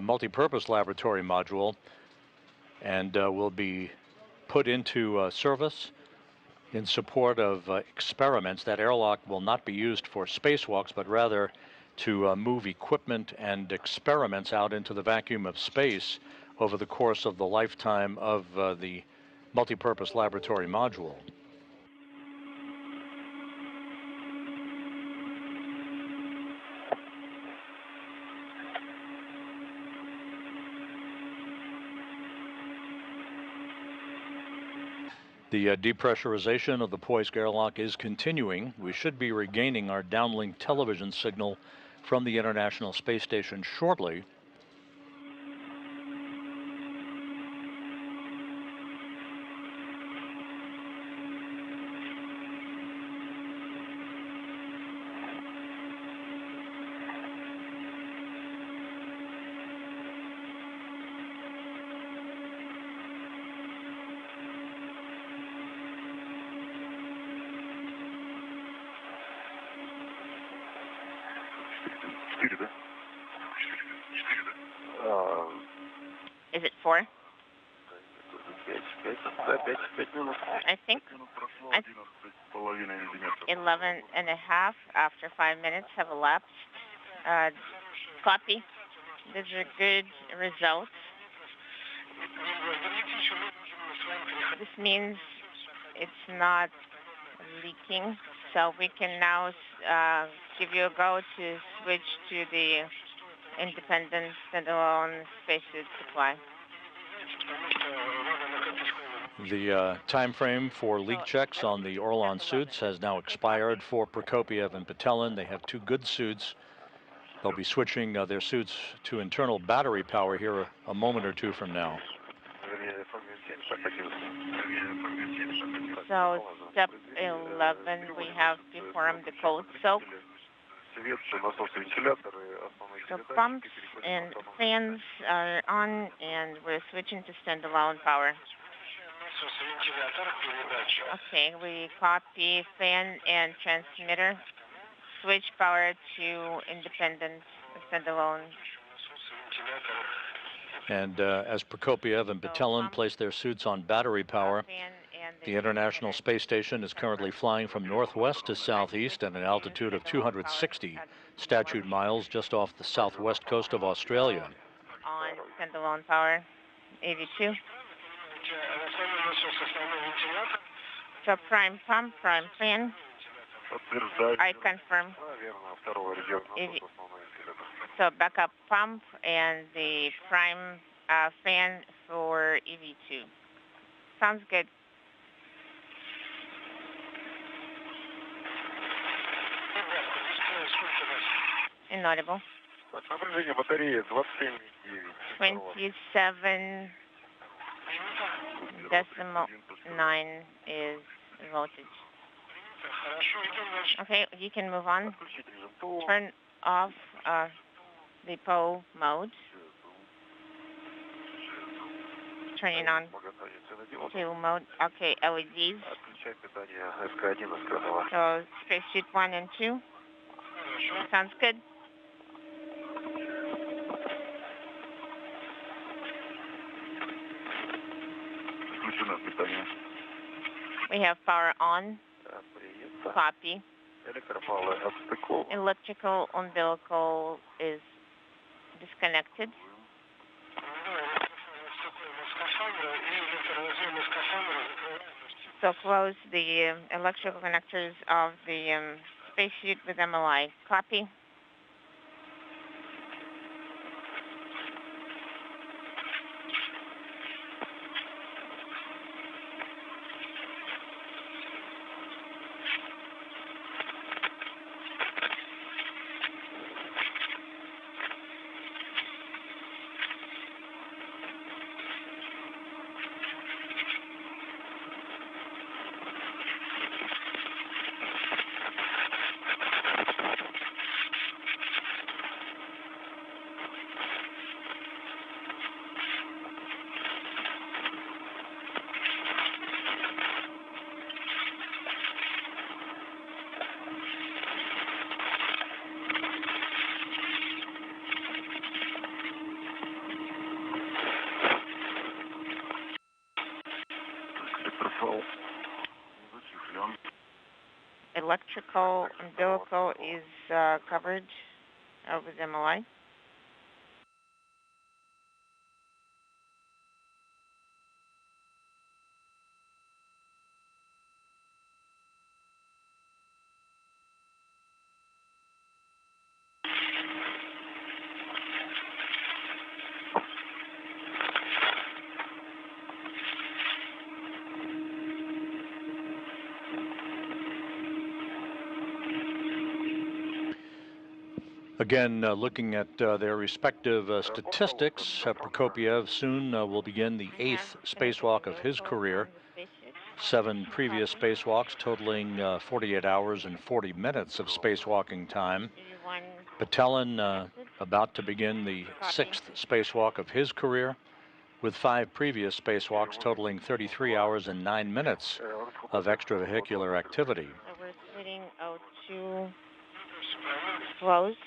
multi-purpose laboratory module and will be put into service in support of experiments. That airlock will not be used for spacewalks, but rather to move equipment and experiments out into the vacuum of space over the course of the lifetime of the multi-purpose laboratory module. The depressurization of the Poisk airlock is continuing. We should be regaining our downlink television signal from the International Space Station shortly. Is it 4? I think 11 and a half after 5 minutes have elapsed. Copy. These are good results. This means it's not leaking, so we can now give you a go to switch to the independent standalone spacesuit supply. The time frame for leak checks on the Orlan suits has now expired for Prokopyev and Petelin. They have 2 good suits. They'll be switching their suits to internal battery power here a moment or 2 from now. So step 11, we have performed the code soak. So pumps and fans are on, and we're switching to standalone power. Okay, we copy fan and transmitter. Switch power to independent standalone. And as Prokopyev and Petelin place their suits on battery power, the International Space Station is currently flying from northwest to southeast at an altitude of 260 statute miles just off the southwest coast of Australia. On standalone power, 82. So prime pump, prime fan. I confirm. So backup pump and the prime fan for EV2. Sounds good. Inaudible. 27.9 is voltage. Okay, you can move on. Turn off the PO mode. Turning on to mode. Okay, LEDs. So spacesuit 1 and 2. Sounds good. We have power on. Copy. Electrical umbilical is disconnected. So close the electrical connectors of the spacesuit with MLI. Copy. electrical umbilical is covered with MLI. Again, looking at their respective statistics, Prokopyev soon will begin the 8th spacewalk of his career. 7 previous spacewalks totaling 48 hours and 40 minutes of spacewalking time. Petelin about to begin the 6th spacewalk of his career, with 5 previous spacewalks totaling 33 hours and 9 minutes of extravehicular activity. So we're splitting O2 closed.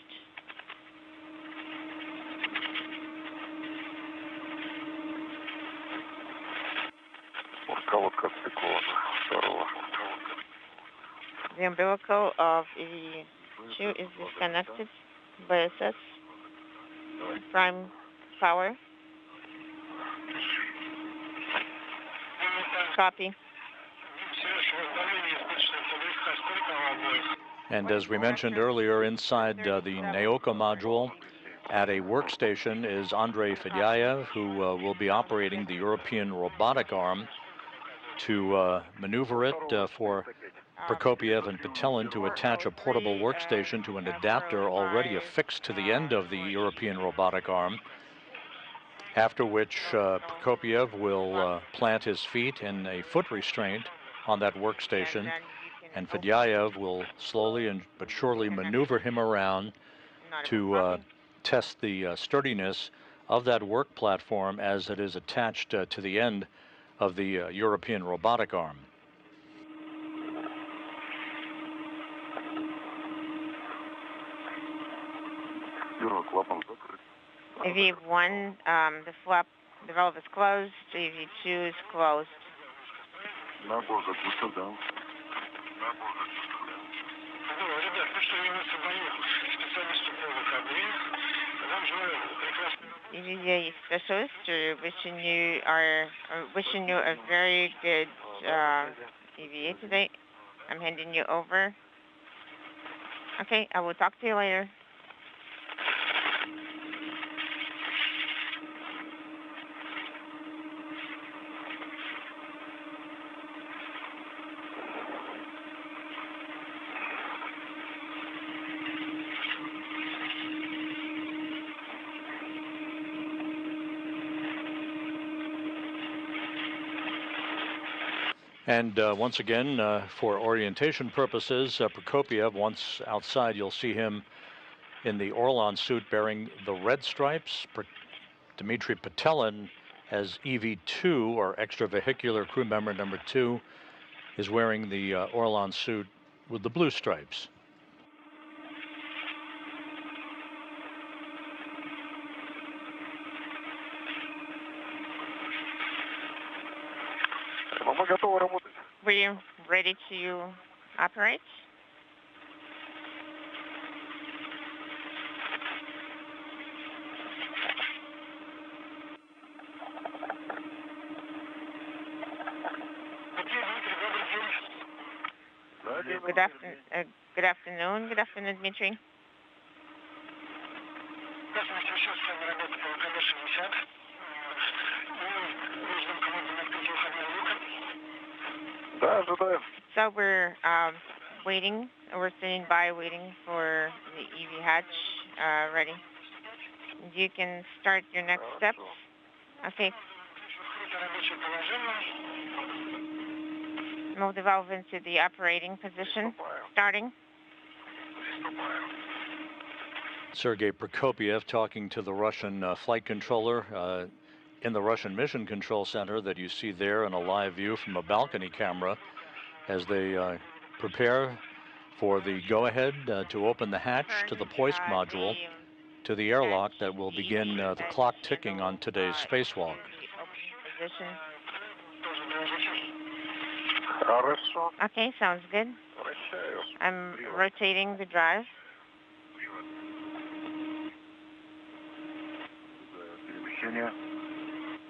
The umbilical of EV2 is disconnected by SS. Prime power. Copy. And as we mentioned earlier, inside the Naoko module, at a workstation is Andrey Fedyaev, who will be operating the European robotic arm to maneuver it for Prokopyev and Petelin to attach a portable workstation to an adapter already affixed to the end of the European robotic arm, after which Prokopyev will plant his feet in a foot restraint on that workstation, and Fedyaev will slowly but surely maneuver him around to test the sturdiness of that work platform as it is attached to the end of the European robotic arm. EV1, the flap, the valve is closed. EV2 is closed. EEI specialist, wishing you a very good EVA today. I'm handing you over. Okay, I will talk to you later. And once again, for orientation purposes, Prokopyev, once outside, you'll see him in the Orlan suit bearing the red stripes. Dmitri Petelin, as EV2, or extravehicular crew member number 2, is wearing the Orlan suit with the blue stripes. Were you ready to operate? Good afternoon. Good afternoon, Dmitri. So we're waiting. We're standing by, waiting for the EV hatch ready. You can start your next steps. Okay. Move the valve into the operating position. Starting. Sergey Prokopyev talking to the Russian flight controller in the Russian Mission Control Center that you see there in a live view from a balcony camera as they prepare for the go-ahead to open the hatch to the Poist module to the airlock that will begin the clock ticking on today's spacewalk. Okay, sounds good. I'm rotating the drive.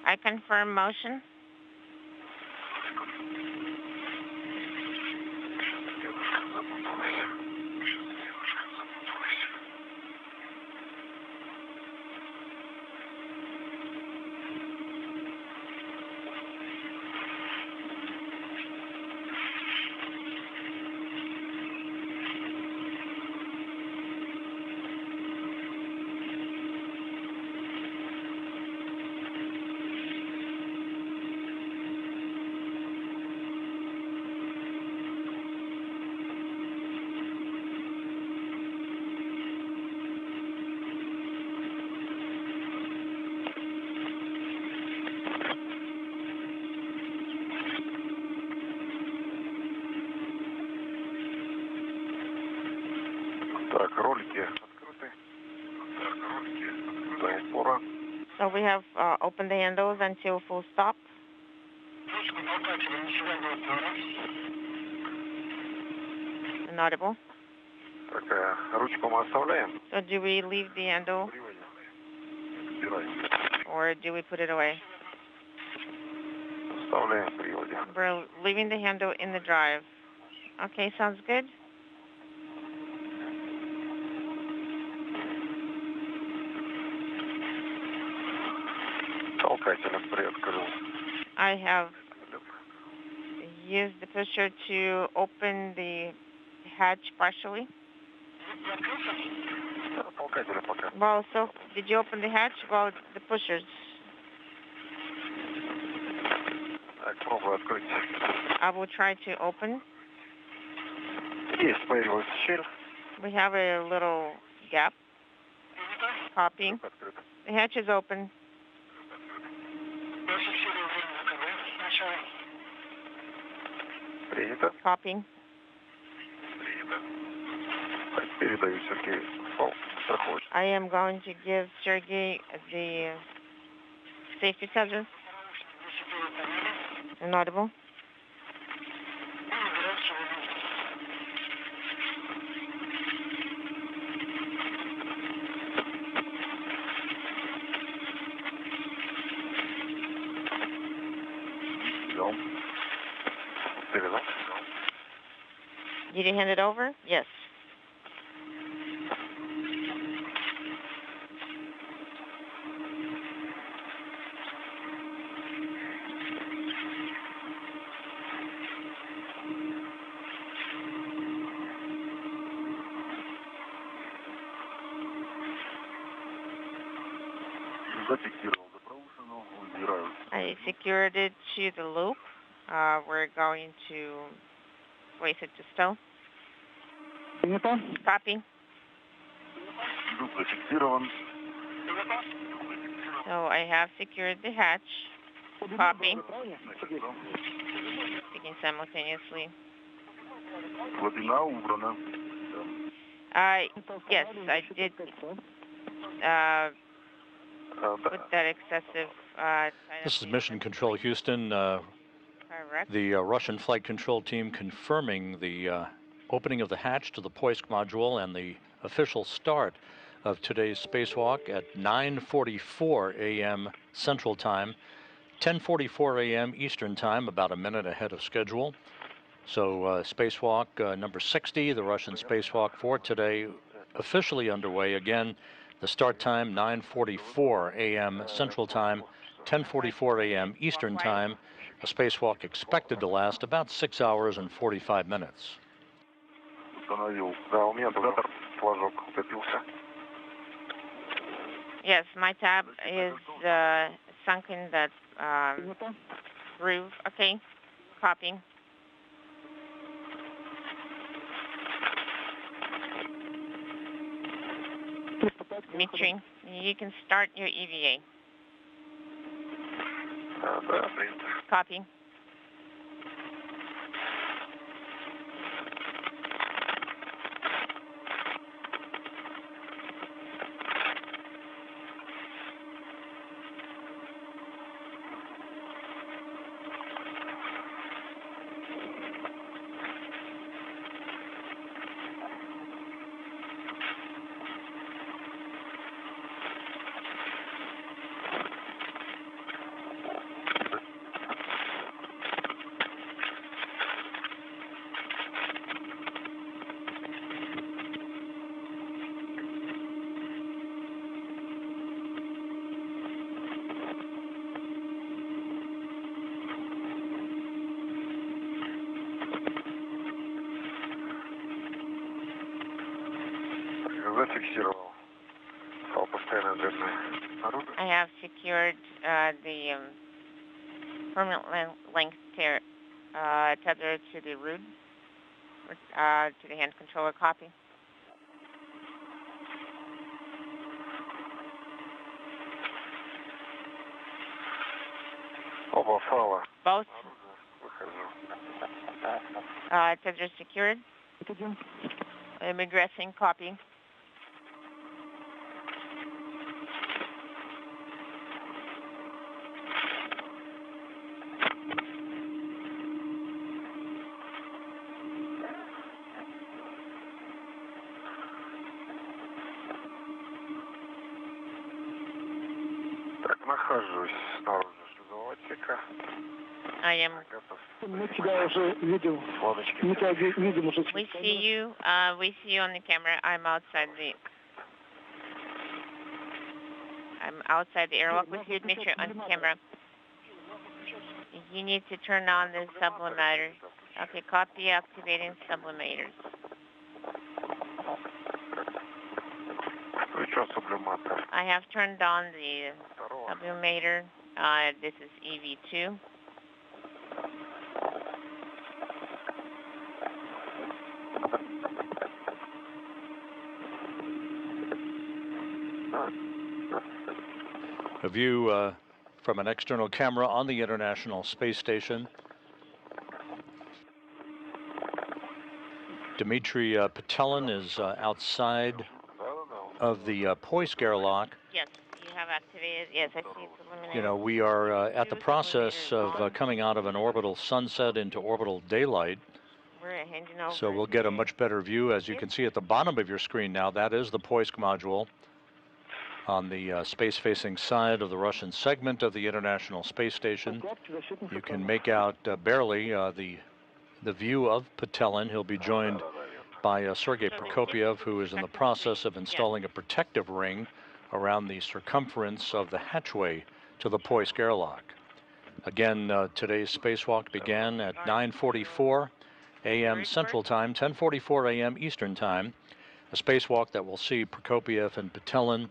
I confirm motion. So we have opened the handles until full stop. Inaudible. So do we leave the handle or do we put it away? We're leaving the handle in the drive. Okay, sounds good. I have used the pusher to open the hatch partially. Well, so did you open the hatch? Well, the pushers. I will try to open. We have a little gap. Copying. The hatch is open. Copying. I am going to give Sergey the safety charger. Inaudible. Did you hand it over? Yes. I secured it to the loop. We're going to place it to stow. Copy. So I have secured the hatch. Copy. Speaking simultaneously. Yes, I did put that excessive... This is Mission Control Houston. Correct. The Russian Flight Control Team confirming the opening of the hatch to the Poisk module and the official start of today's spacewalk at 9:44 a.m. Central Time, 10:44 a.m. Eastern Time, about a minute ahead of schedule. So spacewalk number 60, the Russian spacewalk for today, officially underway. Again, the start time 9:44 a.m. Central Time, 10:44 a.m. Eastern Time. A spacewalk expected to last about 6 hours and 45 minutes. Yes, my tab is sunk in that groove. Okay, copying. Dmitri, you can start your EVA. Copy. I have secured the permanent length tether to the root, to the hand controller. Copy. Both. Tether secured. I'm addressing. Copy. I am. We see you. We see you on the camera. I'm outside the airlock with you, Dmitri, on camera. You need to turn on the sublimators. Okay, copy. Activating sublimators. I have turned on the sublimator. This is EV2. A view from an external camera on the International Space Station. Dmitri Petelin is outside of the Poisk airlock. Yes, you have activated. Yes, I see it's illuminated. You know, we are at the process of coming out of an orbital sunset into orbital daylight. We're hanging over. So we'll get a much better view. As you can see at the bottom of your screen now, that is the Poisk module on the space-facing side of the Russian segment of the International Space Station. You can make out barely the view of Petelin. He'll be joined by Sergey Prokopyev, who is in the process of installing a protective ring around the circumference of the hatchway to the Poisk airlock. Again, today's spacewalk began at 9:44 a.m. Central Time, 10:44 a.m. Eastern Time, a spacewalk that will see Prokopyev and Petelin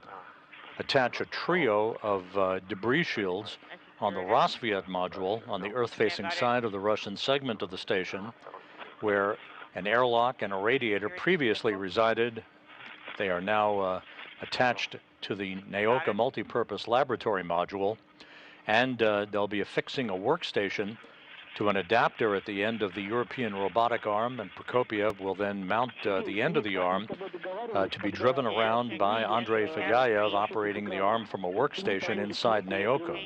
attach a trio of debris shields on the Rosviet module on the Earth-facing side of the Russian segment of the station, where an airlock and a radiator previously resided. They are now attached to the Naoka multipurpose laboratory module, and they'll be affixing a workstation to an adapter at the end of the European robotic arm, and Prokopyev will then mount the end of the arm to be driven around by Andrey Fedyaev, operating the arm from a workstation inside Naoka.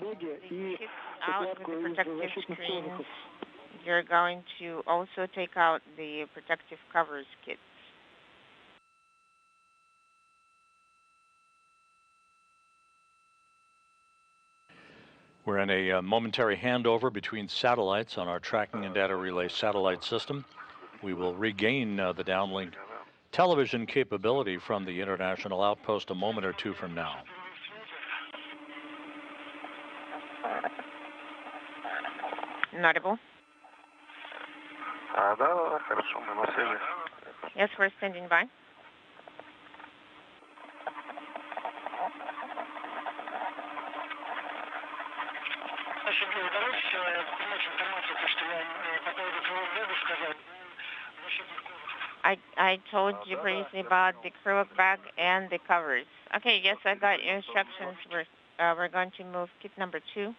Out with the protective screens. You're going to also take out the protective covers kits. We're in a momentary handover between satellites on our tracking and data relay satellite system. We will regain the downlink television capability from the International Outpost a moment or two from now. Notable. Yes, we're standing by. I told you previously about the acrylic bag and the covers. Okay, yes, I got your instructions. We're going to move kit number 2.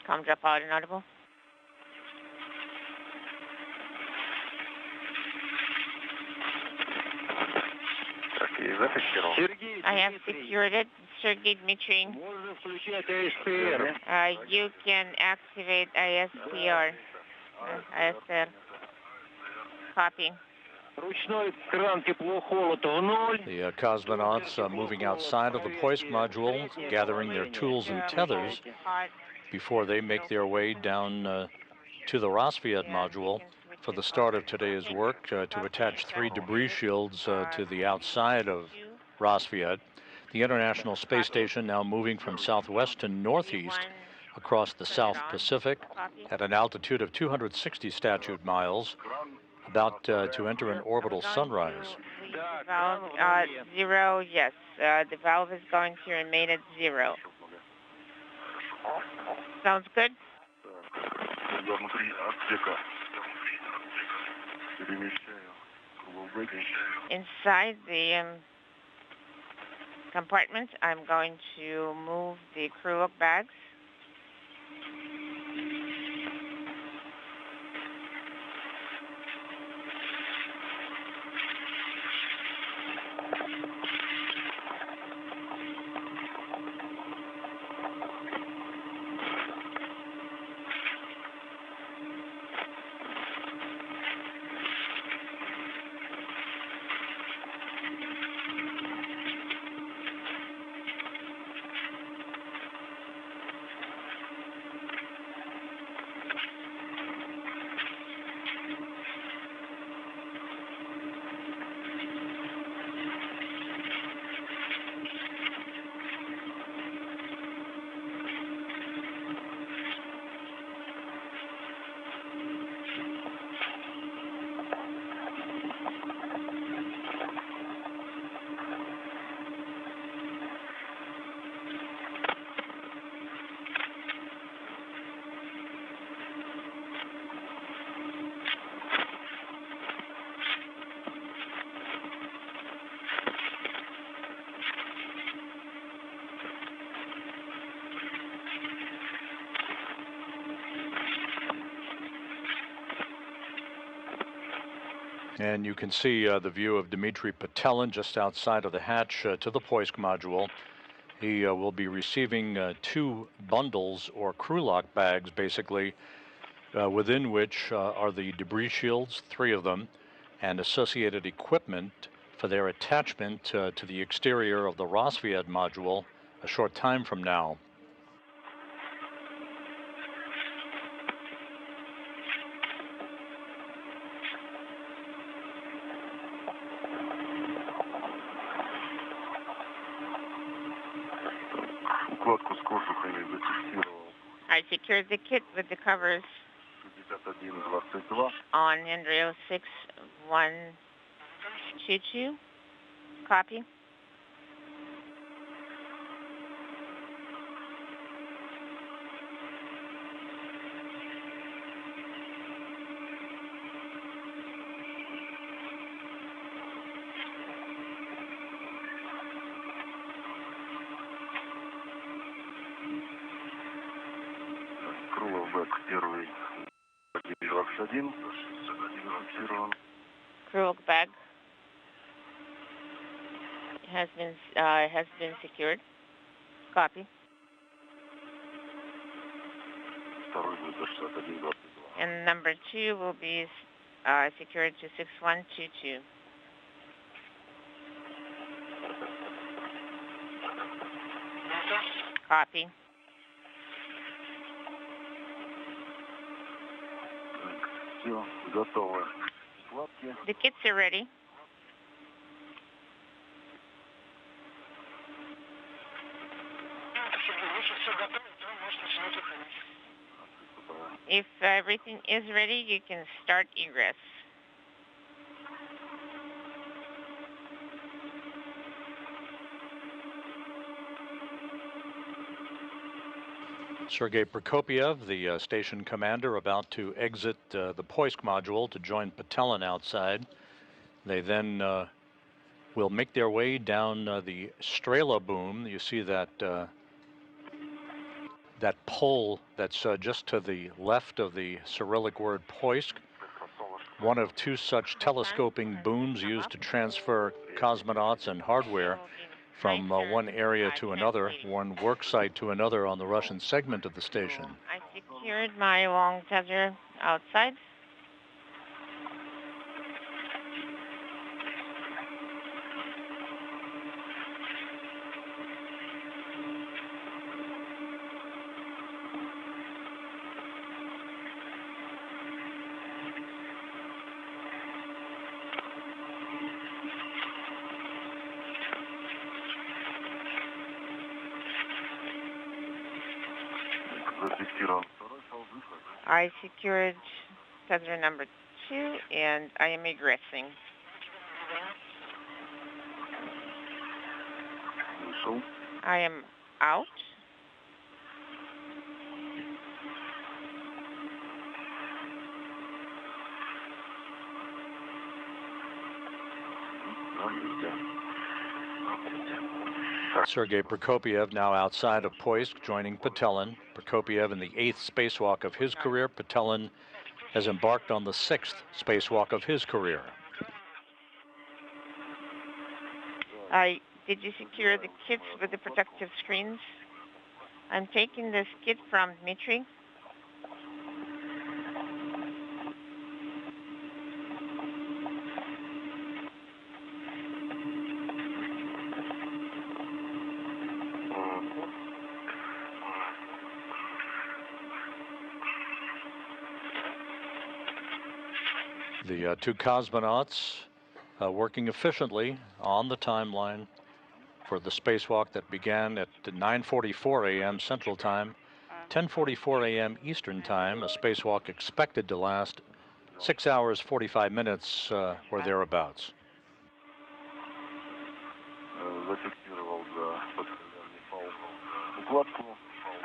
Com drop out inaudible. I have secured it. Sergey, Dmitri. You can activate ISPR. ISR. Copy. The cosmonauts moving outside of the Poisk module, gathering their tools and tethers before they make their way down to the Rosviet module for the start of today's work to attach 3 debris shields to the outside of Rosviet. The International Space Station now moving from southwest to northeast across the South Pacific at an altitude of 260 statute miles about to enter an orbital sunrise. Valve 0, yes. The valve is going to remain at 0. Sounds good? Inside the compartment, I'm going to move the crew look bags. And you can see the view of Dmitri Petelin just outside of the hatch to the Poisk module. He will be receiving 2 bundles or crew lock bags, basically, within which are the debris shields, 3 of them, and associated equipment for their attachment to the exterior of the Roscosmos module a short time from now. I secured the kit with the covers on Andrey 6122. Copy. Crew bag has been secured. Copy. And number 2 will be secured to 6122. Copy. The kits are ready. If everything is ready, you can start egress. Sergey Prokopyev, the station commander, about to exit the Poisk module to join Petelin outside. They then will make their way down the Strela boom. You see that that pole that's just to the left of the Cyrillic word Poisk. One of 2 such telescoping booms used to transfer cosmonauts and hardware from one area to another, one work site to another on the Russian segment of the station. I secured my long tether outside. I secured tether number 2, and I am egressing. I am out. Sergey Prokopyev now outside of Poisk, joining Petelin. Prokopyev in the 8th spacewalk of his career. Petelin has embarked on the 6th spacewalk of his career. Did you secure the kits with the protective screens? I'm taking this kit from Dmitri. The two cosmonauts working efficiently on the timeline for the spacewalk that began at 9:44 a.m. Central Time, 10:44 a.m. Eastern Time, a spacewalk expected to last 6 hours, 45 minutes or thereabouts.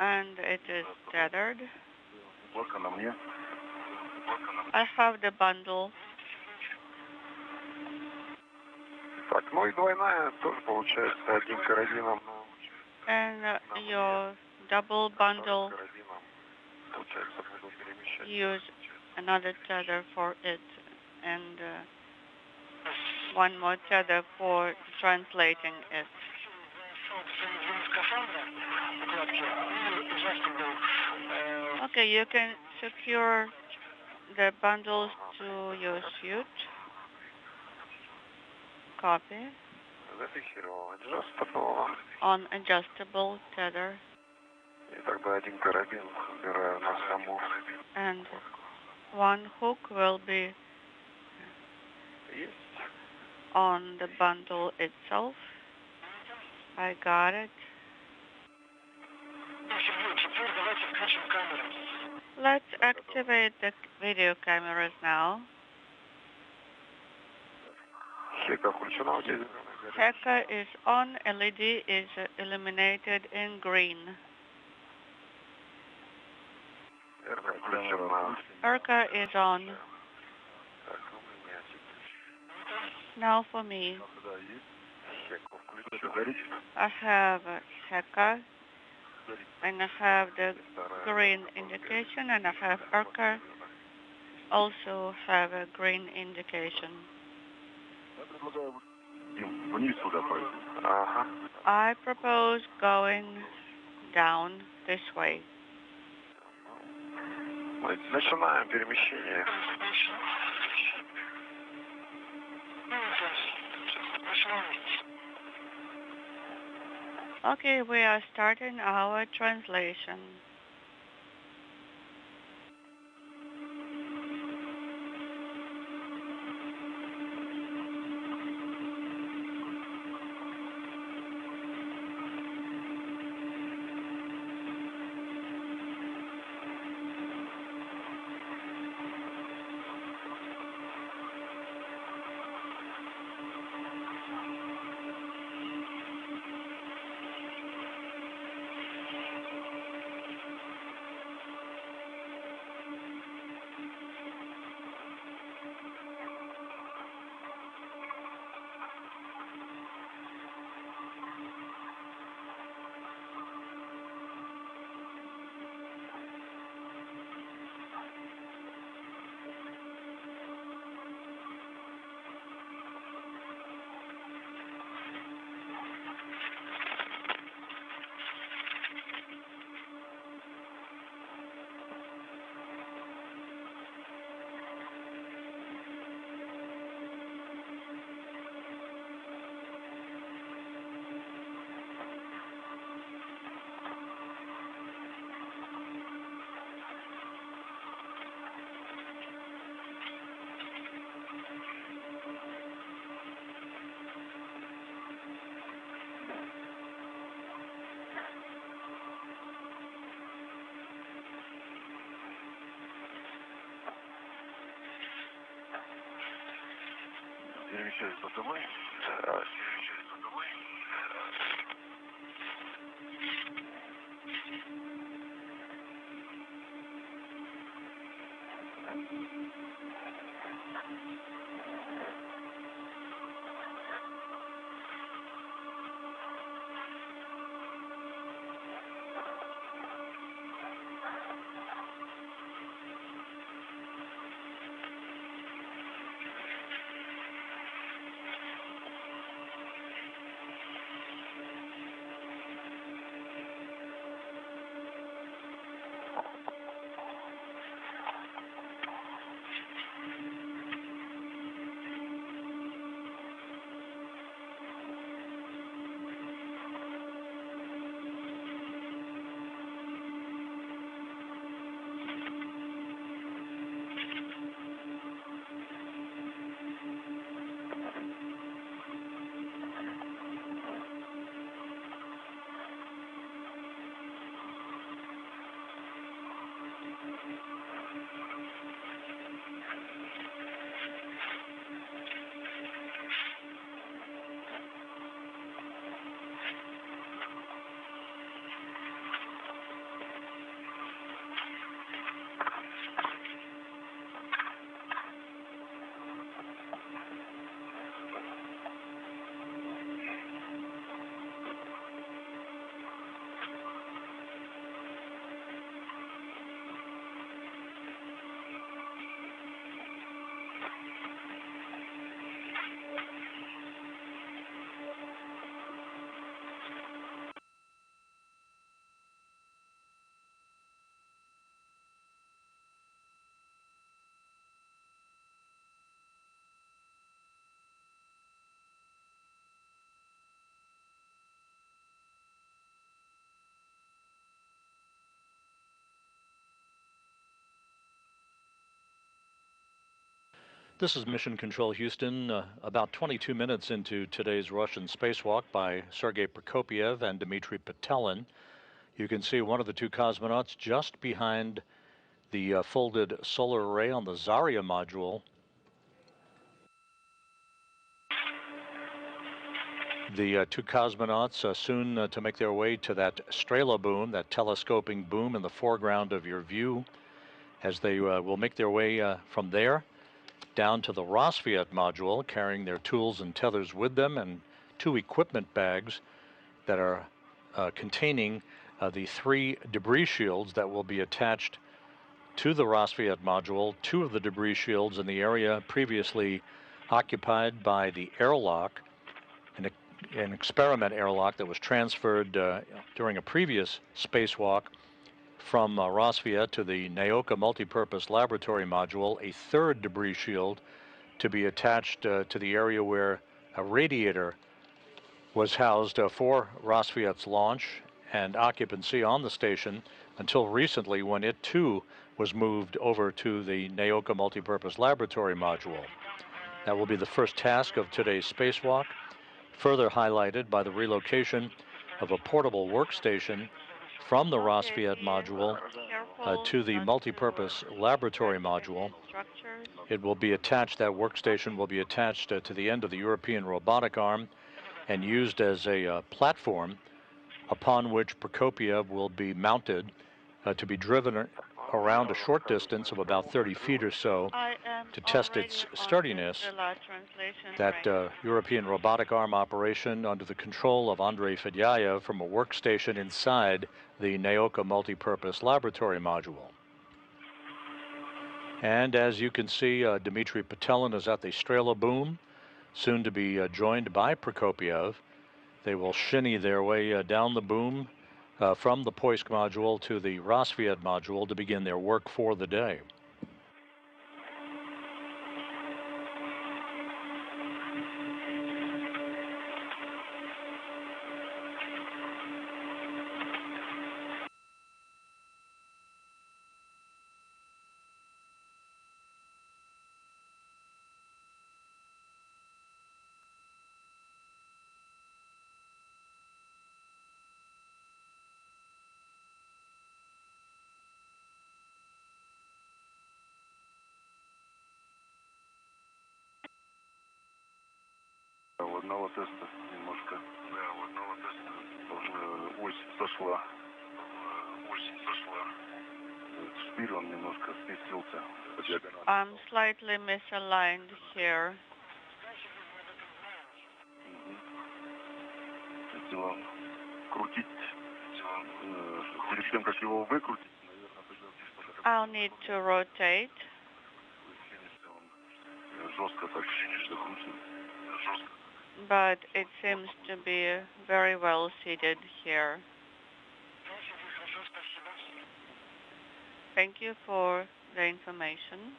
And it is tethered. I have the bundle. And your double bundle, use another tether for it, and one more tether for translating it. Okay, you can secure the bundles to your suit. Copy. On adjustable tether. And one hook will be on the bundle itself. I got it. Let's activate the video cameras now. Heka is on, LED is illuminated in green. Erka is on. Now for me. I have Heka, and I have the green indication, and I have Erka also have a green indication. I propose going down this way. Okay, we are starting our translation. This is Mission Control Houston, about 22 minutes into today's Russian spacewalk by Sergey Prokopyev and Dmitri Petelin. You can see one of the two cosmonauts just behind the folded solar array on the Zarya module. The two cosmonauts soon to make their way to that Strela boom, that telescoping boom in the foreground of your view, as they will make their way from there down to the Roscosmos module, carrying their tools and tethers with them, and two equipment bags that are containing the three debris shields that will be attached to the Roscosmos module. Two of the debris shields in the area previously occupied by the airlock, an experiment airlock that was transferred during a previous spacewalk from Roscosmos to the Naoka multipurpose laboratory module. A third debris shield to be attached to the area where a radiator was housed for Roscosmos' launch and occupancy on the station until recently, when it too was moved over to the Naoka multipurpose laboratory module. That will be the first task of today's spacewalk, further highlighted by the relocation of a portable workstation from the Roscosmos module to the multipurpose laboratory module. It will be attached, that workstation will be attached to the end of the European robotic arm and used as a platform upon which Prokopyev will be mounted to be driven around a short distance of about 30 feet or so to test its sturdiness. That European robotic arm operation under the control of Andrey Fedyaev from a workstation inside the Naoka multipurpose laboratory module. And as you can see, Dmitri Petelin is at the Strela boom, soon to be joined by Prokopyev. They will shinny their way down the boom from the Poisk module to the Roscosmos module to begin their work for the day. у одного теста немножко. Да, у одного теста. Ось сошла. Шпиль он немножко сместился по диагонали. I'm slightly misaligned here. Хотела крутить. Перед тем, как его выкрутить, наверное, придется... I'll need to rotate. Жестко так закрутил. But it seems to be very well seated here. Thank you for the information.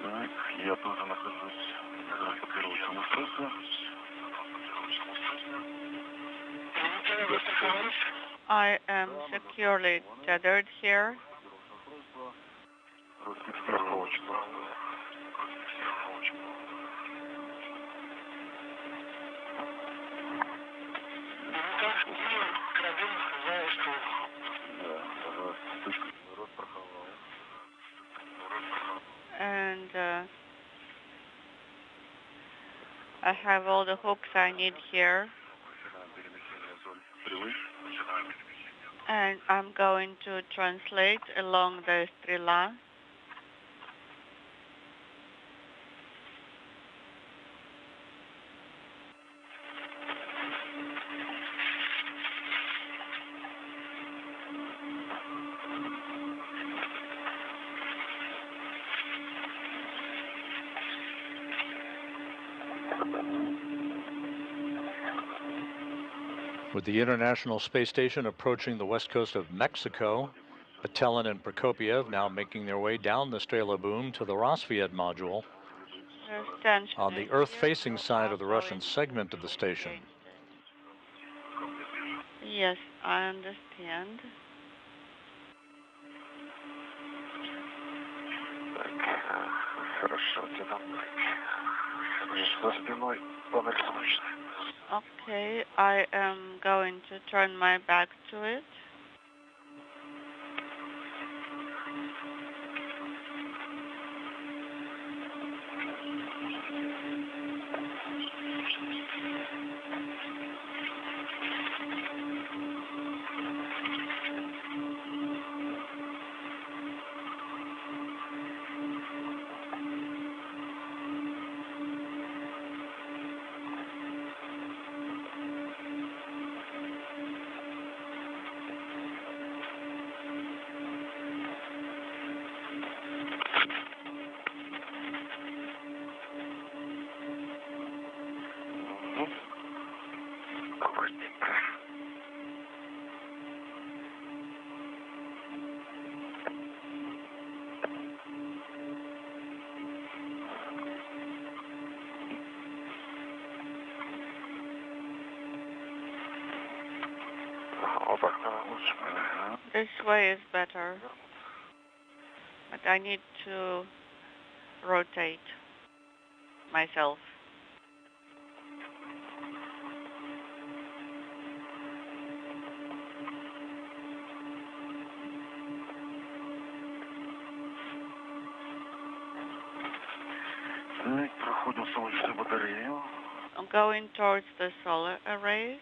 Так, я тоже нахожусь по первому стрессе. I am securely tethered here. And I have all the hooks I need here. And I'm going to translate along the strela. With the International Space Station approaching the west coast of Mexico, Petelin and Prokopyev now making their way down the Strela boom to the Rosviet module on the Earth-facing side of the Russian segment of the station. Yes, I understand. Okay, I am going to turn my back to it. This way is better, but I need to rotate myself. I'm going towards the solar arrays.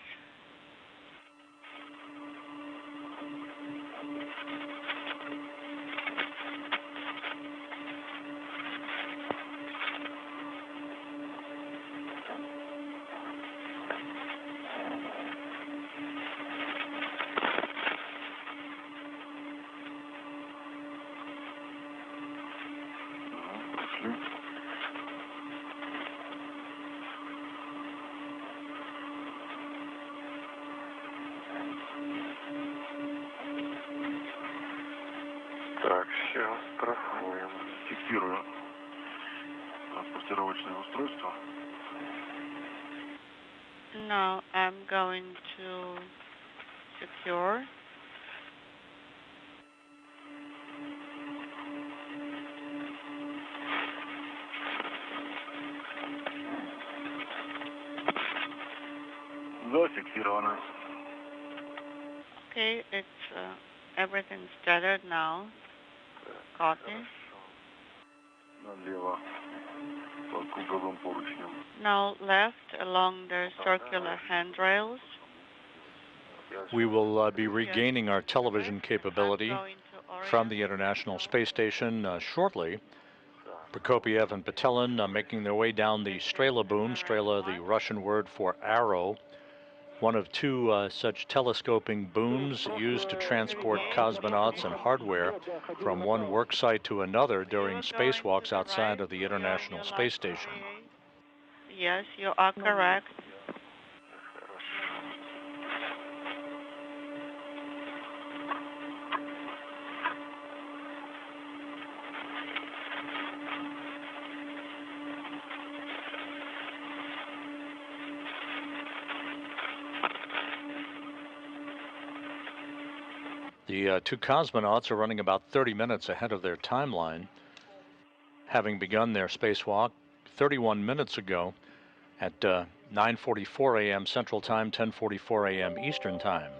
Страхуем. Фиксирую транспортировочное устройство. Now I'm going to secure. Зафиксировано. Okay, it's everything's tethered now. Copy. Налево по круговым поручням. Now left along the circular handrails. We will be regaining our television capability from the International Space Station shortly. Prokopyev and Petelin making their way down the Strela boom. Strela, the Russian word for arrow, one of two such telescoping booms used to transport cosmonauts and hardware from one work site to another during spacewalks outside of the International Space Station. Yes, you are correct. The two cosmonauts are running about 30 minutes ahead of their timeline, having begun their spacewalk 31 minutes ago at 9:44 a.m. Central Time, 10:44 a.m. Eastern Time.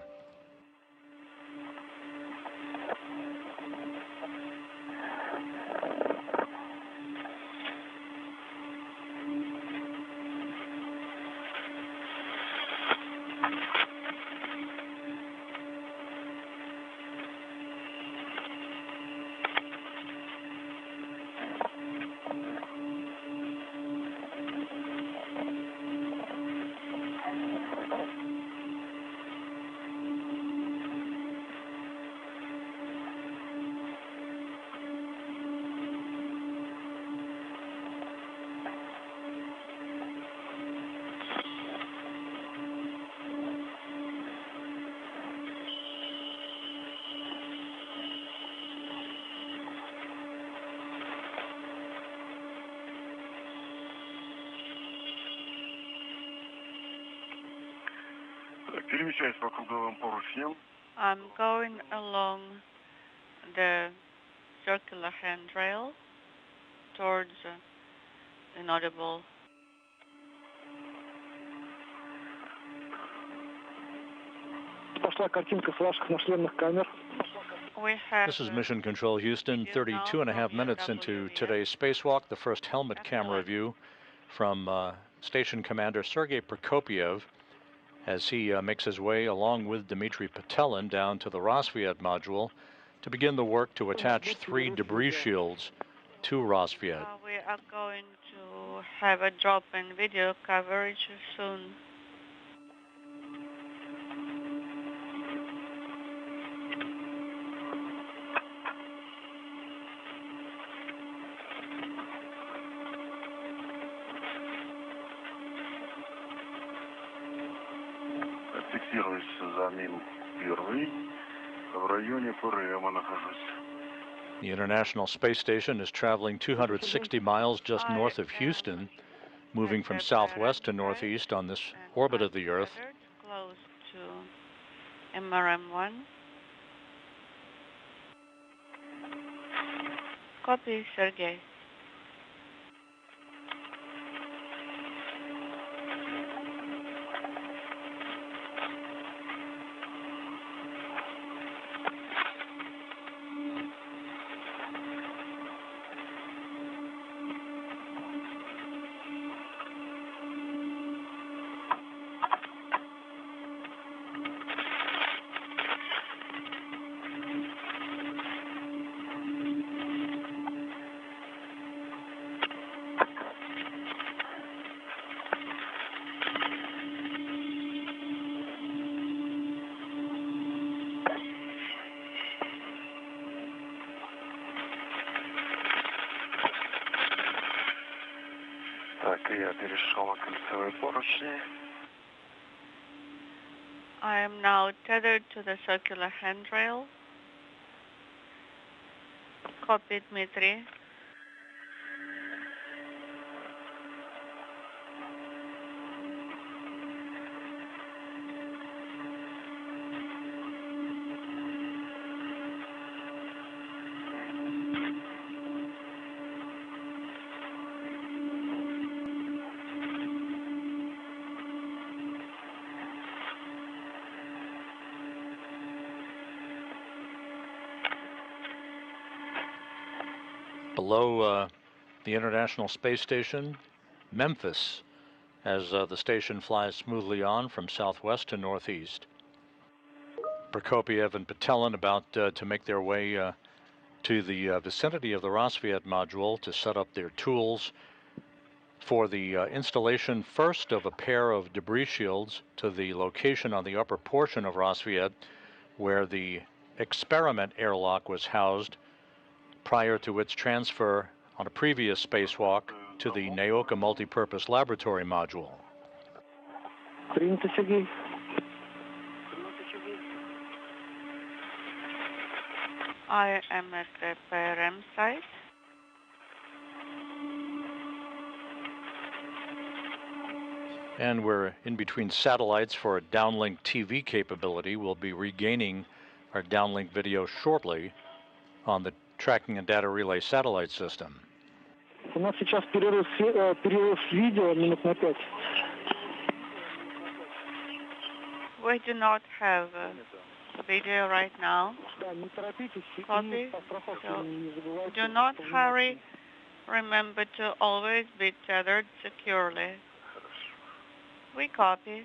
Перемещаюсь по круговым поручням. I'm going along the circular handrail towards inaudible. Пошла картинка с ваших нашлемных камер. This is Mission Control Houston, 32 and a half minutes into today's spacewalk. The first helmet camera view from Station Commander Sergey Prokopyev as he makes his way along with Dmitri Petelin down to the Rosviet module to begin the work to attach 3 debris shields to Rosviet. We are going to have a drop-in video coverage soon. Фиксируюсь за мил первый. В районе ПРМ нахожусь. The International Space Station is traveling 260 miles just north of Houston, moving from southwest to northeast on this orbit of the Earth. Close to MRM-1. Copy, Sergey. Я перешел на кольцевые поручни. I am now tethered to the circular handrail. Copy, Dmitri. Below the International Space Station, Memphis, as the station flies smoothly on from southwest to northeast. Prokopyev and Petelin about to make their way to the vicinity of the Rosviet module to set up their tools for the installation first of a pair of debris shields to the location on the upper portion of Rosviet where the experiment airlock was housed prior to its transfer on a previous spacewalk to the Naoka Multipurpose Laboratory module. Принято, Сергей. I am at the PRM site. And we're in between satellites for a downlink TV capability. We'll be regaining our downlink video shortly on the tracking and data relay satellite system. У нас сейчас перерыв с видео минут на 5. We do not have video right now. Да, не торопитесь. Copy. По страховке So, не забывайте. do not hurry. Remember to always be tethered securely. We copy.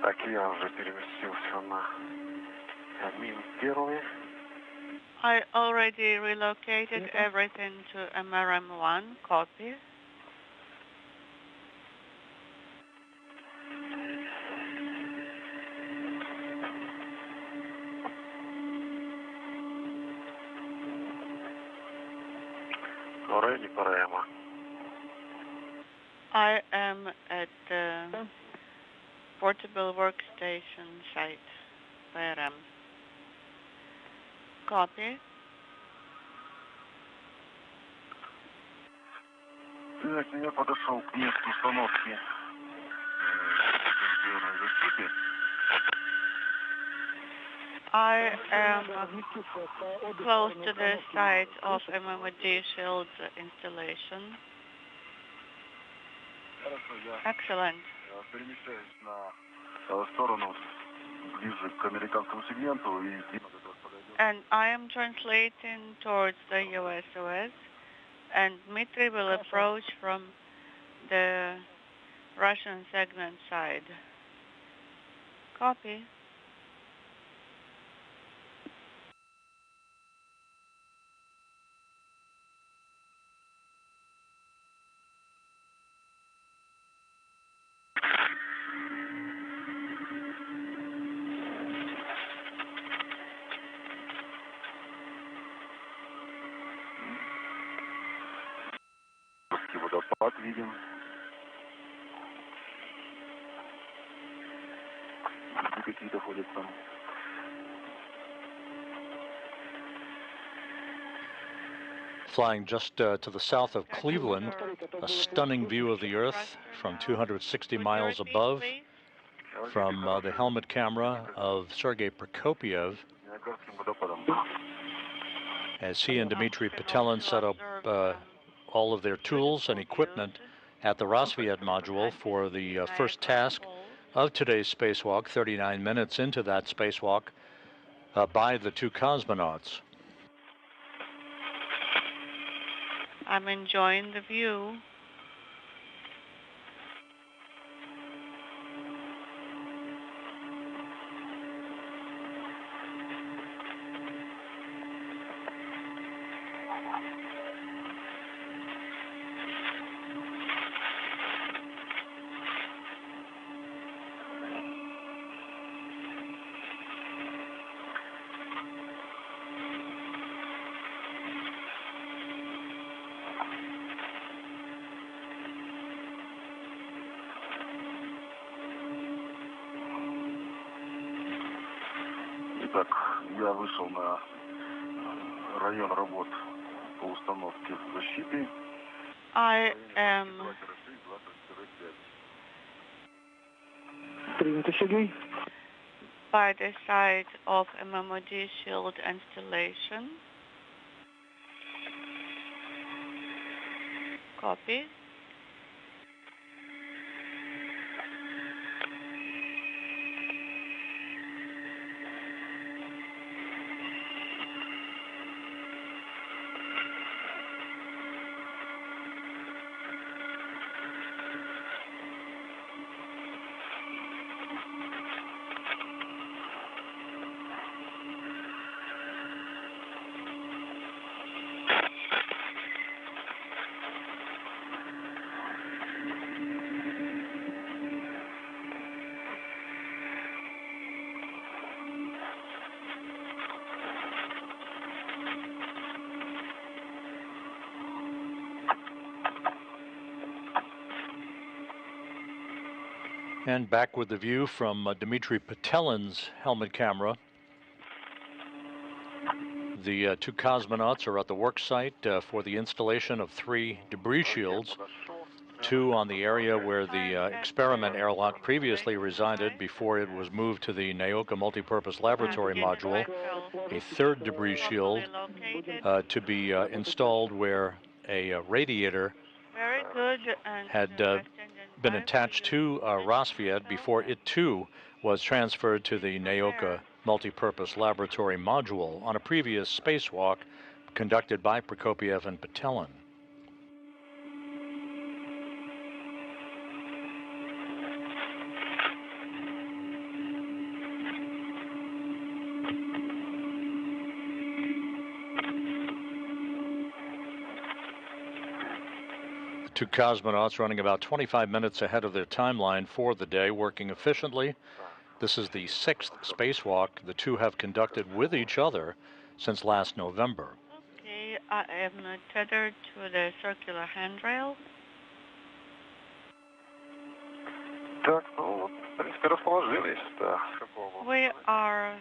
Так, я уже переместился на Мин-1. I already relocated everything to MRM1. Copy. Ready, Parema. I am at the portable workstation site, PRM. Copy. Так, я подошел к месту установки первой защиты. I am close to the site of MMD shield installation. Хорошо, я Excellent. перемещаюсь на сторону ближе к американскому сегменту и Дима как раз подойдет. And I am translating towards the USOS, and Dmitri will approach from the Russian segment side. Copy. Водопад видим. Какие-то ходят там. Flying just to the south of Cleveland, a stunning view of the Earth from 260 miles above from the helmet camera of Sergey Prokopyev as he and Dmitri Petelin set up all of their tools and equipment at the Rosviet module for the first task of today's spacewalk, 39 minutes into that spacewalk by the two cosmonauts. I'm enjoying the view. Я вышел на район работ по установке защиты. I am Принято, Сергей. by the side of MMOD shield installation. Copy. And back with the view from Dmitri Petelin's helmet camera. The two cosmonauts are at the work site for the installation of 3 debris shields, 2 on the area where the experiment airlock previously resided before it was moved to the Naoka multipurpose laboratory module, a 3rd debris shield to be installed where a radiator Very good. had been attached to Roscosmos before it too was transferred to the Naoka multipurpose laboratory module on a previous spacewalk conducted by Prokopyev and Petelin. Two cosmonauts running about 25 minutes ahead of their timeline for the day, working efficiently. This is the 6th spacewalk the two have conducted with each other since last November. Okay, I am tethered to the circular handrail. Так, ну, в принципе, расположились, да. We are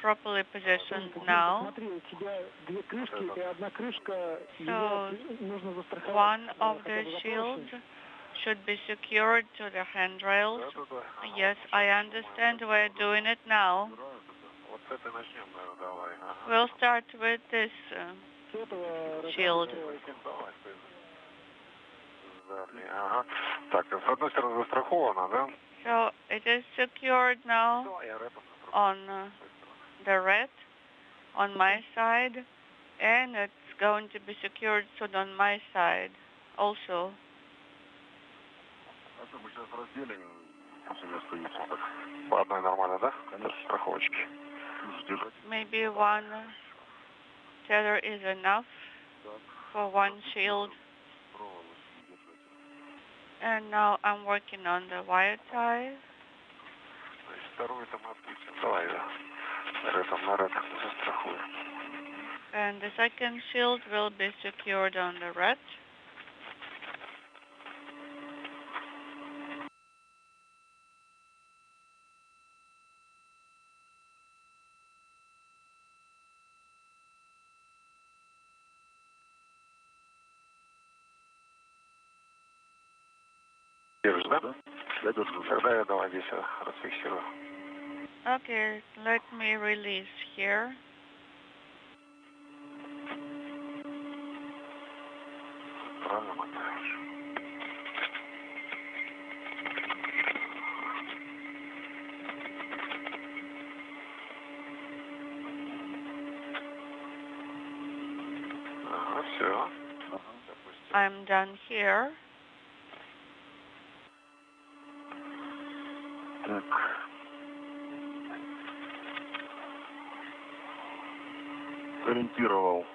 properly positioned now. Смотри, у тебя 2 крышки и одна крышка. So, Нужно застраховать. one of the shields should be secured to the handrails. Yes, I understand. We're doing it now. Вот с этой начнем, наверное, давай. We'll start with this shield. Давай, ага. Так, с одной стороны застраховано, да? So, it is secured now on the red on my side, and it's going to be secured soon on my side also. Мы сейчас разделим, вместо яйца. По одной нормально, да? Конечно. Страховочки. Maybe one tether is enough for one shield. And now I'm working on the wire tie. Давай, да. На red застрахуем. And the second shield will be secured on the red. Держишь, да? Я держу. Тогда я давай здесь расфиксирую. Okay, let me release here. Правильно мотаешь. Ага, все. I'm done here. Так. Ориентировал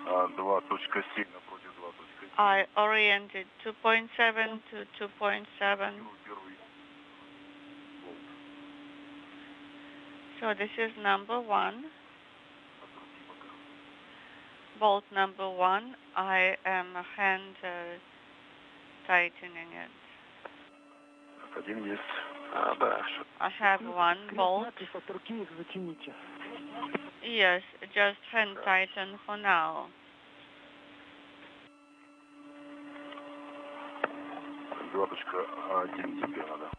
2.7 напротив 2.7. I oriented 2.7 to 2.7. So this is number 1. Bolt number 1. I am hand tightening it. Один есть. Да. I have one bolt. От руки их затяните. Yes, just hand tighten for now. Звездочка 1 тебе надо.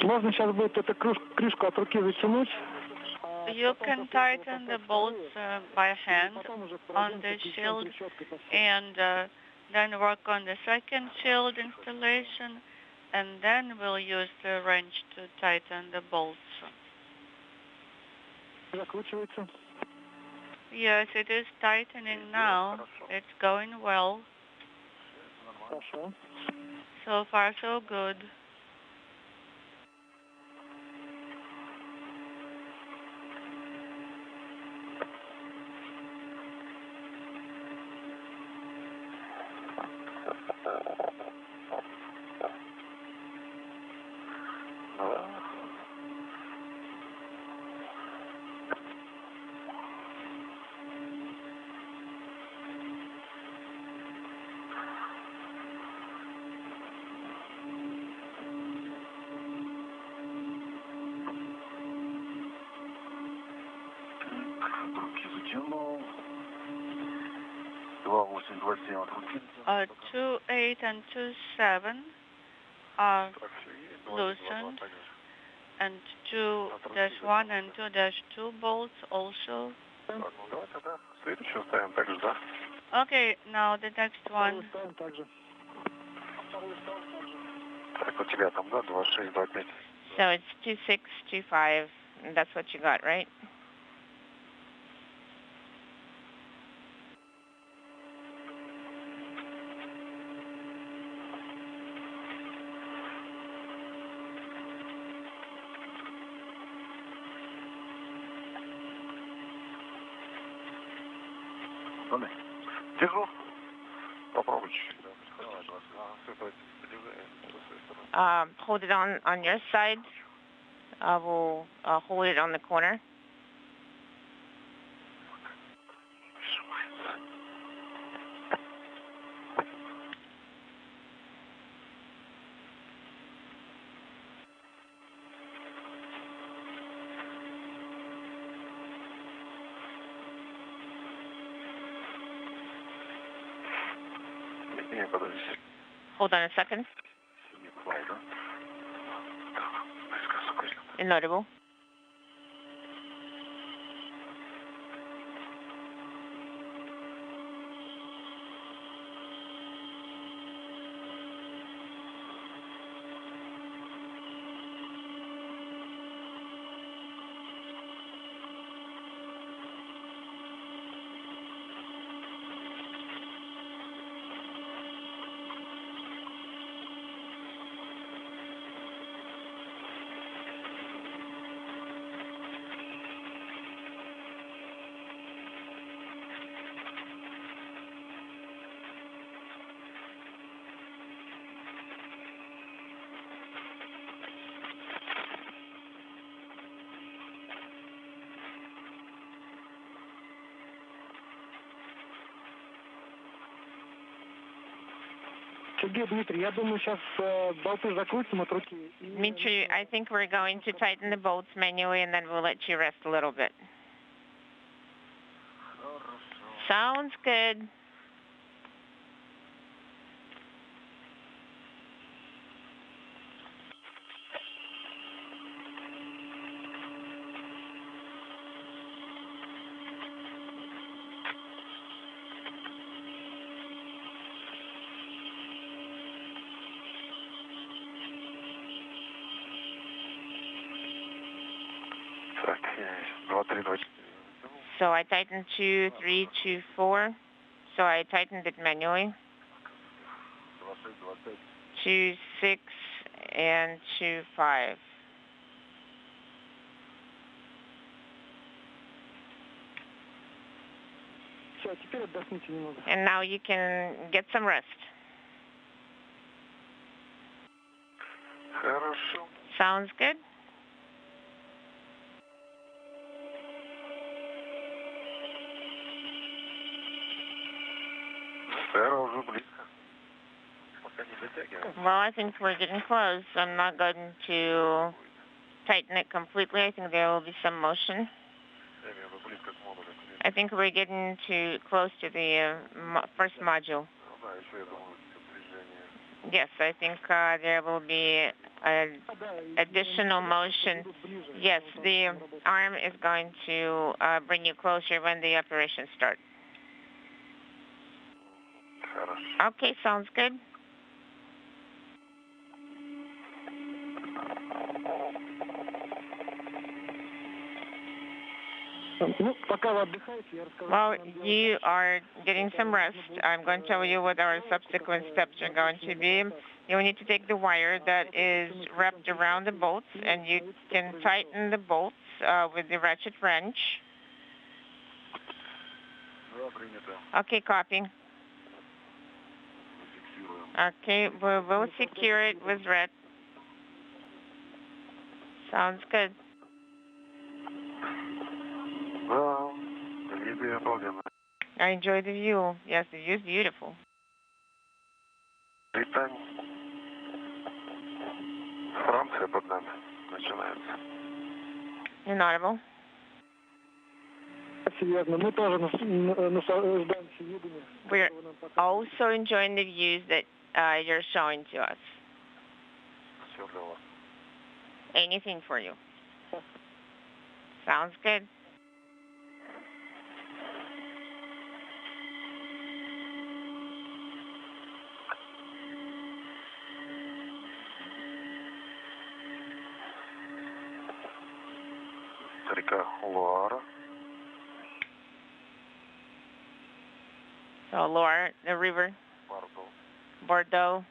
Можно сейчас будет эту крышку от руки затянуть. You can tighten the bolts by hand on the shield and then work on the second shield installation, and then we'll use the wrench to tighten the bolts. Закручивается. Yes, it is tightening now. It's going well. Хорошо. So far, so good. Руки затянул. 2.8, 2.7 от руки. 2.8 and 2.7 are loosened, and 2-1 and 2-2 bolts also. Так, ну давай тогда следующую ставим так же, да? Okay, now the next one. Ставим так же. Так, у тебя там, да, 2.6, 2.5. So it's 2.6, 2.5. And that's what you got, right? Держу. Попробуй чуть-чуть. Hold it on your side. We'll hold it on the corner. Hold on a second. Inaudible. Сергей, Дмитрий, я думаю, сейчас болты закрутим от руки. Dmitri, I think we're going to tighten the bolts manually, and then we'll let you rest a little bit. Sounds good. So I tightened 2, 3, 2, 4. So I tightened it manually. 2, 6, and 2, 5. Все, теперь отдохните немного. And now you can get some rest. Хорошо. Sounds good? Well, I think we're getting close. I'm not going to tighten it completely. I think there will be some motion. I think we're getting close to the first module. Yes, I think there will be additional motion. Yes, the arm is going to bring you closer when the operation starts. Okay, sounds good. While you are getting some rest, I'm going to tell you what our subsequent steps are going to be. You'll need to take the wire that is wrapped around the bolts, and you can tighten the bolts with the ratchet wrench. Okay, copy. Okay, we will secure it with red. Sounds good. I enjoy the view. Yes, the view is beautiful. Inaudible. We're also enjoying the views that you're showing to us. Anything for you. Sounds good. So Loire, the river. Bordeaux.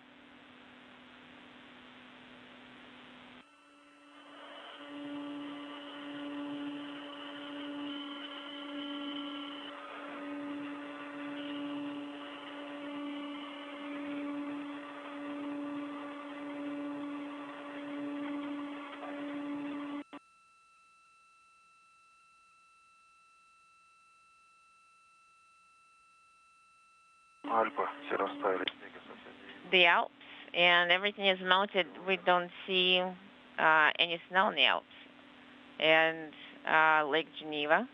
The Alps, and everything is melted. We don't see any snow in the Alps. And Lake Geneva.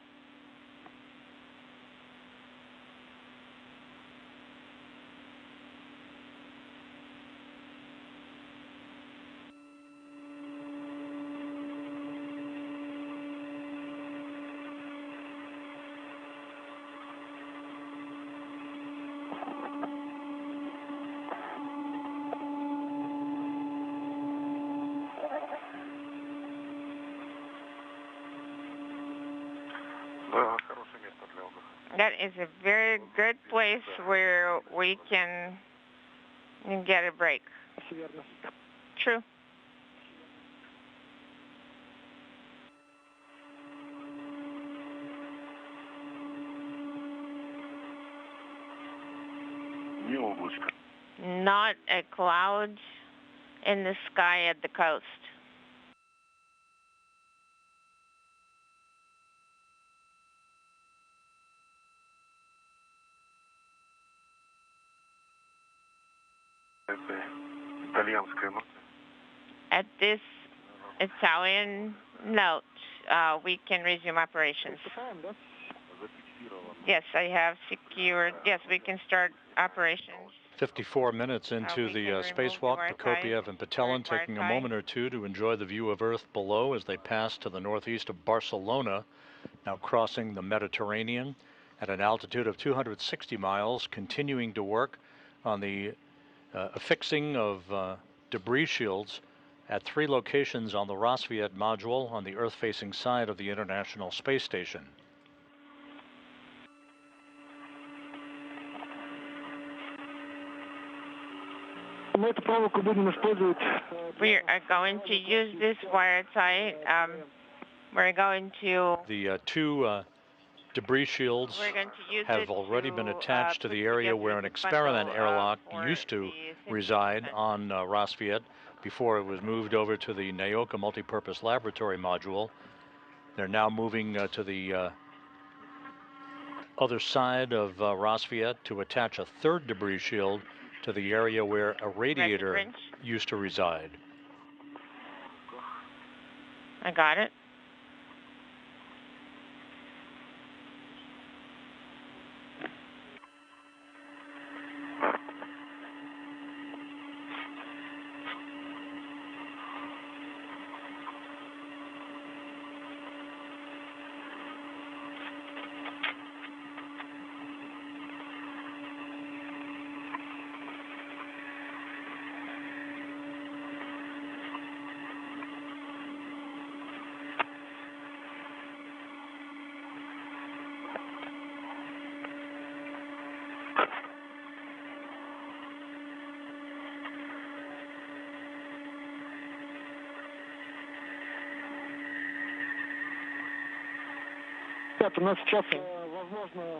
That is a very good place where we can get a break. True. Not a cloud in the sky at the coast. At this Italian note, we can resume operations. Yes, I have secured. Yes, we can start operations. 54 minutes into the spacewalk, Prokopyev and Petelin taking a moment or two to enjoy the view of Earth below as they pass to the northeast of Barcelona, now crossing the Mediterranean at an altitude of 260 miles, continuing to work on the affixing of debris shields at 3 locations on the Roscosmos module on the Earth-facing side of the International Space Station. We are going to use this wire tie. We're going to... The 2 debris shields have already been attached to the area where an experiment airlock used to reside on Roscosmos before it was moved over to the Naoka multipurpose laboratory module. They're now moving to the other side of Rosviet to attach a third debris shield to the area where a radiator used to reside. I got it.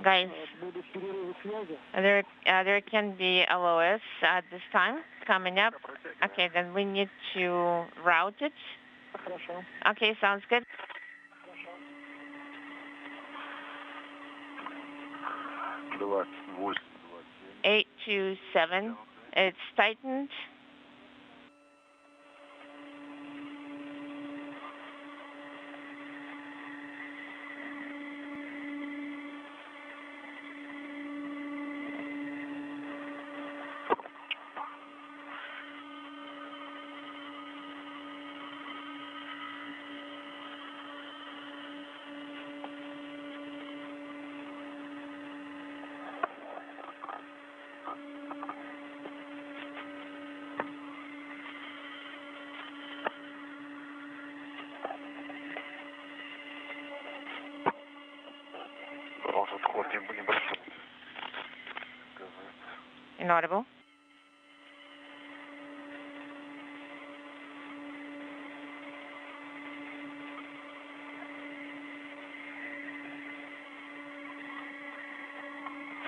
Guys, there can be LOS at this time coming up. Okay, then we need to route it. Okay, sounds good. Давай, 827. It's tightened. Inaudible.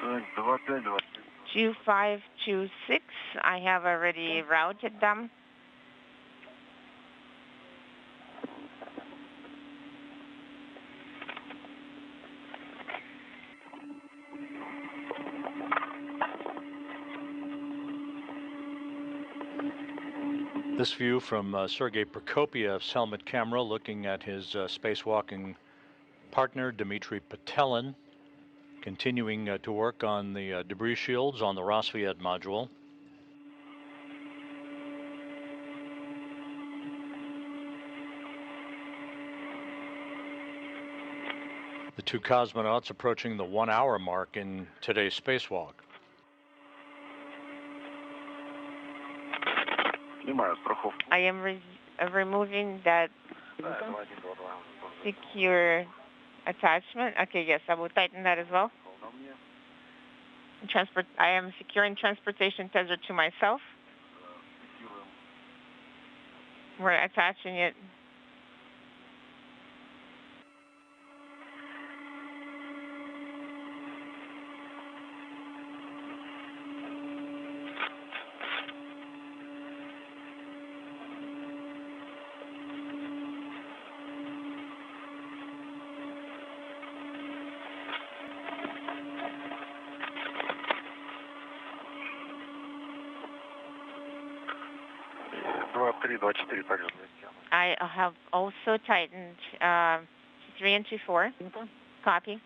Так, 25. 2526. I have already routed them. This view from Sergey Prokopiev's helmet camera, looking at his spacewalking partner, Dmitri Petelin, continuing to work on the debris shields on the Rosviet module. The two cosmonauts approaching the 1 hour mark in today's spacewalk. I am removing that secure attachment. Okay, yes, I will tighten that as well. I am securing transportation tether to myself. We're attaching it. I have also tightened 3 and 2-4. Copy.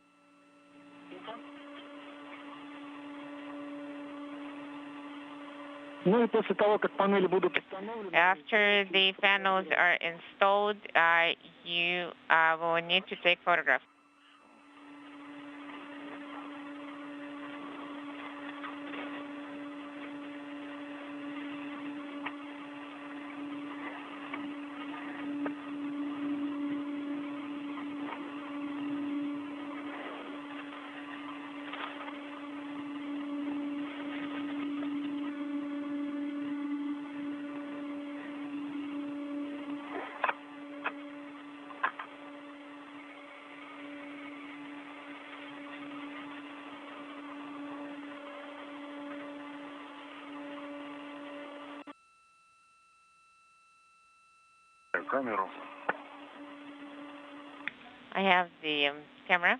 After the panels are installed, you will need to take photographs. I have the camera.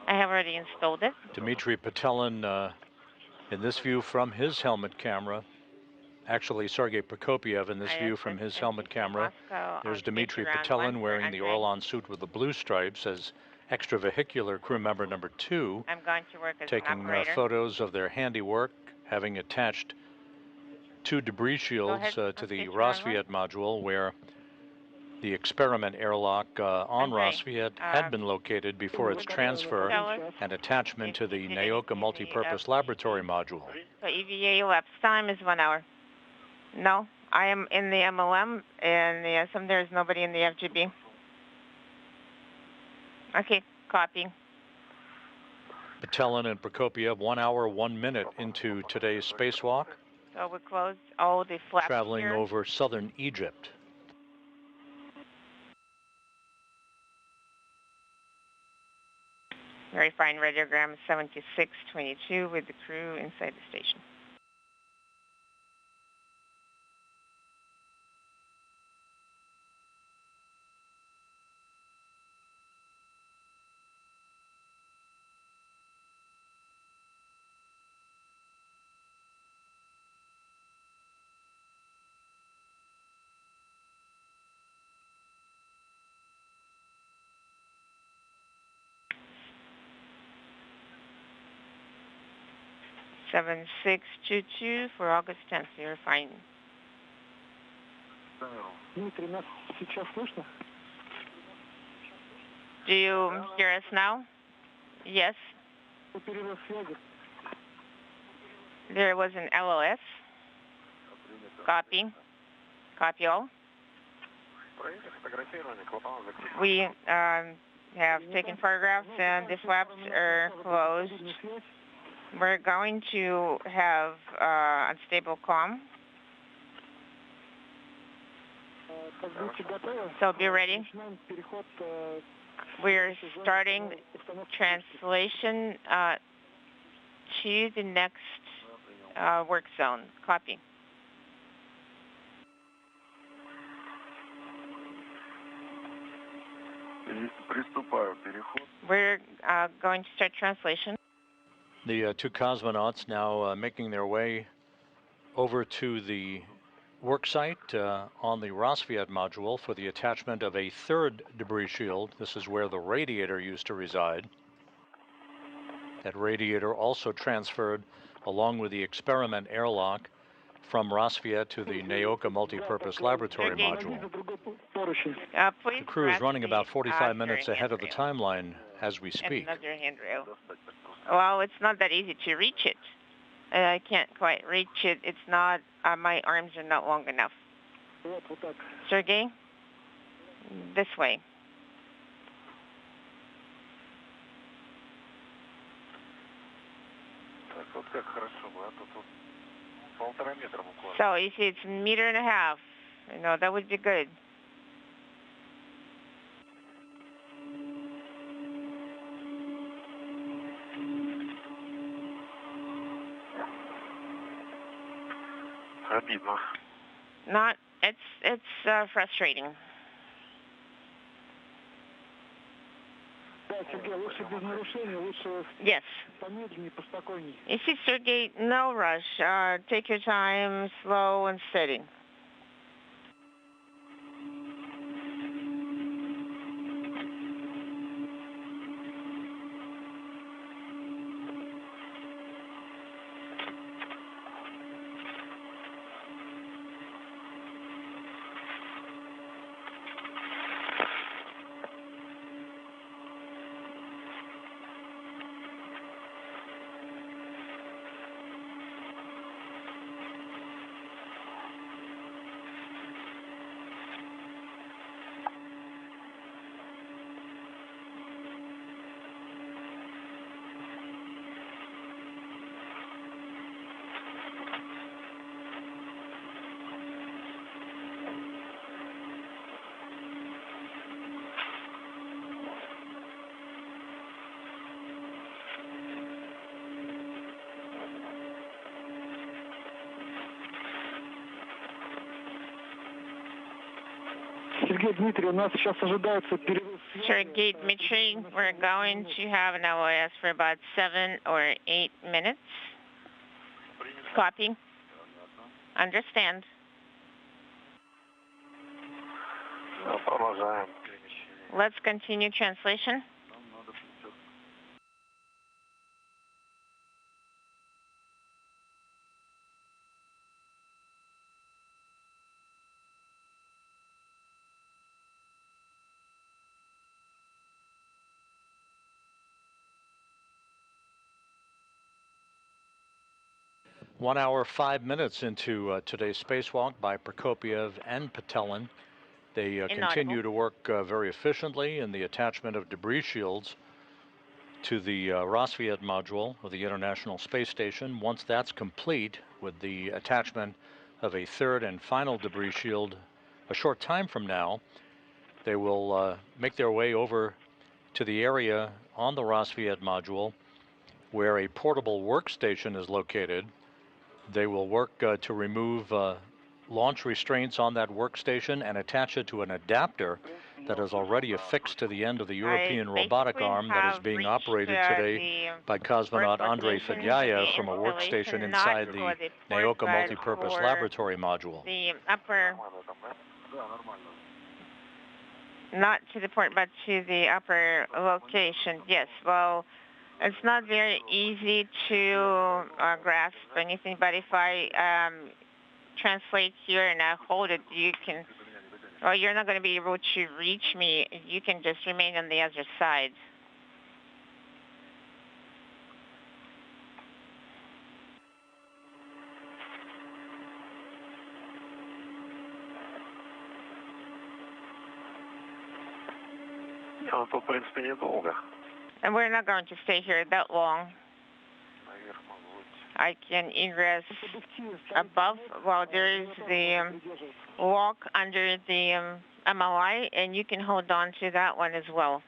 I have already installed it. Dmitri Petelin in this view from his helmet camera. Actually, Sergey Prokopyev in this view from his helmet camera. There's Dmitri Petelin wearing the Orlan suit with the blue stripes as extravehicular crew member number 2. I'm going to work as taking an operator. photos of their handiwork, having attached 2 debris shields to the Rosviet module where the experiment airlock on Rosviet had been located before its transfer and attachment to the Naoka multipurpose laboratory module. So EVA elapsed time is 1 hour. No, I am in the MLM, and the SM there is nobody in the FGB. Okay, copy. Petelin and Prokopyev 1 hour, 1 minute into today's spacewalk. So we closed all the flaps traveling here. over southern Egypt. Verifying radiogram 7622 with the crew inside the station. Seven 622 for August 10th. Verifying. Дмитрий, нас сейчас слышно? Do you hear us now? Yes. Перерыв связи. There was an LOS. Copy. Copy all. We have taken photographs and the flaps are closed. We're going to have unstable comm. So be ready. We're starting translation to the next work zone. Copy. We're going to start translation. The 2 cosmonauts now making their way over to the work site on the Rosviet module for the attachment of a 3rd debris shield. This is where the radiator used to reside. That radiator also transferred along with the experiment airlock from Rosviet to the Naoka multipurpose laboratory module. The crew is running about 45 minutes ahead of the timeline as we speak. Another handrail. Well, it's not that easy to reach it. I can't quite reach it. It's not, my arms are not long enough. Sergey, this way. So if it's 1.5 meters, you know, that would be good. Not, it's frustrating. Yes. You see, Sergey, no rush. Take your time, slow and steady. Сергей Дмитрий, у нас сейчас ожидается перерыв. Sergey Dmitri, we're going to have an LOS for about 7 or 8 minutes. Copy. Understand. Продолжаем. Let's continue translation. One hour, 5 minutes into today's spacewalk by Prokopyev and Petelin. They continue to work very efficiently in the attachment of debris shields to the Rosviet module of the International Space Station. Once that's complete, with the attachment of a third and final debris shield a short time from now, they will make their way over to the area on the Rosviet module where a portable workstation is located. They will work to remove launch restraints on that workstation and attach it to an adapter that is already affixed to the end of the European robotic arm that is being operated today by cosmonaut Andrey Fedyaev from a workstation inside the Naoka multipurpose laboratory module. The upper, not to the port, but to the upper location. Yes, well, it's not very easy to grasp anything, but if I translate here and I hold it, you can, well, you're not going to be able to reach me. You can just remain on the other side. Ja, в принципе, недолго. And we're not going to stay here that long. I can ingress above. Well, there is the walk under the MLI, and you can hold on to that one as well.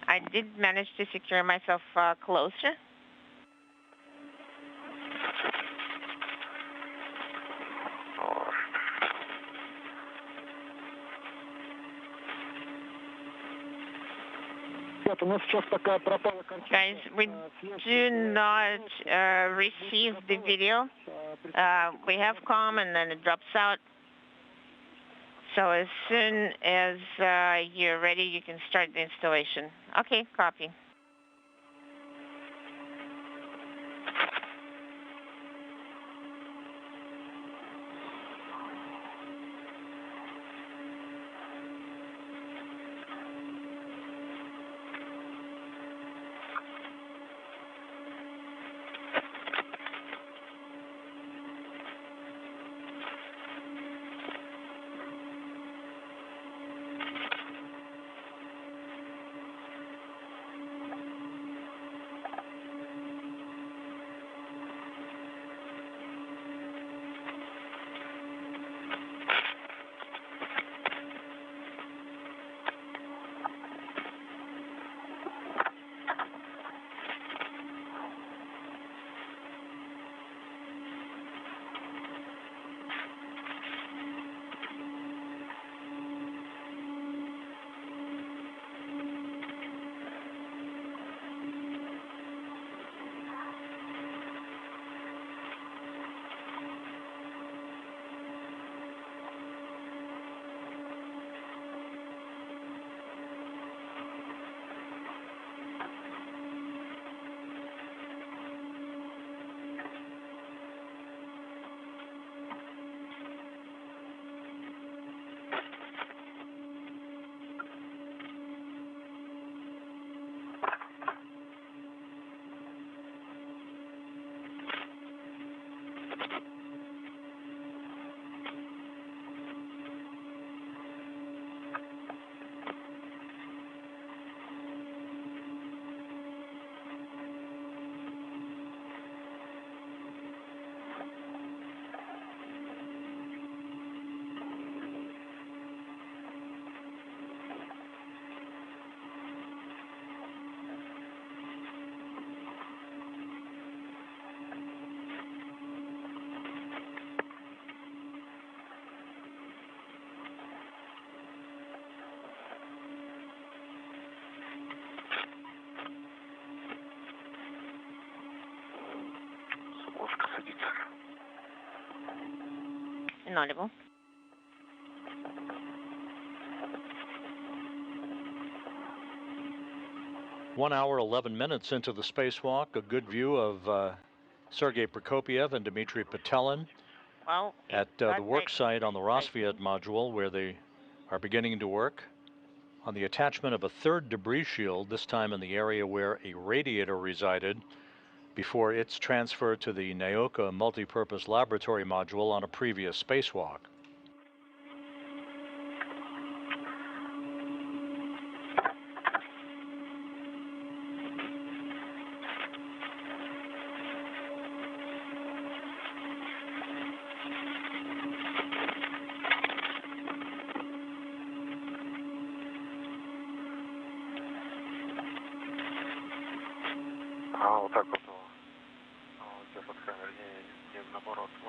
I did manage to secure myself closer. Guys, we do not receive the video. We have comm and then it drops out. So as soon as you're ready, you can start the installation. Okay, copy. Inaudible. One hour, 11 minutes into the spacewalk, a good view of Sergey Prokopyev and Dmitri Petelin at the work site on the Rosviet module, where they are beginning to work on the attachment of a third debris shield, this time in the area where a radiator resided before its transfer to the Naoka multipurpose laboratory module on a previous spacewalk.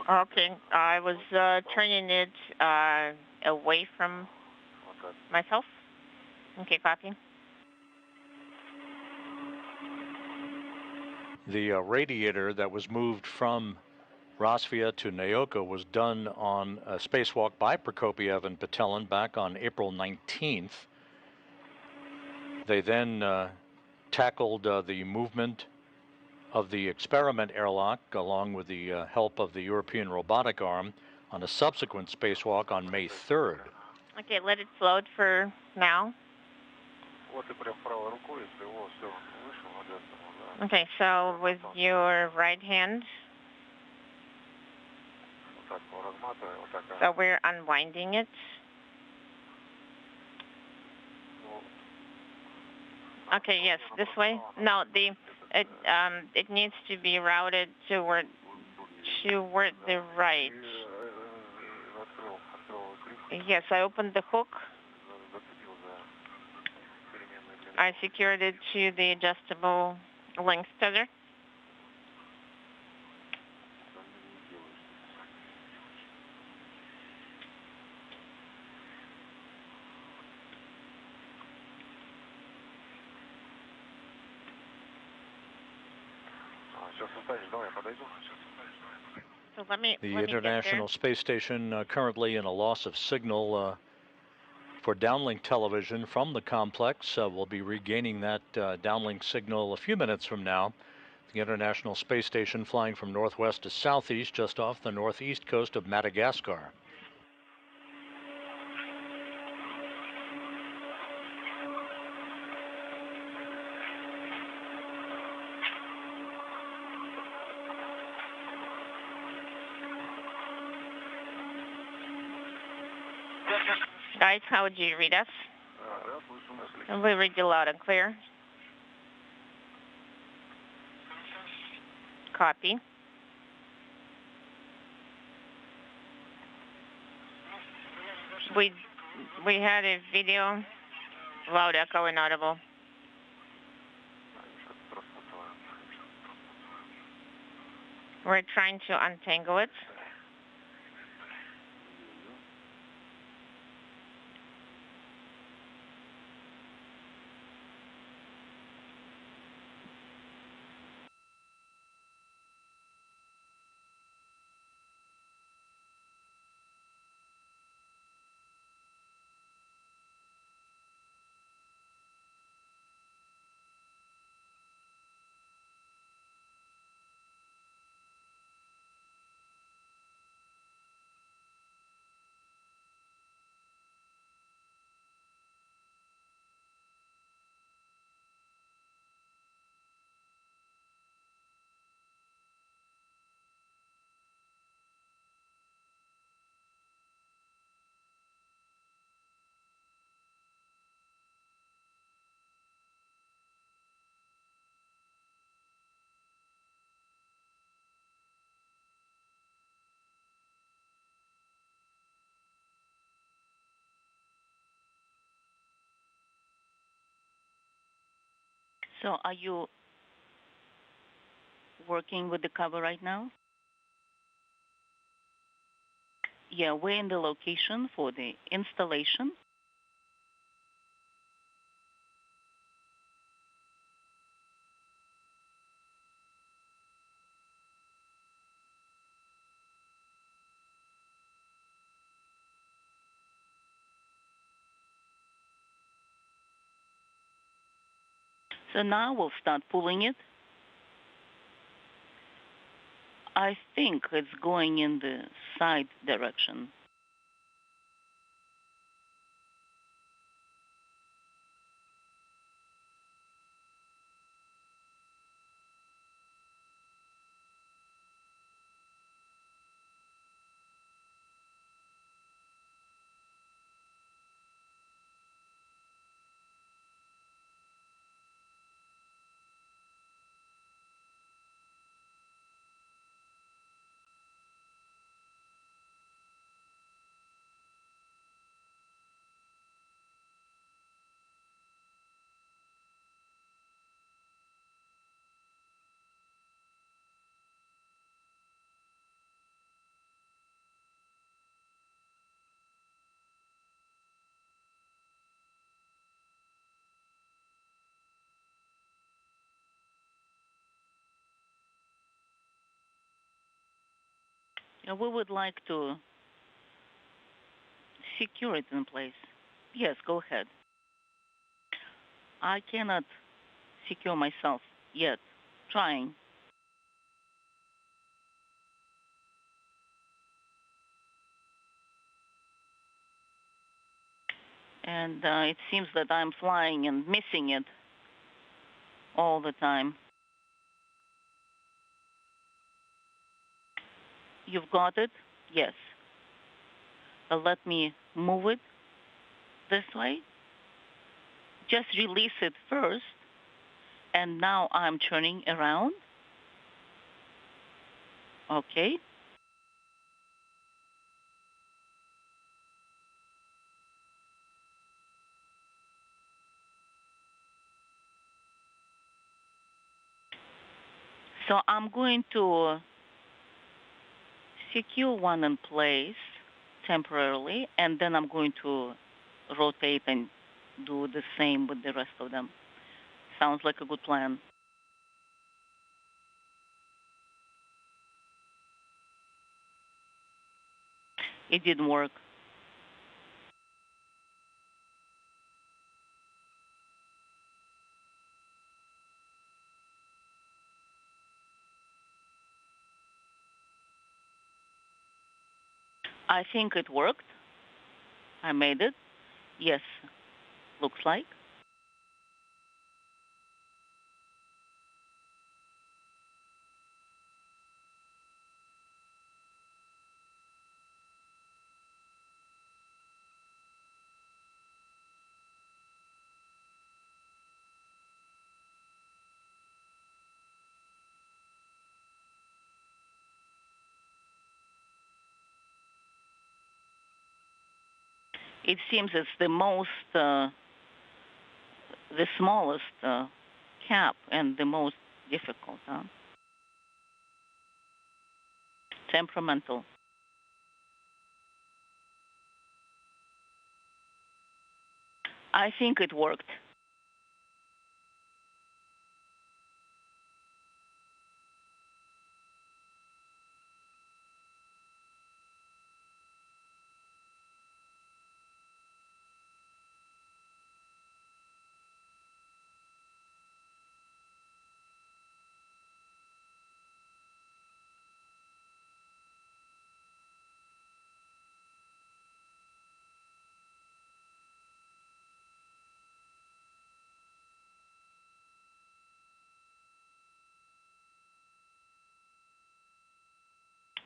Okay, I was turning it away from myself. Okay, copy. The radiator that was moved from Rosviet to Naoka was done on a spacewalk by Prokopyev and Petelin back on April 19th. They then tackled the movement of the experiment airlock along with the help of the European robotic arm on a subsequent spacewalk on May 3rd. Okay, let it float for now. Okay, so with your right hand, so we're unwinding it. Okay, yes, this way. No, it needs to be routed toward the right. Yes, I opened the hook. I secured it to the adjustable link tether. So the International Space Station currently in a loss of signal for downlink television from the complex. We'll be regaining that downlink signal a few minutes from now. The International Space Station flying from northwest to southeast, just off the northeast coast of Madagascar. Guys, how would you read us? And we read you loud and clear. Copy. We had a video, loud echo inaudible. We're trying to untangle it. So are you working with the cover right now? Yeah, we're in the location for the installation. So now we'll start pulling it. I think it's going in the side direction. We would like to secure it in place. Yes, go ahead. I cannot secure myself yet. Trying. And it seems that I'm flying and missing it all the time. You've got it? Yes. Let me move it this way. Just release it first. And now I'm turning around. Okay. So I'm going to secure one in place temporarily, and then I'm going to rotate and do the same with the rest of them. Sounds like a good plan. It didn't work. I think it worked. I made it. Yes, looks like. It seems it's the smallest cap and the most difficult. Temperamental. I think it worked.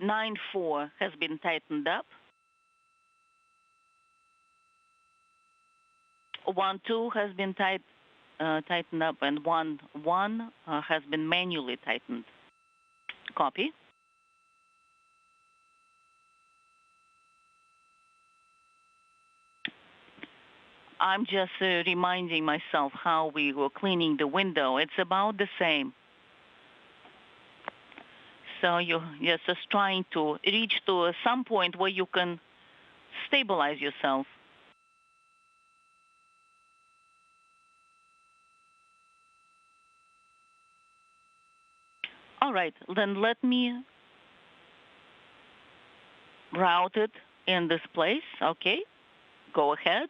Nine 4 has been tightened up. 1 2 has been tightened up, and 1 1 has been manually tightened. Copy. I'm just reminding myself how we were cleaning the window. It's about the same. So you're just trying to reach to some point where you can stabilize yourself. All right, then let me route it in this place. Okay, go ahead.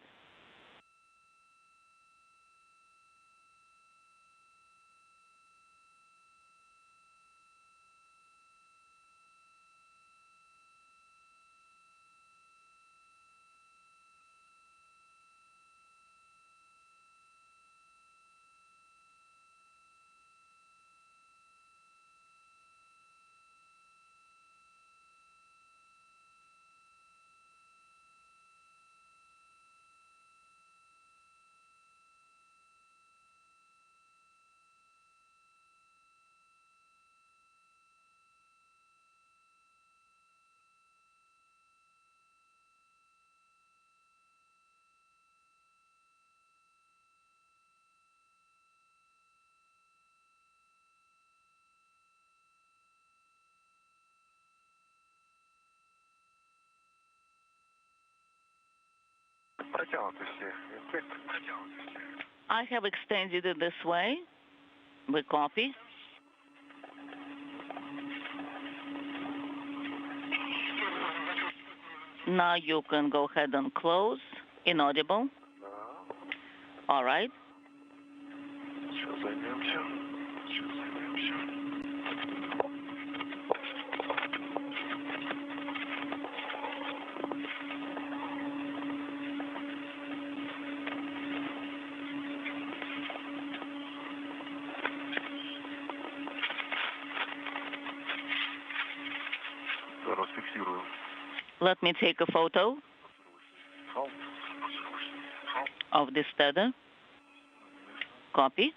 I have extended it this way. We copy. Now you can go ahead and close. Inaudible. All right. Let me take a photo of this tether. Copy.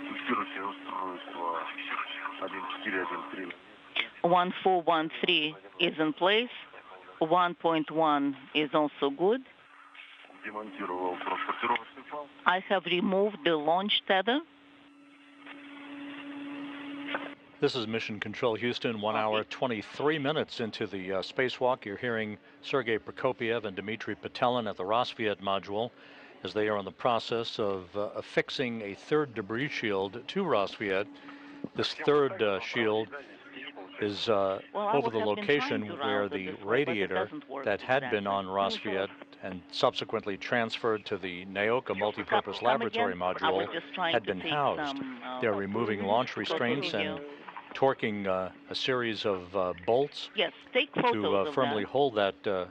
Фиксируйте устройство 1413. 1413 is in place. 1.1 is also good. Демонтировал транспортировочный фал. I have removed the launch tether. This is Mission Control Houston, 1 hour, 23 minutes into the spacewalk. You're hearing Sergey Prokopyev and Dmitri Petelin at the Rosviet module as they are in the process of affixing a third debris shield to Rosviet. This third shield is over the location where the radiator that had been on Rosviet and subsequently transferred to the Naoka multipurpose laboratory module had been housed. They're removing launch restraints and torquing a series of bolts to firmly hold that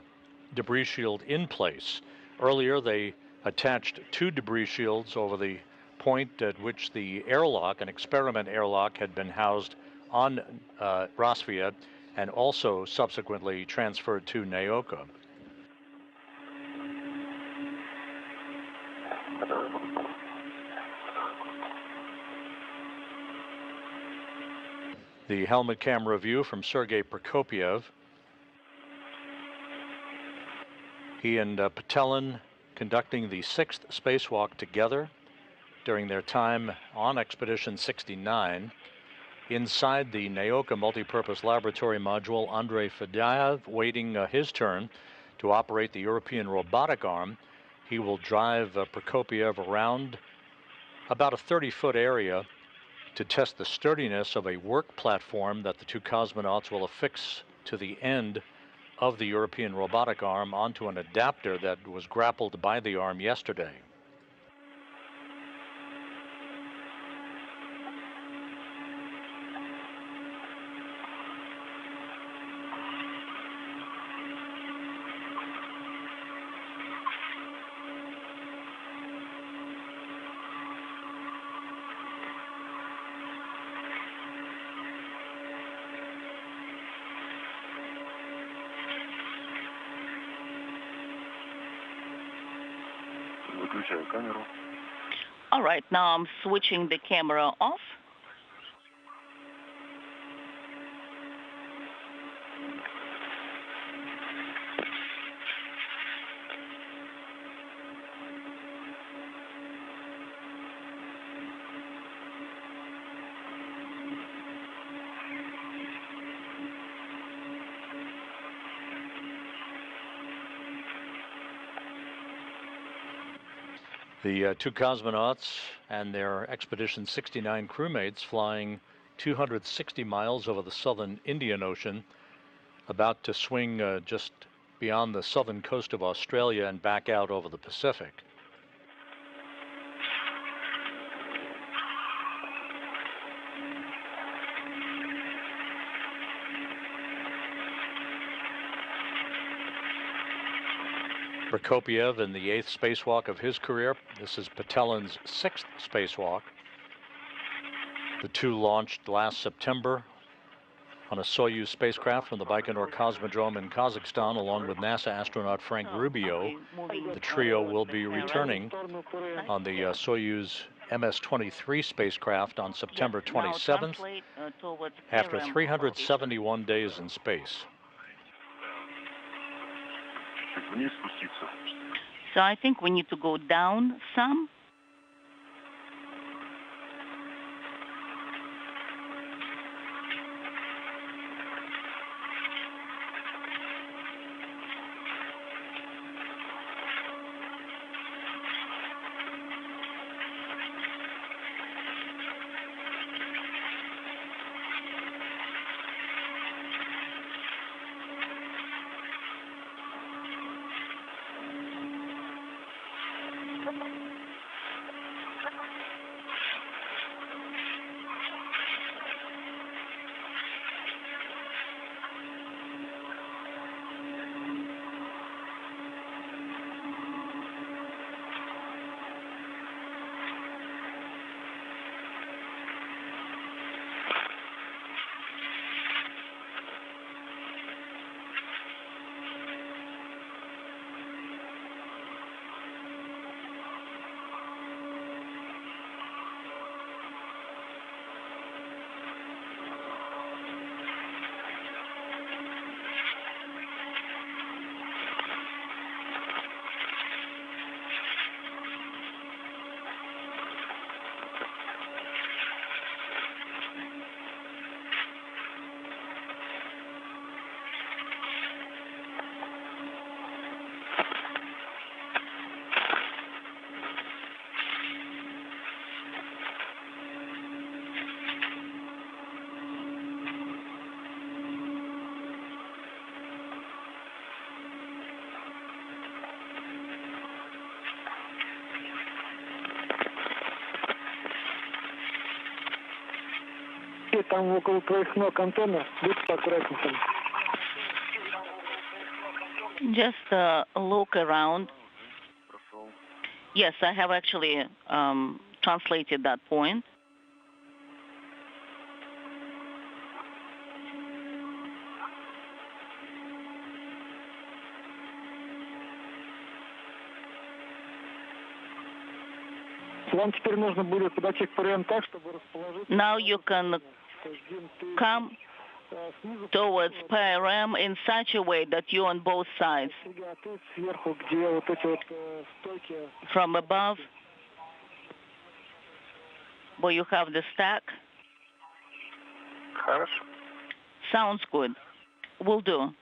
debris shield in place. Earlier, they attached 2 debris shields over the point at which the airlock, an experiment airlock, had been housed on Rosviet and also subsequently transferred to Naoka. The helmet camera view from Sergey Prokopyev. He and Petelin conducting the 6th spacewalk together during their time on Expedition 69. Inside the Naoka multipurpose laboratory module, Andrey Fedyaev waiting his turn to operate the European robotic arm. He will drive Prokopyev around about a 30-foot area to test the sturdiness of a work platform that the 2 cosmonauts will affix to the end of the European robotic arm onto an adapter that was grappled by the arm yesterday. All right, now I'm switching the camera off. The 2 cosmonauts and their Expedition 69 crewmates flying 260 miles over the southern Indian Ocean, about to swing just beyond the southern coast of Australia and back out over the Pacific. Prokopyev in the 8th spacewalk of his career. This is Petelin's 6th spacewalk. The 2 launched last September on a Soyuz spacecraft from the Baikonur Cosmodrome in Kazakhstan, along with NASA astronaut Frank Rubio. The trio will be returning on the Soyuz MS-23 spacecraft on September Yes, now 27th translate, towards after KRM 371 days in space. Вниз спуститься. So I think we need to go down some. Там около твоих ног антенна. Будь аккуратнее там. Just look around. Yes, I have actually translated that point. Вам теперь нужно будет подойти к ПРМ так, чтобы расположиться. Now you can come towards PRM in such a way that you're on both sides. Сверху, где вот эти вот стойки. From above, where you have the stack. Хорошо. Sounds good. Will do.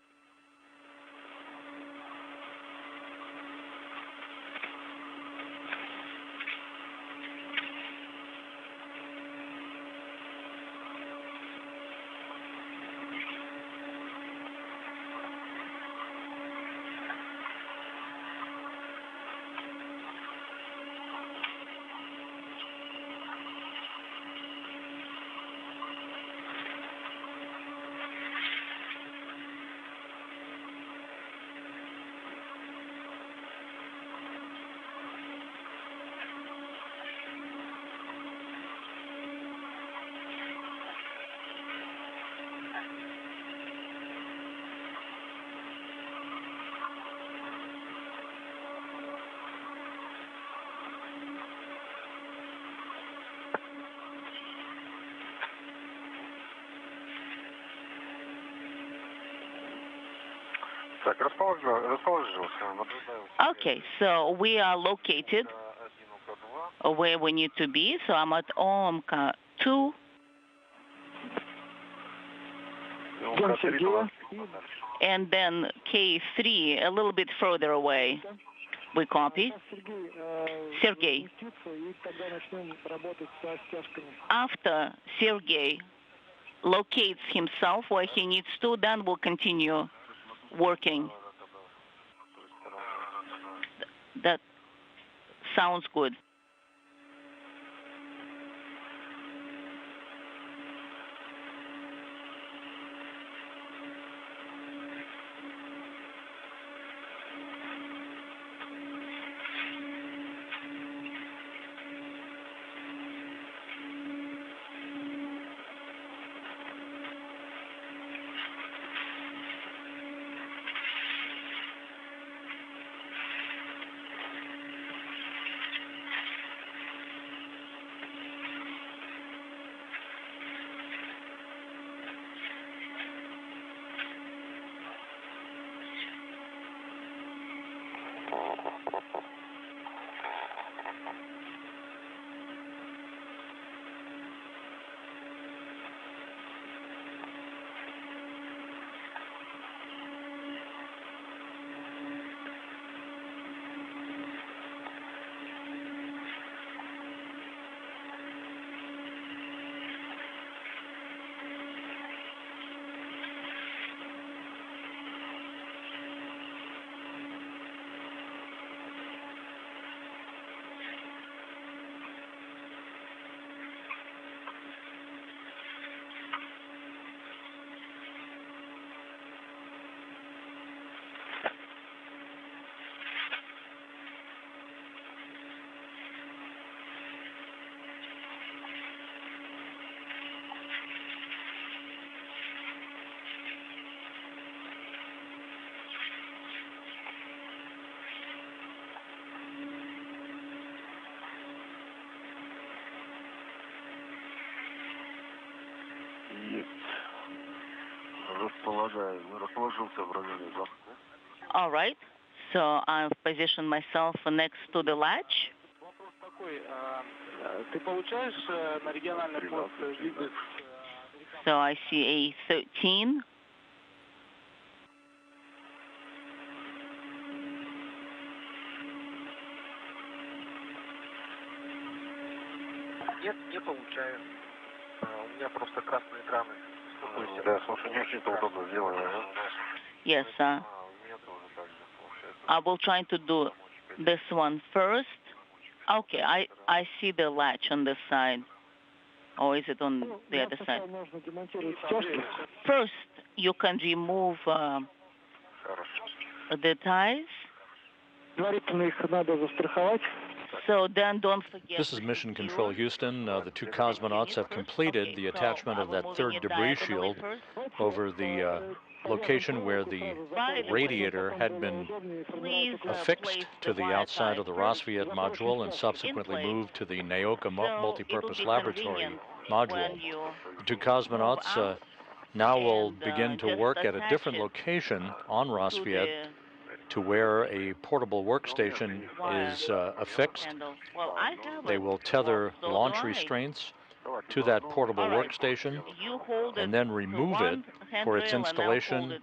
Так, расположился. Okay, so we are located where we need to be. So I'm at OMCA 2. And then K3 a little bit further away. We copy. Sergey. After Sergey locates himself where he needs to, then we'll continue working. That sounds good. Расположился в районе замка. All right. So I've positioned myself next to the latch. Вопрос такой, ты получаешь на региональный пост виды? So I see A13. Нет, не получаю. У меня просто красные экраны. Да, слушай, не очень-то удобно сделано. Yes, sir. I will try to do this one first. Okay, I see the latch on this side. Or is it on the other side? First, you can remove the ties. So then don't forget. This is Mission Control Houston. The two cosmonauts have completed the attachment of that third debris shield over the location where the radiator had been affixed to the outside of the Rosviet module and subsequently moved to the Naoka multipurpose laboratory module. The two cosmonauts now will begin to work at a different location on Rosviet to where a portable workstation is affixed. They will tether launch restraints to that portable workstation and then remove it for its installation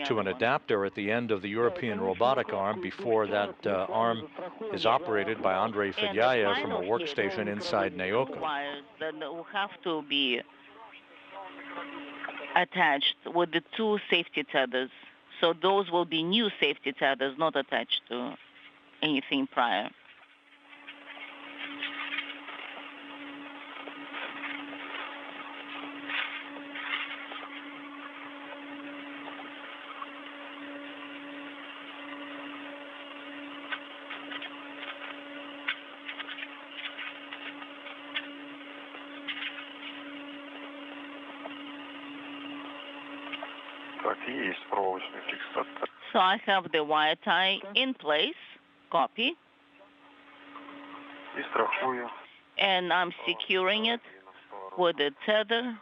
to an adapter at the end of the European robotic arm before that arm is operated by Andrey Fedyaev from a workstation inside Naoka. That will have to be attached with the two safety tethers. So those will be new safety tethers, not attached to anything prior. So I have the wire tie in place, copy, and I'm securing it with the tether,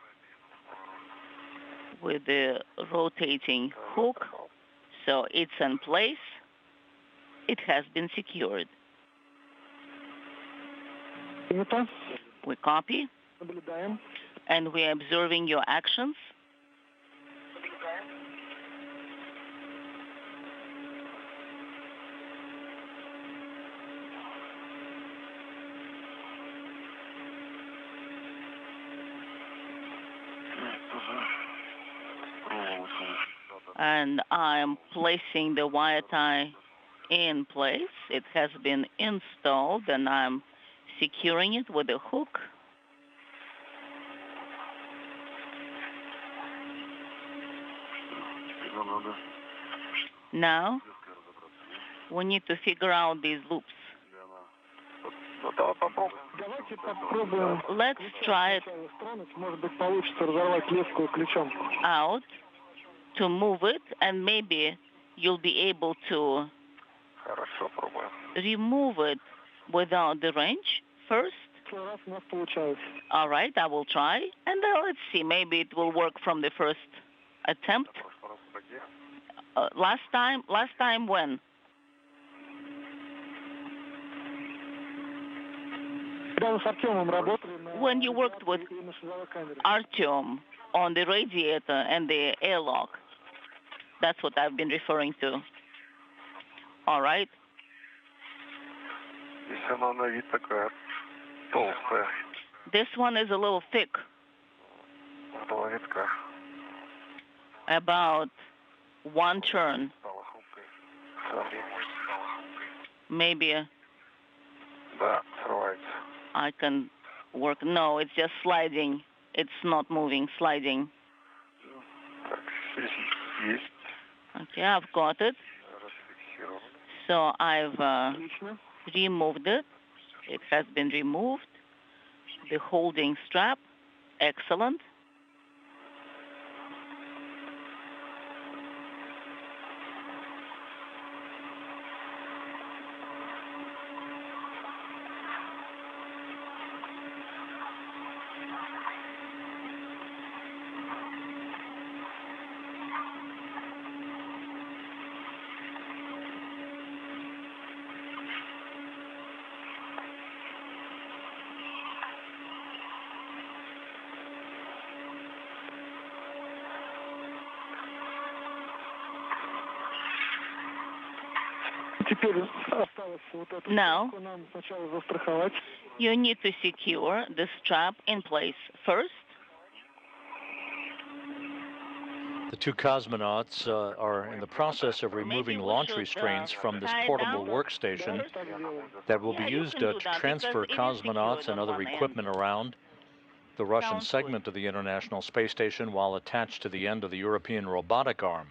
with the rotating hook, so it's in place. It has been secured. We copy, and we're observing your actions. And I'm placing the wire tie in place. It has been installed, and I'm securing it with a hook. Now, we need to figure out these loops. Let's try it out to move it, and maybe you'll be able to remove it without the wrench first. All right, I will try, and let's see. Maybe it will work from the first attempt. Last time when? When you worked with Artyom on the radiator and the airlock. That's what I've been referring to. All right. This one is a little thick. About one turn. Maybe I can work. No, it's just sliding. It's not moving, sliding. Okay, I've got it. So I've removed it. It has been removed. The holding strap, excellent. Now, you need to secure the strap in place first. The two cosmonauts are in the process of removing launch restraints from this portable workstation that will be used to transfer cosmonauts and other equipment around the Russian segment of the International Space Station while attached to the end of the European robotic arm.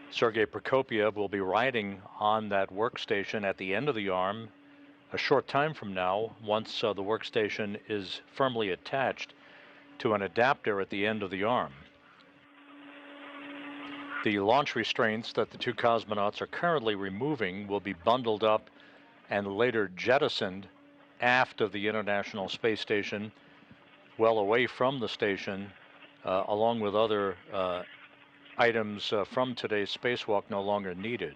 Sergey Prokopyev will be riding on that workstation at the end of the arm a short time from now, once the workstation is firmly attached to an adapter at the end of the arm. The launch restraints that the two cosmonauts are currently removing will be bundled up and later jettisoned aft of the International Space Station, well away from the station, along with other items from today's spacewalk no longer needed.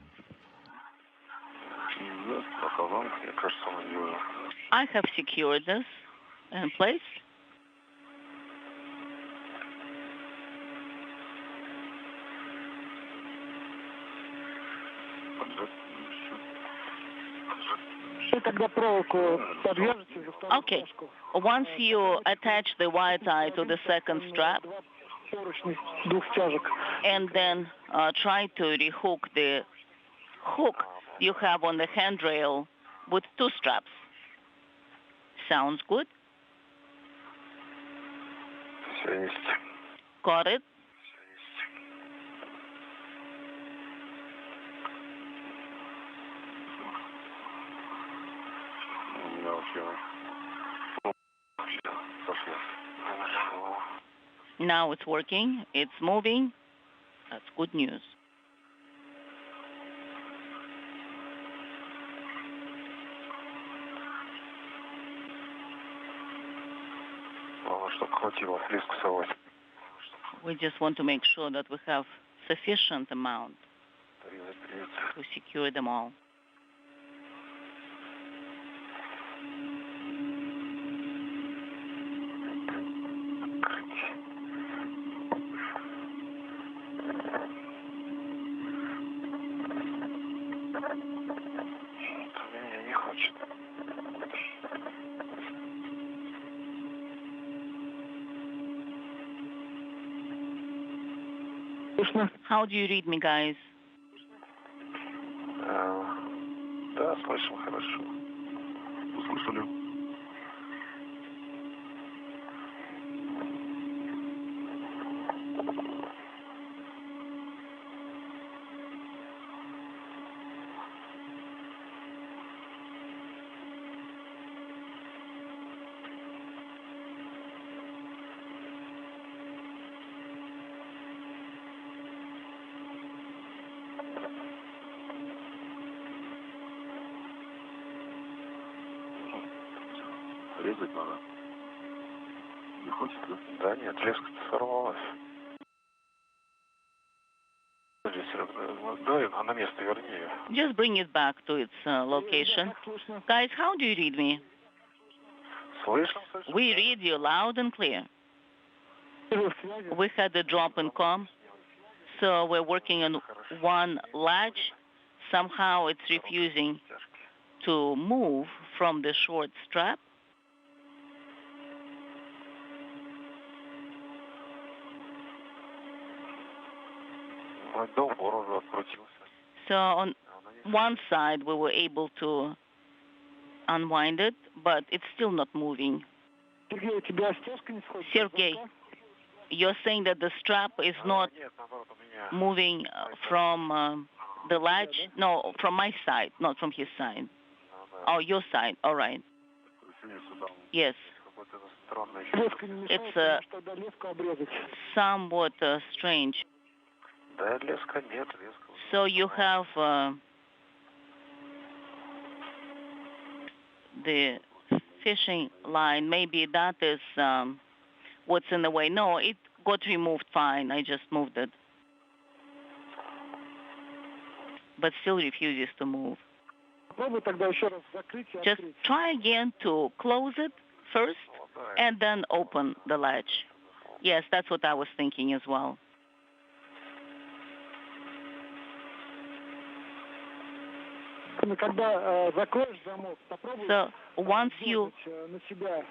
I have secured this in place. Okay. Once you attach the wide eye to the second strap, and then try to rehook the hook you have on the handrail with two straps. Sounds good? Got it? Now it's working, it's moving. That's good news. We just want to make sure that we have sufficient amount to secure them all. How do you read me, guys? Да, слышим хорошо. Услышали. Резать надо. Не хочется? Да нет, леска сорвалась. Да, на место верни ее. Just bring it back to its location. Guys, how do you read me? Слышно? We read you loud and clear. We had a drop in comm, so we're working on one latch. Somehow it's refusing to move from the short strap. So on one side we were able to unwind it, but it's still not moving. Sergey, you're saying that the strap is not moving from the latch? No, from my side, not from his side. Oh, your side, all right. Yes. It's somewhat strange. So you have the fishing line. Maybe that is what's in the way. No, it got removed fine. I just moved it. But still refuses to move. Just try again to close it first and then open the latch. Yes, that's what I was thinking as well. So once you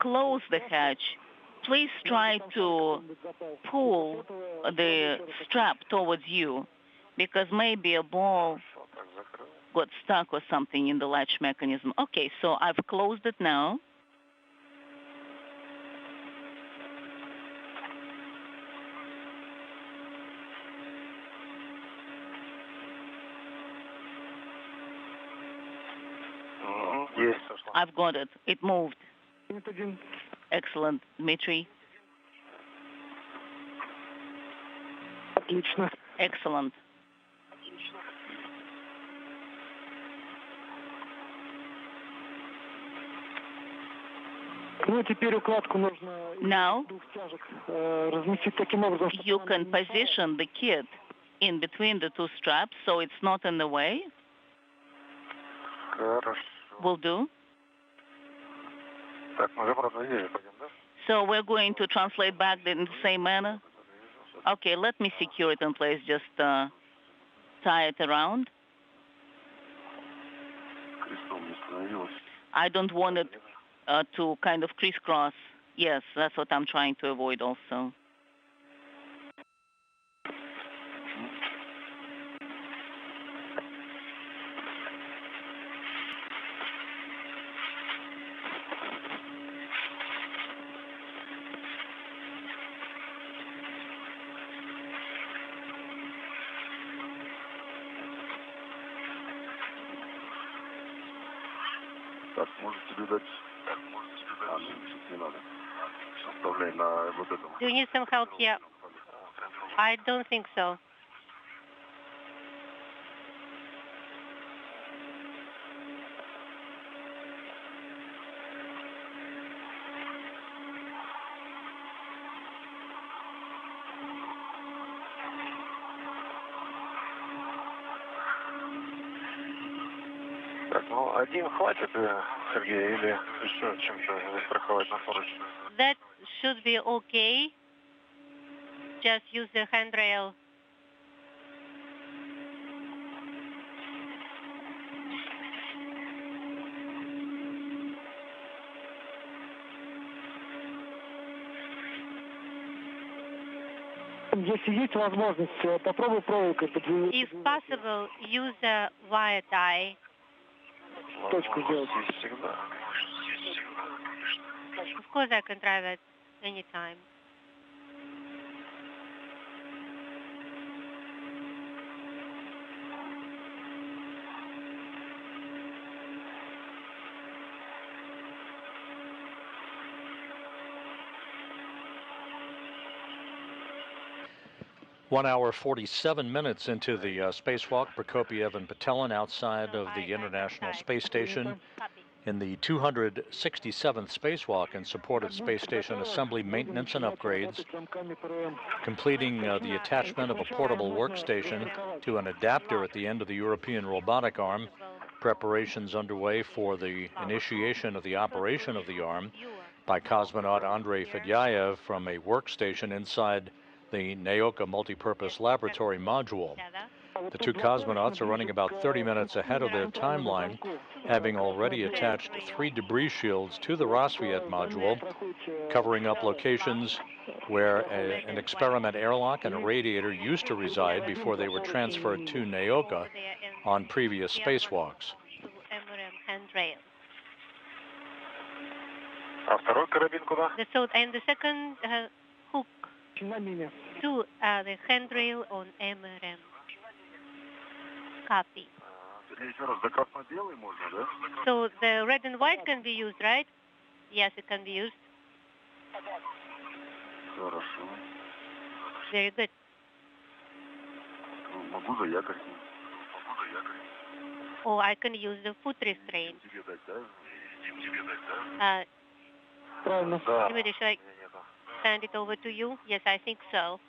close the hatch, please try to pull the strap towards you, because maybe a ball got stuck or something in the latch mechanism. Okay, so I've closed it now. I've got it. It moved. Excellent, Dmitri. Excellent. Now, you can position the kit in between the two straps so it's not in the way. Will do. So we're going to translate back in the same manner. Okay, let me secure it in place. Just tie it around. I don't want it to kind of crisscross. Yes, that's what I'm trying to avoid also. Do you need some help here? I don't think so. Один хватит, Сергей, или еще чем-то застраховать на поручень? That should be okay. Just use the handrail. If possible, use a wire tie. Of course, I can try that anytime. One hour, 47 minutes into the spacewalk, Prokopyev and Petelin outside of the International Space Station in the 267th spacewalk in support of space station assembly, maintenance, and upgrades, completing the attachment of a portable workstation to an adapter at the end of the European robotic arm. Preparations underway for the initiation of the operation of the arm by cosmonaut Andrey Fedyaev from a workstation inside the Naoka multipurpose laboratory module. The two cosmonauts are running about 30 minutes ahead of their timeline, having already attached 3 debris shields to the Rosviet module, covering up locations where an experiment airlock and a radiator used to reside before they were transferred to Naoka on previous spacewalks. And the second hook to the handrail on MRM. Copy. So the red and white can be used, right? Yes, it can be used. Very good. Oh, I can use the foot restraint. Dmitri, should I send it over to you? Yes, I think so.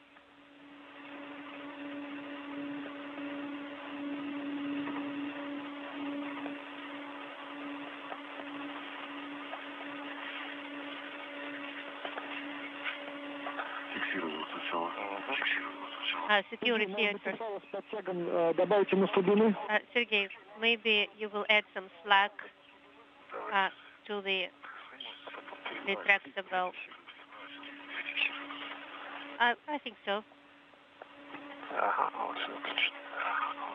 Security at first. С подтягом добавить ему слабины. Sergey, maybe you will add some slack to the retractable. I think so.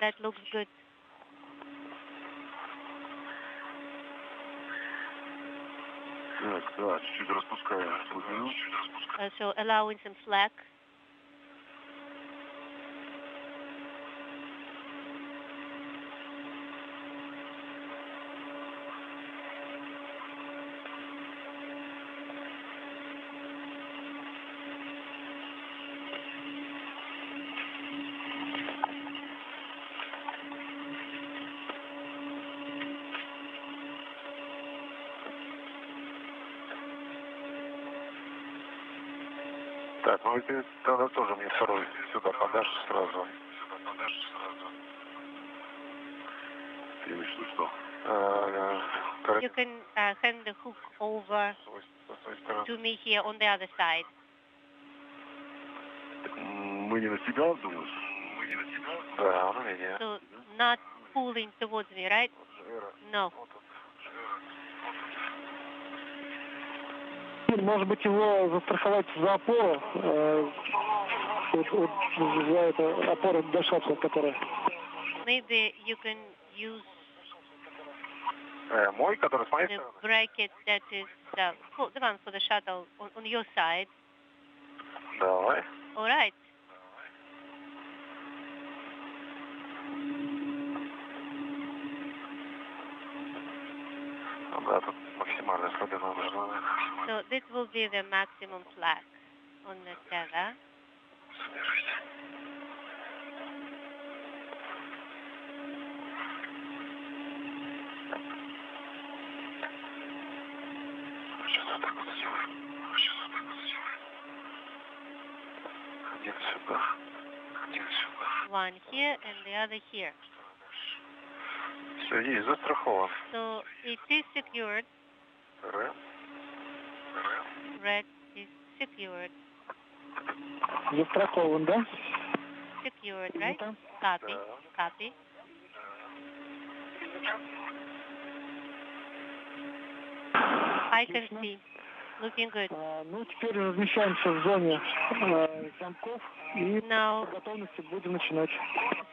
That looks good. Так, да, чуть-чуть распускаем слабину. So allowing some slack. Так, ну ты тогда тоже мне второй сюда подашь сразу. Я имею в виду, что? You can hand the hook over to me here on the other side. Мы не на тебя, думаешь? Мы не на тебя? Да, на меня. So not pulling towards me, right? No. Может быть, его застраховать за опору, за эту опору до шаттла, которая. Maybe you can use Мой, который с моей the стороны? bracket that is the one for the shuttle on your side. Давай. All right. Да, тут максимальная слабина нужна. So this will be the maximum slack on the tether. Сейчас вот так вот сделаем. Один сюда. One here and the other here. Все, есть, застрахован. So it is secured. Red is secured. Застрахован, да? Secured, right? Copy. Copy. I can see. Looking good. Ну, теперь размещаемся в зоне замков и Now по готовности будем начинать.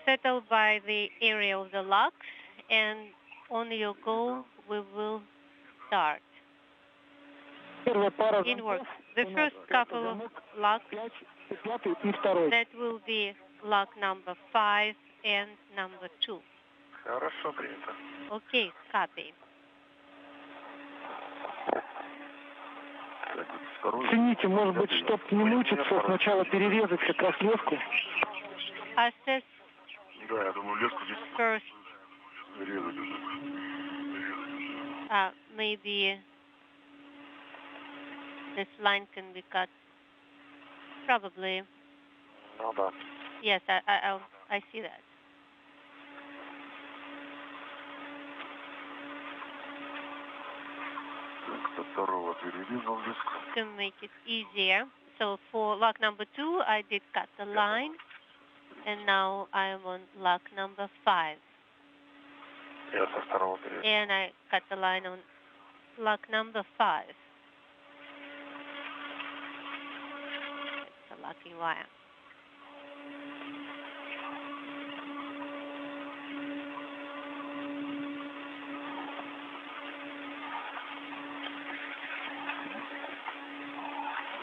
settle by the area of the locks, and on your go, we will start. Первая пара In work. замков The у нас first couple of замок locks, 5 и второй. that will be lock number 5 and number 2. Хорошо, принято. Okay, copy. Так, второй. Цените, может быть, чтобы не мучиться, сначала перерезать как раз леску. Assess Да, я думаю, леску здесь first, резать уже. maybe this line can be cut. Probably. Ну да. Yes, I see that. Так, со второго перерезал леску. To make it easier. So for lock number 2, I did cut the line, and now I am on lock number 5. Я со второго перерезал. And I cut the line on lock number 5. It's a locking wire.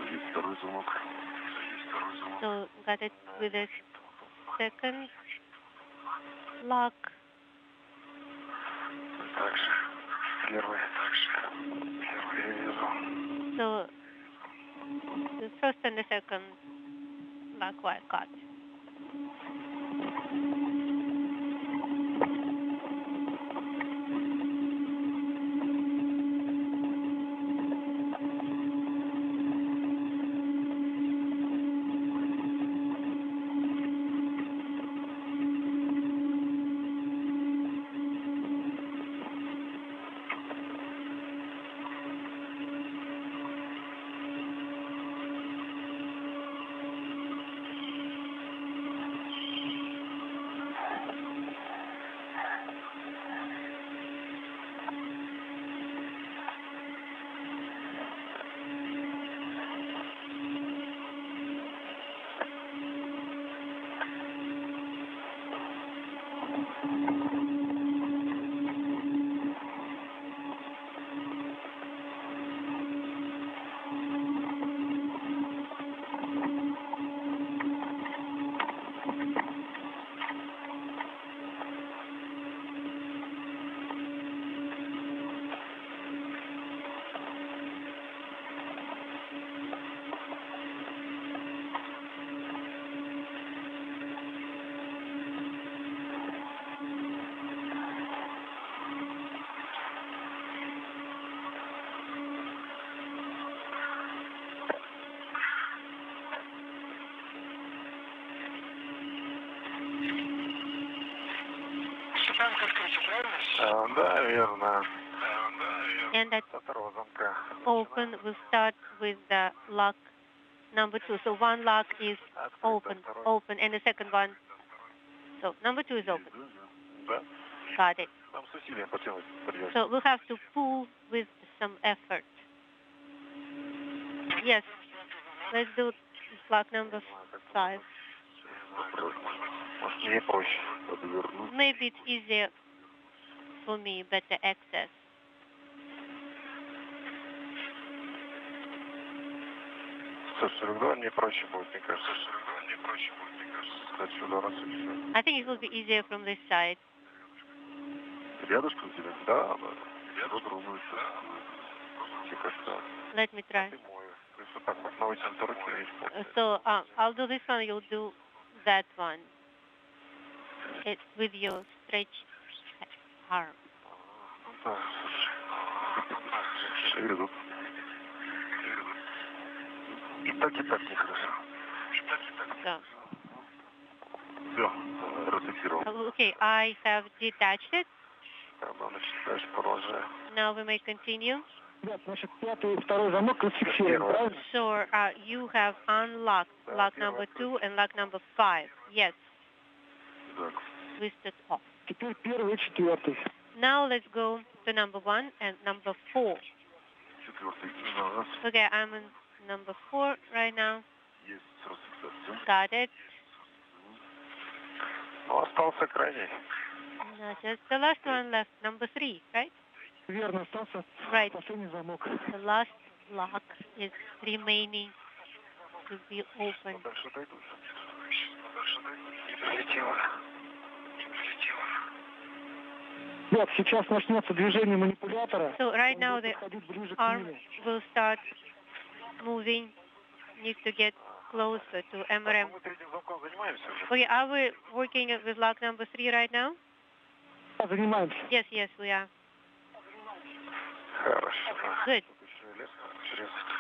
Здесь второй замок. So got it with a second lock. Также первый. Перерезал. So the first and the second lock wire cut. Да, верно. And that open will start with the lock number 2. So one lock is open, and the second one. So number 2 is open. Да. Got it. Нам с усилием потянуть придется. So we'll have to pull with some effort. Yes. Let's do lock number 5. Может, мне проще подвернуть. Maybe it's easier for me, better access. Сюда мне проще будет, мне кажется. Отсюда раз и все. I think it will be easier from this side. Рядышком тебе? Да, да. Попробуй. Тихо что. Let me try. Ты мой. То есть вот так вот на вытянутой руке есть. So I'll do this one, you'll do that one. It's with your stretched arm. Да, слушай. Идут. И так нехорошо. So. Все, разфиксировал. Okay, I have detached it. Значит, дальше продолжаем. Now we may continue. Ребят, значит, 5-й и 2-й замок расфиксирован, правильно? So you have unlocked lock number 2 and lock number 5. Yes. Так. Twisted off. Теперь 1-й и 4-й. Now let's go to number 1 and number 4. 4-й. Okay, I'm in number 4 right now. Есть расфиксация. Got it. Ну, остался крайний. No, just the last one left, number 3, right? Верно, остался Right. последний замок. The last lock is remaining to be opened. Дальше дойду. Прилетело. Ребят, сейчас начнется движение манипулятора. So right Он now будет the подходить ближе к arm нему. will start moving. Need to get closer to MRM. Мы третьим замком занимаемся уже. Okay, are we working with lock number 3 right now? Да, занимаемся. Yes, we are. Хорошо. Good. Еще лес срезать.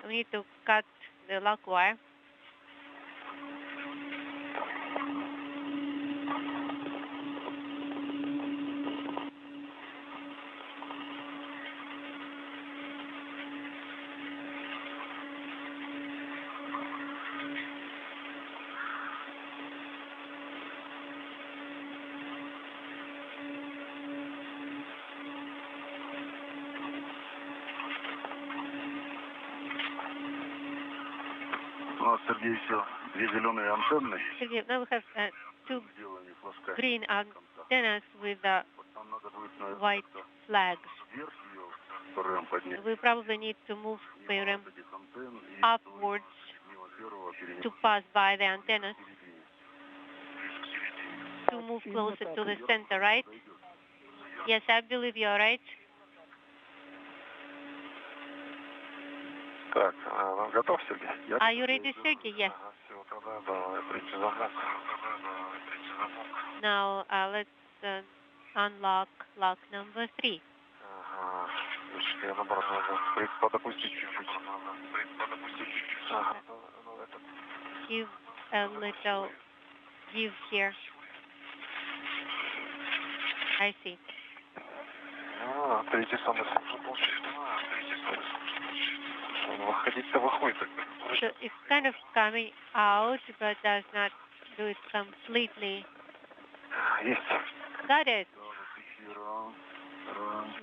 We need to cut the lock wire. У нас, Сергей, все. 2 зеленые антенны. Sergey, now we have 2 Сделаны флажками. green antennas with Там надо будет, наверное, white flags. вверх ее, ПРМ поднять. We probably need to move PRM Вот этих антенн и upwards мимо первого to перенести pass by the antennas, к середине. to move closer to the center, right? Yes, I believe you're right. Так, готов, Сергей? Are you ready, Sergey? Yes. Ага, все, тогда давай, третий замок. Now let's unlock lock number 3. Ага, слушай, я наоборот надо подопустить чуть-чуть. Ага, ну этот. Give a little give here. I see. Третий самый сложный получается. Выходить-то выходит. So it's kind of coming out, but does not do it completely. Есть. Got it.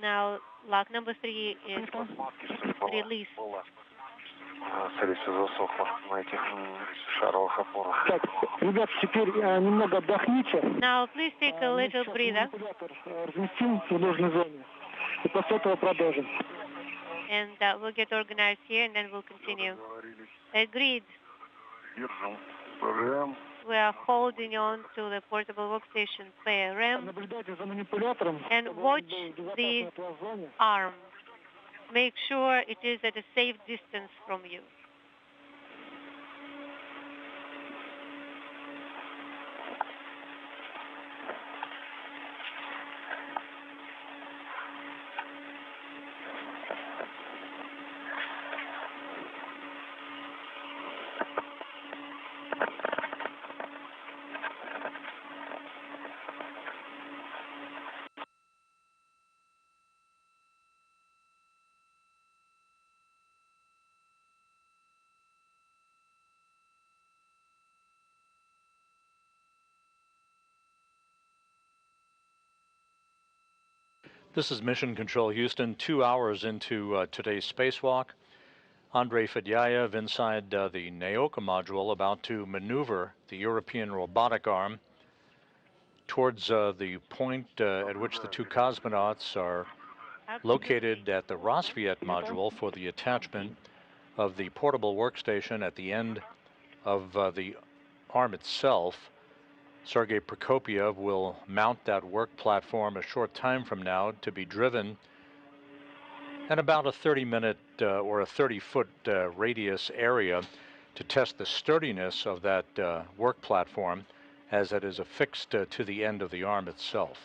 Now lock number 3 is released. Скорее всего, засохло на этих шаровых опорах. Так, ребят, теперь немного отдохните. Now, please take a little breather. Манипулятор разместим в нужной зоне. И после этого продолжим. And we'll get organized here and then we'll continue. Agreed. Держим ПРМ. We are holding on to the portable workstation PRM Наблюдайте за манипулятором. and watch the arm. Make sure it is at a safe distance from you. This is Mission Control Houston, 2 hours into today's spacewalk. Andrey Fedyaev inside the Naoka module, about to maneuver the European robotic arm towards the point at which the two cosmonauts are located at the Rosviet module for the attachment of the portable workstation at the end of the arm itself. Sergey Prokopyev will mount that work platform a short time from now to be driven at about a 30-minute or a 30-foot radius area to test the sturdiness of that work platform as it is affixed to the end of the arm itself.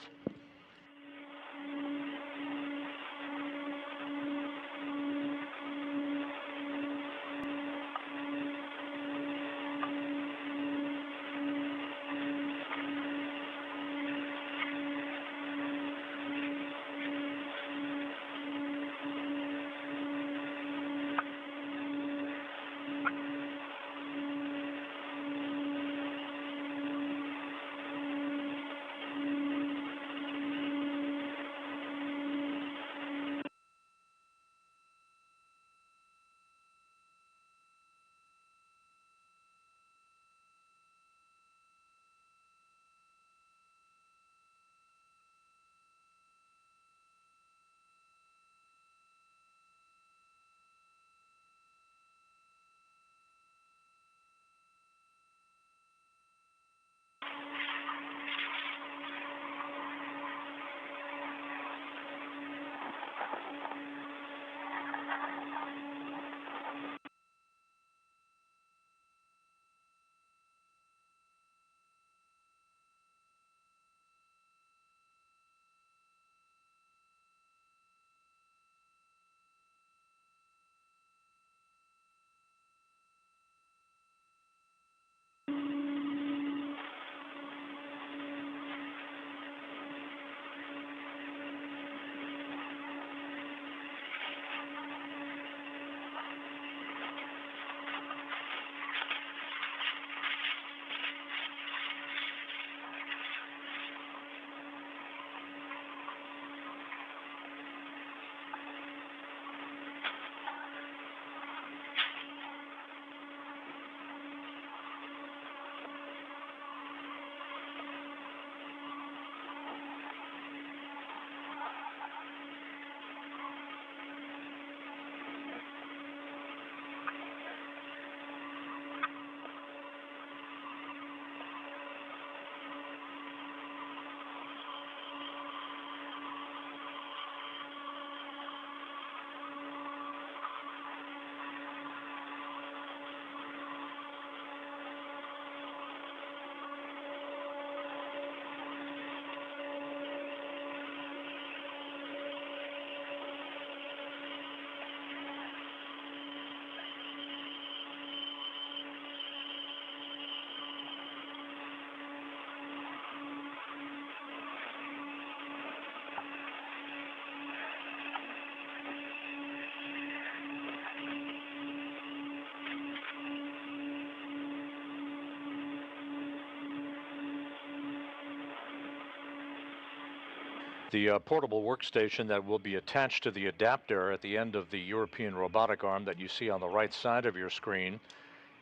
The portable workstation that will be attached to the adapter at the end of the European robotic arm that you see on the right side of your screen,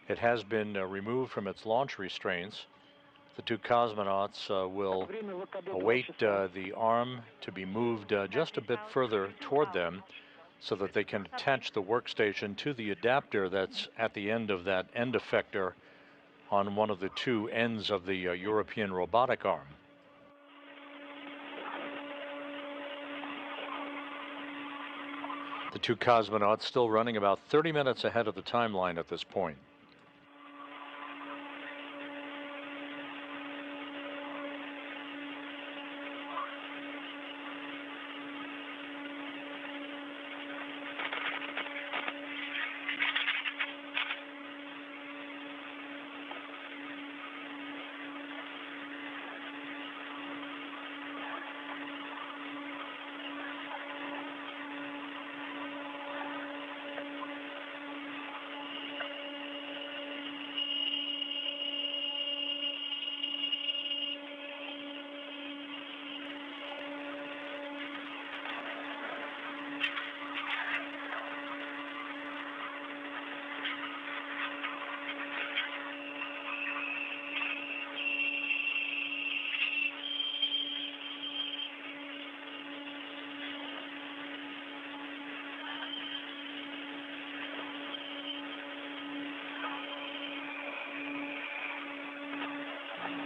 it has been removed from its launch restraints. The two cosmonauts will await the arm to be moved just a bit further toward them so that they can attach the workstation to the adapter that's at the end of that end effector on one of the two ends of the European robotic arm. The two cosmonauts still running about 30 minutes ahead of the timeline at this point.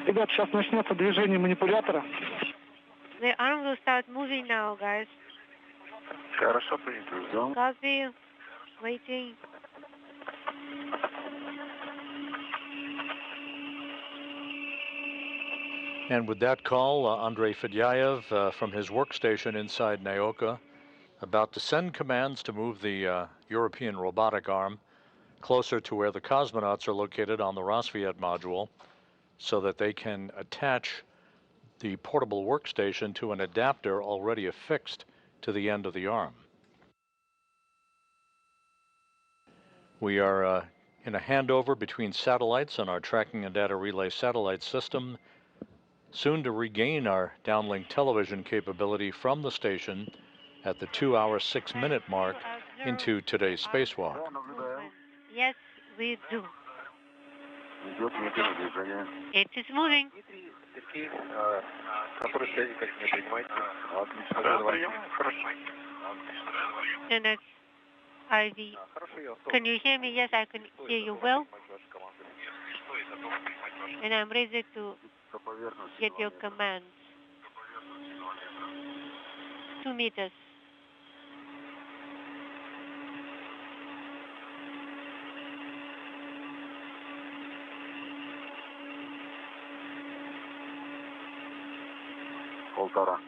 Ребят, сейчас начнется движение манипулятора. The arm will start moving now, guys. Хорошо, принято. Ждем. Copy. Waiting. And with that call, Andrey Fedyaev from his workstation inside Naoka, about to send commands to move the European robotic arm closer to where the cosmonauts are located on the Rosviet module so that they can attach the portable workstation to an adapter already affixed to the end of the arm. We are in a handover between satellites on our tracking and data relay satellite system, soon to regain our downlink television capability from the station at the 2-hour 6-minute mark into today's spacewalk. Yes, we do. Идет медленное движение. It is moving. Который связи как не принимаете? Отлично. Да, прием. Хорошо. And it's IV. Can you hear me? Yes, I can hear you well. And I'm ready to get your commands. 2 meters. Полтора.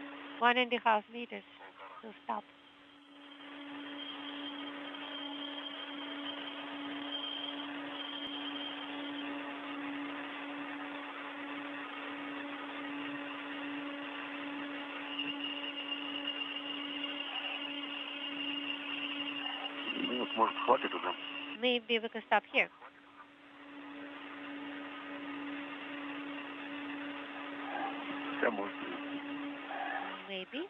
1.5 meters. So stop. Минут, может, хватит уже? Maybe we can stop here. Хотя, может, Maybe.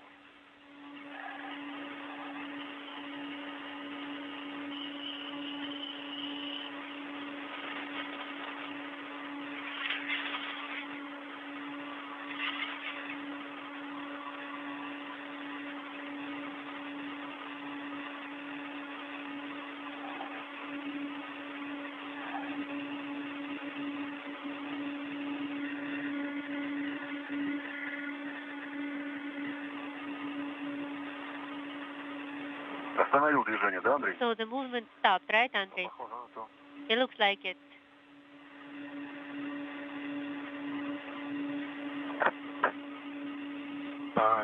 остановил движение, да, Андрей? So the movement stopped, right, Andrey? Похоже на то. It looks like it.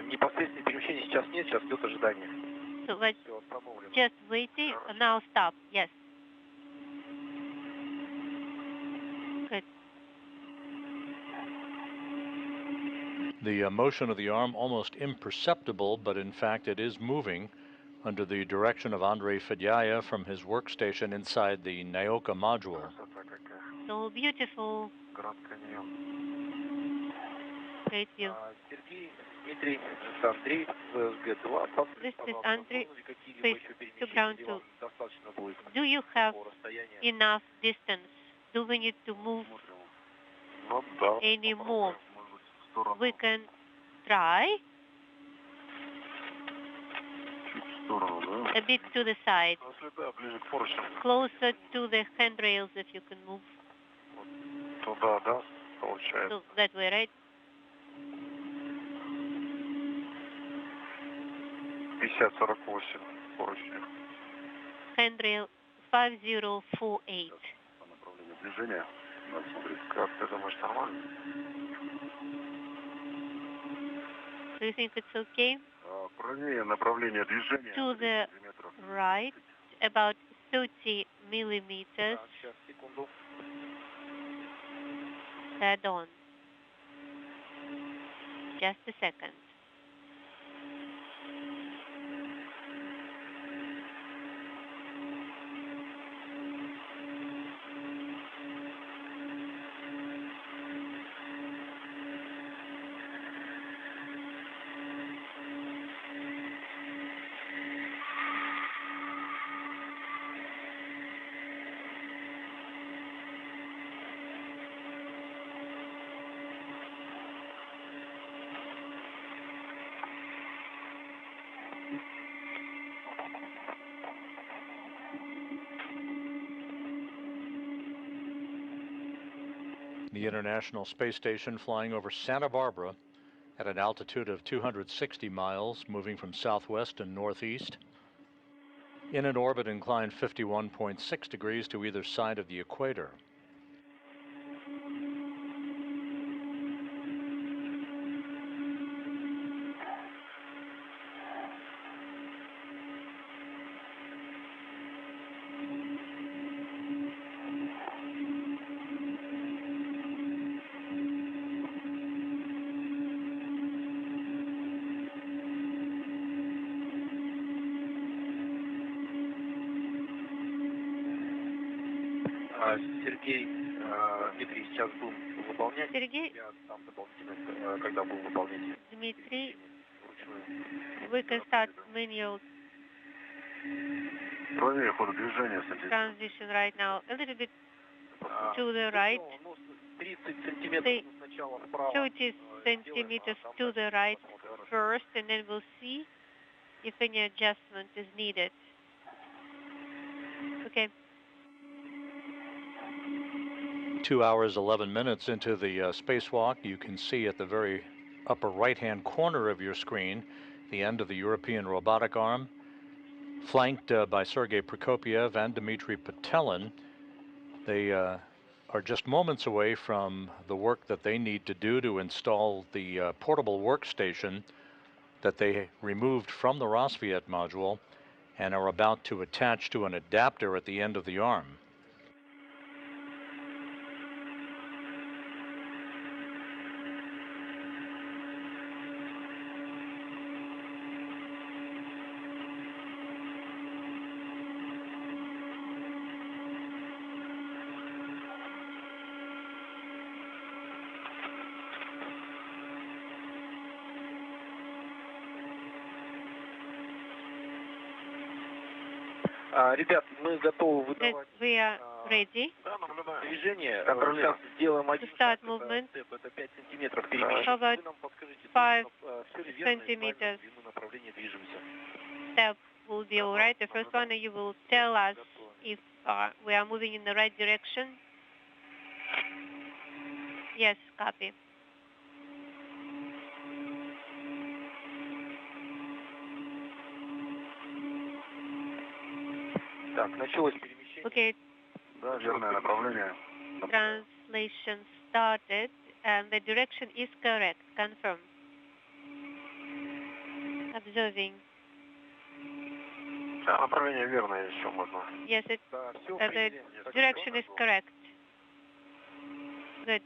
Непосредственное перемещение сейчас нет, сейчас идет ожидание. So we're Все остановлено. just waiting. Now stop. Yes. Good. The motion of the arm almost imperceptible, but in fact it is moving under the direction of Andrey Fedyaev from his workstation inside the Naoka module. So beautiful. Град Каньон. Great view. Sergey, Dmitri, это Андрей, ВСГ-2. This is Andrey, space to ground 2. Do you have enough distance? Do we need to move any more? We can try a bit to the side, closer to the handrails if you can move. So that way, right? 50-48 поручни. Handrail 5048. По направлению движения. Надо смотреть. Как ты думаешь, нормально? Do you think it's okay? Правее направление движения. To the right, about 30 millimeters. Head on. Just a second. The International Space Station flying over Santa Barbara at an altitude of 260 miles, moving from southwest and northeast, in an orbit inclined 51.6 degrees to either side of the equator. Сергей, Дмитрий, сейчас будем выполнять. Sergey, Я там дополнительно, когда будем выполнять. Dmitri, we can start manual Правее ход движения, кстати. transition right now. A little bit to the right. 30 сантиметров сначала вправо. 30 centimeters to the right first, and then we'll see if any adjustment is needed. Okay. 2 hours, 11 minutes into the spacewalk, you can see at the very upper right-hand corner of your screen the end of the European robotic arm, flanked by Sergey Prokopyev and Dmitri Petelin. They are just moments away from the work that they need to do to install the portable workstation that they removed from the Rosviet module and are about to attach to an adapter at the end of the arm. Ребят, мы готовы выдавать We are ready движение. Сейчас сделаем один start шаг, movement. это 5 сантиметров перемещения. How about Вы нам подскажите, 5 все ли верно и в centimeters? правильном длину направления движемся. Step will be all right. The first one, you will tell us if we are moving in the right direction. Yes, copy. Так, началось перемещение. Okay, Да, верное направление. translation started, and the direction is correct. Confirm. Observing. Да, направление верное, еще можно. Yes, Да, все, the direction is correct. Good.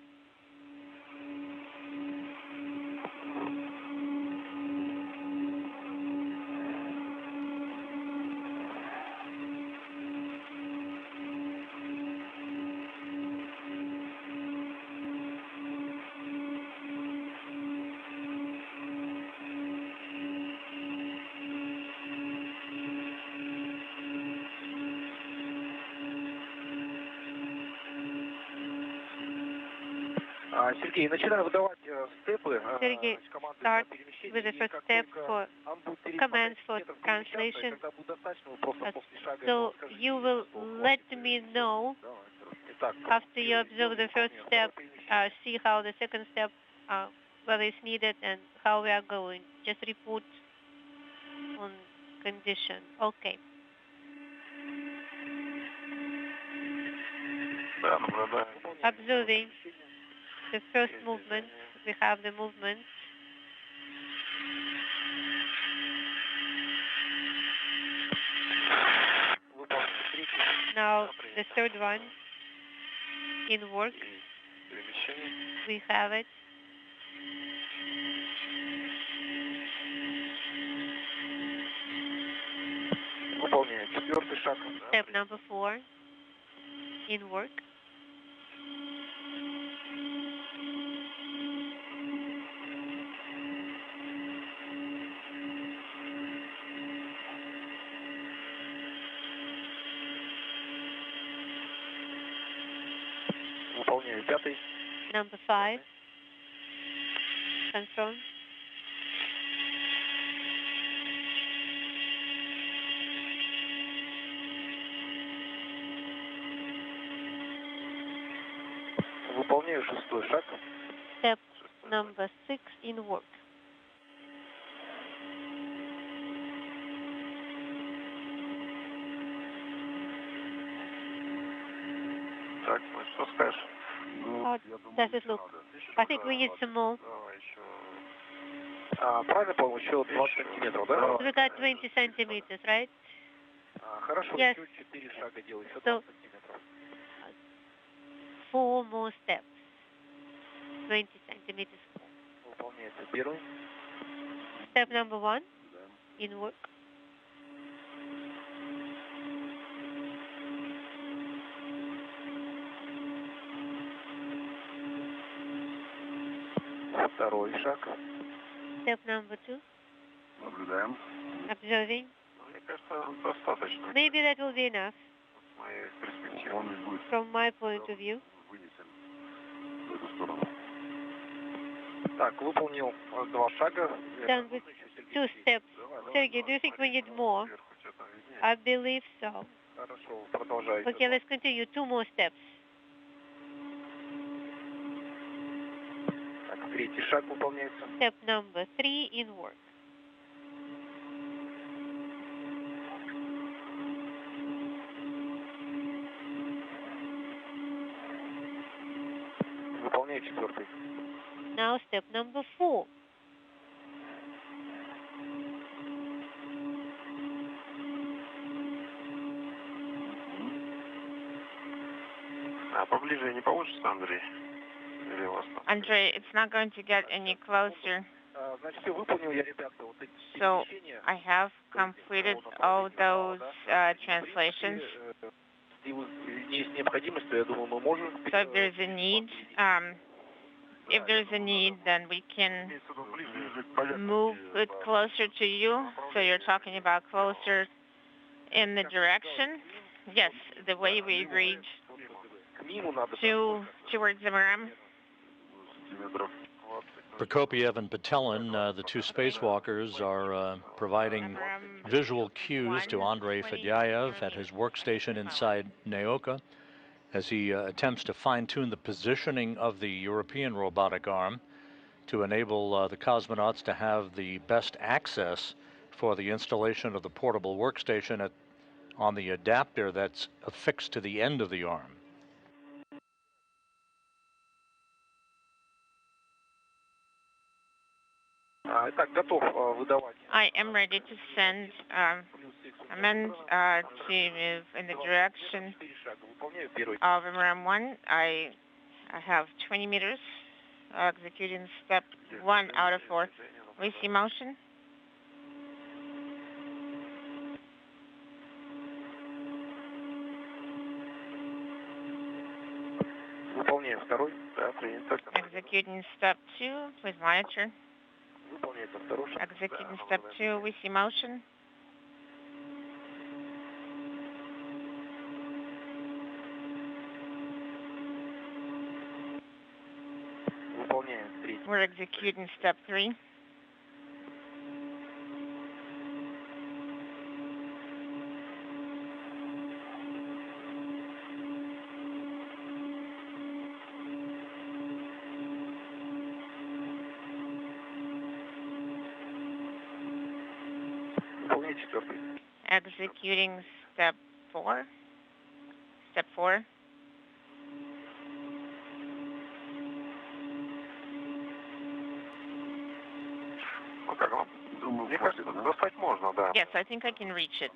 Сергей, начинаю выдавать степы. Sergey, start with the first step for commands for translation. So you will let me know after you observe the first step, see how the second step, whether it's needed and how we are going. Just report on condition. Okay. Observing the first movement, we have the movement. Now the third one in work. We have it. Step number 4 in work. Number 5. Confirm. Выполняю шестой шаг. Step number 6 in work. Так, ну что скажешь? How does it look? I think we need some more. Правильно, по-моему, еще 20 сантиметров, да? We got 20 centimeters, right? Хорошо, Yes. еще 4 шага делаю, еще So, 20 сантиметров. 4 more steps. 20 centimeters. Выполняется первый. Step number 1 in work. Второй шаг. Step number 2. Наблюдаем. Observing. Мне кажется, достаточно. Maybe that will be enough С моей перспективы. Он ведь будет from my point of view. вынесен в эту сторону. Так, выполнил 2 шага. Done with 2 steps. Sergey, do you think we need more? I believe so. Хорошо, продолжайте. Okay, let's continue. 2 more steps. Так, третий шаг выполняется. Step number 3 in work. Выполняю четвертый. Now step number 4. А поближе не получится, Андрей? Или у вас там? Andrei, it's not going to get any closer. Значит, все выполнил я, ребята, вот эти So перемещения. I have completed all those translations. Если есть необходимость, то я думаю, мы можем. So if there's a need, then we can move it closer to you. So you're talking about closer in the direction. Yes, the way we agreed К миму надо. towards the ram. Сантиметров. Prokopyev and Petelin, the two spacewalkers, are providing visual cues to Andrey Fedyaev at his workstation inside Naoka as he attempts to fine-tune the positioning of the European robotic arm to enable the cosmonauts to have the best access for the installation of the portable workstation on the adapter that's affixed to the end of the arm. Итак, готов выдавать. I am ready to send command to move in the direction 4 шага. Выполняю первый. of ram 1. I have 20 meters executing step 1 out of 4. We see motion. Выполняю второй. Да, принято. Executing step 2 with monitor. Выполняется второй шаг. Executing step 2, we see motion. We're executing step 3. Executing step 4. Step 4. Ну как вам? Мне кажется, достать можно, да. Yes, I think I can reach it.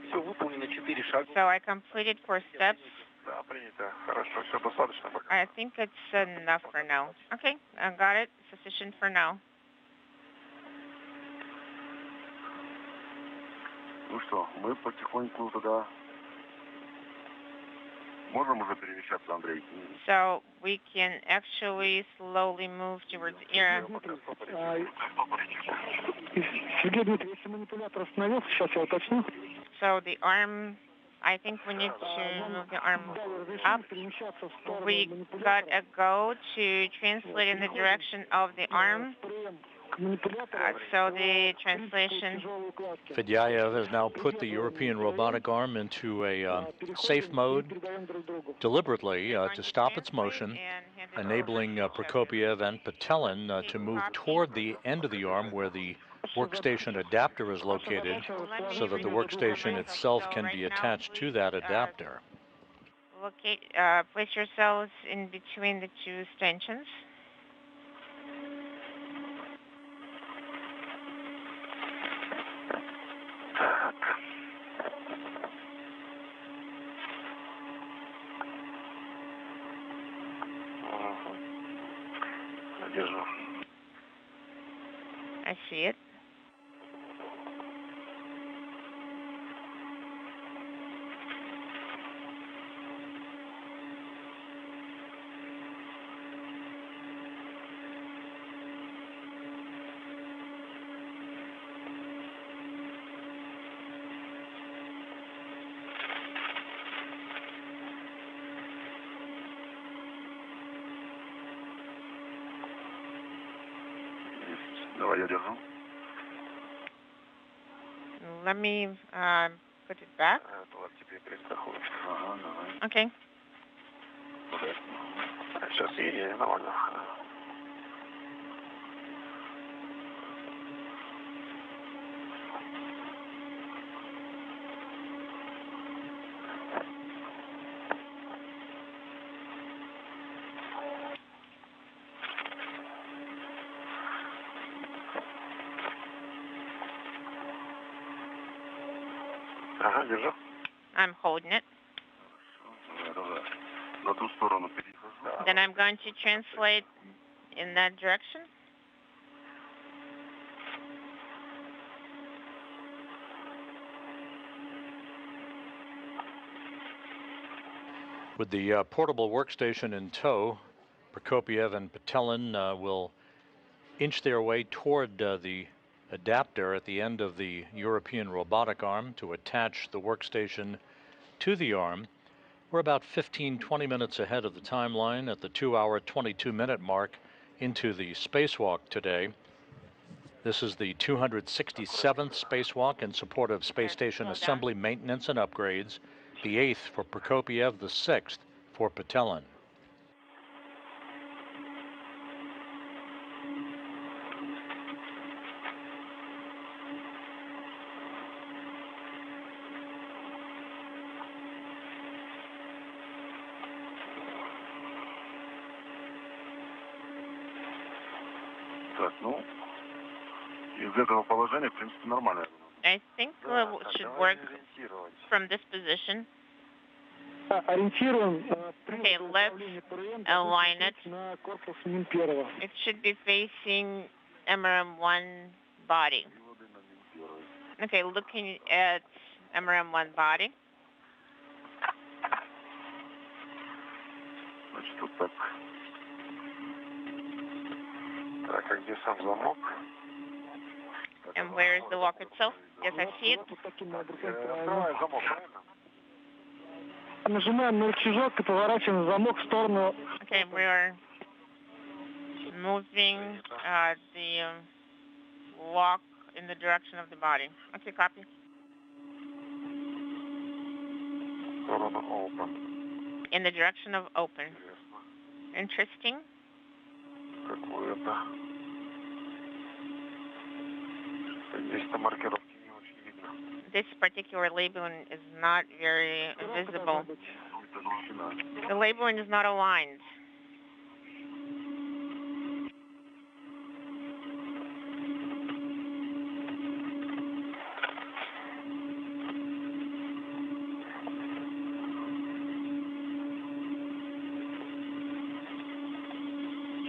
Все выполнено 4 шага. So I completed 4 steps. Да, принято. Хорошо, все достаточно пока. I think it's enough for now. Okay, I got it. Sufficient for now. Ну что, мы потихоньку туда можем уже перемещаться, Андрей? So we can actually slowly move towards Ira. Сергей Дмитриевич, если манипулятор остановился, сейчас я уточню. So the arm, I think we need to move the arm up. We got a go to translate in the direction of the arm. So the translation. Fedyaev has now put the European robotic arm into a safe mode deliberately to stop its motion, enabling Prokopyev and Petelin to move toward the end of the arm where the workstation adapter is located so that the workstation itself can be attached to that adapter. Place yourselves in between the two stanchions. I see it. Давай я держу. Let me put it back. Okay. Сейчас и нормально. Ага, держу. I'm holding it. На ту сторону перехожу. Then I'm going to translate in that direction. With the portable workstation in tow, Prokopyev and Petelin will inch their way toward the adapter at the end of the European robotic arm to attach the workstation to the arm. We're about 15-20 minutes ahead of the timeline at the 2-hour 22-minute mark into the spacewalk today. This is the 267th spacewalk in support of space station assembly, maintenance, and upgrades, the 8th for Prokopyev, the 6th for Petelin. Так, ну, из этого положения, в принципе, нормально. I think it should work from this position. Okay, let's align it. It should be facing MRM-1 body. Okay, looking at MRM-1 body. Значит, вот так. Так, а где сам замок? And where is the lock itself? Yes, I see it. Открываю замок, правильно? Нажимаем на рычажок и поворачиваем замок в сторону. Okay, we are moving the walk in the direction of the body. Okay, copy. In the direction of open. Interesting. This particular labeling is not very visible. The labeling is not aligned.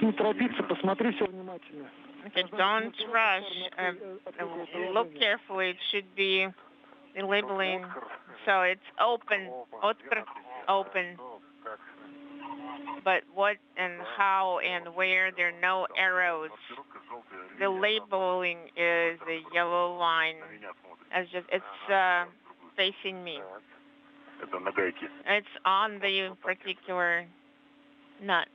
Не торопиться, посмотри все внимательно. Okay, don't rush. Look carefully. It should be the labeling. So it's open. Open. But what and how and where, there are no arrows. The labeling is a yellow line. It's facing me. It's on the particular nut.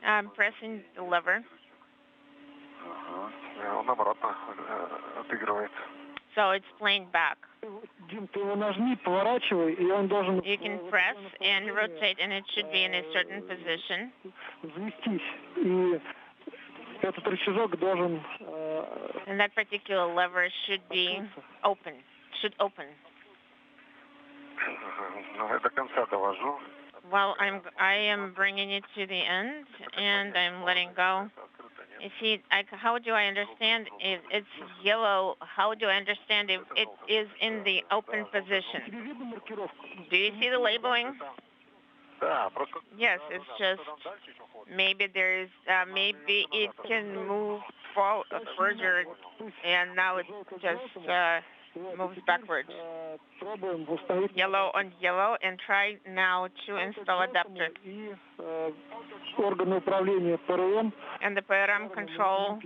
I'm pressing the lever. So it's playing back. Дим, ты его нажми, поворачивай, и он должен... You can press and rotate, and it should be in a certain position. Взвестись. И этот рычажок должен... And that particular lever should be open. Should open. Well, I am bringing it to the end, and I'm letting go. You see, how do I understand if it's yellow? How do I understand if it is in the open position? Do you see the labeling? Yes, it's just maybe there is maybe it can move further, and now it just moves backwards. Yellow on yellow, and try now to install adapter. And the PRM control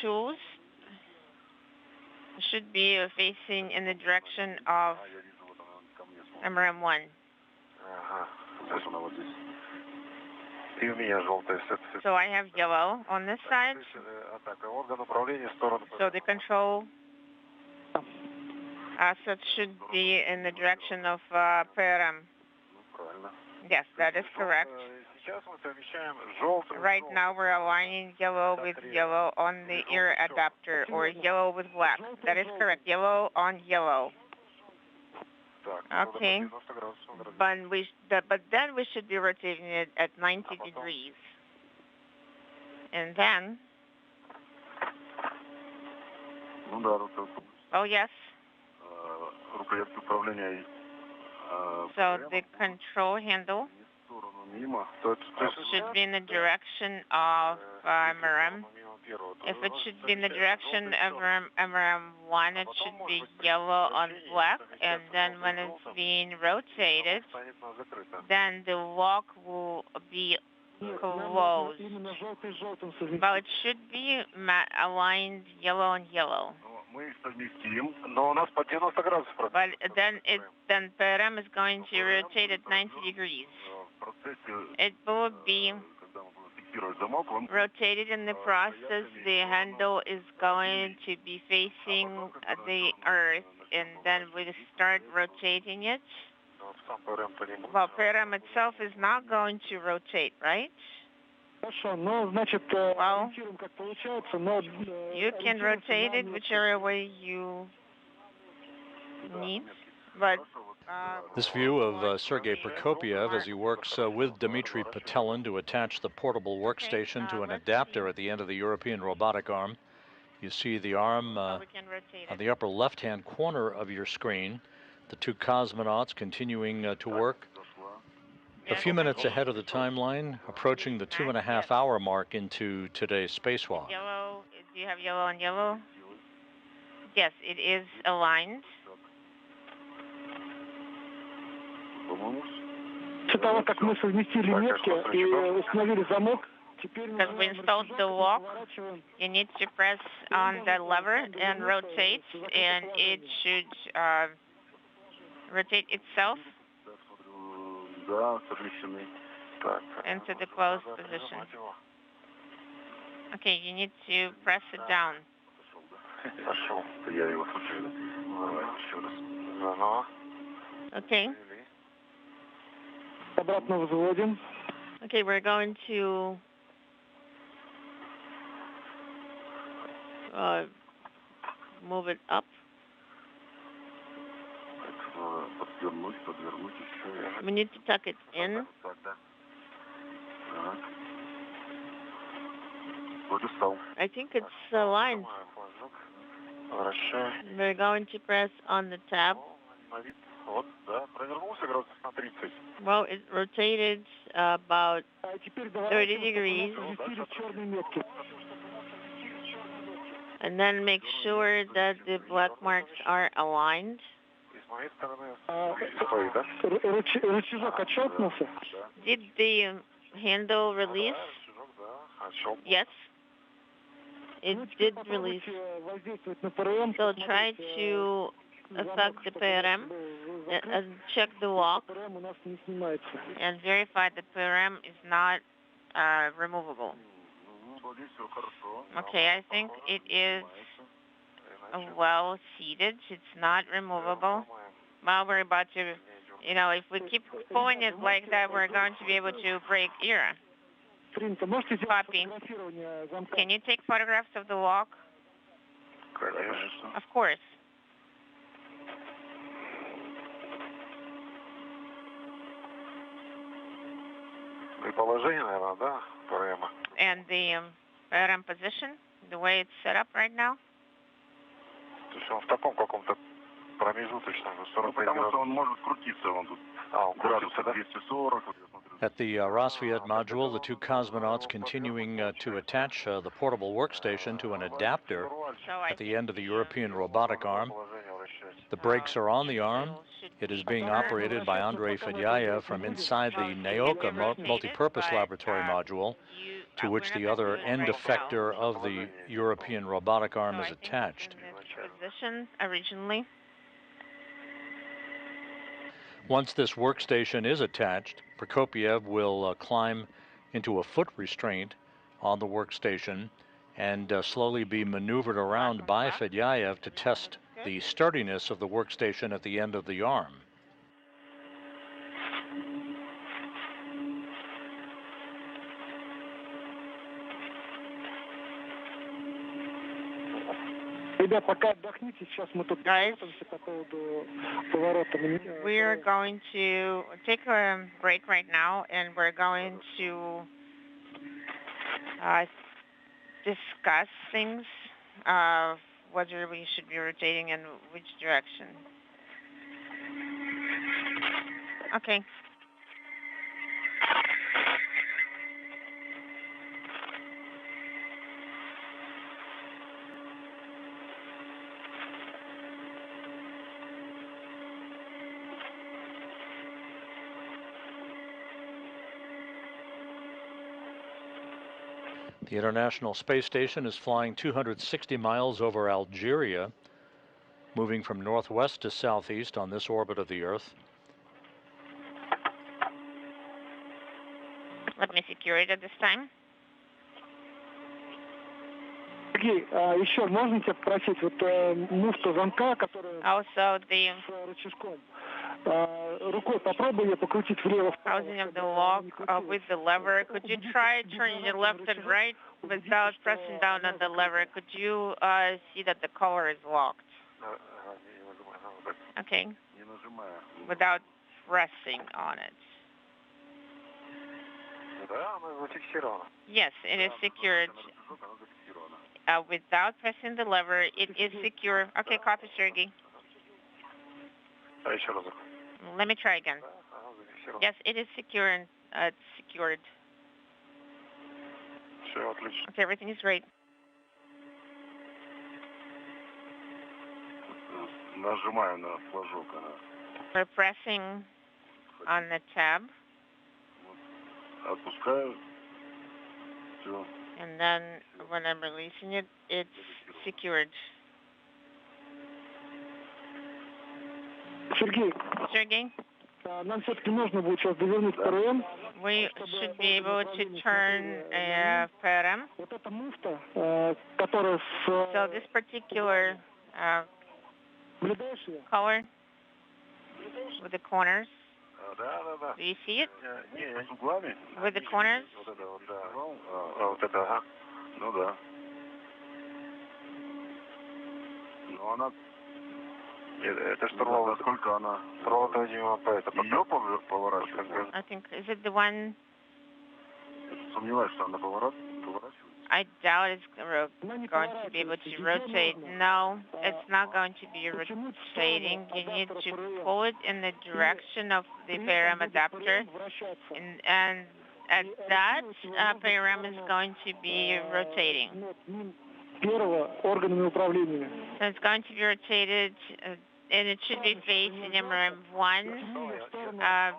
tools should be facing in the direction of MRM1. So I have yellow on this side. So the control assets should be in the direction of PRM. Yes, that is correct. Right now we're aligning yellow with yellow on the ear adapter, or yellow with black. That is correct. Yellow on yellow. Okay. But then we should be rotating it at 90 degrees. And then... Oh, yes. So the control handle should be in the direction of MRM. If it should be in the direction of MRM1, it should be yellow on black, and then when it's being rotated, then the walk will be closed. But it should be aligned yellow on yellow. But then PRM is going to rotate at 90 degrees. It will be rotated in the process. The handle is going to be facing the Earth, and then we start rotating it. Well, PRM itself is not going to rotate, right? Well, you can rotate it whichever way you need, but... This view of Sergey Prokopyev as he works with Dmitri Petelin to attach the portable workstation to an adapter at the end of the European robotic arm. You see the arm on the upper left-hand corner of your screen, the two cosmonauts continuing to work. A few minutes ahead of the timeline, approaching the 2.5-hour mark into today's spacewalk. Yellow, do you have yellow on yellow? Yes, it is aligned. Because we installed the walk, you need to press on that lever and rotate, and it should rotate itself Да, совмещены. into the closed position. Okay, you need to press it down. Пошел. Я его случайно. Давай еще раз. Заново. Okay. Обратно взводим. Okay, we're going to move it up. Подвернуть еще. We need to tuck it in. Так, да. Так. Вроде стал. I think it's aligned. We're going to press on the tab. Вот, да, провернулся градусов на 30. Well, it rotated about 30 degrees. And then make sure that the black marks are aligned. С моей стороны, да? Рычажок отщелкнулся. Did the handle release? Yes. It did release. So try to affect the PRM and check the lock and verify that PRM is not removable. Okay, I think it is well seated. It's not removable. Well, we're about to, if we keep pulling it like that, we're going to be able to break ERA. Copy. Can you take photographs of the lock? Of course. И положение, наверное, да, ПРМа? And the PRM position, the way it's set up right now? То есть он в таком каком-то промежуточном, 45 Потому что градусов. он может крутиться, он тут. Он крутится, да? 240. At the Rosviet module, the two cosmonauts continuing to attach the portable workstation to an adapter at the end of the European robotic arm. The brakes are on the arm. It is being operated by Andrey Fedyaev from inside the Naoka multipurpose laboratory module, to which the other end effector of the European robotic arm is attached. Position originally. Once this workstation is attached, Prokopyev will climb into a foot restraint on the workstation and slowly be maneuvered around by Fedyaev to test the sturdiness of the workstation at the end of the arm. Ребят, пока отдохните, сейчас мы тут готовимся по поводу поворота. We're going to take a break right now, and we're going to discuss things, whether we should be rotating and which direction. Okay. The International Space Station is flying 260 miles over Algeria, moving from northwest to southeast on this orbit of the Earth. Let me secure it at this time. Сергей, еще можно тебя попросить, вот муфту замка, которая Also, the с рычажком, рукой попробуй ее покрутить влево-вправо. housing of the lock with the lever. Could you try turning it left and right without pressing down on the lever? Could you see that the collar is locked? Okay. Without pressing on it. Да, оно зафиксировано. Yes, it is secured. Without pressing the lever, it is secure. Okay, copy, Sergey. А еще разок. Let me try again. Оно зафиксировано. Yes, it is secure and secured. Все отлично. Okay, everything is great. Нажимаю на флажок. We're pressing on the tab. Отпускаю. Все. And then when I'm releasing it, it's secured. Sergey, нам все-таки нужно будет сейчас довернуть ПРМ. we should be able to turn PRM. Вот эта муфта, которая So this particular color with the corners. Do you see it? With the corners? Вот это, ага. Ну да. Ну она... Это штурвал, сколько она? Штурвал-то, видимо, по это... Ее поворачивает? I think, is it the one? Сомневаюсь, что она поворачивает. I doubt it's going to be able to rotate. No, it's not going to be rotating. You need to pull it in the direction of the PRM adapter. And at that, PRM is going to be rotating. So it's going to be rotated, and it should be facing MRM1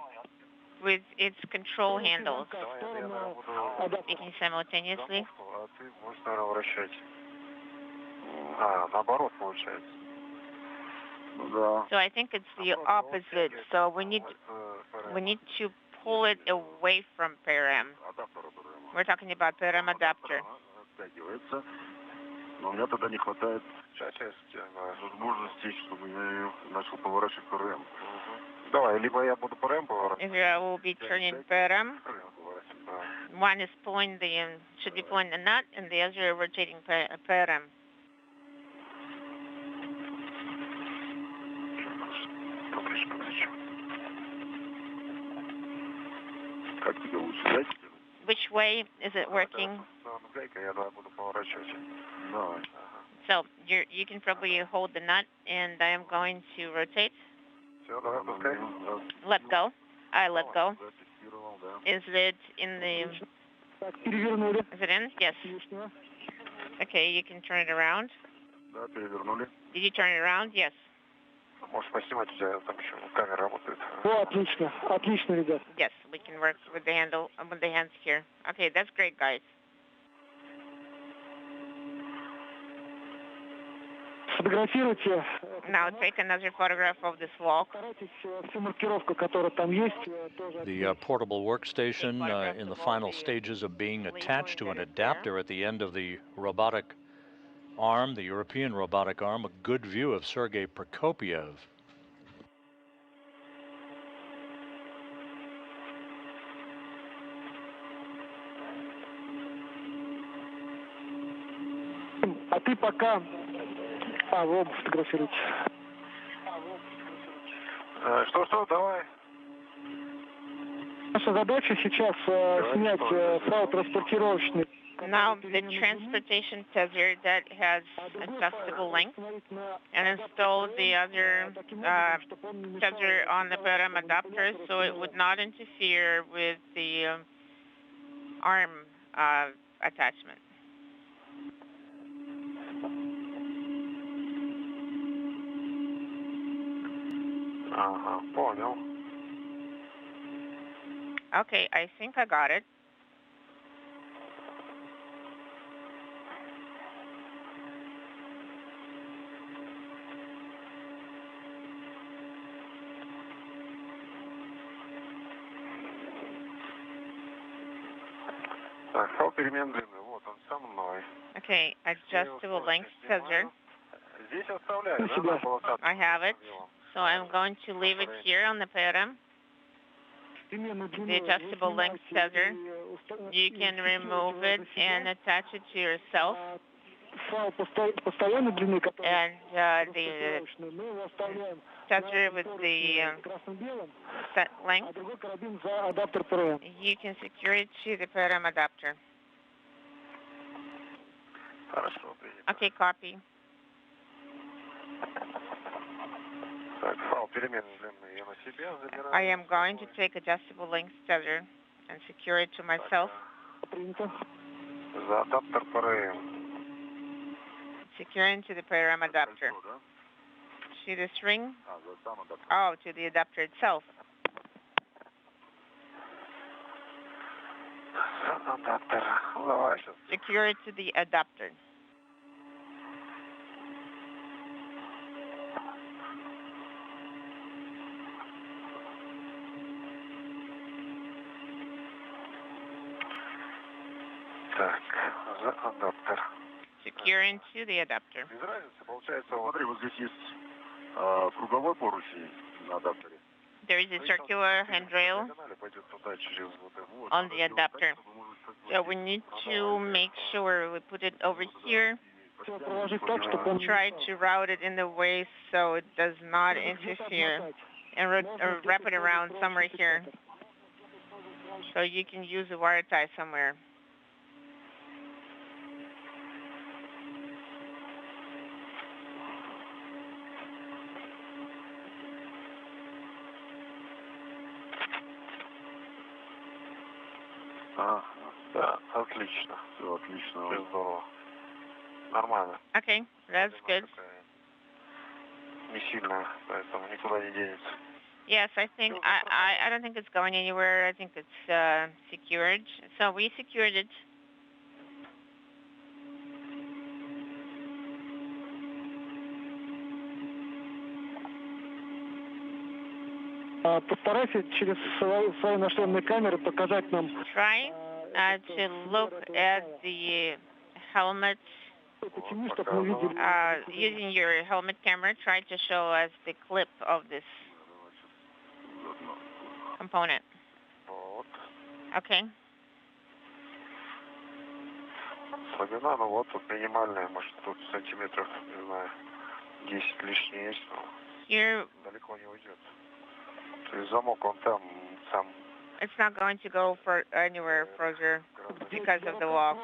with its control handles. Speaking simultaneously. So I think it's the opposite. So we need to pull it away from PRM. We're talking about PRM adapter. Но у меня тогда не хватает возможности, чтобы я ее начал поворачивать ПРМ. Давай, либо я буду ПРМ поворачивать. If I will be turning PRM, one is pulling should be pulling the nut, and the other rotating PRM. Как тебе лучше, дайте? Which way is it working? So you can probably hold the nut, and I am going to rotate. Let go. I let go. Is it in the... Is it in? Yes. Okay, you can turn it around. Did you turn it around? Yes. Можешь поснимать, у тебя там еще камера работает. Отлично, отлично, ребят. Yes, we can work with the handle, with the hands here. Okay, that's great, guys. Сфотографируйте. Now take another photograph of this walk. Всю маркировку, которая там есть. The portable workstation in the final stages of being attached to an adapter at the end of the robotic arm, the European robotic arm, a good view of Sergey Prokopyev. А ты пока... вы оба фотографируйте. Что, давай. Наша задача сейчас снять файл транспортировочный. Now the transportation tether that has adjustable length and install the other tether on the PRM adapter so it would not interfere with the arm attachment. Понял. Okay, I think I got it. Так, файл перемен длины, вот он со мной. Okay, adjustable length tether. Здесь оставляю, да? I have it. So I'm going to leave it here on the PRM. The adjustable length tether. You can remove it and attach it to yourself. And the tether with the set length, you can secure it to the PRM adapter. Okay, copy. I am going to take adjustable length tether and secure it to myself. Secure into the PRM adapter. To this ring? Oh, to the adapter itself. Secure it to the adapter. Secure into the adapter. There is a circular handrail on the adapter. So we need to make sure we put it over here. Try to route it in the way so it does not interfere, and wrap it around somewhere here so you can use a wire tie somewhere. Да, отлично. Все отлично. Все здорово. Нормально. Okay, that's good. Не сильно, поэтому никуда не денется. Yes, I think I don't think it's going anywhere. I think it's secured. So we secured it. Постарайся через свои нашлемные камеры показать нам. Try to look at the helmet. Using your helmet camera, try to show us the clip of this component. Okay. Слабина, ну вот, тут минимальная, может, тут сантиметров, не знаю, 10 лишнее есть, но here, далеко не уйдет. То есть замок, он там, сам. It's not going to go for anywhere further because of the wall.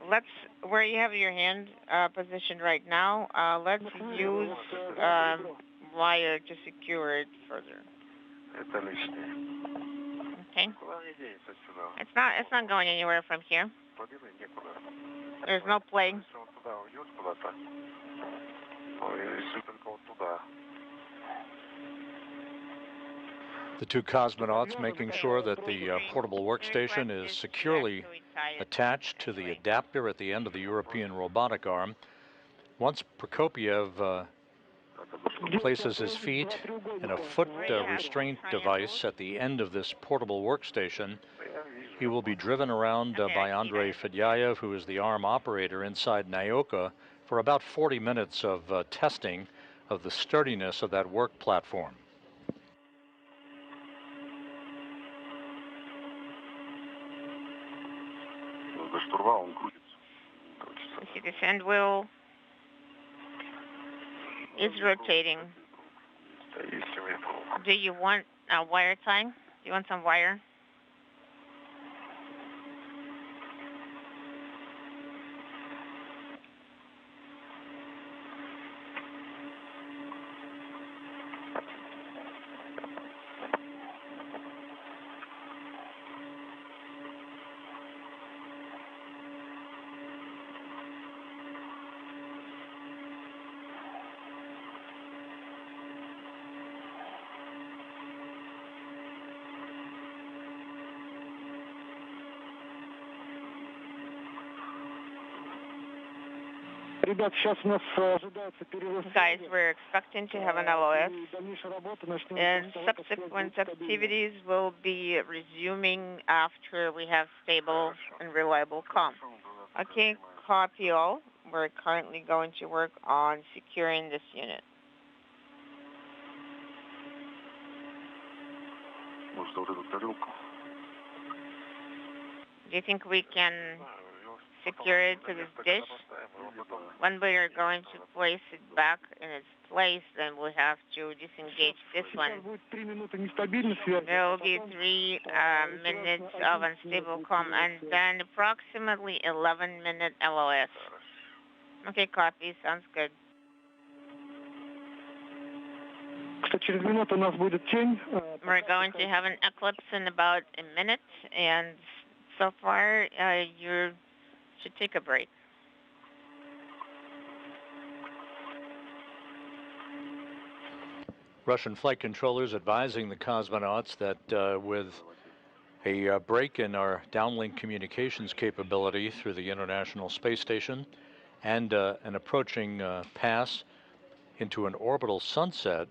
Let's, where you have your hand positioned right now, let's use wire to secure it further. Это лишнее. Okay. Куда не денется сюда? It's not going anywhere from here. Подвинуть некуда. There's no play. Если он туда уйдет куда-то, ну, если только вот туда. The two cosmonauts making sure that the portable workstation is securely attached to the adapter at the end of the European robotic arm. Once Prokopyev places his feet in a foot restraint device at the end of this portable workstation, he will be driven around by Andrey Fedyaev, who is the arm operator inside Nyoka, for about 40 minutes of testing of the sturdiness of that work platform. See, this hand wheel is rotating. Do you want a wire tie? Do you want some wire? Guys, we're expecting to have an LOS, and subsequent activities will be resuming after we have stable and reliable comm. Okay, copy all. We're currently going to work on securing this unit. Do you think we can secure it to this dish? When we are going to place it back in its place, then we'll have to disengage this one. There will be 3 minutes of unstable comm, and then approximately 11-minute LOS. Okay, copy. Sounds good. We're going to have an eclipse in about a minute, and so far you should take a break. Russian flight controllers advising the cosmonauts that with a break in our downlink communications capability through the International Space Station and an approaching pass into an orbital sunset,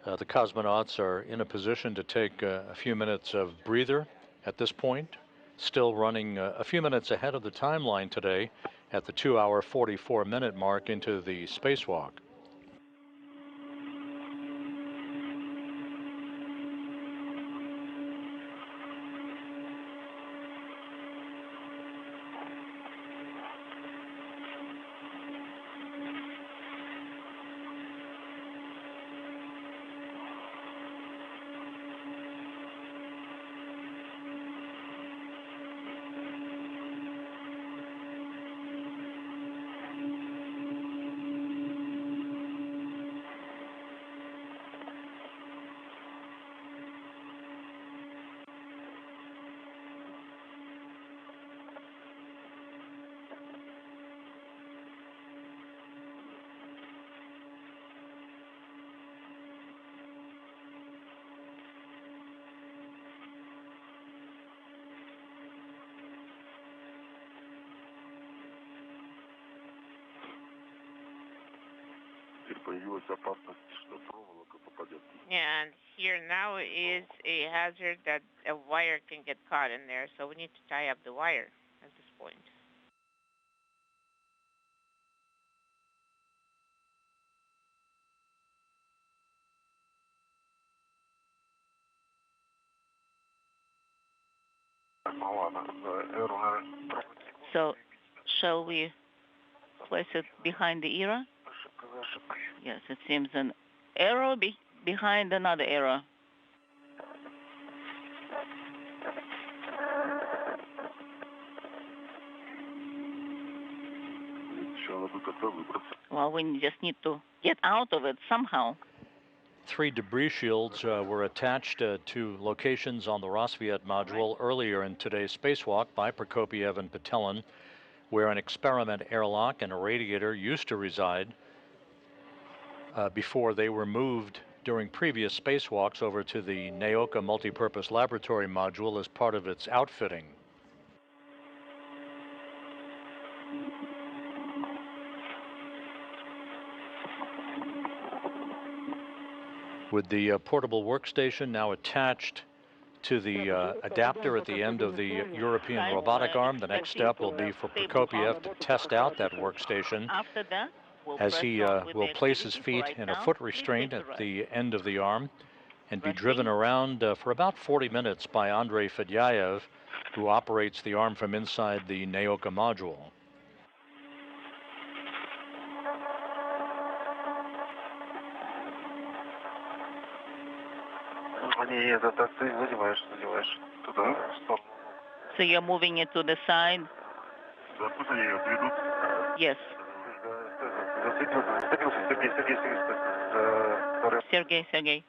the cosmonauts are in a position to take a few minutes of breather at this point still running a few minutes ahead of the timeline today at the 2-hour 44-minute mark into the spacewalk. And here now is a hazard that a wire can get caught in there, so we need to tie up the wire at this point. So, shall we place it behind the arrow? Yes, it seems an arrow behind another arrow. Well, we just need to get out of it somehow. 3 debris shields were attached to locations on the Rosviet module earlier in today's spacewalk by Prokopyev and Petelin, where an experiment airlock and a radiator used to reside before they were moved during previous spacewalks over to the Naoka Multipurpose Laboratory module as part of its outfitting. With the portable workstation now attached to the adapter at the end of the European robotic arm, the next step will be for Prokopyev to test out that workstation as he will place his feet in a foot restraint at the end of the arm and be driven around for about 40 minutes by Andrey Fedyaev, who operates the arm from inside the Naoka module. So you're moving it to the side? Yes. Sergey.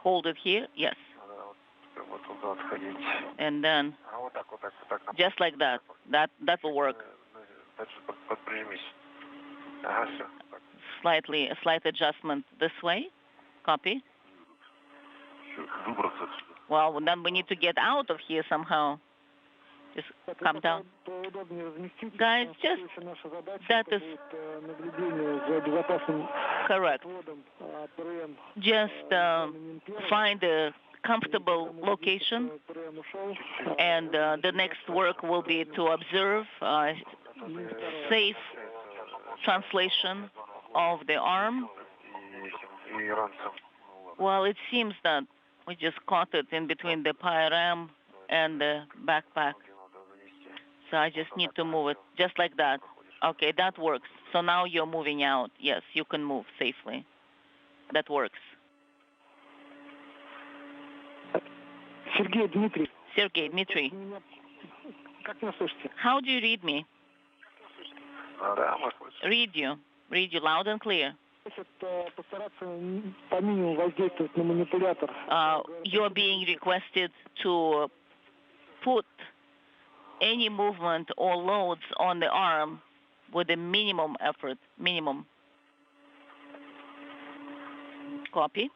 Hold it here? Yes. And then, just like that. That will work. A slight adjustment this way. Copy. Well, then we need to get out of here somehow. Just come down. Guys, just that is correct. Just find a comfortable location, and the next work will be to observe safe translation of the arm. Well, it seems that we just caught it in between the PIRM and the backpack. So I just need to move it just like that. Okay, that works. So now you're moving out. Yes, you can move safely. That works. Sergey, Dmitri. How do you read me? Read you loud and clear. You're being requested to put any movement or loads on the arm with a minimum effort. Minimum. Copy.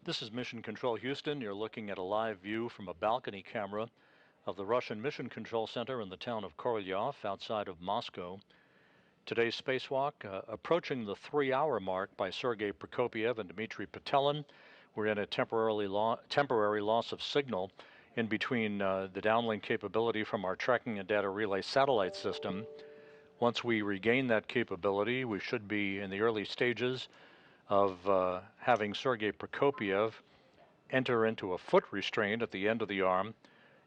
This is Mission Control Houston. You're looking at a live view from a balcony camera of the Russian Mission Control Center in the town of Korolyov outside of Moscow. Today's spacewalk, approaching the 3-hour mark by Sergey Prokopyev and Dmitri Petelin. We're in a temporary loss of signal in between the downlink capability from our tracking and data relay satellite system. Once we regain that capability, we should be in the early stages of having Sergey Prokopyev enter into a foot restraint at the end of the arm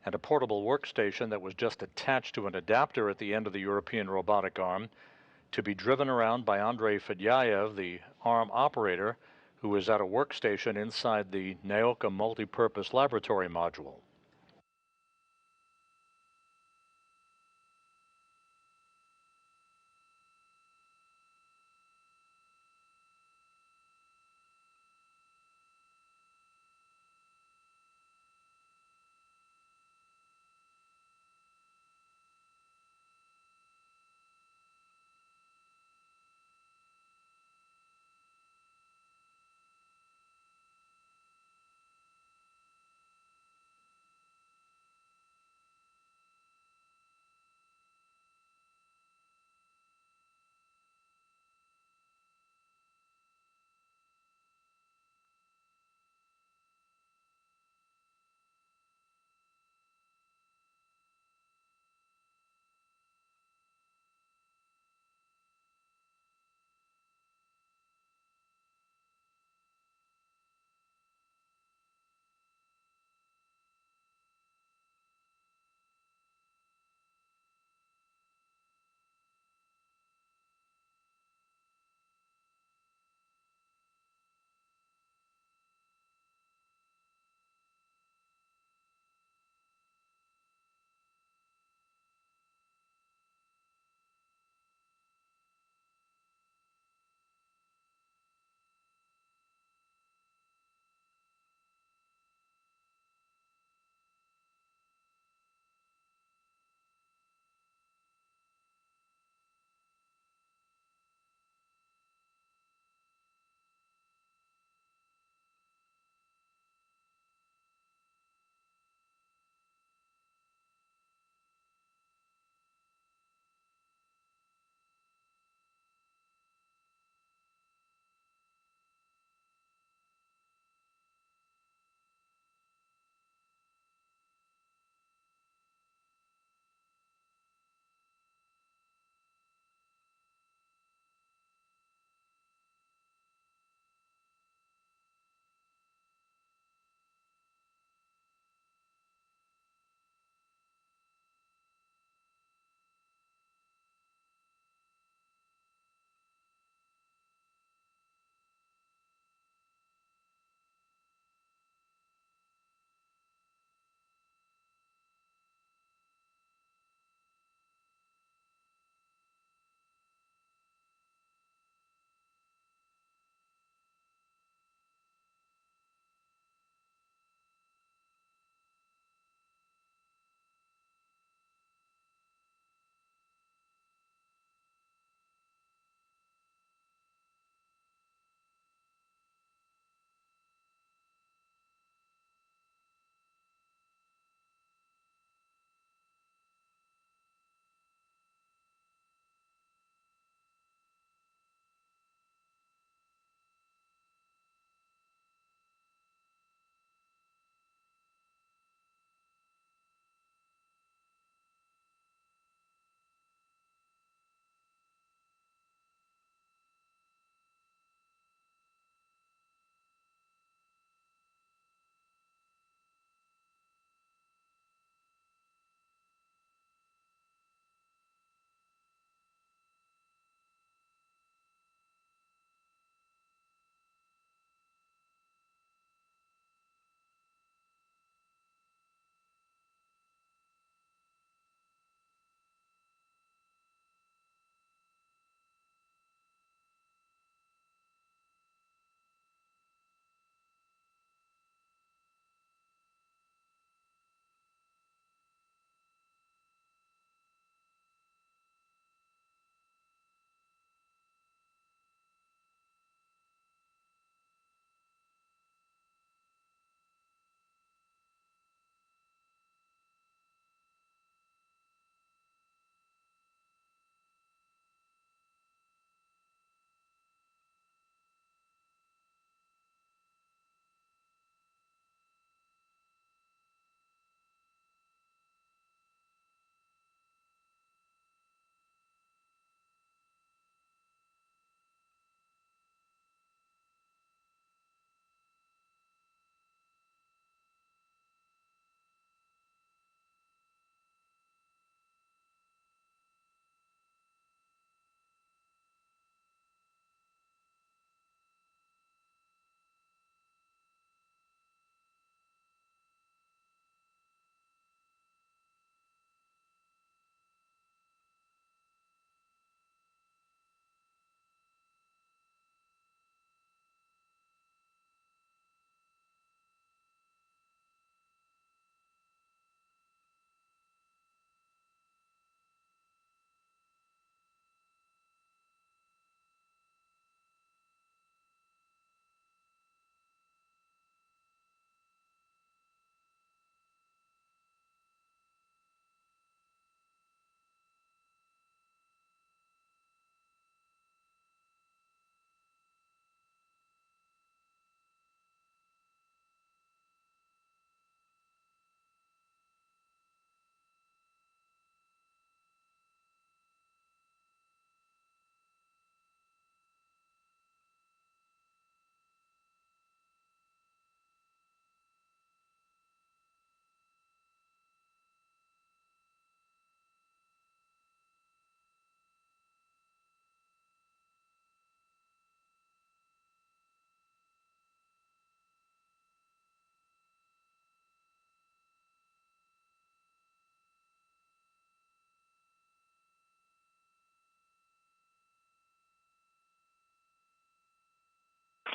and a portable workstation that was just attached to an adapter at the end of the European robotic arm to be driven around by Andrey Fedyaev, the arm operator, who is at a workstation inside the Naoka multi-purpose laboratory module.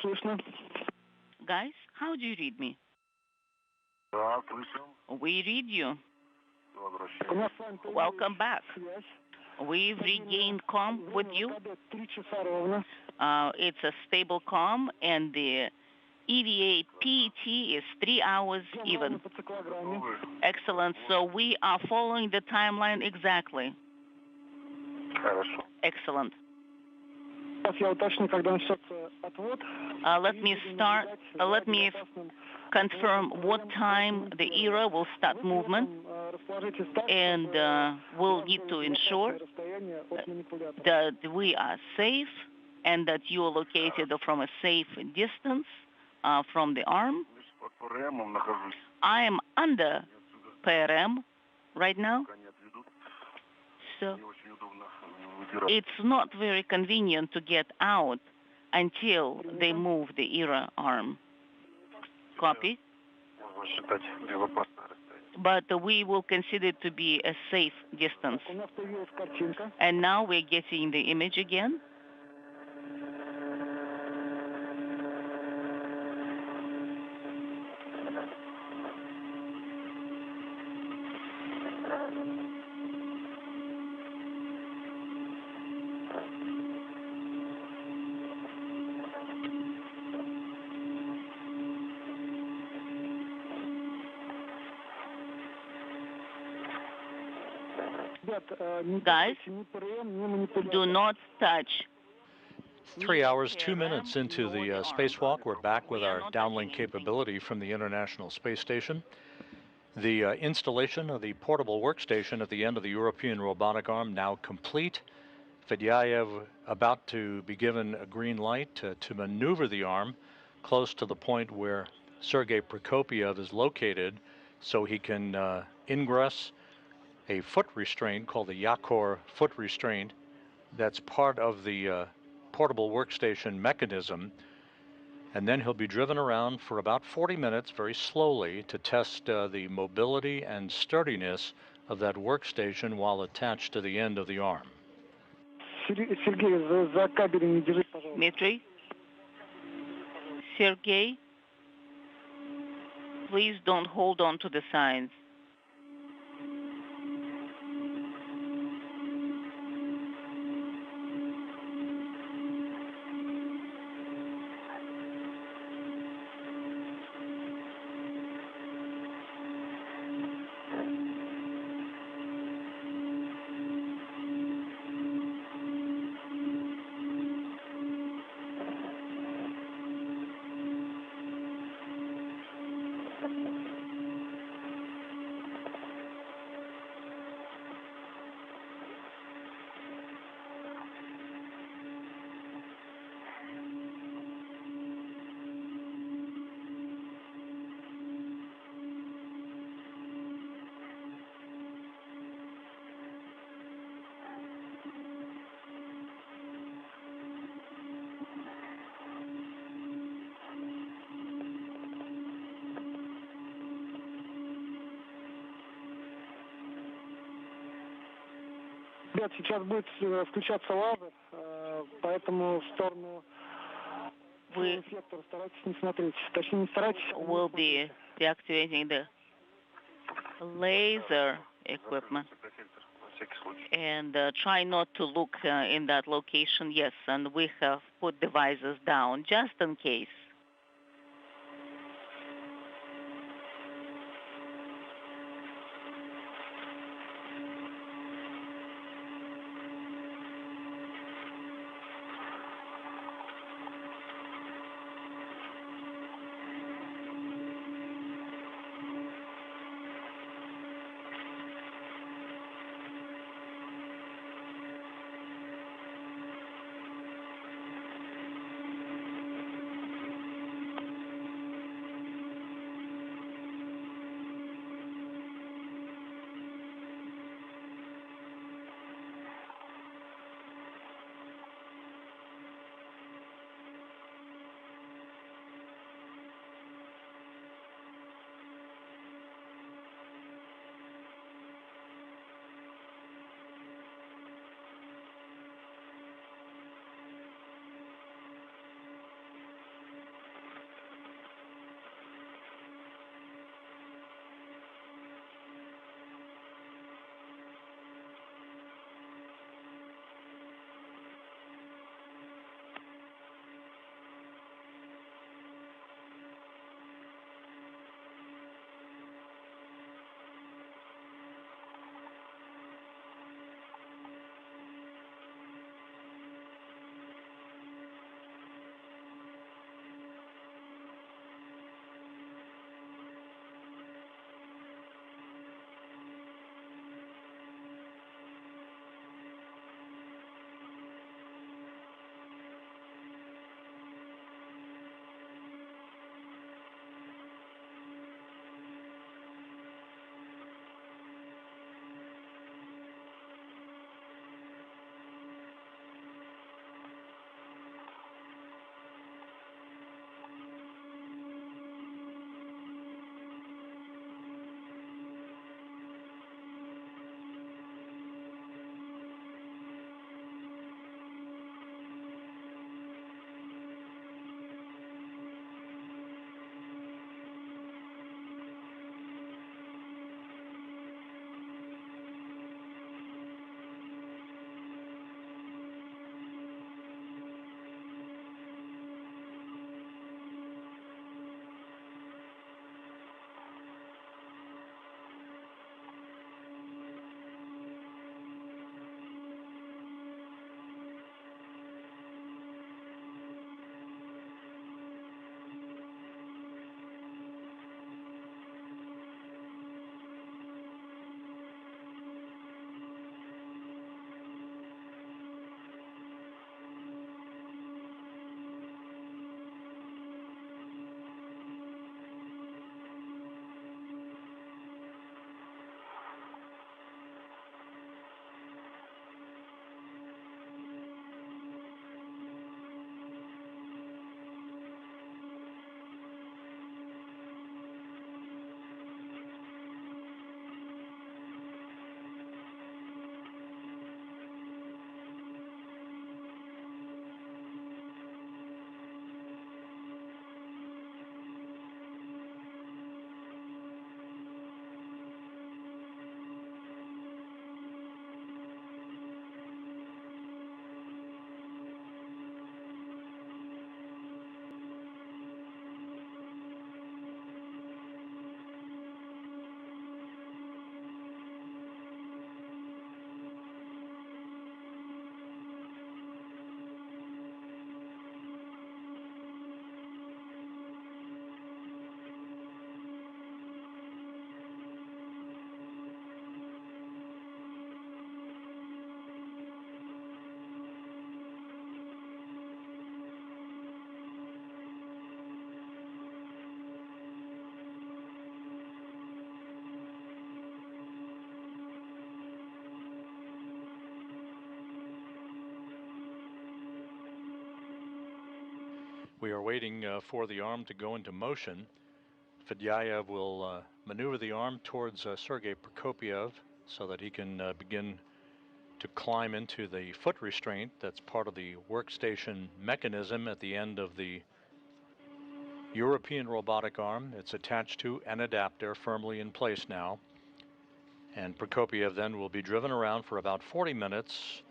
Слышно. Guys, how do you read me? Да, слышим. We read you. У нас с вами Welcome back. связь. We've regained comm with you. 3 часа ровно. It's a stable comm, and the EVA PET is 3 hours even. По циклограмме. Excellent. So we are following the timeline exactly. Хорошо. Excellent. Сейчас я уточню, когда начнется отвод. Let me confirm what time the ERA will start movement, and we'll need to ensure that we are safe and that you are located from a safe distance from the arm. Под ПРМом нахожусь. I am under PRM right now, Пока не отведут. so Не очень удобно выдирать. it's not very convenient to get out until they move the ERA arm. Copy? Можно считать безопасное расстояние. But we will consider it to be a safe distance. У нас появилась картинка. And now we're getting the image again. Guys, do not touch. 3 hours, 2 minutes into the spacewalk, we're back with our downlink capability from the International Space Station. The installation of the portable workstation at the end of the European robotic arm now complete. Fedyaev about to be given a green light to maneuver the arm close to the point where Sergey Prokopyev is located so he can ingress a foot restraint called the Yakor foot restraint that's part of the portable workstation mechanism, and then he'll be driven around for about 40 minutes very slowly to test the mobility and sturdiness of that workstation while attached to the end of the arm. Сергей, за кабелем не держи, пожалуйста. Dmitri? Sergey? Please don't hold on to the signs. Ребят, сейчас будет включаться лазер, поэтому в сторону рефлектора старайтесь не смотреть. Точнее, не старайтесь. We'll be deactivating the laser equipment and try not to look in that location. Yes, and we have put the visors down just in case. We are waiting for the arm to go into motion. Fedyaev will maneuver the arm towards Sergey Prokopyev so that he can begin to climb into the foot restraint that's part of the workstation mechanism at the end of the European robotic arm. It's attached to an adapter firmly in place now. And Prokopyev then will be driven around for about 40 minutes.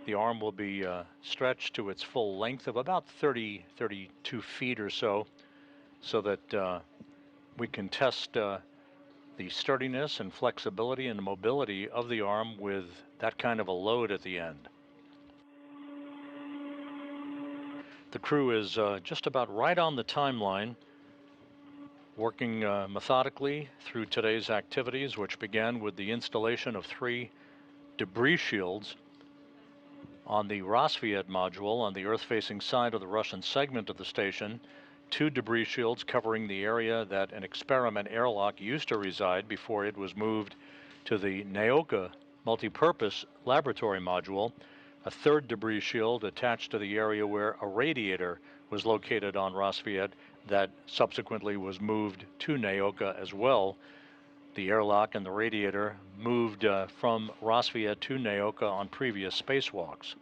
The arm will be stretched to its full length of about 32 feet or so that we can test the sturdiness and flexibility and mobility of the arm with that kind of a load at the end. The crew is just about right on the timeline, working methodically through today's activities, which began with the installation of 3 debris shields on the Roscosmos module on the Earth-facing side of the Russian segment of the station, 2 debris shields covering the area that an experiment airlock used to reside before it was moved to the Naoka multipurpose laboratory module, a 3rd debris shield attached to the area where a radiator was located on Roscosmos that subsequently was moved to Naoka as well. The airlock and the radiator moved from Roscosmos to Naoka on previous spacewalks.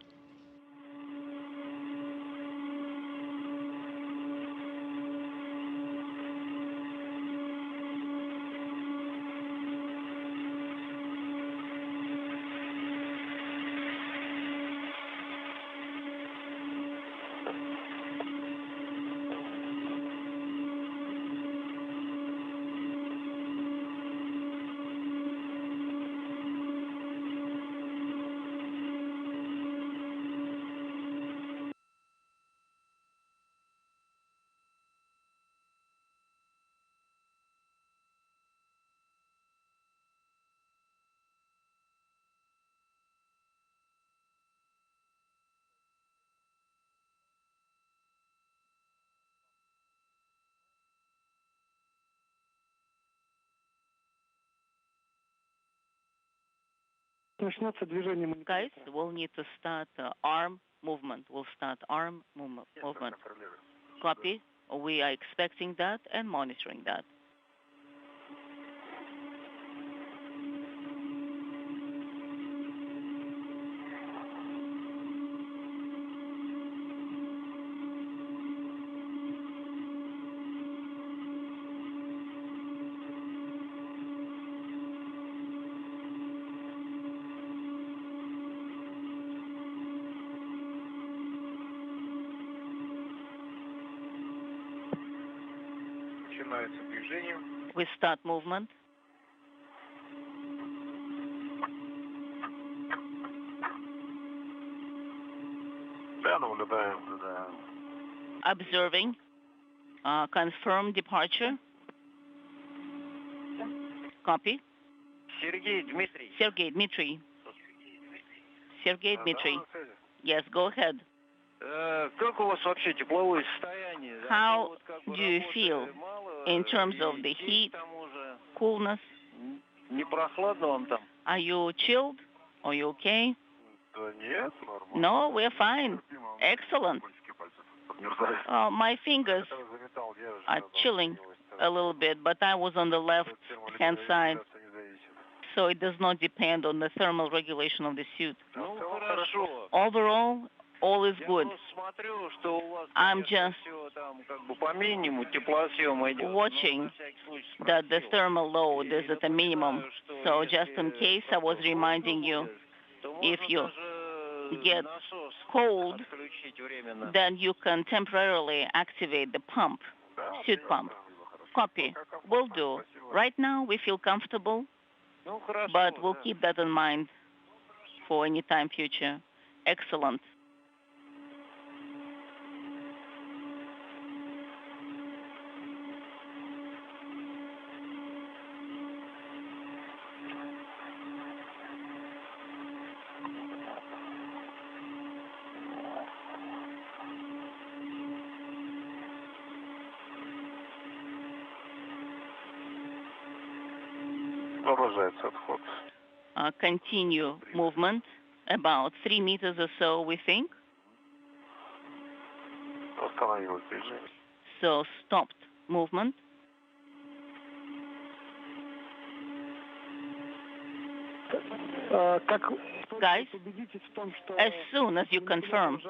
Guys, we'll need to start arm movement. We'll start arm movement. Copy. We are expecting that and monitoring that. We start movement. Observing. Confirm departure. Copy. Sergey Dmitri. Yes, go ahead. How do you feel in terms of the heat, coolness? Are you chilled? Are you okay? No, we're fine. Excellent. My fingers are chilling a little bit, but I was on the left-hand side, so it does not depend on the thermal regulation of the suit. Overall, all is good. I'm just watching that the thermal load is at a minimum. So just in case, I was reminding you, if you get cold, then you can temporarily activate the pump, suit pump. Copy. Will do. Right now, we feel comfortable, but we'll keep that in mind for any time future. Excellent. Continue movement, about 3 meters or so, we think. So stopped movement. Guys, as soon as you confirm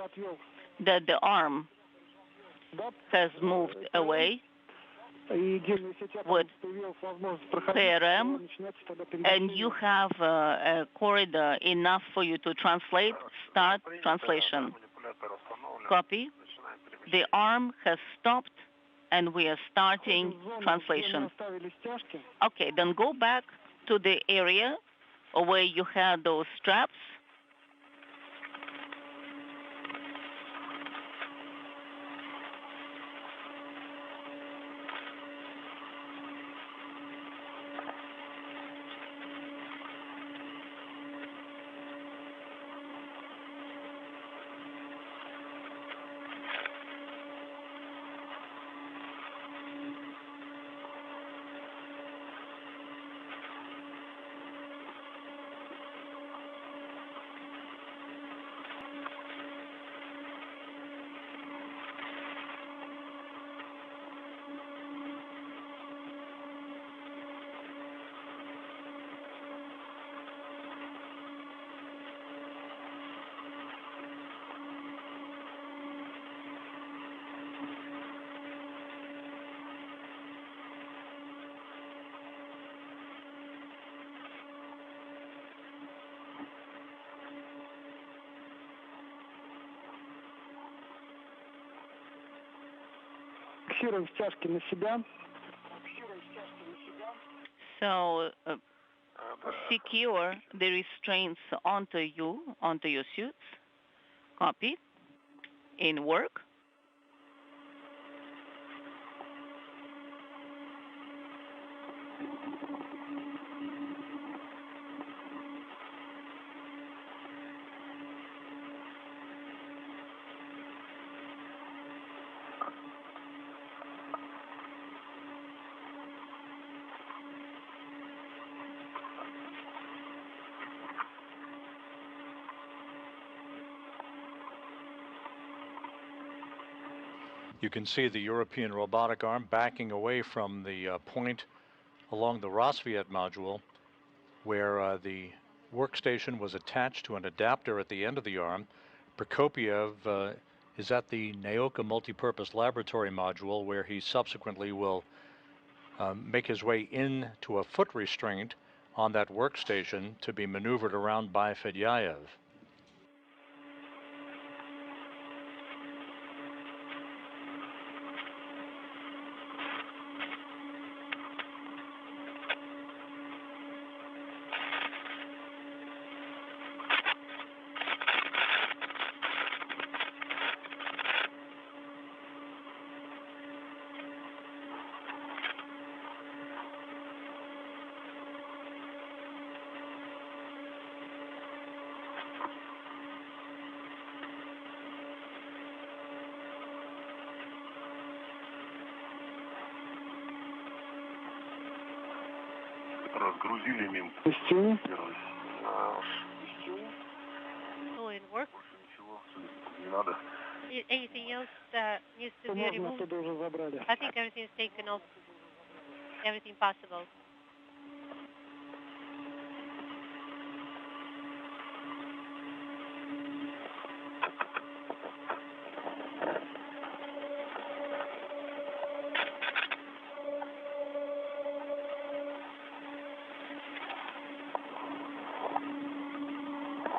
that the arm has moved away with PRM and you have a corridor enough for you to translate, start translation. Copy. The arm has stopped and we are starting translation. Okay, then go back to the area where you had those straps. So secure the restraints onto you, onto your suits. Copy. In work. You can see the European robotic arm backing away from the point along the Rosviet module where the workstation was attached to an adapter at the end of the arm. Prokopyev is at the Naoka multipurpose laboratory module where he subsequently will make his way into a foot restraint on that workstation to be maneuvered around by Fedyaev. Разгрузили мин. Oh, in work? Ничего, не надо. Anything else that needs to be removed? I think everything's taken off. Everything possible.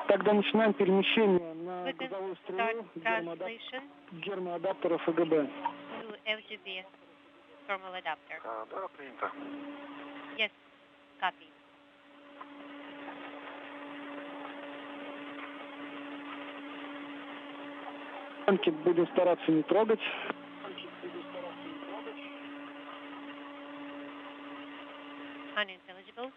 Тогда начинаем перемещение на We can грузовую start стрелу translation гермоадаптеров ЭГБ. to FGB thermal adapter. Да, принято. Yes, copy. Танки будем стараться не трогать. Unintelligible.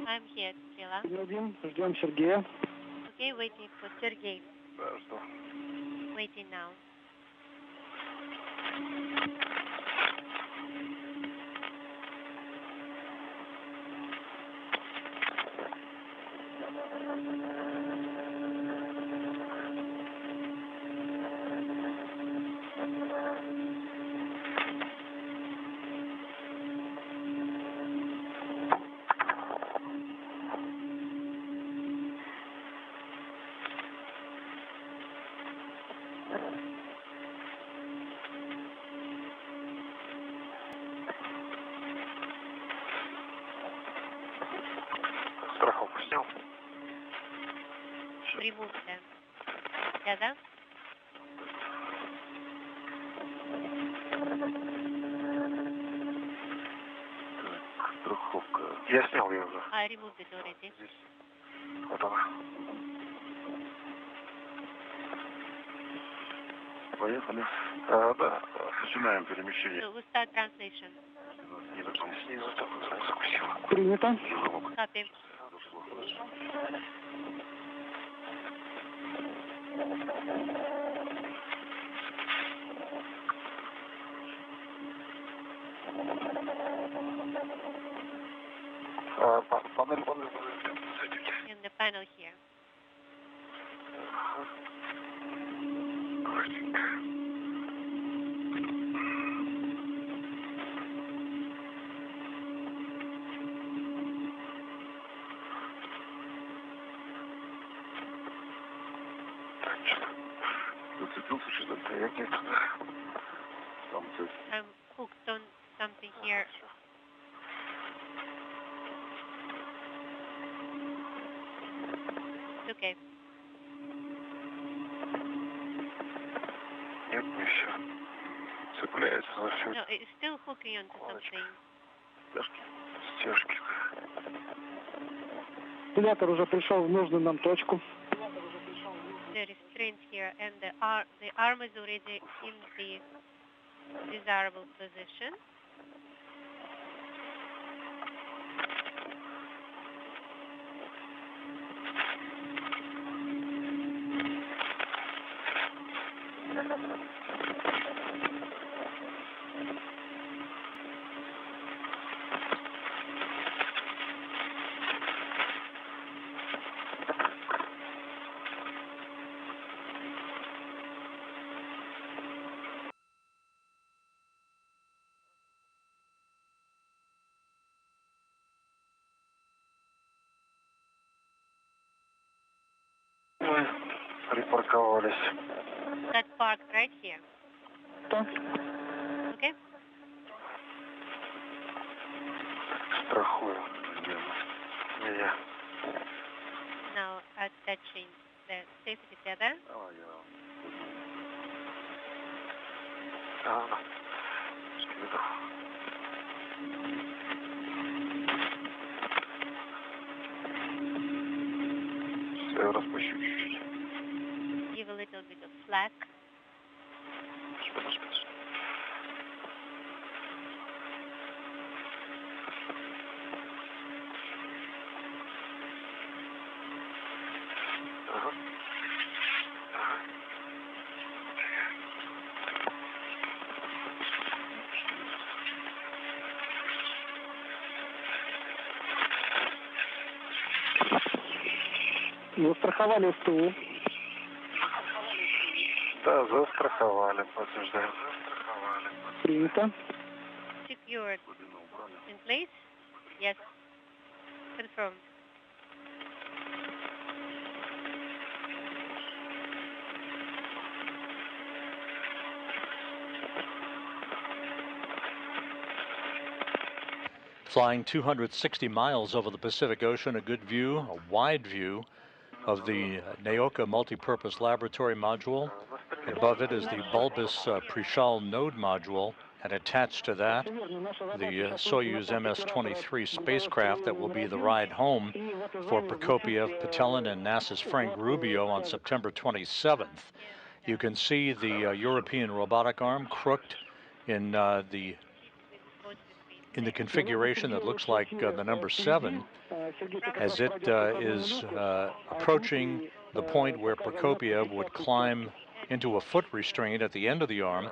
I'm here, Strela. Ждем Сергея. Okay, waiting for Sergey. Да, что? Waiting now. Страховку снял? Remove them. Together. Страховка. Я снял ее уже. I removed it already. Здесь. Вот она. Поехали. Да, начинаем перемещение. So we'll start translation. Снизу так закусила. Принято. Copy. Панель. In the panel here. Зацепился что-то. Я где-то там I'm hooked on something here. It's okay. Нет, еще. Цепляется за все. No, it's still hooking onto something. Стяжки. Пилотор уже пришел в нужную нам точку. The restraint here and the arm is already in the desirable position. Мы припарковались. Got parked right here. Да. Okay? Страхую. Меня. Now attaching the safety tether. Скелетов. Я распущу чуть-чуть. Give a little bit of slack. Спасибо. Ага. Застраховали СТУ. Да, застраховали, подтверждаем. Принято. Secured. In place? Yes. Confirmed. Flying 260 miles over the Pacific Ocean, a good view, a wide view of the Naoka multipurpose laboratory module. Above it is the bulbous Prishal node module, and attached to that, the Soyuz MS-23 spacecraft that will be the ride home for Prokopyev, Petelin, and NASA's Frank Rubio on September 27th. You can see the European robotic arm crooked in the configuration that looks like the number 7 as it is approaching the point where Prokopyev would climb into a foot restraint at the end of the arm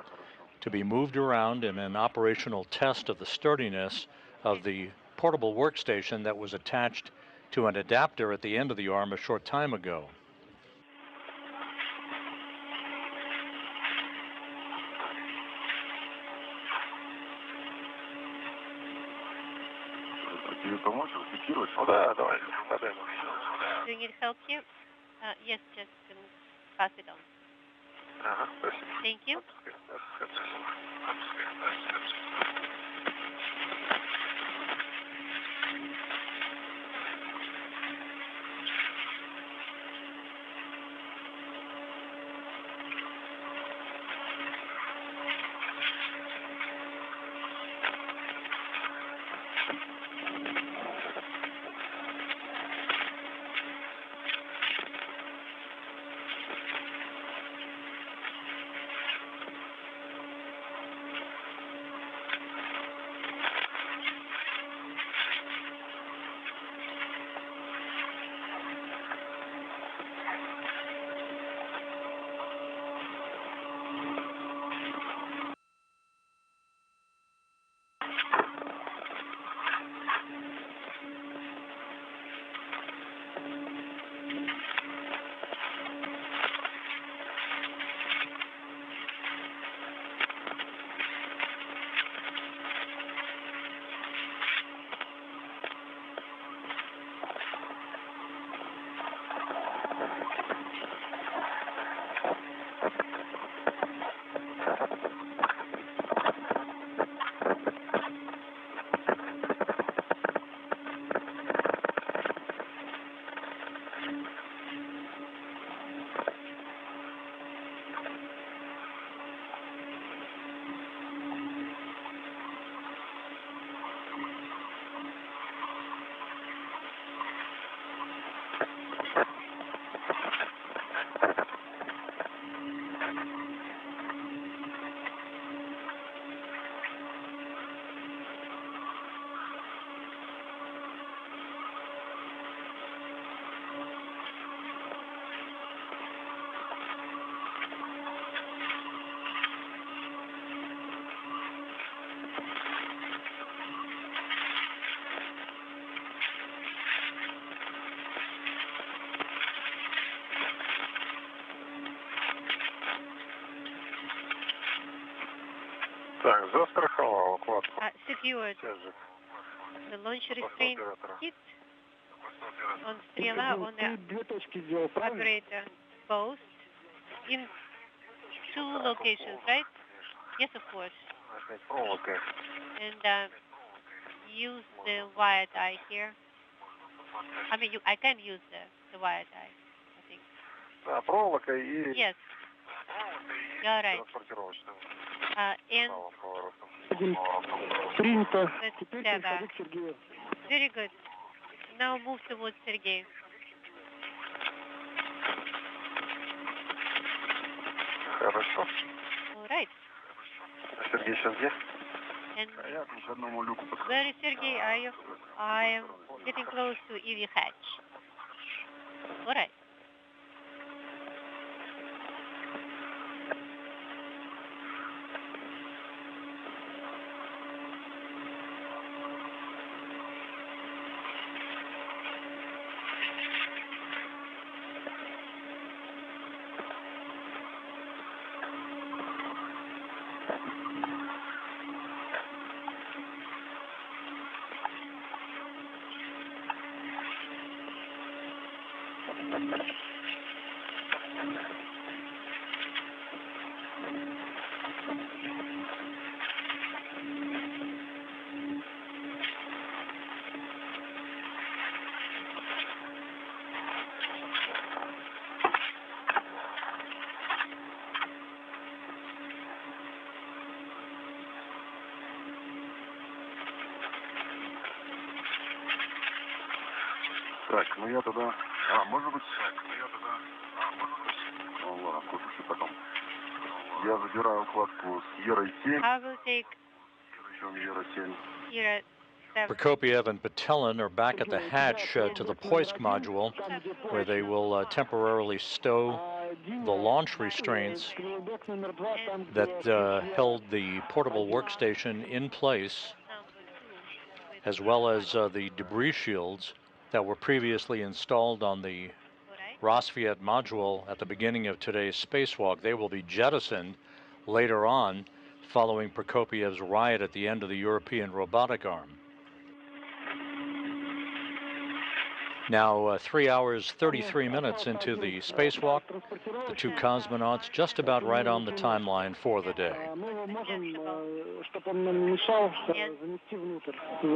to be moved around in an operational test of the sturdiness of the portable workstation that was attached to an adapter at the end of the arm a short time ago. Do you need help here? Yes, just pass it on. Thank you. Так, застраховал укладку. Secured. The launch restraint kit on Strela on the operator post in 2 locations, right? Yes, of course. And use the wire tie here. I mean, I can use the wire tie, I think. Проволока и... Yes. You're right. And very good. Now move towards Sergey. Хорошо. All right. Сергей сейчас где? And where is Sergey? Are you? I am getting close to EV hatch. All right. Так, ну я тогда... может быть... Ну ладно, слушайте потом. Я забираю укладку с Ерой-7. I will take Причем Ера-7. Sierra 7. Prokopyev and Petelin are back at the hatch to the Poisk module, where they will temporarily stow the launch restraints that held the portable workstation in place, as well as the debris shields that were previously installed on the Rosviet module at the beginning of today's spacewalk. They will be jettisoned later on, following Prokopiev's ride at the end of the European robotic arm. Now, 3 hours, 33 minutes into the spacewalk, the two cosmonauts just about right on the timeline for the day. We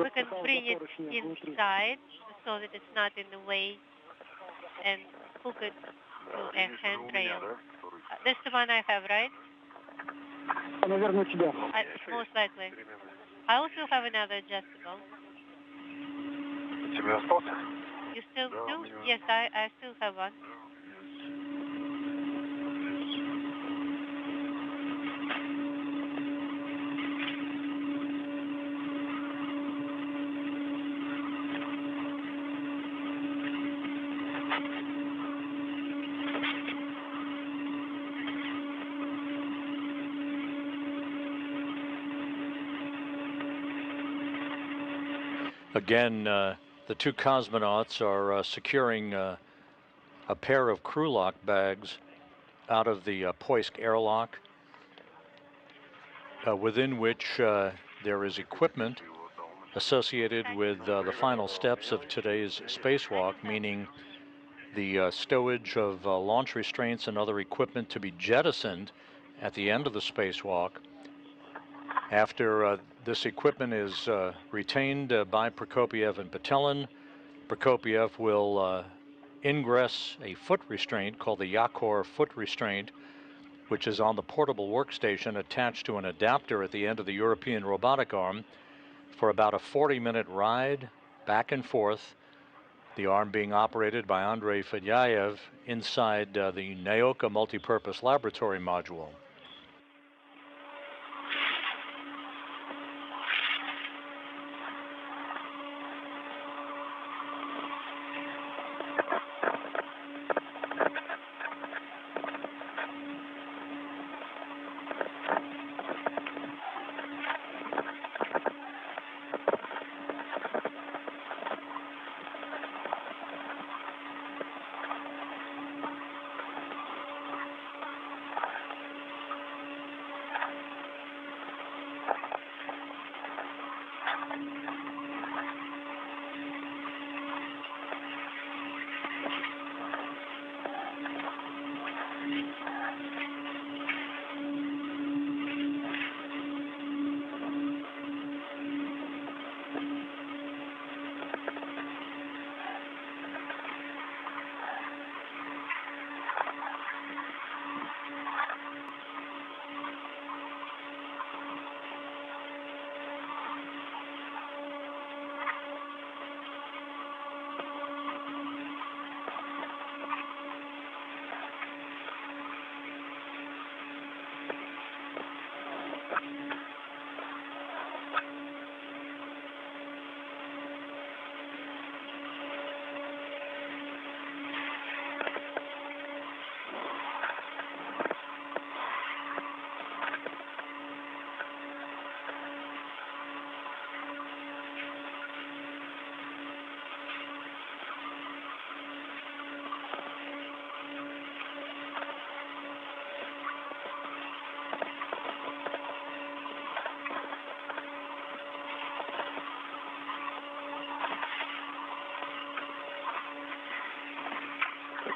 can bring it inside so that it's not in the way and hook it to a handrail. That's the one I have, right? Most likely. I also have another adjustable. You still do? Yes, I still have one. Again, the two cosmonauts are securing a pair of crew lock bags out of the Poisk airlock, within which there is equipment associated with the final steps of today's spacewalk, meaning the stowage of launch restraints and other equipment to be jettisoned at the end of the spacewalk. After this equipment is retained by Prokopyev and Petelin, Prokopyev will ingress a foot restraint called the Yakor foot restraint, which is on the portable workstation attached to an adapter at the end of the European robotic arm, for about a 40-minute ride back and forth, the arm being operated by Andrey Fedyaev inside the Naoka multipurpose laboratory module.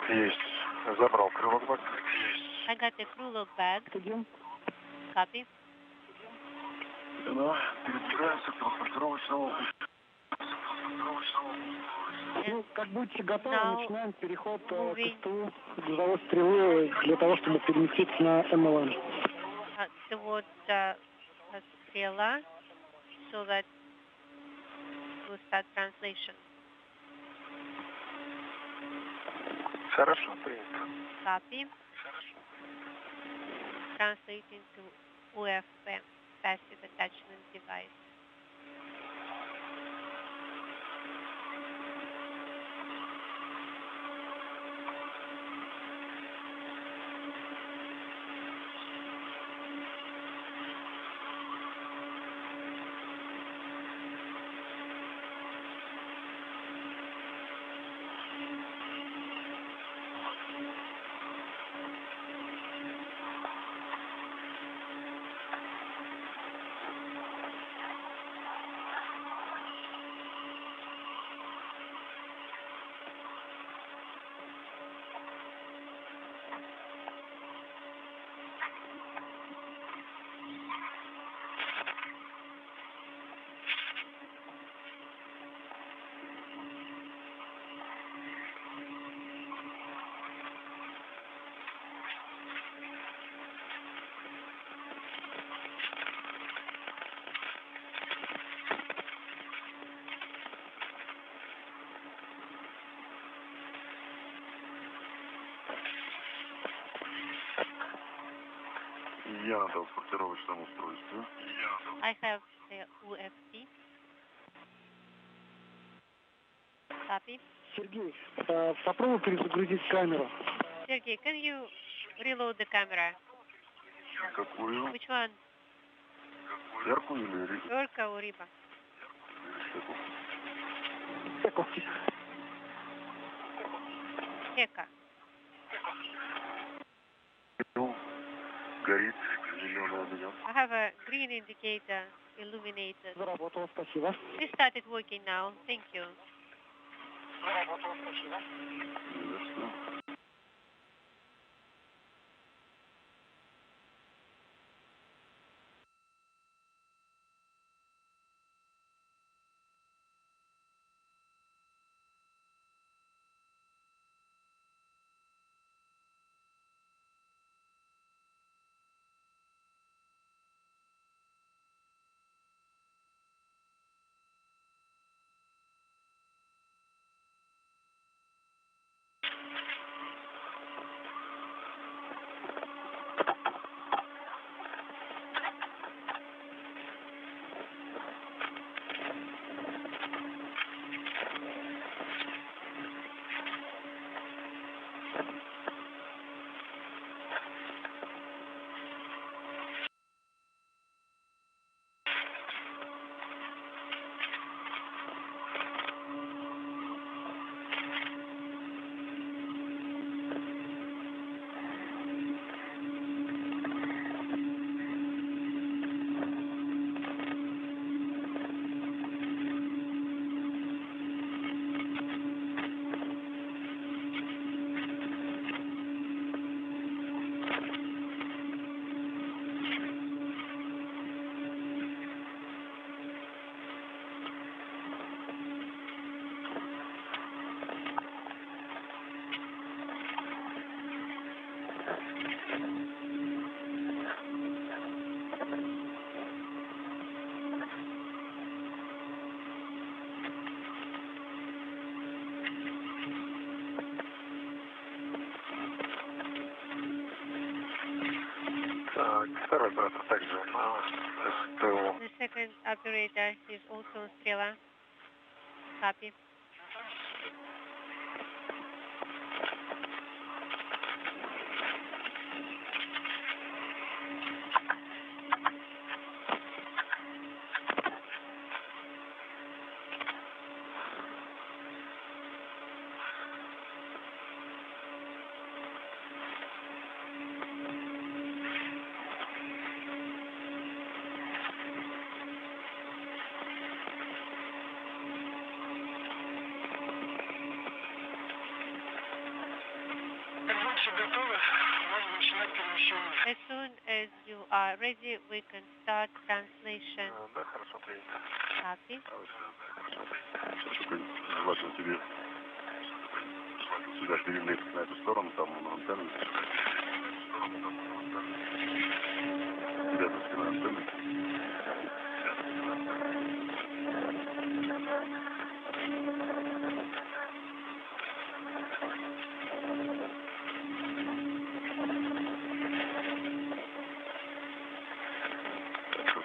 Есть. Забрал крылок бак. I got the crew log bag. Copy. Передвигаемся к транспортировочному. Ну, как будете готовы, Now начинаем переход к moving СТУ грузовой стрелы для того, чтобы переместиться на МЛН. towards Strela so that we'll start translation. Хорошо, принято. Copy. Translating to UFP, passive attachment device. Я на транспортировочном устройстве. I have the UFP. Copy. Сергей, попробуй перезагрузить камеру. Sergey, can you reload the camera? Какую? Which one? Ярку или Orca or Riba? Ека. горит зеленый огонек. I have a green indicator illuminated. Заработало, спасибо. It started working now. Thank you. Заработало, спасибо. Ясно. Второй оператор также на СТО. The second operator is also on Strela. Copy. As soon as you are ready, we can start translation. Да, хорошо, принято. Copy. Желательно тебе сюда переместить на эту сторону, там антенны. Рядом с антенной.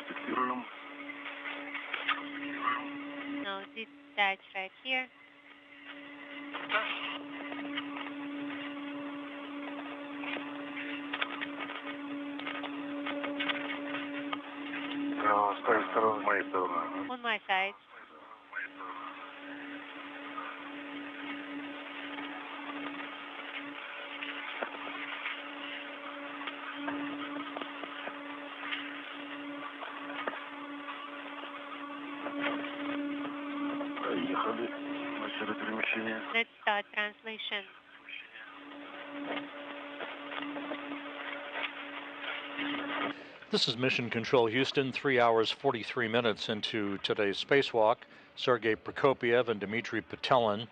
Фиксируем. Now detach right here. С той стороны, с моей стороны. On my side. Поехали. Начали перемещение. Let's start translation. This is Mission Control Houston, 3 hours 43 minutes into today's spacewalk. Sergey Prokopyev and Dmitri Petelin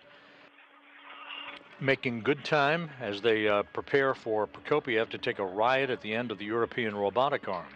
making good time as they prepare for Prokopyev to take a ride at the end of the European robotic arm.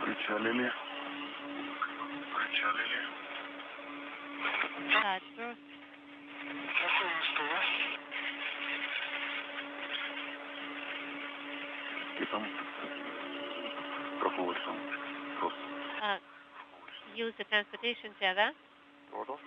Причалили. Причалили. Start first. И там проходит там просто. Use the transportation tether. Воду.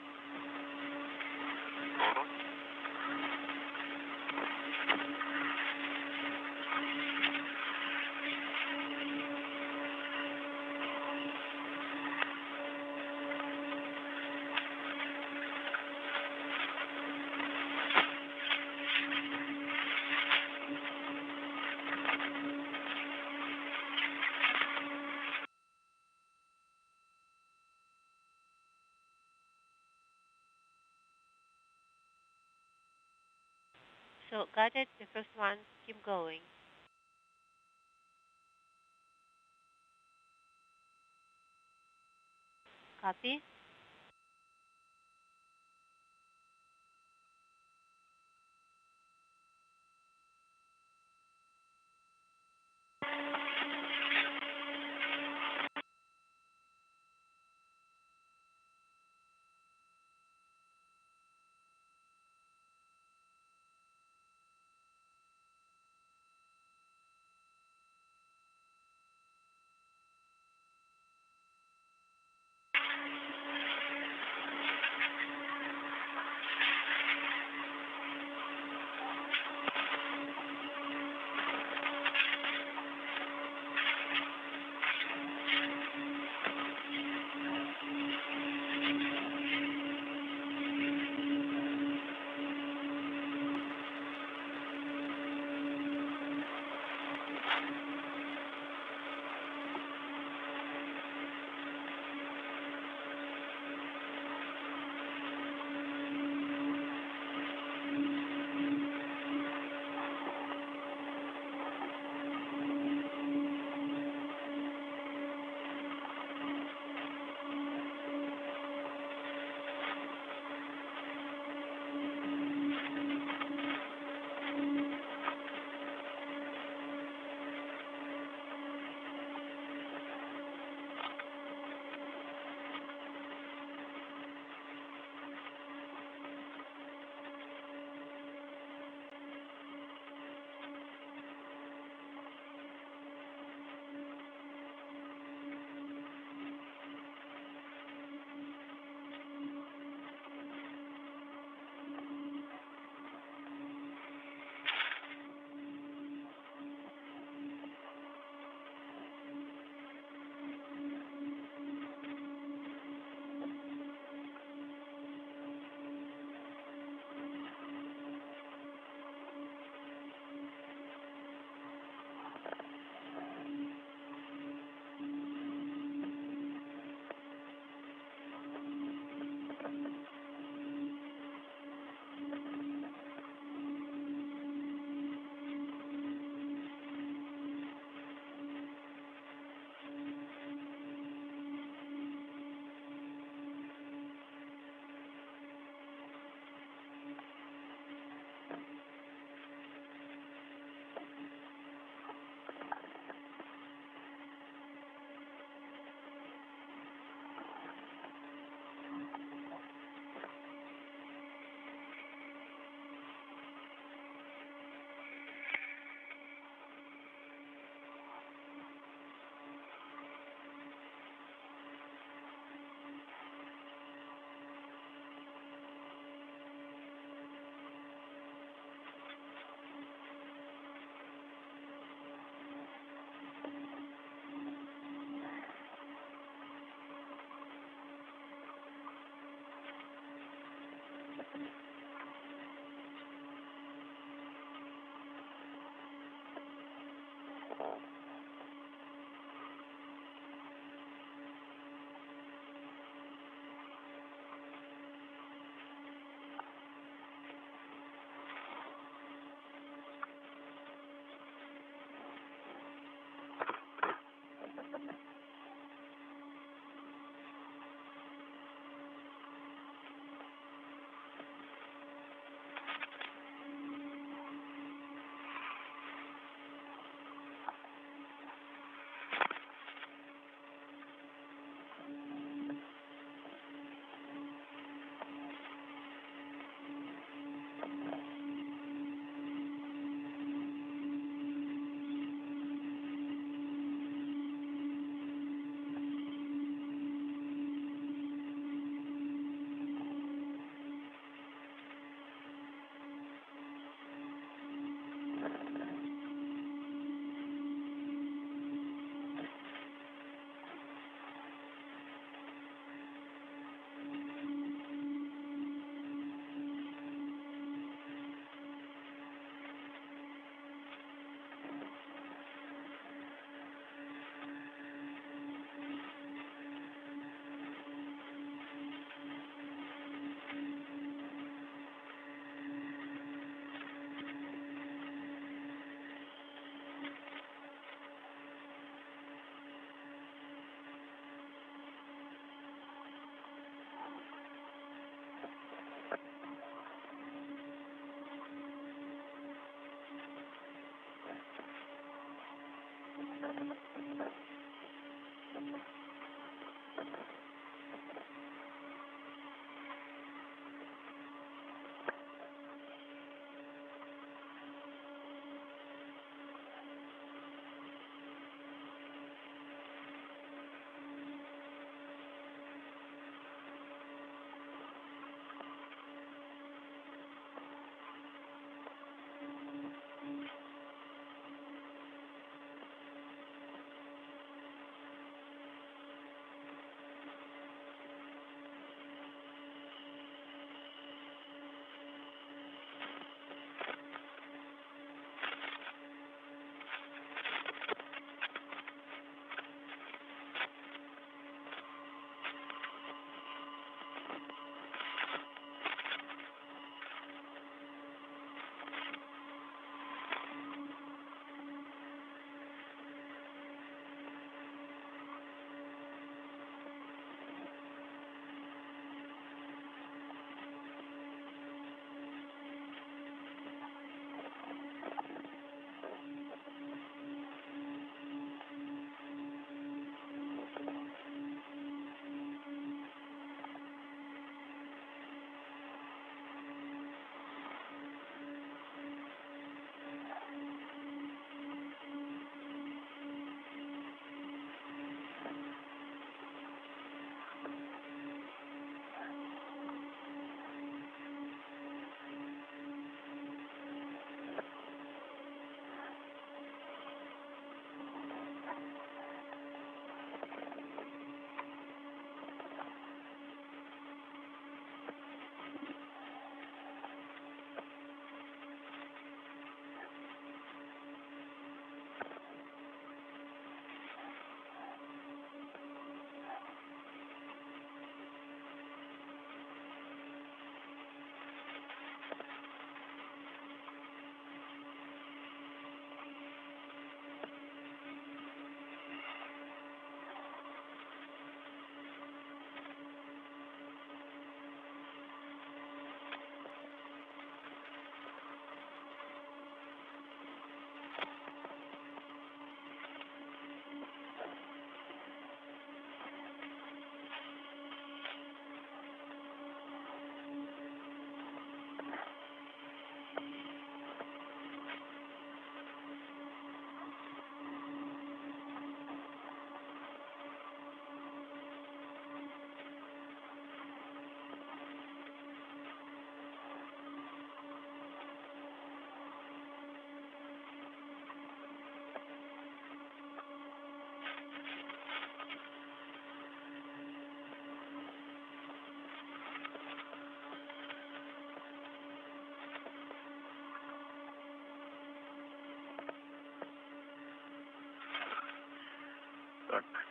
So got it. The first one. Keep going. Copy.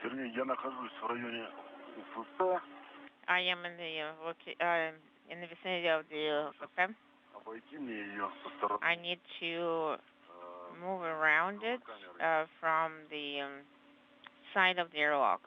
Сергей, я нахожусь в районе УФП. I am in the vicinity of the UFP. Обойти мне ее со стороны. I need to move around it from the side of the airlock.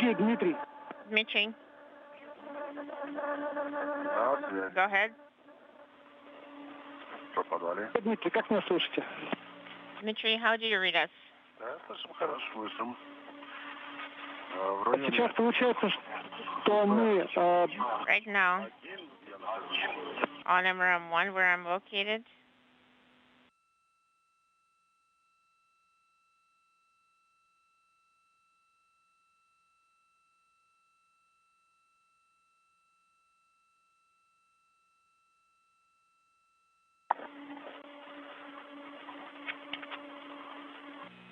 Okay, Dmitri. Dmitri, Да, go ahead. Что, подвали? Дмитрий, как меня слышите? Dmitri, how do you read us? Да, слышим, хорошо, слышим. В районе... Сейчас получается, что мы... Right now, on MRM1, where I'm located,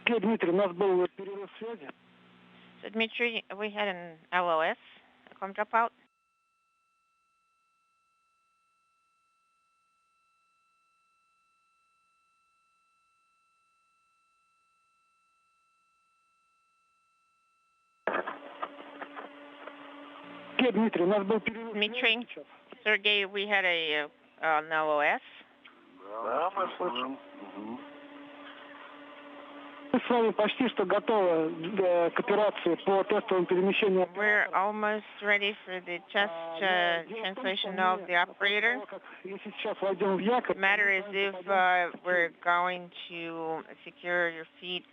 Окей, Дмитрий, у нас был перерыв связи. so Dmitri, we had an LOS, a com dropout. Окей, Дмитрий, у нас был перерыв Dmitri, связи сейчас. Sergey, we had an LOS. Да, мы слышим. Мы с вами почти что готовы к операции по тестовому перемещению. We're almost ready for the test translation of the operator. Если сейчас войдем в якорь... The matter is if we're going to secure your feet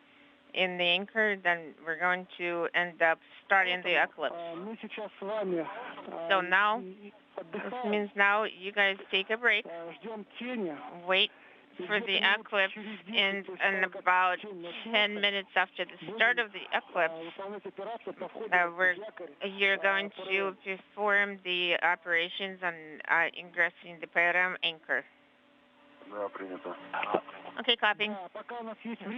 in the anchor, then we're going to end up starting the eclipse. Мы сейчас с вами... So now, this means now you guys take a break, Ждем тени. wait for the eclipse, and about 10 minutes after the start of the eclipse, you're going to perform the operations on ingressing the PRM anchor. Да, принято. Okay, copy.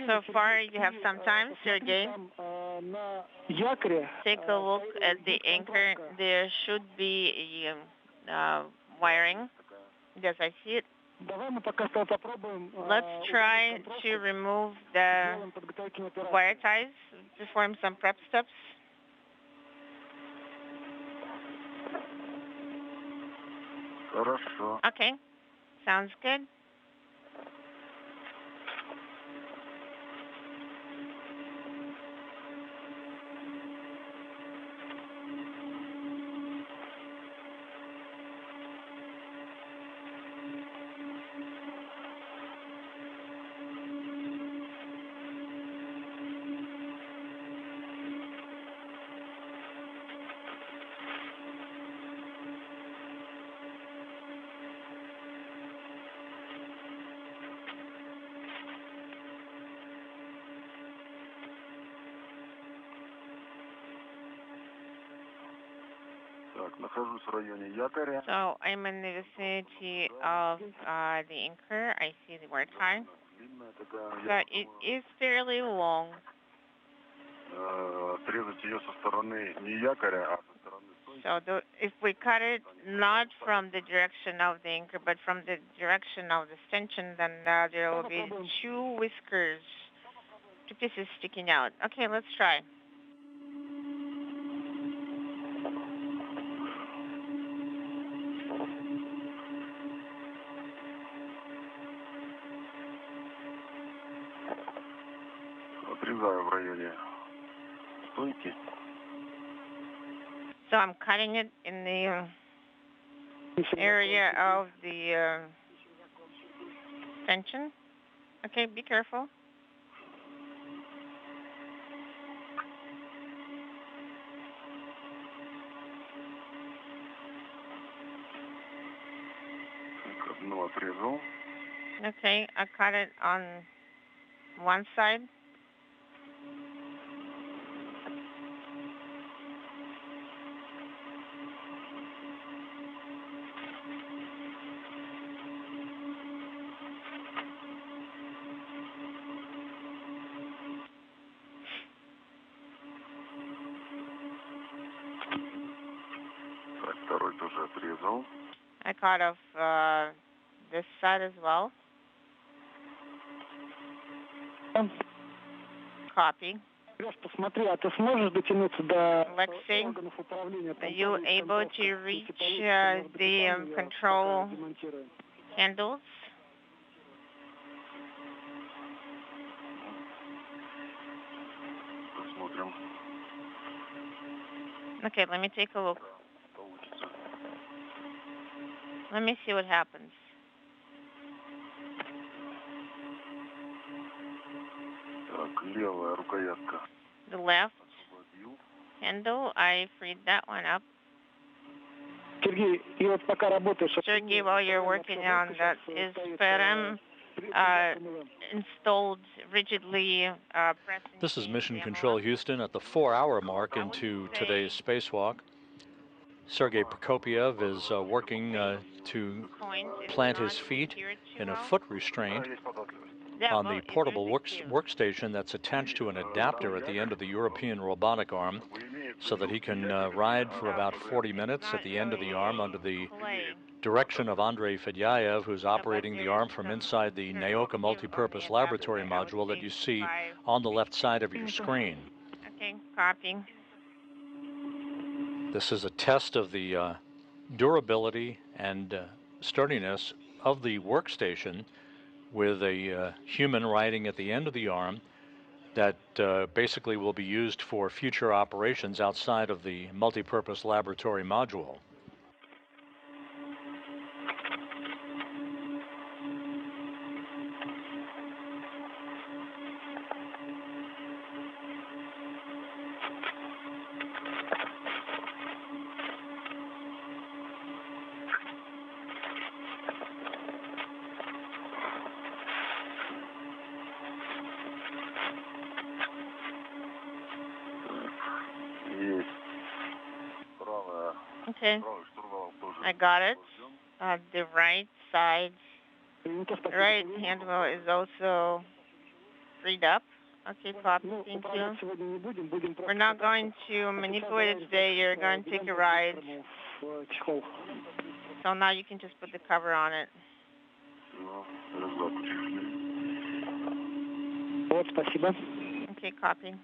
So far, you have some time, Sergey. Take a look at the anchor. There should be wiring. Yes, I see it. Let's try to remove the wire ties, perform some prep steps. Хорошо. Okay, sounds good. Так, нахожусь в районе якоря. So I'm in the vicinity of the anchor. I see the wire tie. Длинная такая. But it is fairly long. Отрезать ее со стороны не якоря, а со стороны стойки. So if we cut it not from the direction of the anchor, but from the direction of the stanchion, then there will be two whiskers, two pieces sticking out. Okay, let's try. Отрезаю в районе стойки. So I'm cutting it in the area of the stanchion. Okay, be careful. Так, одну отрезал. Okay, I cut it on one side. I cut off this side as well. Copy. Let's see. Are you able to reach the control handles? Okay, let me take a look. Let me see what happens. The left handle, I freed that one up. Sergey, while you're working on that, is PRM installed rigidly pressing? This is Mission Control Houston at the 4-hour mark into today's spacewalk. Sergey Prokopyev is working to plant his feet in a foot restraint on the portable workstation that's attached to an adapter at the end of the European robotic arm, so that he can ride for about 40 minutes at the end of the arm under the direction of Andrey Fedyaev, who's operating the arm from inside the NAOCA multipurpose laboratory module that you see on the left side of your screen. Okay, copy. This is a test of the durability and sturdiness of the workstation with a human riding at the end of the arm that basically will be used for future operations outside of the multipurpose laboratory module. Okay, I got it. The right side, right handle is also freed up. Okay, copy, thank you. We're not going to manipulate it today. You're going to take a ride. So now you can just put the cover on it. Okay, copy.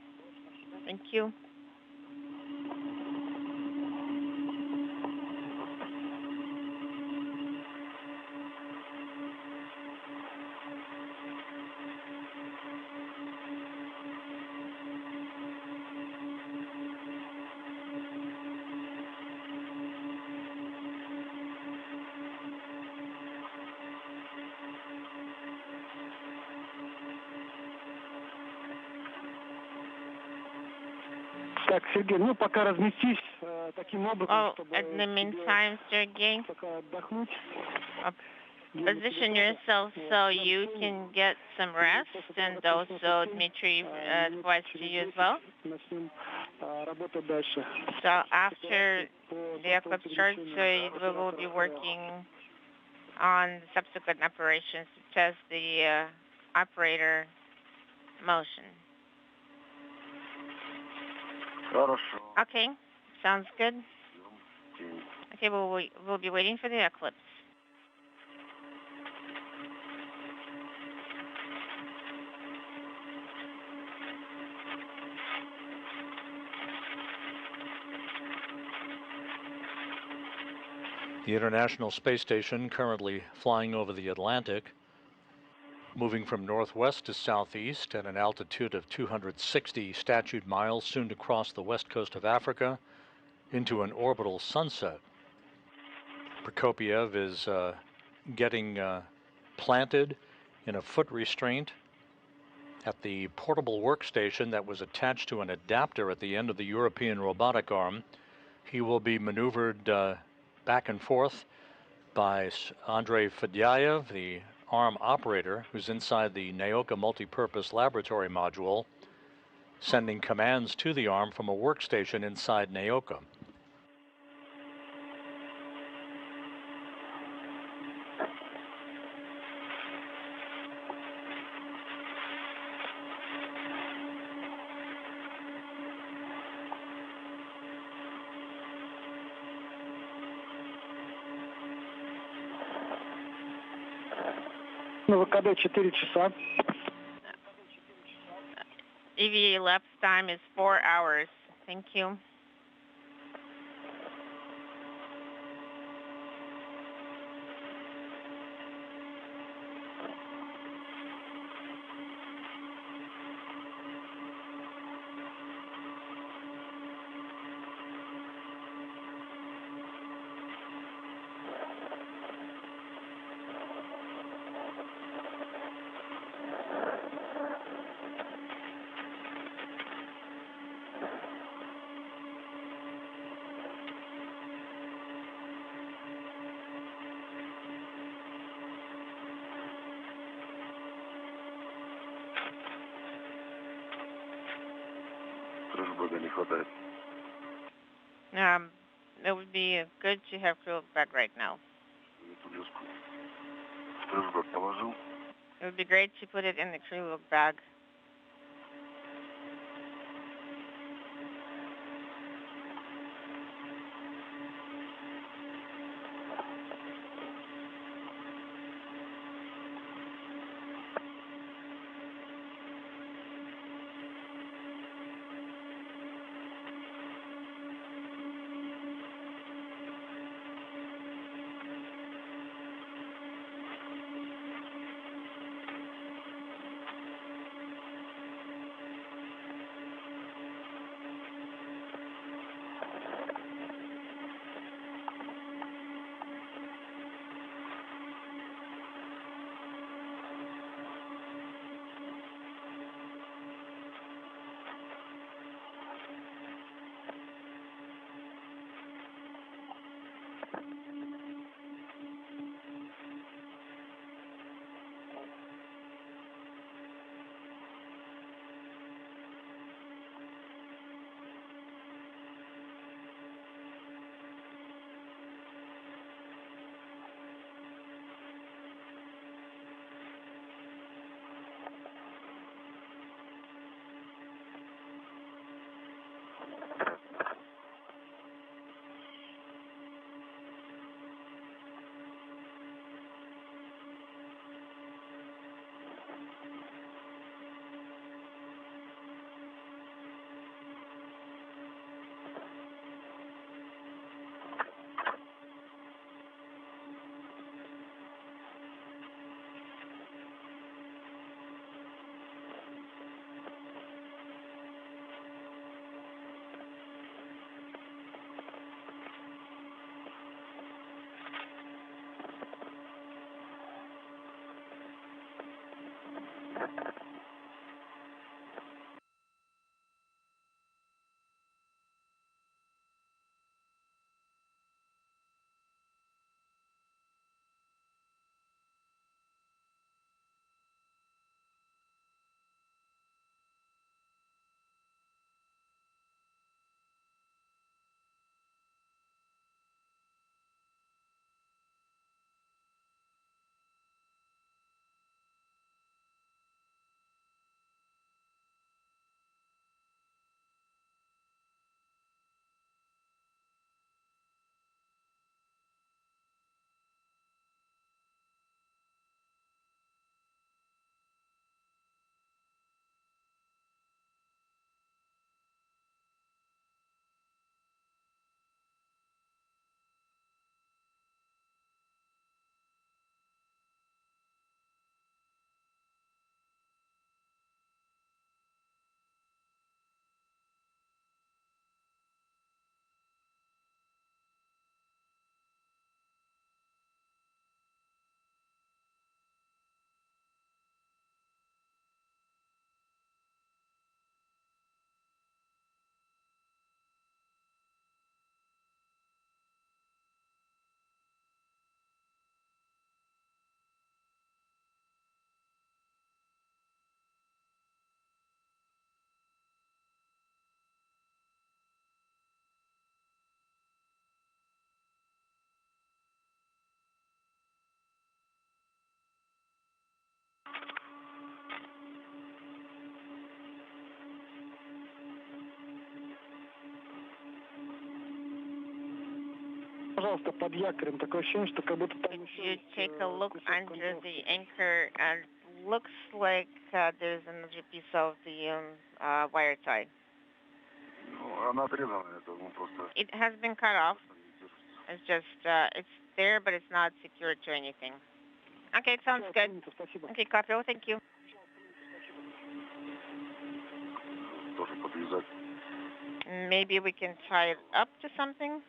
Thank you. Так, Сергей, ну пока разместись таким образом, чтобы in the meantime, Sergey, position yourself so you can get some rest, and also Dmitri advice to you as well. So after the eclipse starts, we will be working on subsequent operations to test the operator motion. Okay, sounds good. Okay, we'll be waiting for the eclipse. The International Space Station currently flying over the Atlantic, moving from northwest to southeast at an altitude of 260 statute miles, soon to cross the west coast of Africa into an orbital sunset. Prokopyev is getting planted in a foot restraint at the portable workstation that was attached to an adapter at the end of the European robotic arm. He will be maneuvered back and forth by Andrey Fedyaev, the arm operator, who's inside the NAOCA multipurpose laboratory module, sending commands to the arm from a workstation inside NAOCA. На ВКД 4 часа. EVA elapsed time is 4 hours. Thank you. Не хватает. It would be good to have crew back right now. Положил. It would be great to put it in the crew bag. Пожалуйста, под якорем. Такое ощущение, что как будто там Could еще you есть, take a look кусок under контроля. the anchor? Looks like there's another piece of the wire tie. Ну, она отрезана, это ну, просто... It has been cut off. It's just, it's there, but it's not secured to anything. Okay, sounds Всё, good. принято, спасибо. Okay, copy. Oh, thank you. Тоже подвязать. Maybe we can tie it up to something.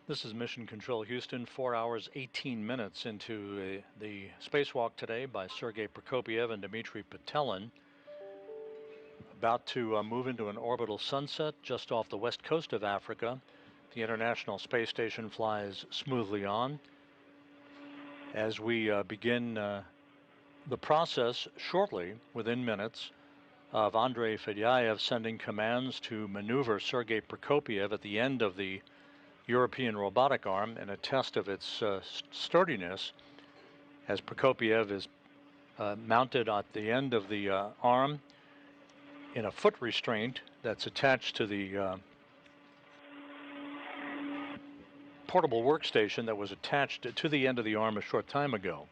This is Mission Control Houston, 4 hours, 18 minutes into the spacewalk today by Sergey Prokopyev and Dmitri Petelin. About to move into an orbital sunset just off the west coast of Africa. The International Space Station flies smoothly on. As we begin the process shortly, within minutes, of Andrey Fedyaev sending commands to maneuver Sergey Prokopyev at the end of the European robotic arm in a test of its sturdiness, as Prokopyev is mounted at the end of the arm in a foot restraint that's attached to the portable workstation that was attached to the end of the arm a short time ago.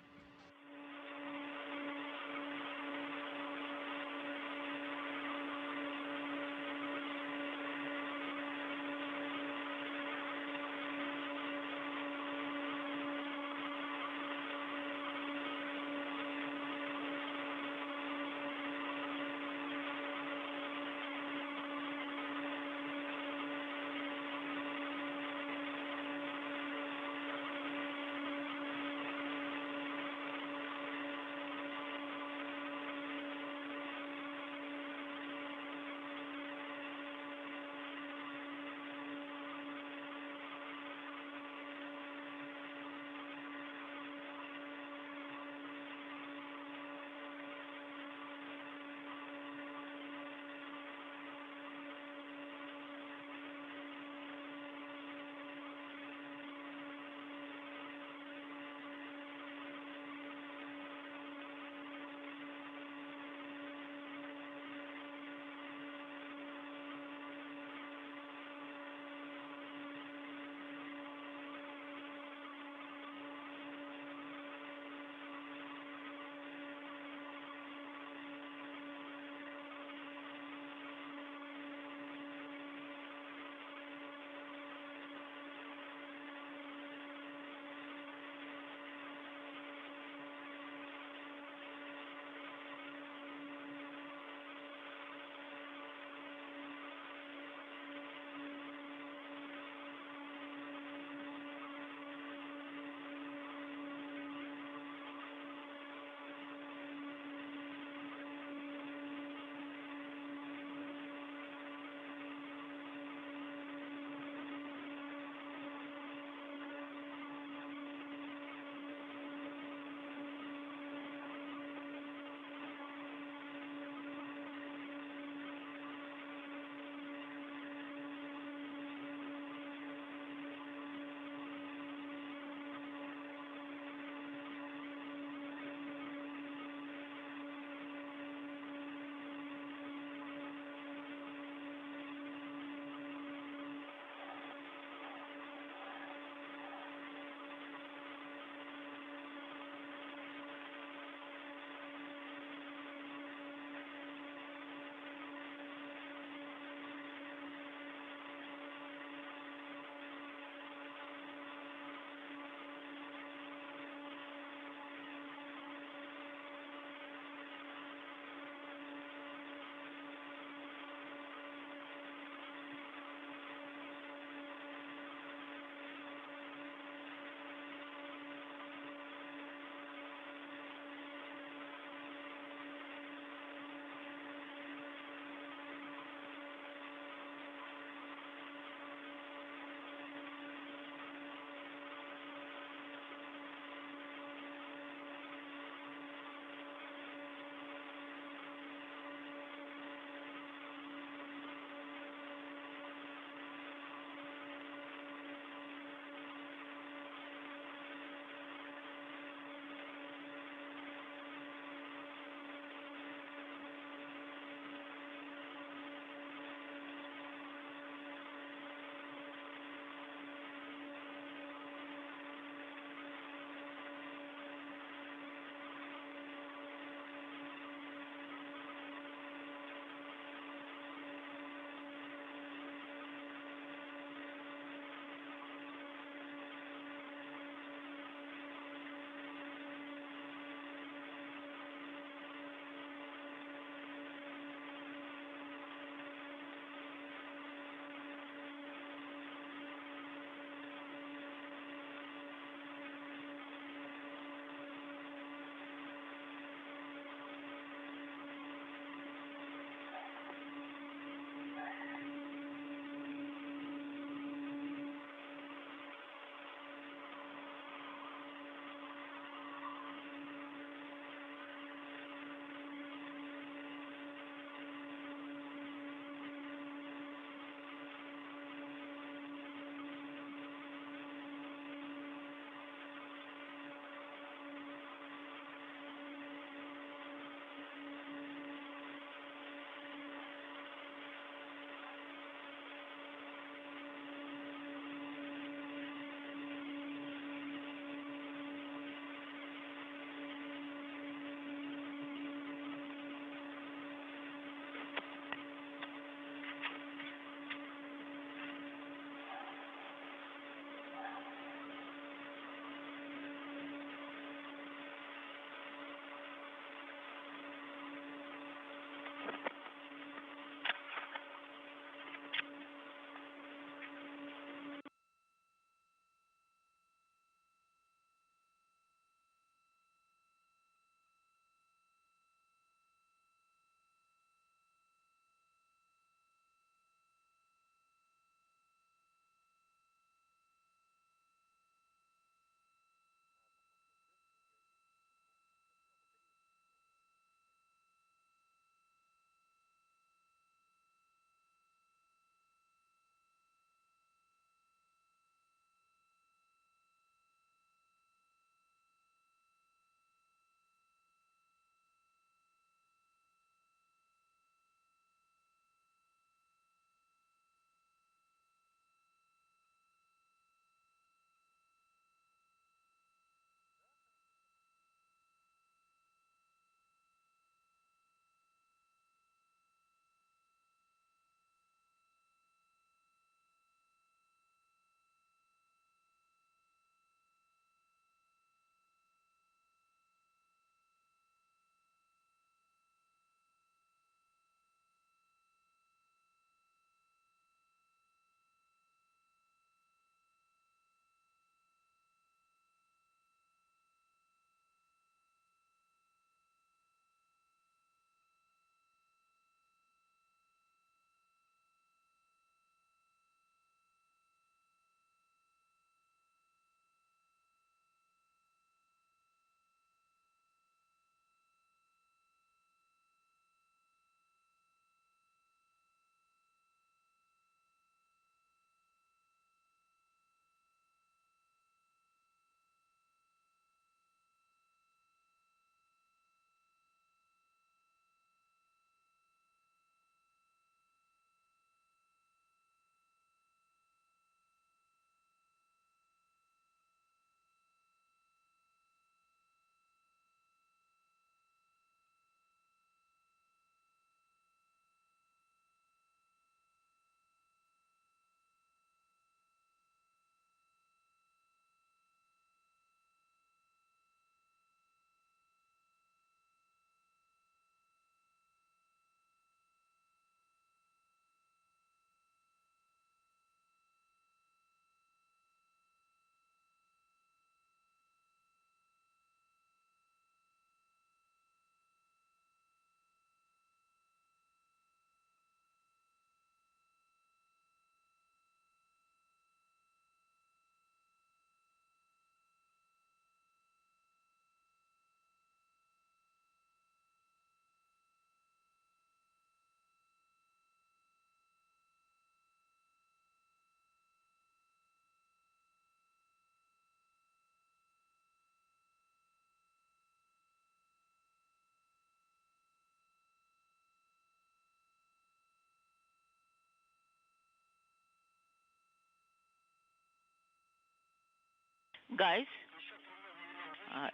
Guys,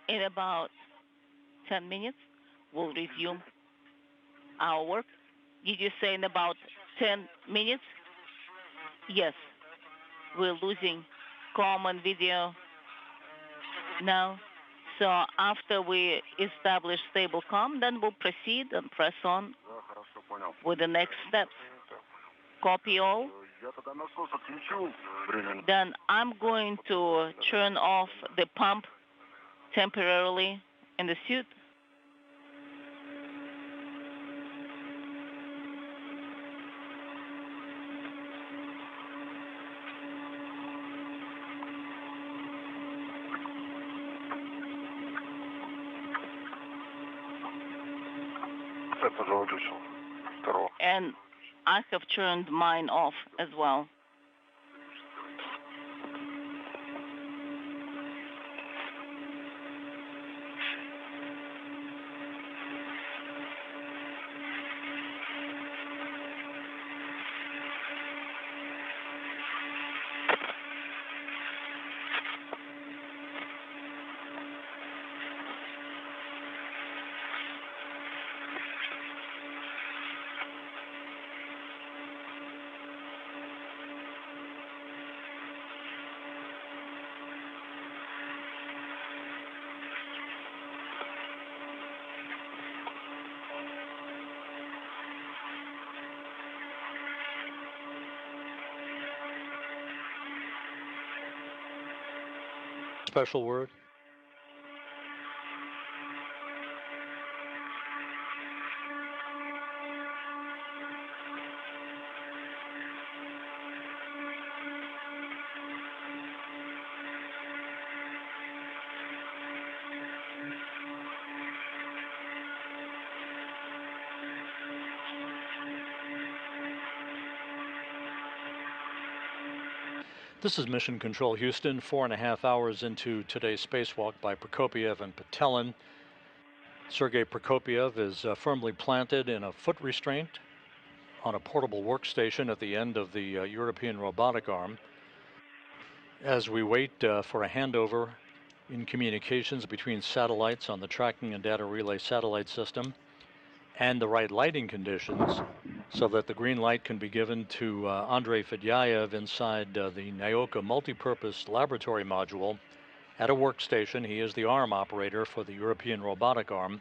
in about 10 minutes, we'll resume our work. Did you say in about 10 minutes? Yes. We're losing common video now. So after we establish stable comm, then we'll proceed and press on with the next steps. Copy all. Then I'm going to turn off the pump temporarily in the suit. And I have turned mine off as well. Special word? This is Mission Control Houston, 4.5 hours into today's spacewalk by Prokopyev and Petelin. Sergey Prokopyev is firmly planted in a foot restraint on a portable workstation at the end of the European robotic arm. As we wait for a handover in communications between satellites on the tracking and data relay satellite system and the right lighting conditions so that the green light can be given to Andrey Fedyaev inside the Naoka multipurpose laboratory module at a workstation. He is the arm operator for the European robotic arm.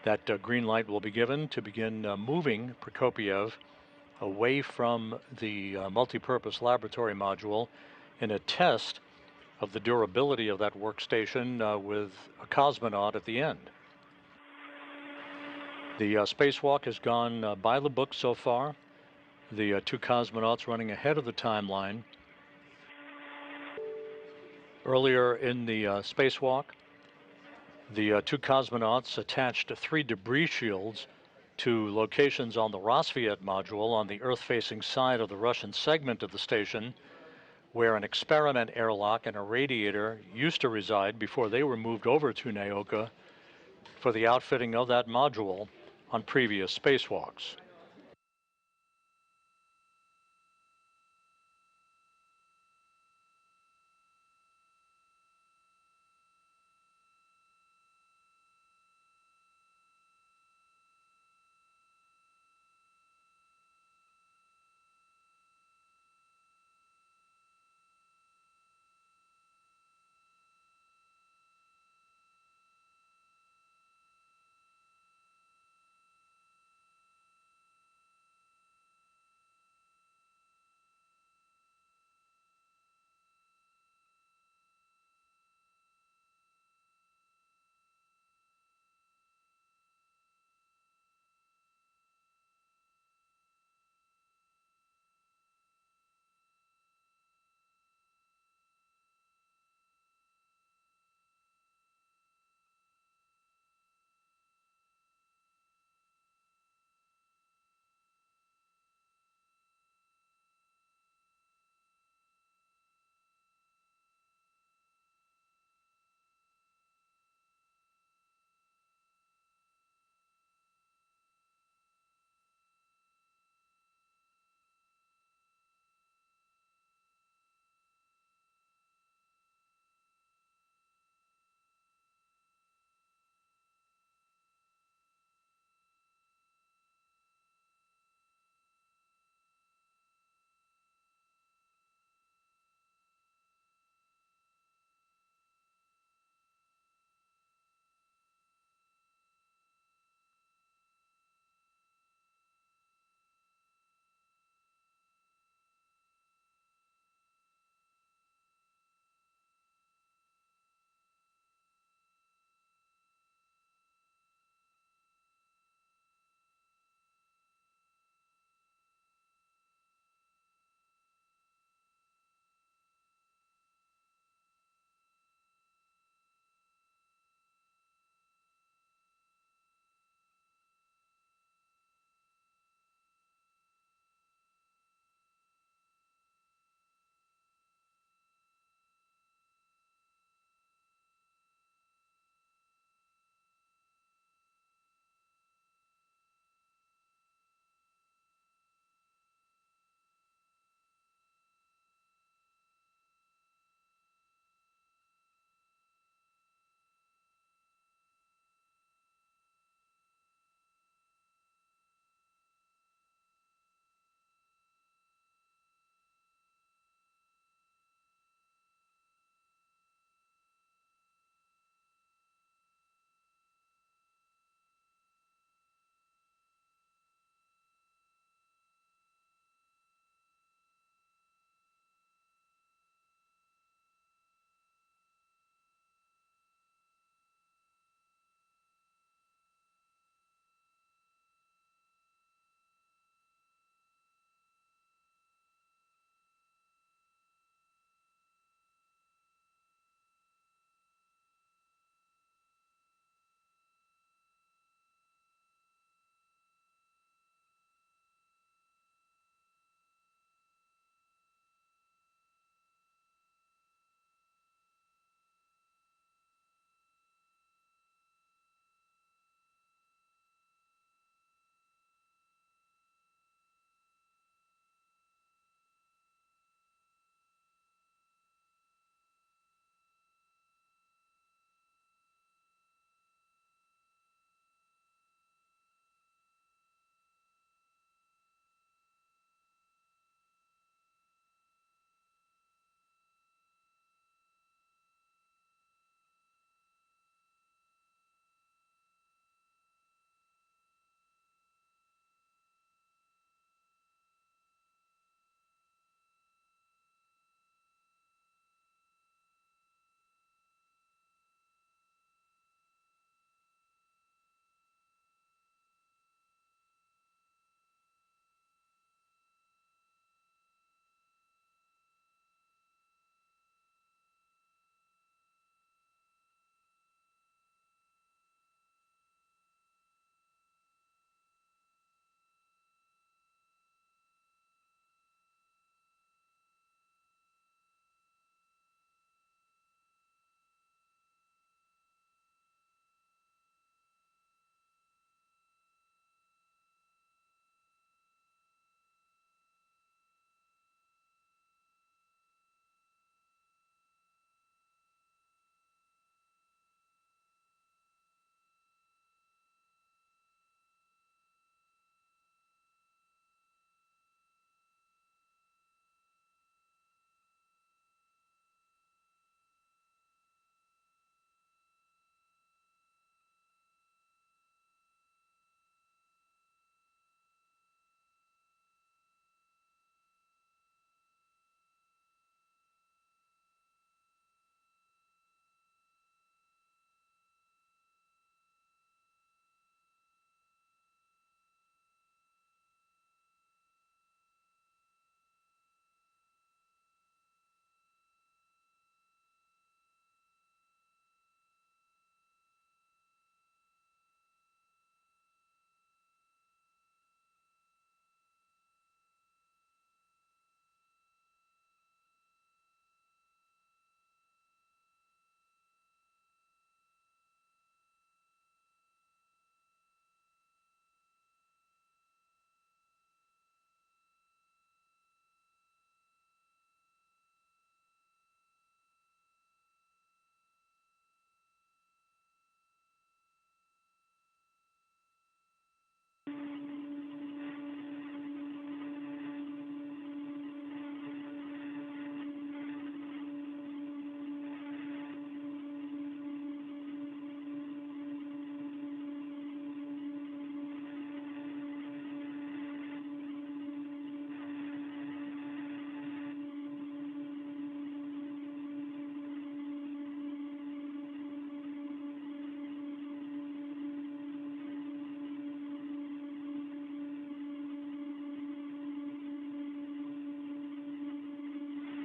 That green light will be given to begin moving Prokopyev away from the multipurpose laboratory module in a test of the durability of that workstation with a cosmonaut at the end. The spacewalk has gone by the book so far. The two cosmonauts running ahead of the timeline. Earlier in the spacewalk, the two cosmonauts attached 3 debris shields to locations on the Rosviet module on the Earth-facing side of the Russian segment of the station, where an experiment airlock and a radiator used to reside before they were moved over to Naoka for the outfitting of that module on previous spacewalks.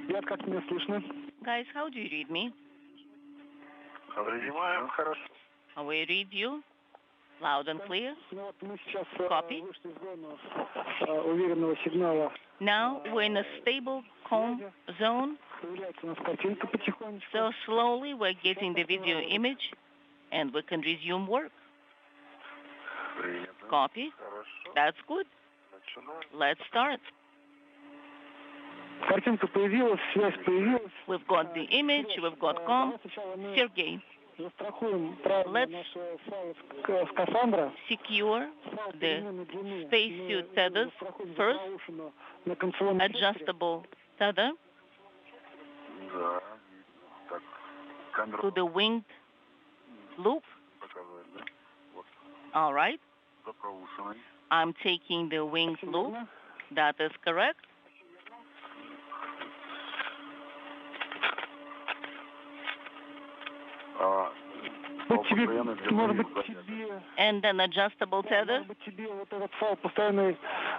Ребят, как меня слышно? Guys, how do you read me? Принимаем, хорошо. We read you loud and clear. Ну вот мы сейчас Copy. вышли в зону уверенного сигнала. Now we're in a stable, calm zone. Появляется у нас картинка потихонечку. So slowly we're getting the video image and we can resume work. Принято. Copy. Хорошо. That's good. Начинаем. Let's start. Картинка появилась, связь появилась. We've got the image, we've got com. Давай сначала мы Sergey, застрахуем правильно Let's наши файлы скафандра. secure Файл the переменной длины spacesuit мы tethers застрахуем first. заушину на концевом секторе. Adjustable tether Да. Так. Камера to the winged loop. показывает, да? Вот. All right. За проушиной. I'm taking the winged loop. That is correct. Вот тебе, постоянно для может моих быть, занятий. тебе, And then adjustable tether. может быть, тебе вот этот файл постоянной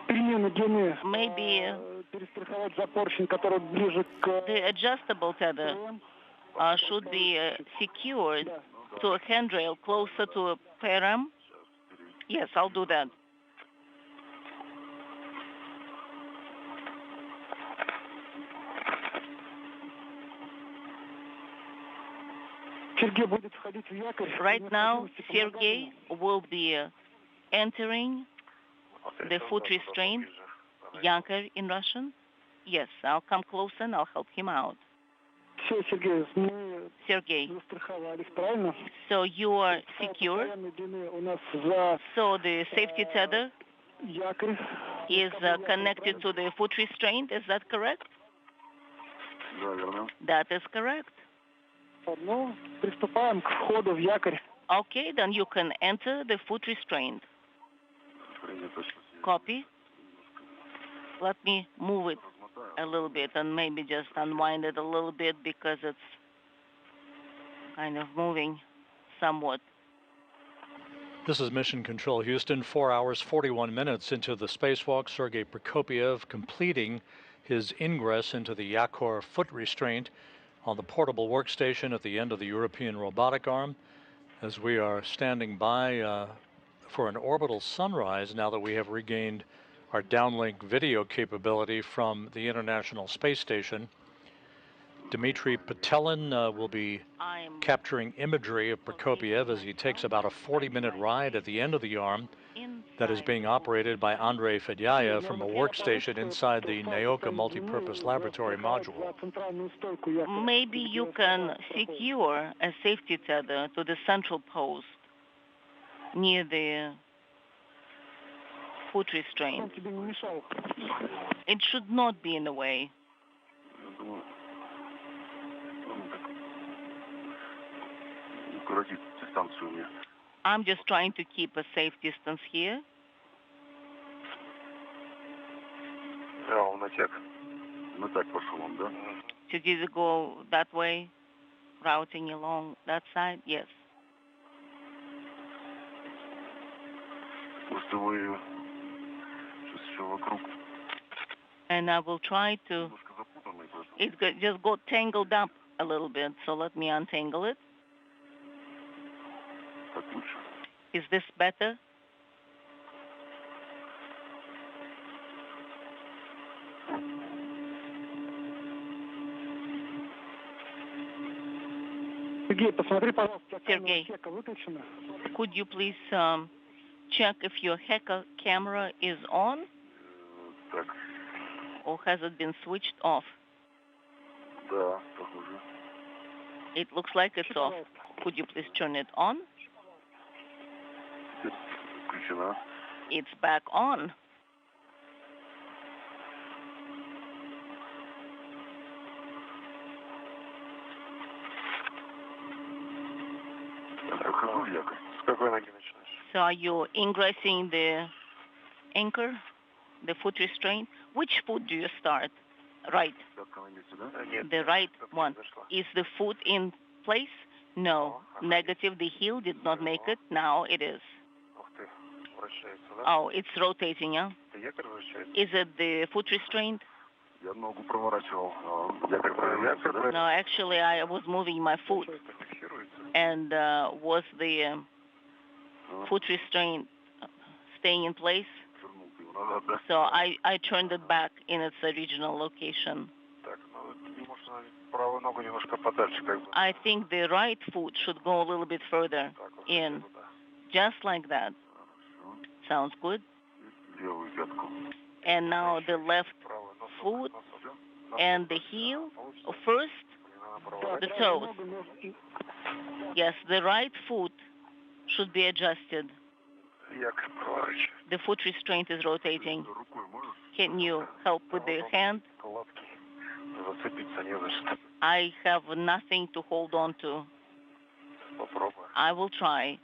переменной длины Maybe перестраховать за поршень, который ближе к the adjustable tether should be secured to a handrail closer to a param. Yes, I'll do that. Сергей будет входить в якорь. Right now, Sergey will be entering the foot restraint, Yanker in Russian. Yes, I'll come closer and I'll help him out. Все, Сергей, мы Sergey, застраховались, правильно? so you are secure. Постоянной длины у нас за So the safety tether якорь. is connected to the foot restraint. Is that correct? Да, верно. That is correct. Ну, приступаем к входу в якорь. Okay, then you can enter the foot restraint. Принято. Copy. Let me move it a little bit and maybe just unwind it a little bit because it's kind of moving somewhat. This is Mission Control Houston, 4 hours, 41 minutes into the spacewalk. Sergey Prokopyev completing his ingress into the Yakor foot restraint on the portable workstation at the end of the European robotic arm, as we are standing by for an orbital sunrise now that we have regained our downlink video capability from the International Space Station. Dmitri Petelin will be capturing imagery of Prokopyev as he takes about a 40-minute ride at the end of the arm that is being operated by Andrey Fedyaev from a workstation inside the Naoka multipurpose laboratory module. Maybe you can secure a safety tether to the central post near the foot restraint. It should not be in the way. Укоротить дистанцию мне. I'm just trying to keep a safe distance here. Да, он отек. Ну так пошел он, да? So did it go that way, routing along that side? Yes. Пустовые. Сейчас еще вокруг. And I will try to. Немножко запутанный просто. It just got tangled up a little bit, so let me untangle it. Так лучше. Is this better? Сергей, посмотри, пожалуйста, Сергей. камера выключена. Could you please check if your hacker camera is on Так, or has it been switched off? да, похоже. It looks like it's off. Could you please turn it on? Теперь включена. It's back on. Прохожу в якорь. С какой ноги начинаешь? So are you ingressing the anchor, the foot restraint? Which foot do you start? Right. Пятка на месте, да? Нет. The right пятка one. не зашла. Is the foot in place? No. Negative. The heel did not make it. Now it is. Ух ты, вращается, да? Oh, it's rotating, huh? Это якорь вращается? Is it the foot restraint? No, actually, I was moving my foot, and was the foot restraint staying in place? So I turned it back in its original location. I think the right foot should go a little bit further in, just like that. Sounds good. And now the left foot and the heel. First, the toes. Yes, the right foot should be adjusted. The foot restraint is rotating. Can you help with the hand? I have nothing to hold on to. I will try.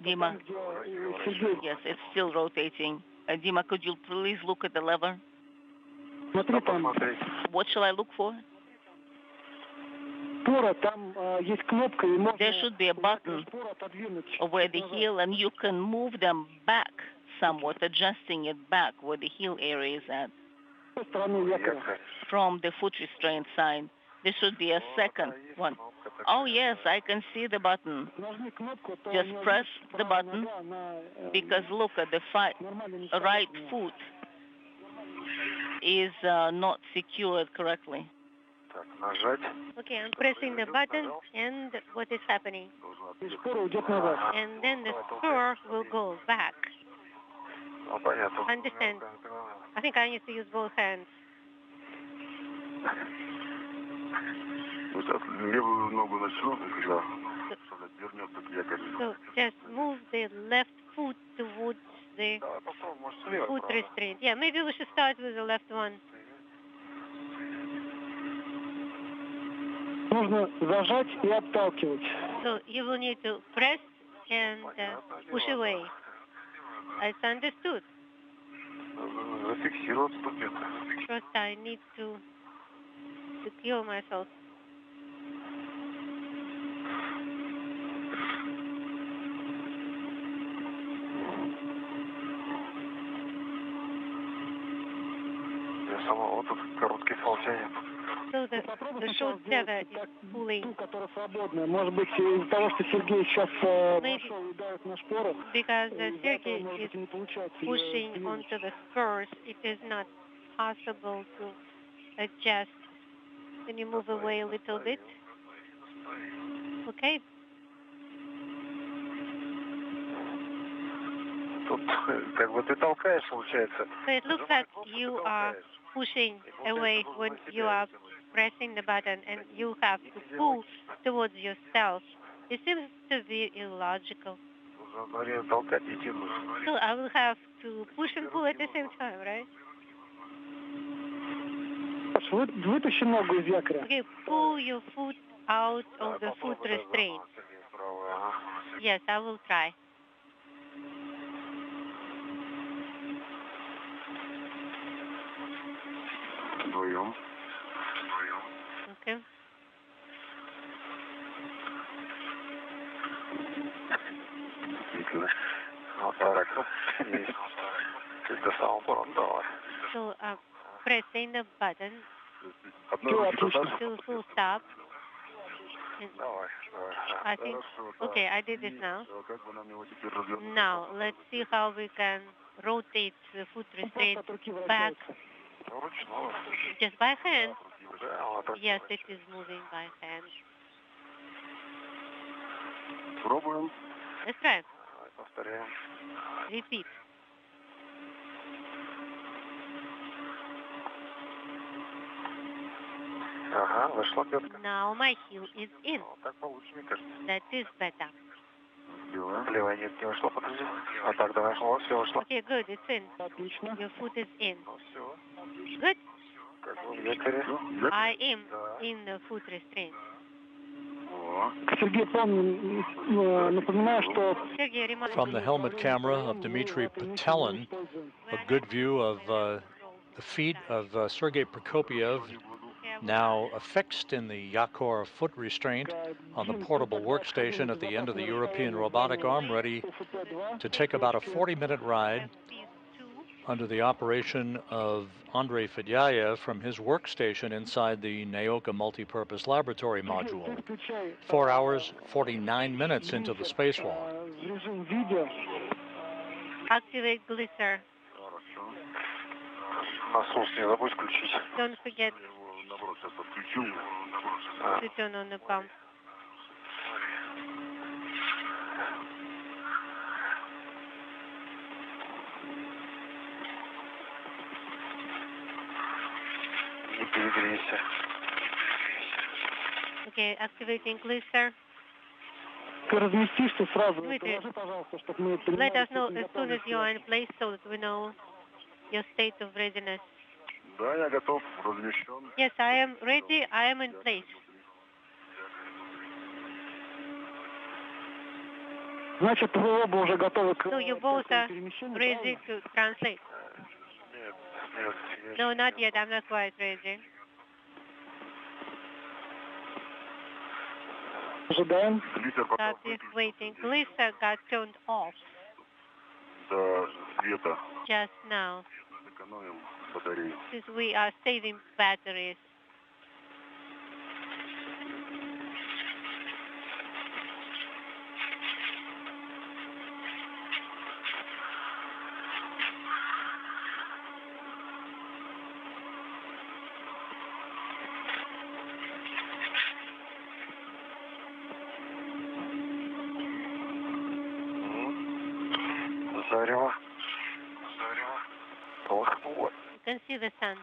Dima, yes, it's still rotating. Dima, could you please look at the lever? What shall I look for? There should be a button where the heel, and you can move them back somewhat, adjusting it back where the heel area is at. From the foot restraint side, there should be a second one. Oh yes, I can see the button. Just press the button, because look at the right foot is not secured correctly. Okay, I'm pressing the button, and what is happening? And then the spur will go back. Understand? I think I need to use both hands. So just move the left foot towards the foot restraint. Yeah, maybe we should start with the left one. So you will need to press and push away. It's understood. First, I need to secure myself. So the short tether is pulling. Maybe because Sergey is pushing onto the spurs, it is not possible to adjust. Can you move away a little bit? Okay. So it looks like you are pushing away when you are pressing the button, and you have to pull towards yourself. It seems to be illogical. So I will have to push and pull at the same time, right? Okay, pull your foot out of the foot restraint. Yes, I will try. Okay. So pressing the button to full stop. I think, okay, I did this now. Now, let's see how we can rotate the foot restraint back. Just by hand? Yes, it is moving by hand. Let's try. Repeat. Now my heel is in. That is better. Okay, good, it's in. Your foot is in. Good. I am in the foot restraint. From the helmet camera of Dmitri Petelin, a good view of the feet of Sergey Prokopyev now affixed in the Yakor foot restraint on the portable workstation at the end of the European robotic arm, ready to take about a 40-minute ride under the operation of Andrey Fedyaev from his workstation inside the Naoka multipurpose laboratory module. 4 hours, 49 minutes into the spacewalk. Activate glisser. Насос не забудь включить. Don't forget Наоборот, сейчас отключил. to turn on the pump. Не перегрейся. Okay, activating glisser. Разместишься сразу. Dmitri, Положи, пожалуйста, чтобы мы let us know as soon as you are in place so that we know your state of readiness. Да, я готов, размещен. Yes, I am ready. I am in place. Значит, вы оба уже готовы к So you both are перемещению, ready to translate? Нет, нет. No, not yet. I'm not quite ready. ожидаем. Глиссер пока Copy, waiting. Glisser got turned off до света. just now Сэкономим батарею. since we are saving batteries. Зарево. Зарево. Полыхнуло. You can see the sun.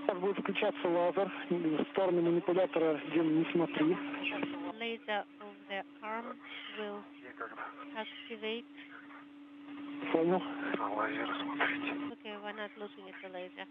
Сейчас будет включаться лазер. В сторону манипулятора, Дим, не смотри. Laser of the arm will activate. Понял. На лазер смотрите. Okay, we're not looking at the laser.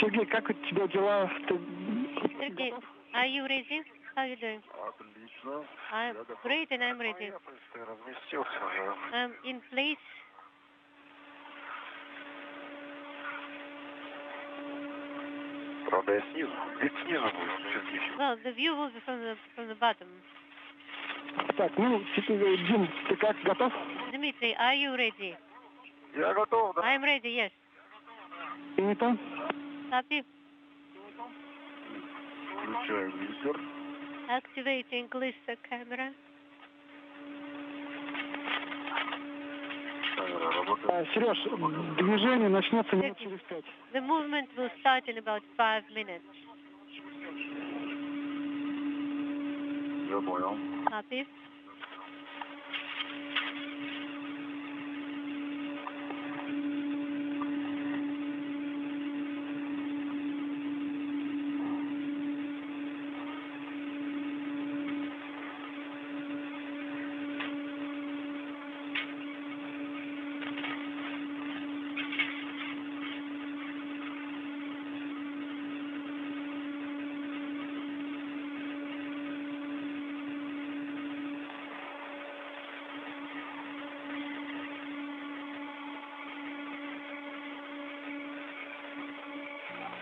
Сергей, как у тебя дела? Ты Sergey, are you ready? How are you doing? Отлично. I'm great and I'm ready. Я, в принципе, разместился уже. I'm in place. Правда, я снизу. Вид снизу будет, Сергей. Well, the view will be from the bottom. Так, ну, теперь, Дим, ты как, готов? Dmitri, are you ready? Я готов, да. I'm ready, yes. Принято. Copy. Включаю глиссер. Activating glisser camera. Камера работает. Сереж, движение начнется минут через 5. The movement will start in about 5 minutes. Я понял. Copy.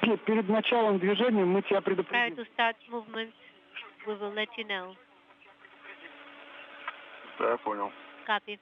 Перед началом движения мы тебя Prior предупредим. to start movement, we will let you know. Да, я понял. Copy.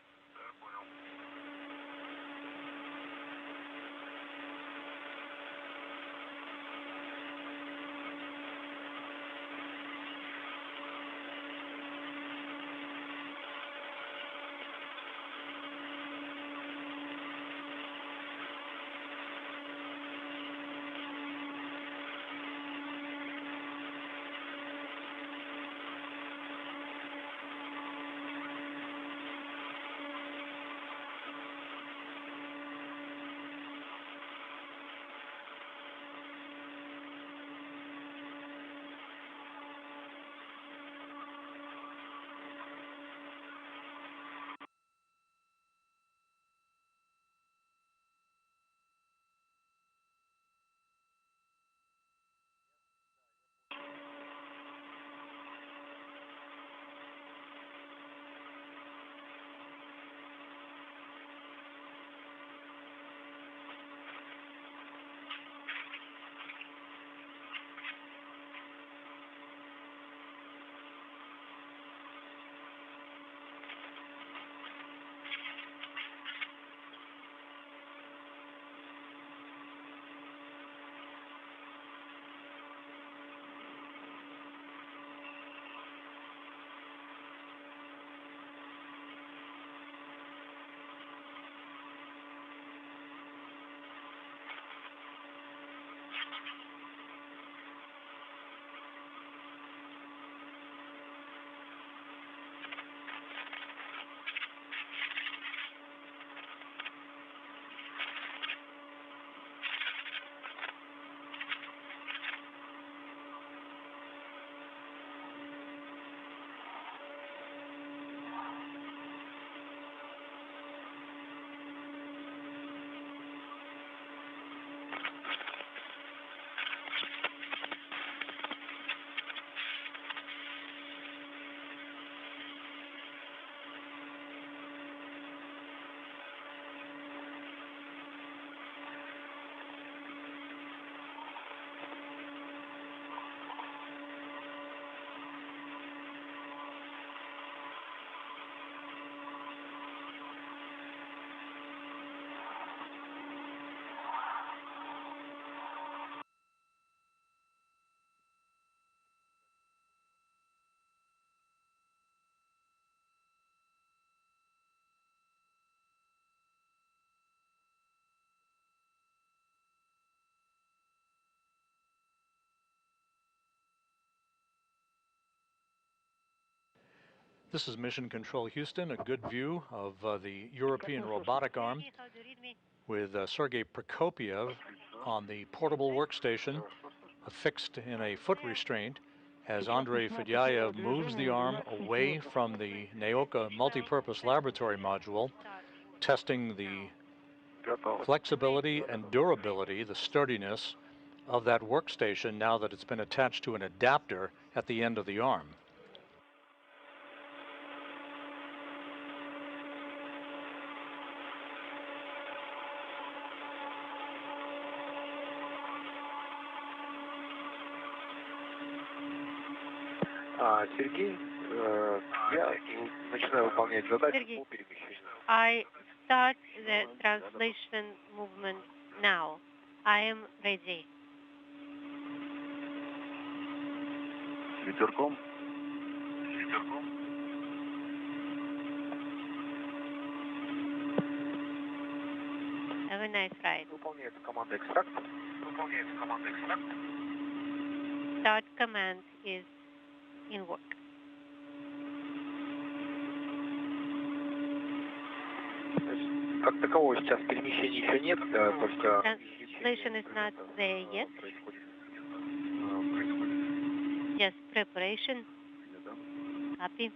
This is Mission Control Houston, a good view of the European robotic arm with Sergey Prokopyev on the portable workstation affixed in a foot restraint as Andrey Fedyaev moves the arm away from the Naoka multipurpose laboratory module, testing the flexibility and durability, the sturdiness of that workstation now that it's been attached to an adapter at the end of the arm. Сергей, я начинаю выполнять задачу по перемещению. I start the translation movement now. I am ready. Ветерком. Have a nice ride. Выполняется команда экстракт. Start command is in work. Как такового сейчас перемещения еще нет, только... Translation is not there yet. Just preparation. Copy.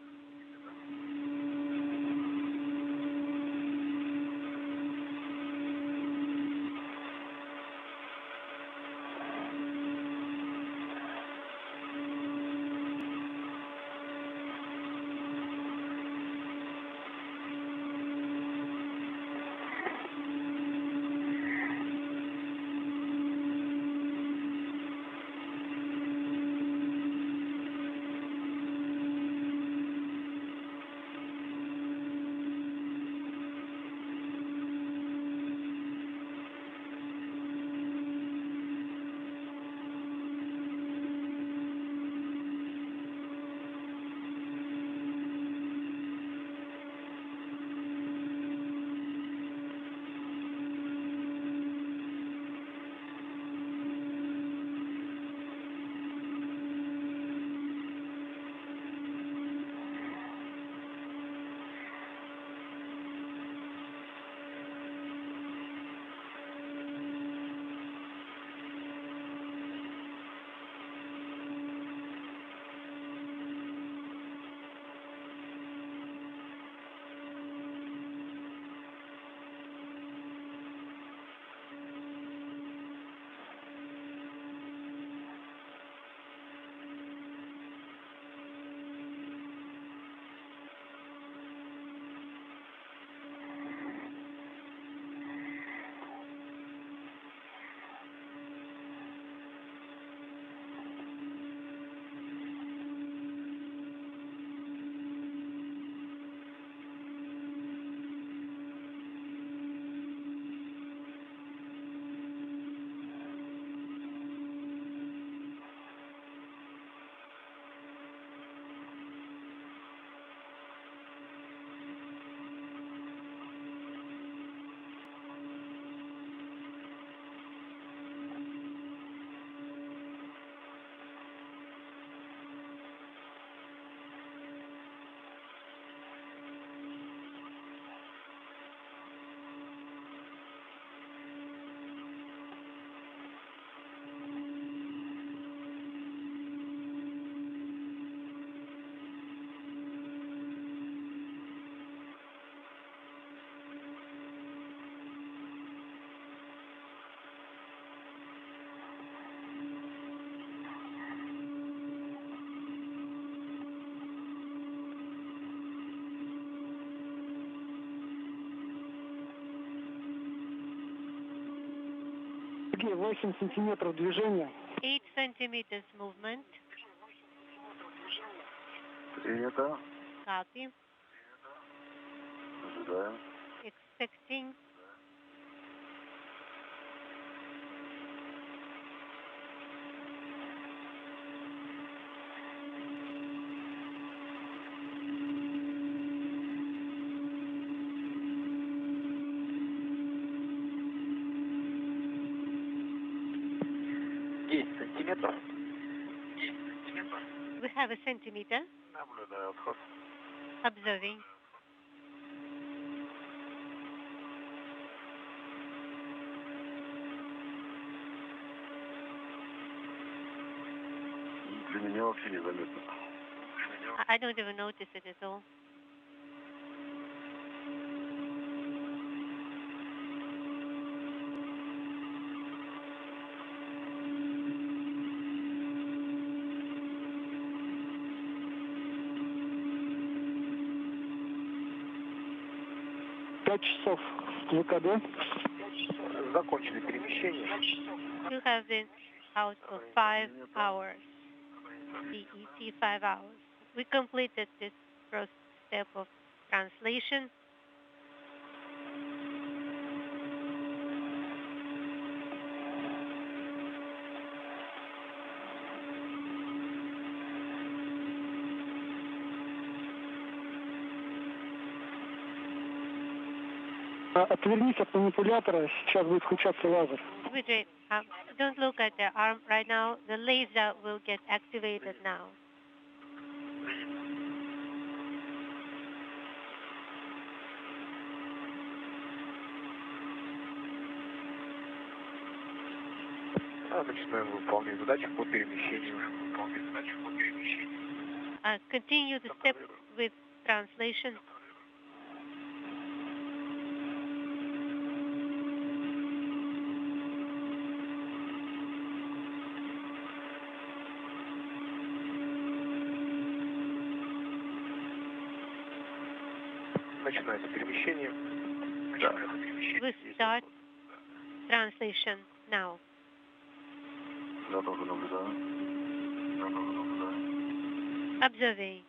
Сергей, 8 сантиметров движения. 8 centimeters movement. Принято. Copy. Ожидаем. Expecting. We have a centimeter. Наблюдаю отход. Observing. Для меня вообще незаметно. I don't even notice it at all. Часов в ВКД. Закончили перемещение. You have been out for 5 hours. CET 5 hours. We completed this first step of translation. Отвернись от манипулятора, сейчас будет включаться лазер. Dmitri, don't look at the arm right now. The laser will get activated now. Начинаем выполнять задачу по перемещению. Continue the step with translation. Начинается перемещение. We start translation now. Я тоже наблюдаю. Observing.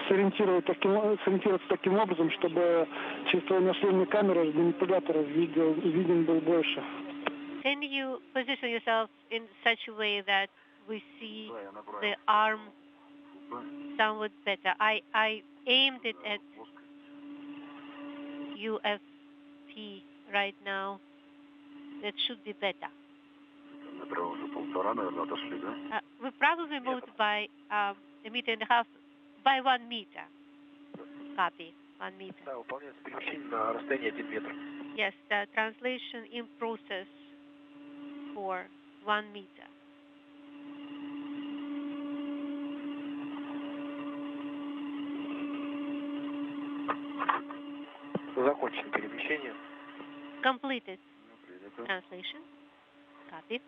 Сориентироваться таким образом, чтобы через твою наследную камеру манипулятора виден был больше. Can you position yourself in such a way that we see the arm somewhat better? I aimed it at UFP right now. That should be better. Метра уже 1,5, наверное, отошли, да? We probably moved by 1.5 meters, by 1 meter. Copy, 1 meter. Да, выполняется перемещение на расстоянии 1 метр. Yes, the translation in process for 1 meter. Закончили перемещение. Completed translation. Copy.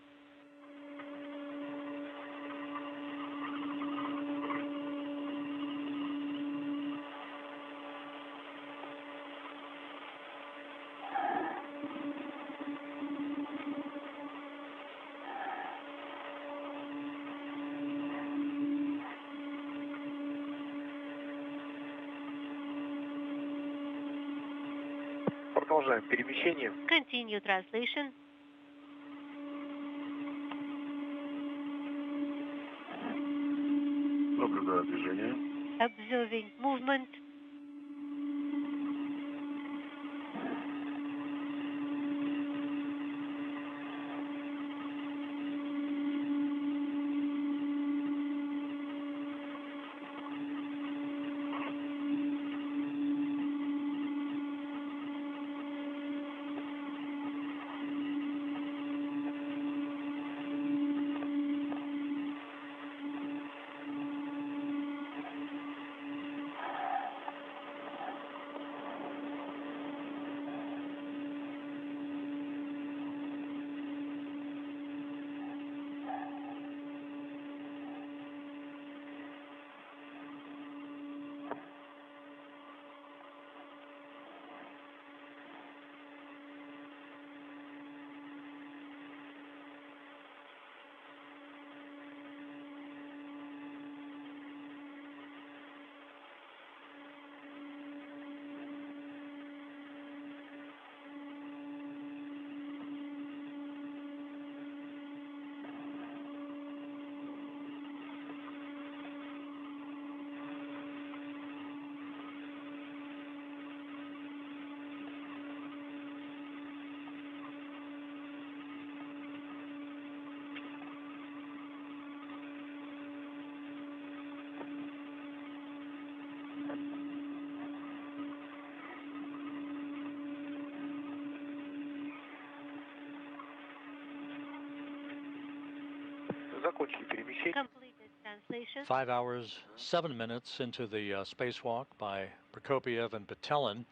Продолжаем перемещение. Continue translation. Наблюдаю движение. Observing movement. Completed translation. 5 hours, 7 minutes into the spacewalk by Prokopyev and Petelin,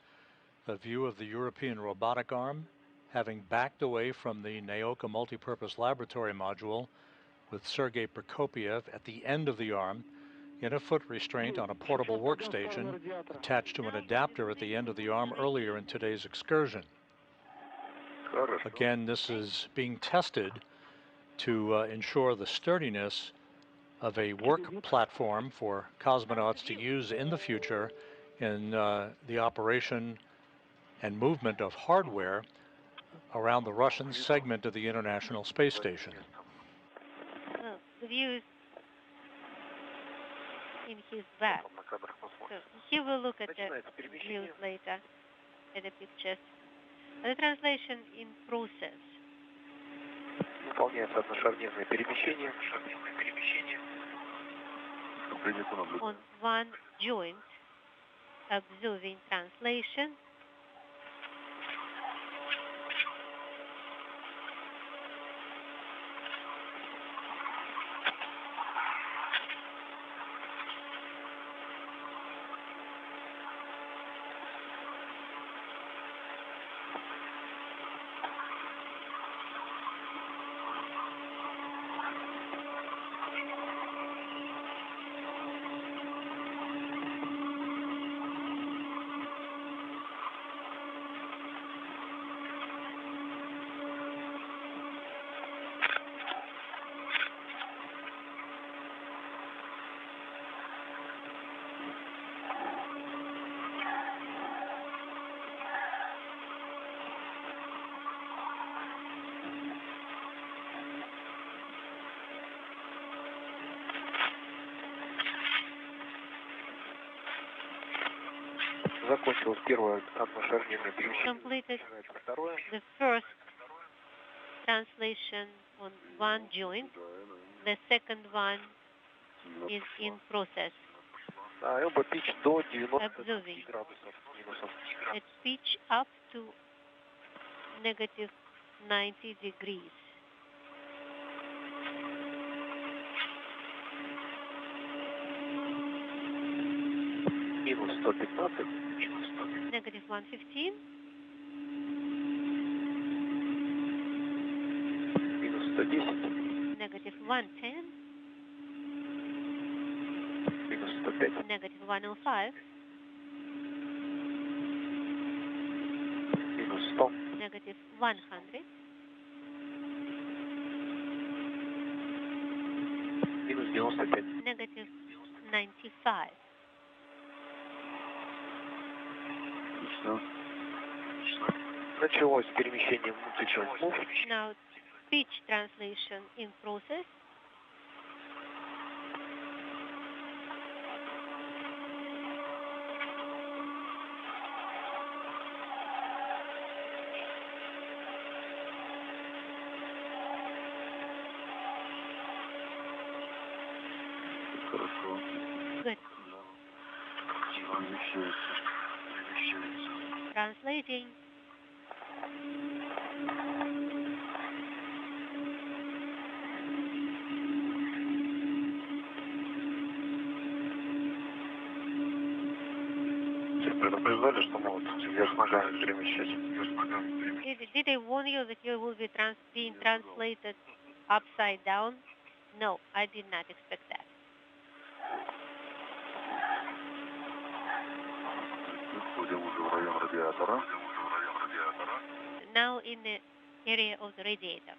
a view of the European robotic arm, having backed away from the Naoka multipurpose laboratory module with Sergey Prokopyev at the end of the arm in a foot restraint on a portable workstation attached to an adapter at the end of the arm earlier in today's excursion. Again, this is being tested to ensure the sturdiness of a work platform for cosmonauts to use in the future in the operation and movement of hardware around the Russian segment of the International Space Station. Well, the view is in his back. So he will look at the views later, at the pictures. The translation in process. On one joint, observing translation. Completed the first translation on one joint. The second one is in process. Observing at pitch up to negative 90 degrees. Negative 115. Negative 110. Negative 105. Negative 100. Negative 95. Now, pitch translation in process. Good. Translating. Did I warn you that you will be being translated upside down? No, I did not expect that. Now in the area of the radiator.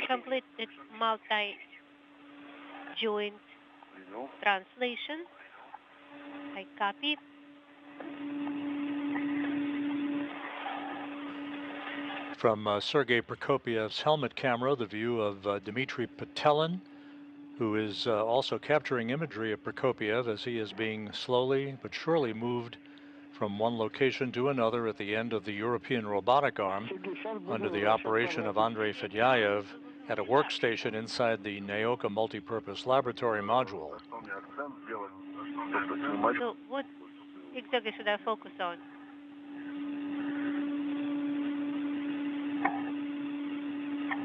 completed multi-joint translation. I copy. From Sergey Prokopiev's helmet camera, the view of Dmitri Petelin, who is also capturing imagery of Prokopyev as he is being slowly but surely moved from one location to another at the end of the European robotic arm under the operation of Andrey Fedyaev at a workstation inside the Naoka multipurpose laboratory module. So what exactly should I focus on?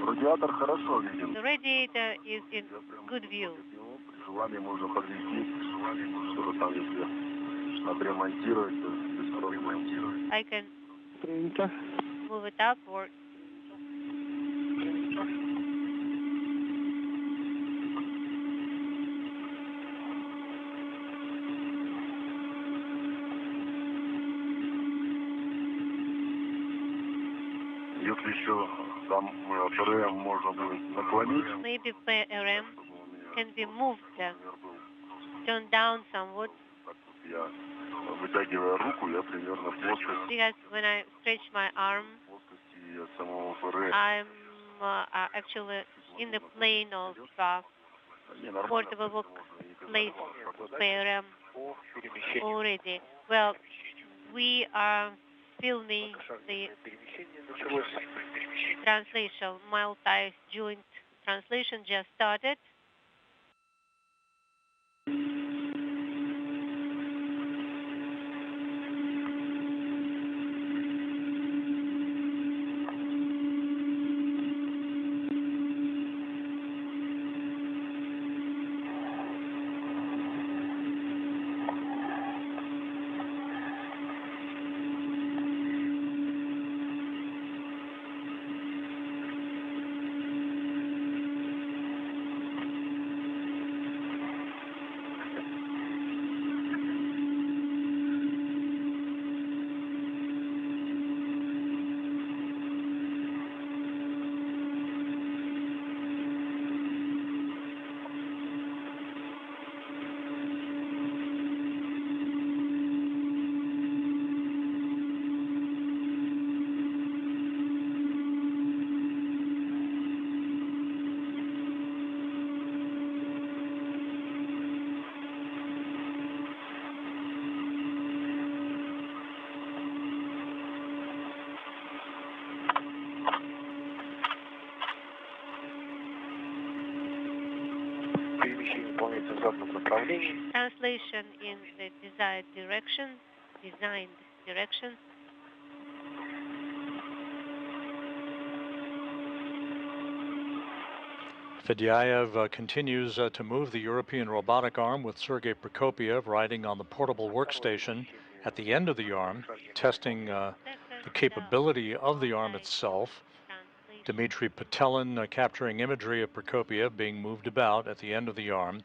The radiator is in good view. I can move it up or maybe PRM can be moved, turned down somewhat. Because when I stretch my arm, I'm actually in the plane of portable work plate PRM already. Well, we are filming the translation, multi-joint translation just started. Translation in the desired direction, designed direction. Fedyaev continues to move the European robotic arm with Sergey Prokopyev riding on the portable workstation at the end of the arm, testing the capability of the arm itself. Dmitri Petelin capturing imagery of Prokopyev being moved about at the end of the arm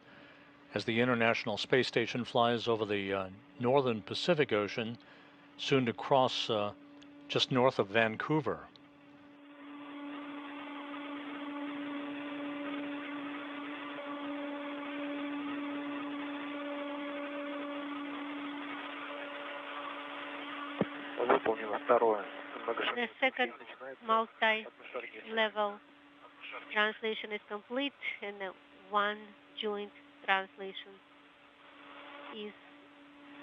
as the International Space Station flies over the northern Pacific Ocean, soon to cross just north of Vancouver. The second multi-level translation is complete, and the one joint translation is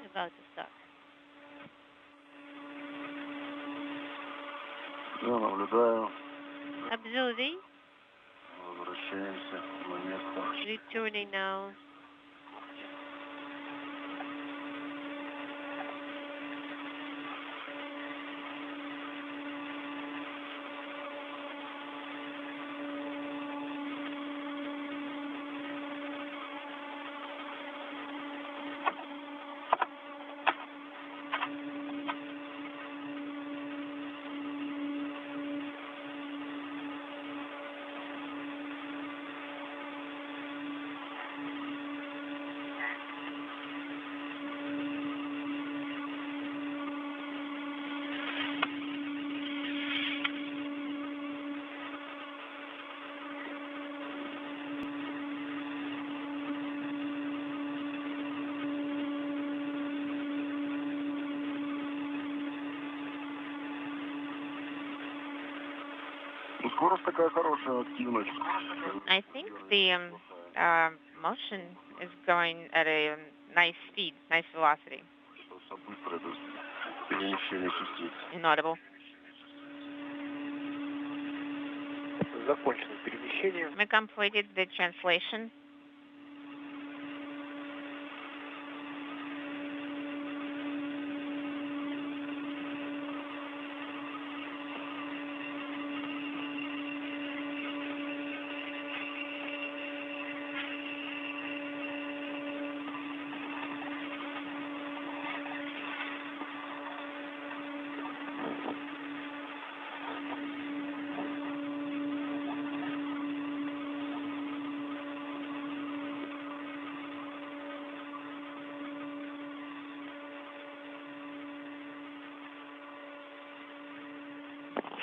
about to start. Observing. Returning now. I think the motion is going at a nice speed, nice velocity. Inaudible. We completed the translation.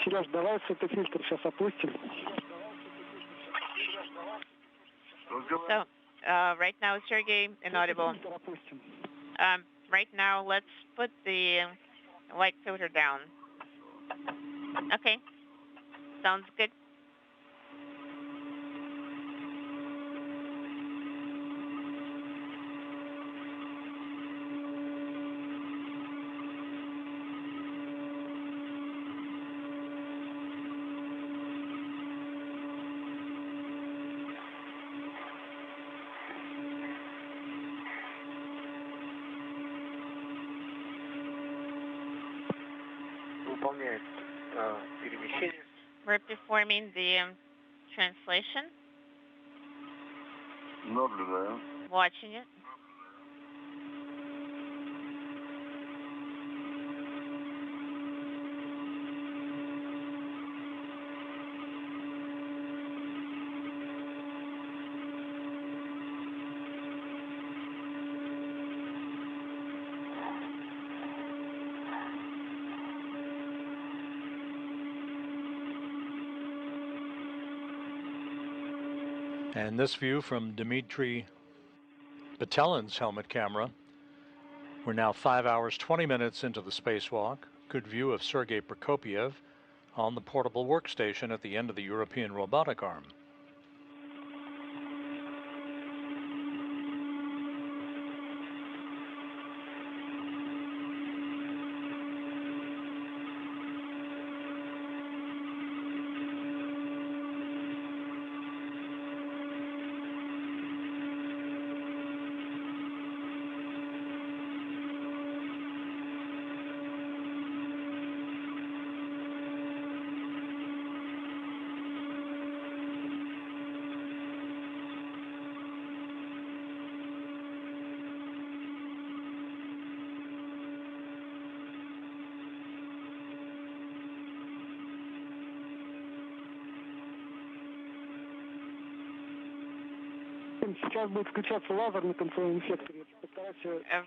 Сереж, давай светофильтр сейчас опустим. So, right now, Sergey, inaudible. Right now, let's put the light filter down. Okay. Sounds good. We're performing the translation. Watching it. And this view from Dmitri Petelin's helmet camera. We're now 5 hours, 20 minutes into the spacewalk. Good view of Sergey Prokopyev on the portable workstation at the end of the European robotic arm. Сейчас будет включаться лазер на концевом секторе.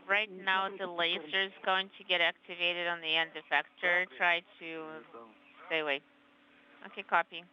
Right now, the laser is going to get activated on the end effector. Try to stay away. Okay, copy.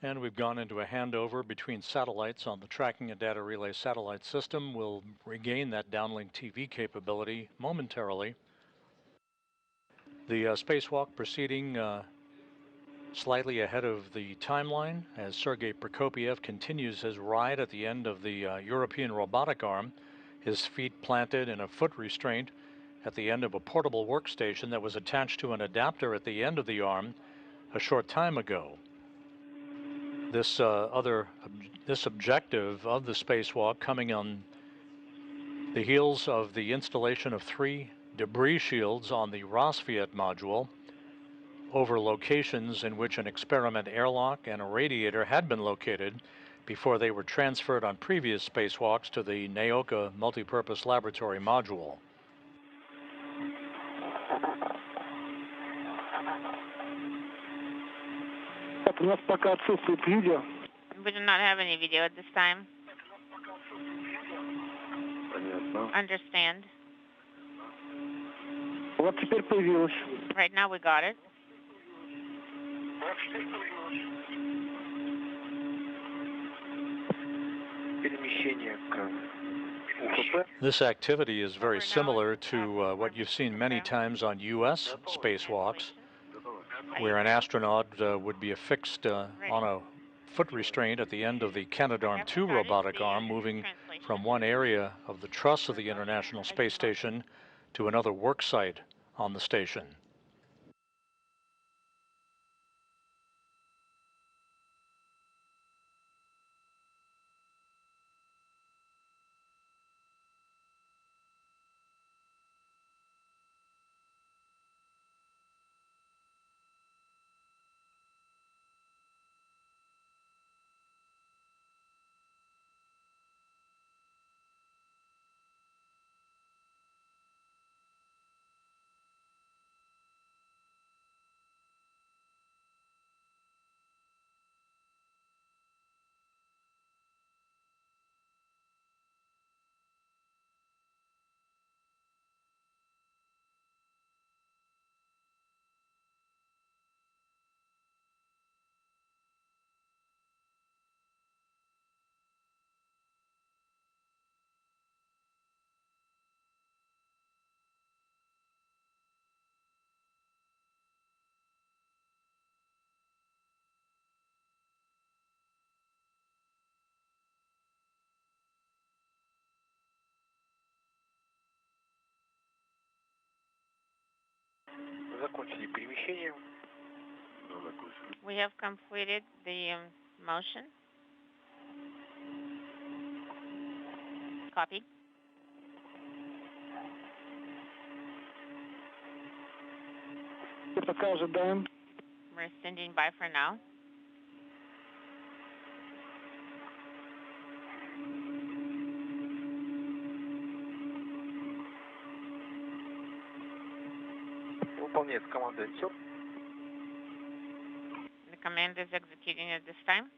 And we've gone into a handover between satellites on the tracking and data relay satellite system. We'll regain that downlink TV capability momentarily. The spacewalk proceeding slightly ahead of the timeline as Sergey Prokopyev continues his ride at the end of the European robotic arm. his feet planted in a foot restraint at the end of a portable workstation that was attached to an adapter at the end of the arm a short time ago. This objective of the spacewalk coming on the heels of the installation of 3 debris shields on the Rosviet module over locations in which an experiment airlock and a radiator had been located before they were transferred on previous spacewalks to the Naoka multipurpose laboratory module. У нас пока отсутствует видео. We do not have any video at this time. Understand. Вот теперь появилось. Right now we got it. This activity is very similar to what you've seen many times on U.S. spacewalks, where an astronaut would be affixed on a foot restraint at the end of the Canadarm2 robotic arm, moving from one area of the truss of the International Space Station to another work site on the station. We have completed the motion. Copy. Пока ожидаем. We're standing by for now. Выполняется команда «Все». The command is executing at this time.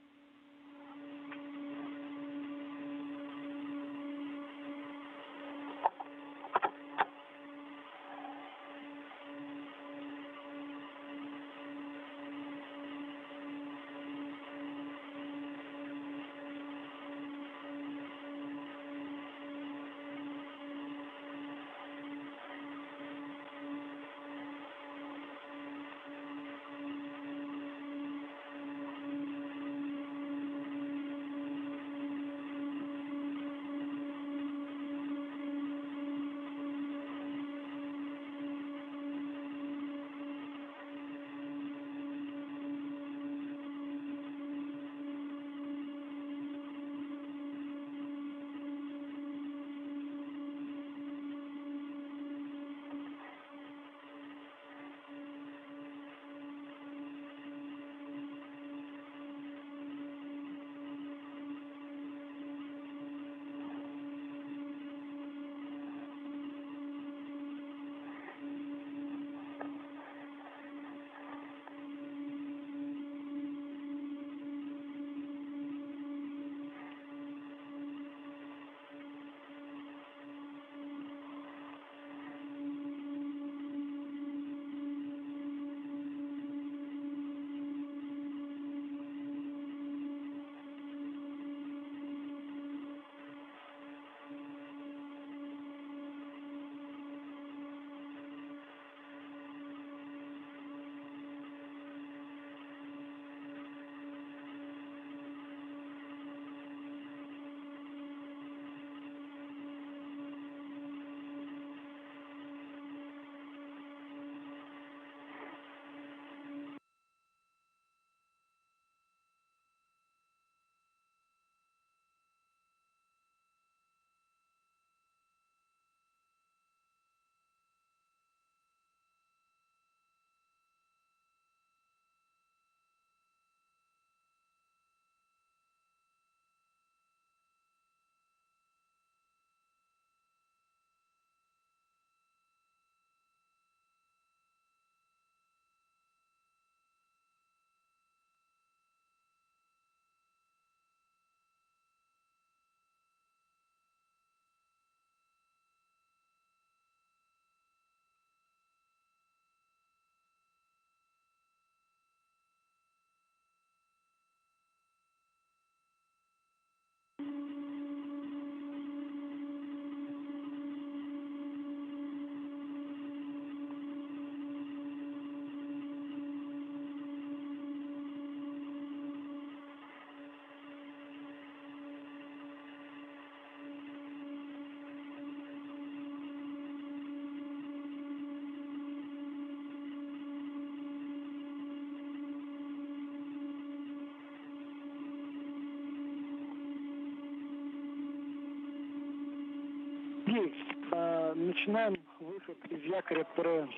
Начинаем выход из якоря ПРН.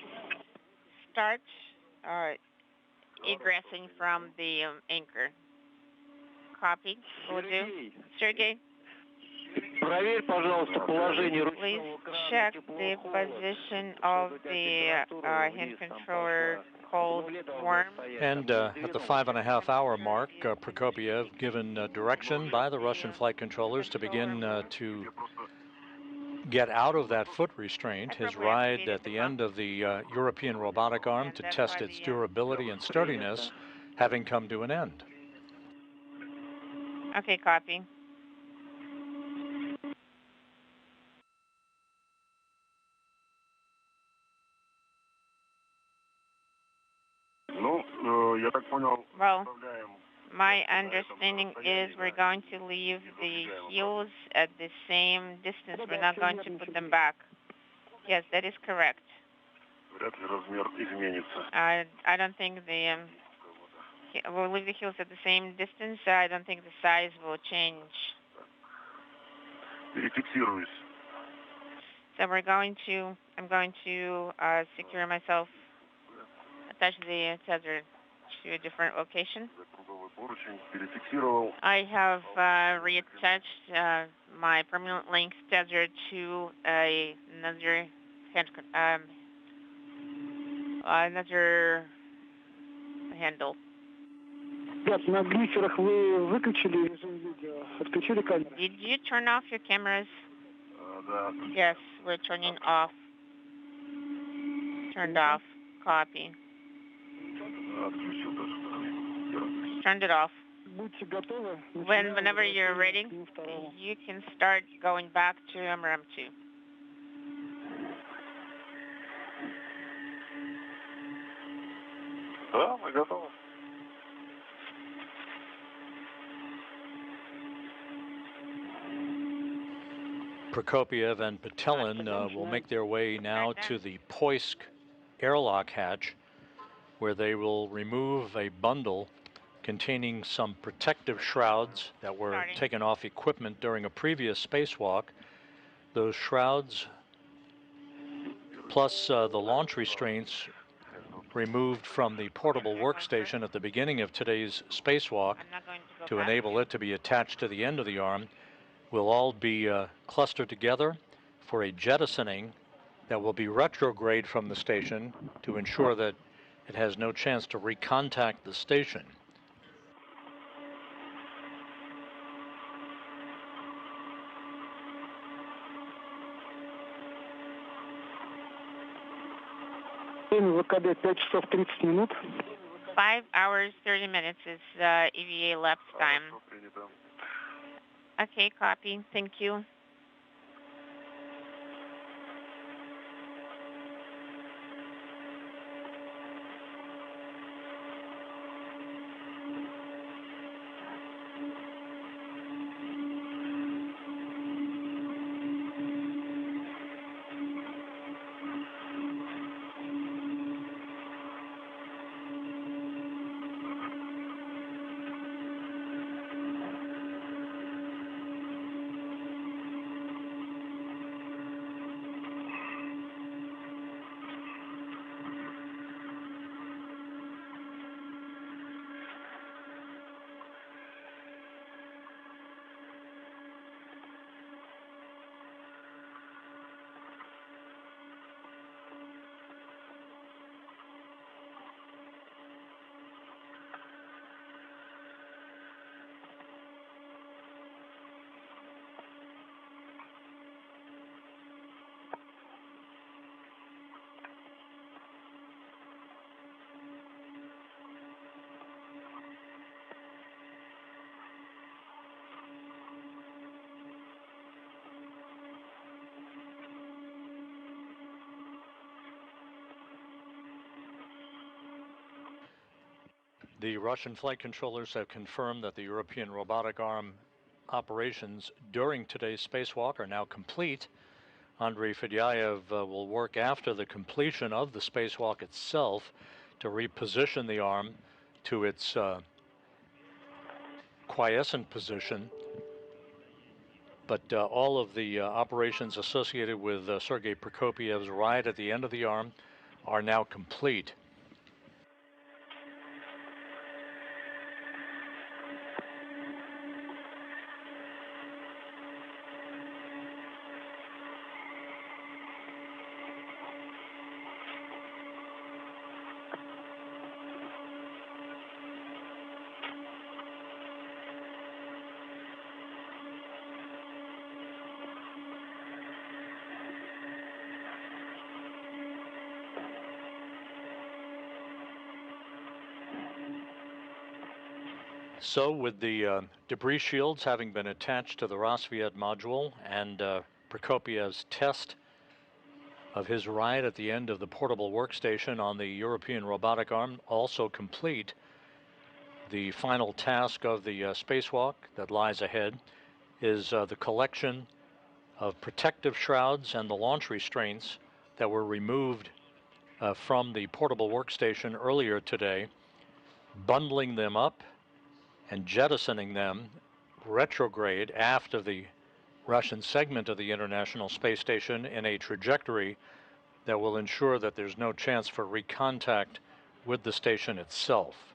Start egressing from the anchor. Copy. Will do. Sergey? Проверь, пожалуйста, положение Please check the position of the hand controller called worm. And at the 5.5-hour mark, Prokopyev given direction by the Russian flight controllers to begin to get out of that foot restraint. His ride at the end of the European robotic arm to test its durability and sturdiness having come to an end. Okay, copy. Well, my understanding is we're going to leave the heels at the same distance. We're not going to put them back. Yes, that is correct. I don't think we'll leave the heels at the same distance. I don't think the size will change. So I'm going to secure myself, attach the tether to a different location. I have reattached my permanent link tether to another handle. Did you turn off your cameras? Yes, we're turning off. Turned off. Copy. Turned it off. Whenever you're ready, you can start going back to MRM2. Да, мы готовы. Prokopyev and Petelin will make their way now to the Poisk airlock hatch, where they will remove a bundle containing some protective shrouds that were taken off equipment during a previous spacewalk. Those shrouds, plus the launch restraints removed from the portable workstation at the beginning of today's spacewalk to enable it to be attached to the end of the arm, will all be clustered together for a jettisoning that will be retrograde from the station to ensure that it has no chance to recontact the station. ВКД 5 часов 30 минут. 5 hours 30 minutes is EVA lapse time. Okay, copy. Thank you. The Russian flight controllers have confirmed that the European robotic arm operations during today's spacewalk are now complete. Andrey Fedyaev will work after the completion of the spacewalk itself to reposition the arm to its quiescent position but all of the operations associated with Sergey Prokopiev's ride at the end of the arm are now complete. So with the debris shields having been attached to the Rosviet module and Prokopiev's test of his ride at the end of the portable workstation on the European robotic arm also complete, the final task of the spacewalk that lies ahead is the collection of protective shrouds and the launch restraints that were removed from the portable workstation earlier today, bundling them up and jettisoning them retrograde aft of the Russian segment of the International Space Station in a trajectory that will ensure that there's no chance for recontact with the station itself.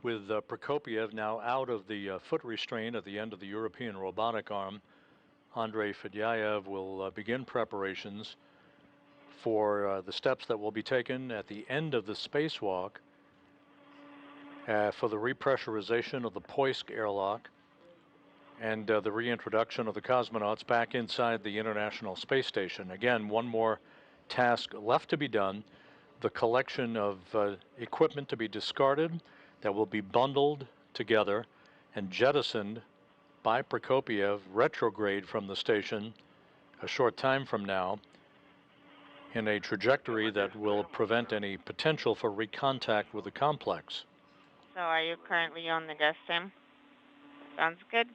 With Prokopyev now out of the foot restraint at the end of the European robotic arm, Andrey Fedyaev will begin preparations for the steps that will be taken at the end of the spacewalk for the repressurization of the Poisk airlock and the reintroduction of the cosmonauts back inside the International Space Station. Again, one more task left to be done, the collection of equipment to be discarded that will be bundled together and jettisoned by Prokopyev retrograde from the station a short time from now in a trajectory that will prevent any potential for recontact with the complex. So are you currently on the desk, Sam? Sounds good.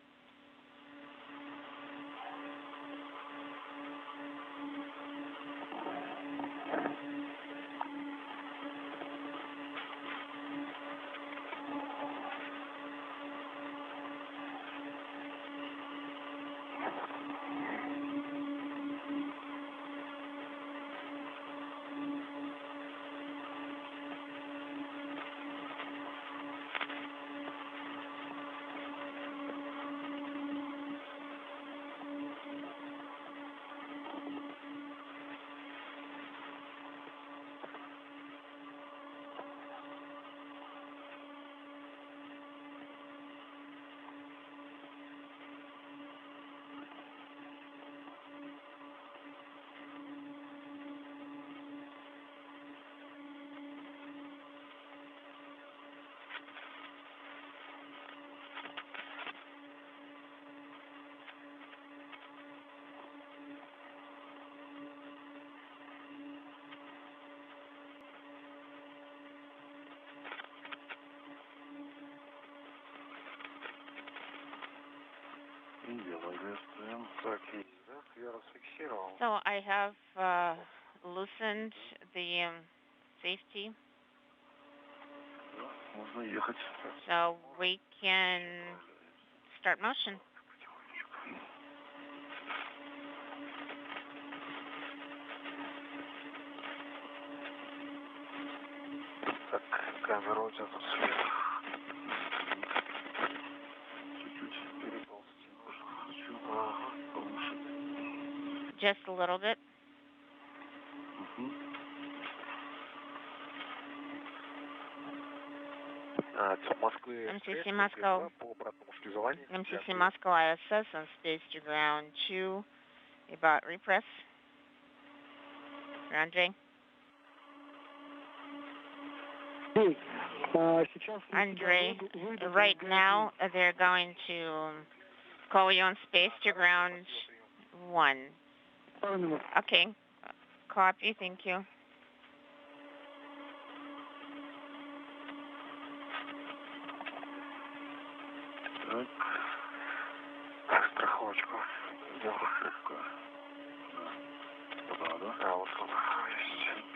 So I have loosened the safety. So we can start motion. Just a little bit. MCC Moscow. MCC Moscow ISS on space to ground 2. About repress. Andrey. Andrey, right now they're going to call you on space to ground 1. Okay. Copy. Thank you. Страховочку делаю слегка. Да, вот он есть.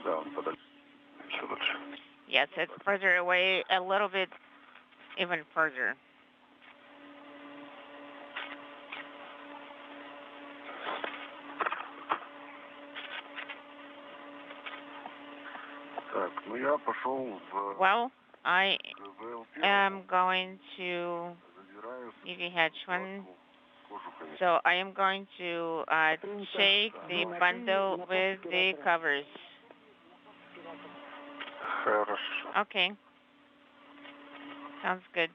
Да, он подальше. Еще лучше. Yes, it's further away, a little bit, even further. Так, ну я пошел в... Well, I am going to EVH1. So I am going to take the bundle with the covers. Okay. Sounds good.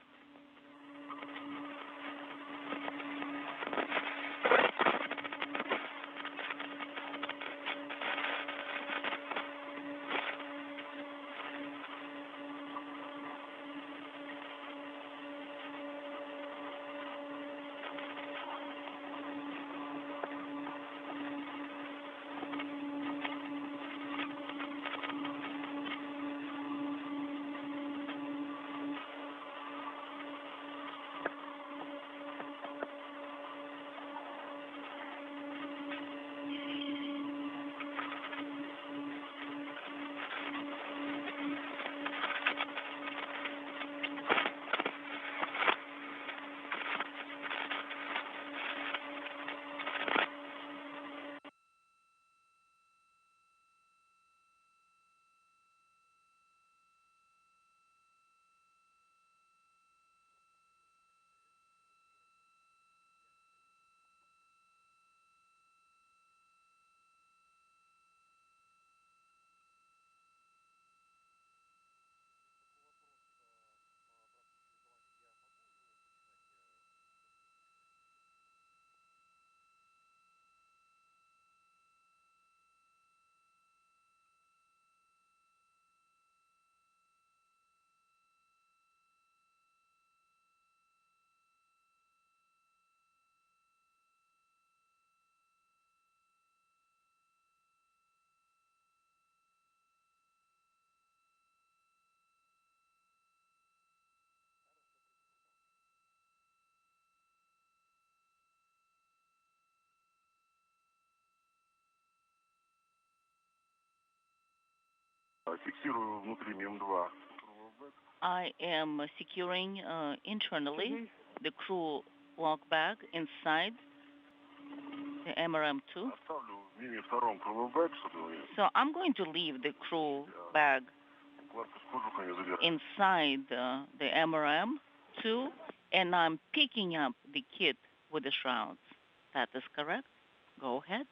I am securing internally the crew log bag inside the MRM2. So I'm going to leave the crew bag inside the MRM2, and I'm picking up the kit with the shrouds. That is correct. Go ahead.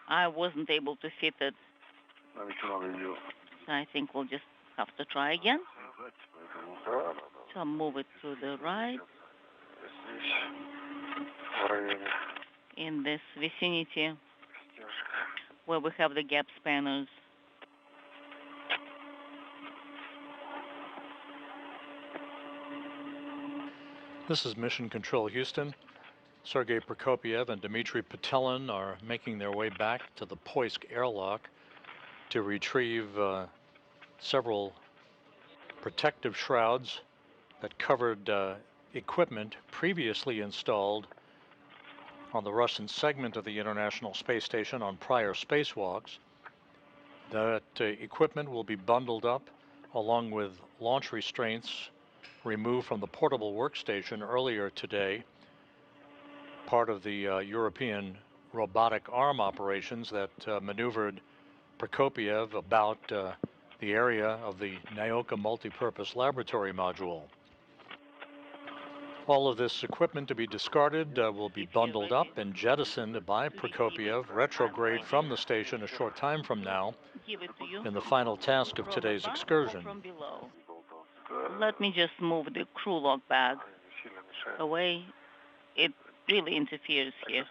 I wasn't able to fit it. So I think we'll just have to try again. So I'll move it to the right. In this vicinity where we have the gap spanners. This is Mission Control Houston. Sergey Prokopyev and Dmitri Petelin are making their way back to the Poisk airlock to retrieve several protective shrouds that covered equipment previously installed on the Russian segment of the International Space Station on prior spacewalks. That equipment will be bundled up along with launch restraints removed from the portable workstation earlier today, part of the European robotic arm operations that maneuvered Prokopyev about the area of the Naoka multipurpose laboratory module. All of this equipment to be discarded will be bundled up and jettisoned by Prokopyev retrograde from the station a short time from now in the final task of today's excursion. Let me just move the crew log bag away. It really interferes here.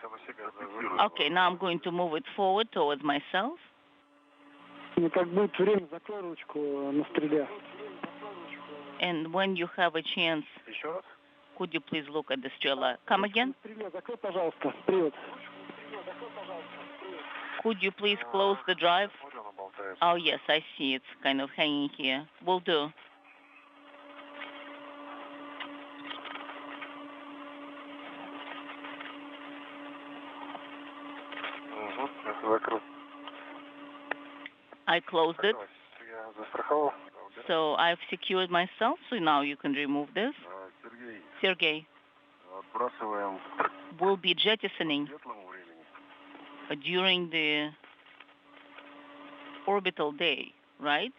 Okay, now I'm going to move it forward towards myself. And when you have a chance, could you please look at the Strela? Come again? Could you please close the drive? Oh, yes, I see. It's kind of hanging here. Will do. I closed it. So I've secured myself, so now you can remove this. Sergey, we'll be jettisoning during the orbital day, right?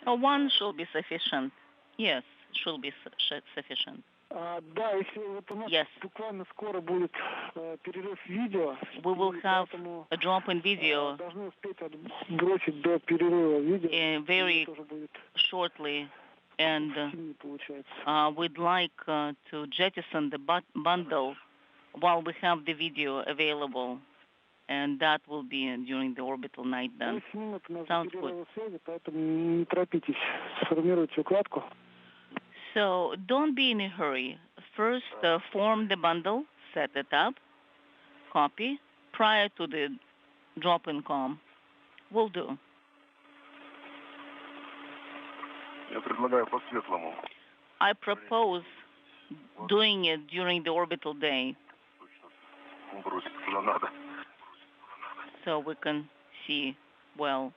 One should be sufficient. Yes, should be sufficient. Yes. We will have a drop in video very shortly, and we'd like to jettison the bundle while we have the video available, and that will be during the orbital night then. Sounds good. So don't be in a hurry. First, form the bundle, set it up, copy, prior to the drop-in com. Will do. I propose doing it during the orbital day so we can see well.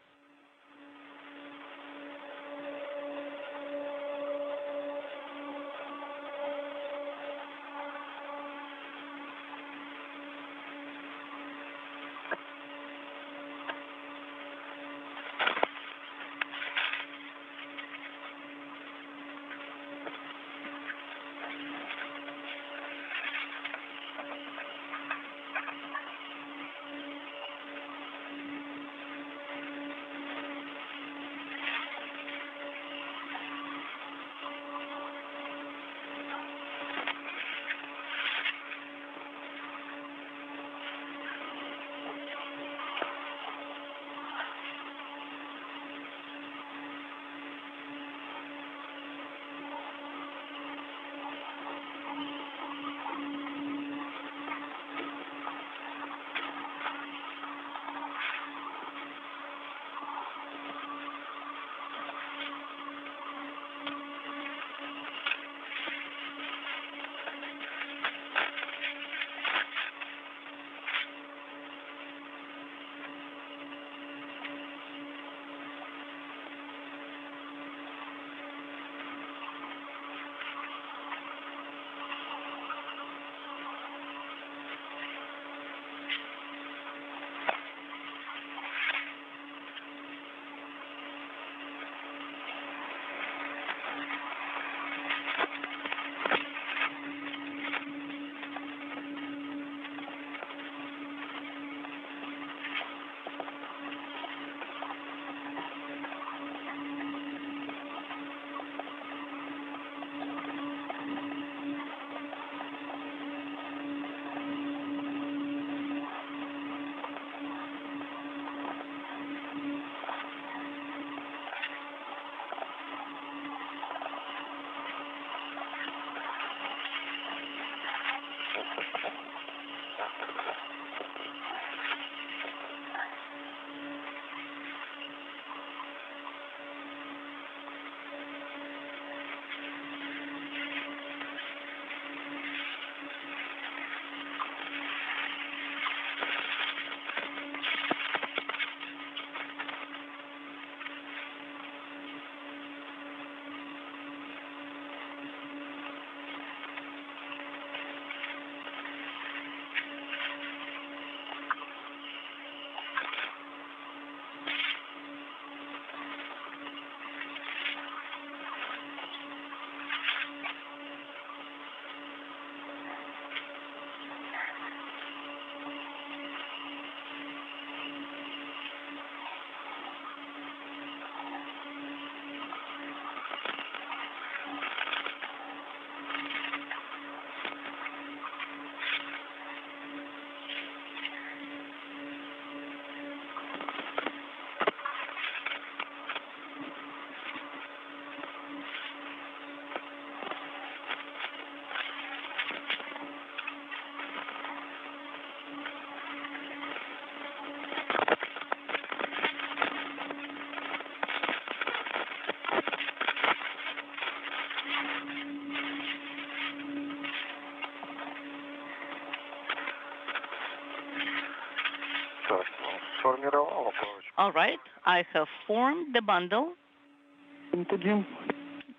All right, I have formed the bundle.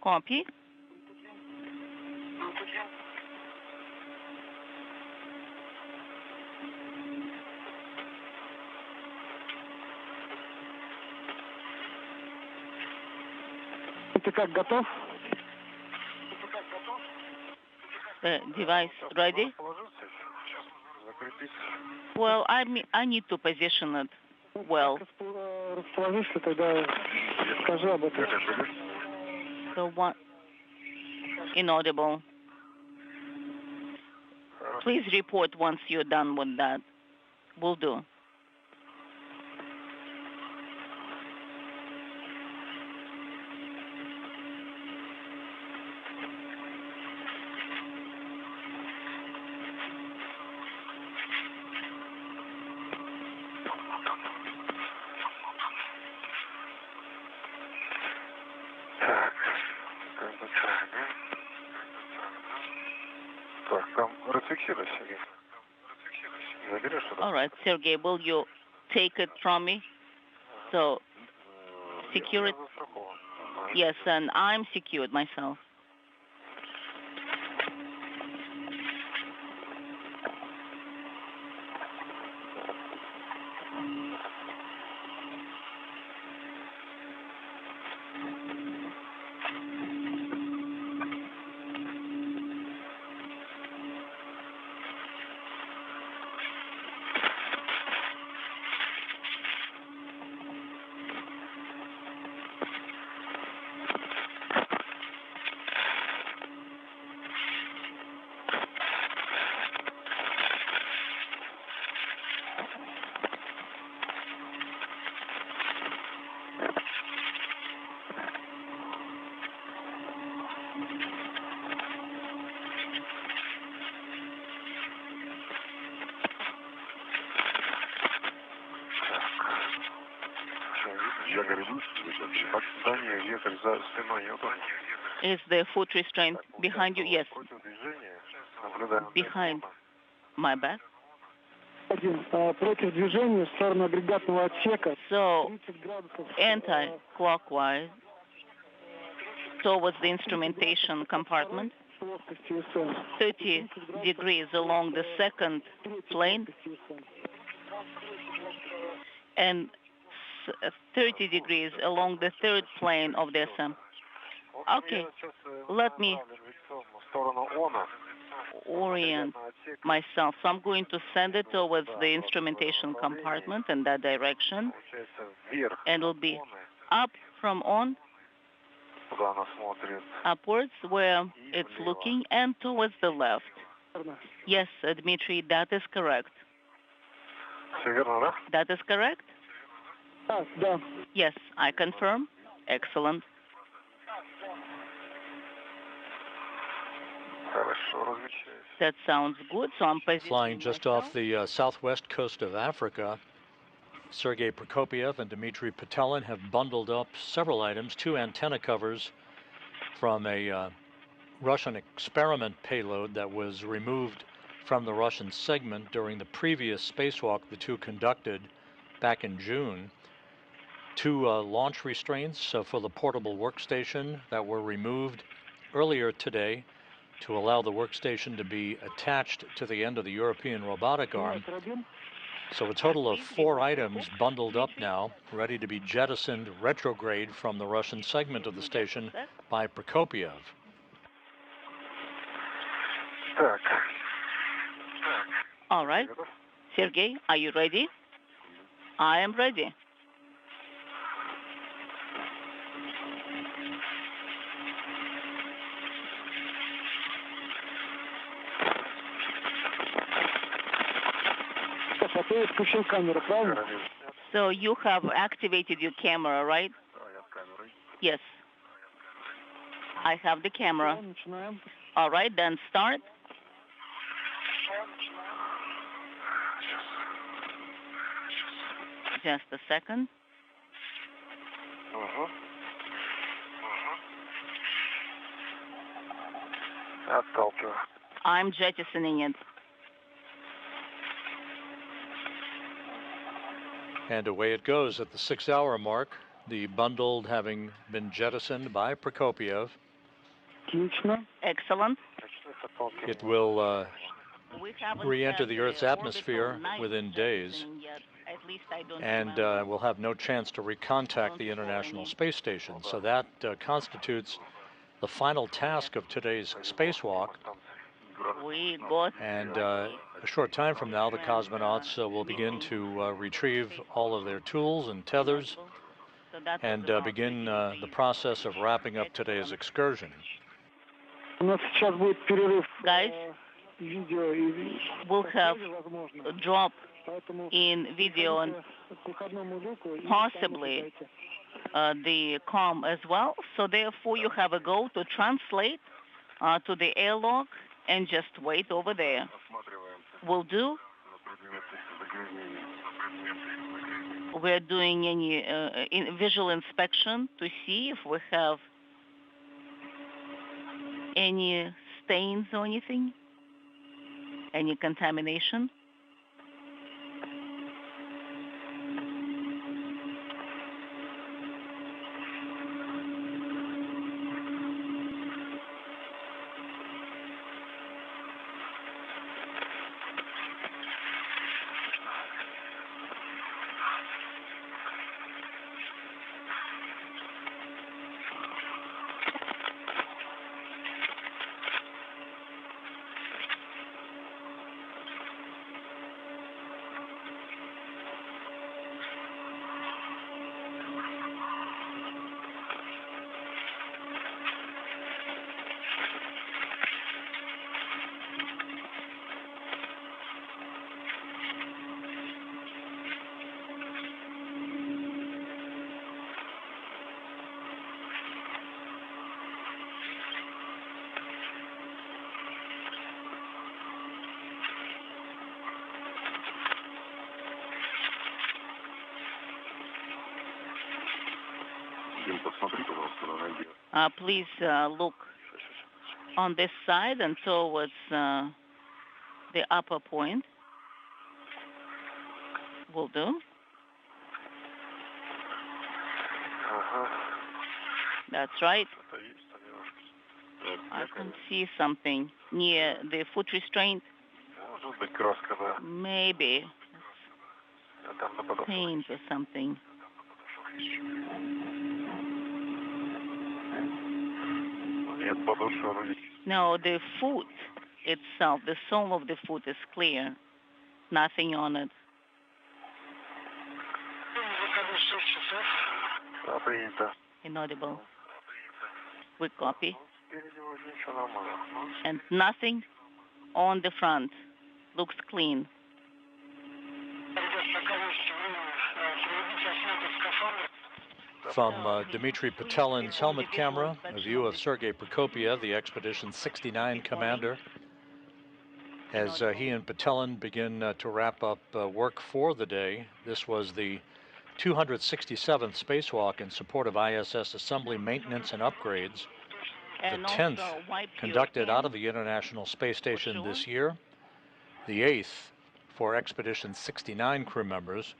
Copy. Ты как, готов? The device ready? Well, I need to position it well. Расположишься, тогда скажи об этом. So one inaudible. Please report once you're done with that. Will do. All right, Sergey, will you take it from me? So, secure it? Yes, and I'm secured myself. Is the foot restraint behind you? Yes. Behind my back. Против движения в сторону агрегатного отсека. So, anti-clockwise towards the instrumentation compartment. 30 degrees along the second plane and 30 degrees along the third plane of the SM. Okay, let me orient myself. So I'm going to send it towards the instrumentation compartment in that direction, and it'll be up from on, upwards where it's looking, and towards the left. Yes, Dmitri, that is correct. That is correct? Yes, I confirm. Excellent. That sounds good. So I'm flying just off the southwest coast of Africa. Sergey Prokopyev and Dmitri Petelin have bundled up several items, 2 antenna covers from a Russian experiment payload that was removed from the Russian segment during the previous spacewalk the two conducted back in June. 2 launch restraints for the portable workstation that were removed earlier today to allow the workstation to be attached to the end of the European robotic arm. So a total of 4 items bundled up now, ready to be jettisoned retrograde from the Russian segment of the station by Prokopyev. All right. Sergey, are you ready? I am ready. So you have activated your camera, right? Yes. I have the camera. All right, then start. Just a second. I'm jettisoning it. And away it goes at the 6-hour mark, the bundled having been jettisoned by Prokopyev. Excellent. It will re-enter the Earth's atmosphere within days, and will have no chance to recontact the International Space Station. So that constitutes the final task of today's spacewalk. And a short time from now, the cosmonauts will begin to retrieve all of their tools and tethers and begin the process of wrapping up today's excursion. Guys, we'll have a drop in video and possibly the comm as well. So therefore, you have a go to translate to the airlock and just wait over there. Will do. We're doing any visual inspection to see if we have any stains or anything, any contamination. Please look on this side and towards the upper point. Will do. That's right. I can see something near the foot restraint. Maybe paint or something. No, the foot itself, the sole of the foot is clear. Nothing on it. Inaudible. We copy. And nothing on the front. Looks clean. From Dmitri Petelin's helmet camera, a view of Sergey Prokopyev, the Expedition 69 commander, as he and Petelin begin to wrap up work for the day. This was the 267th spacewalk in support of ISS assembly, maintenance, and upgrades. The 10th conducted out of the International Space Station this year. The 8th for Expedition 69 crew members.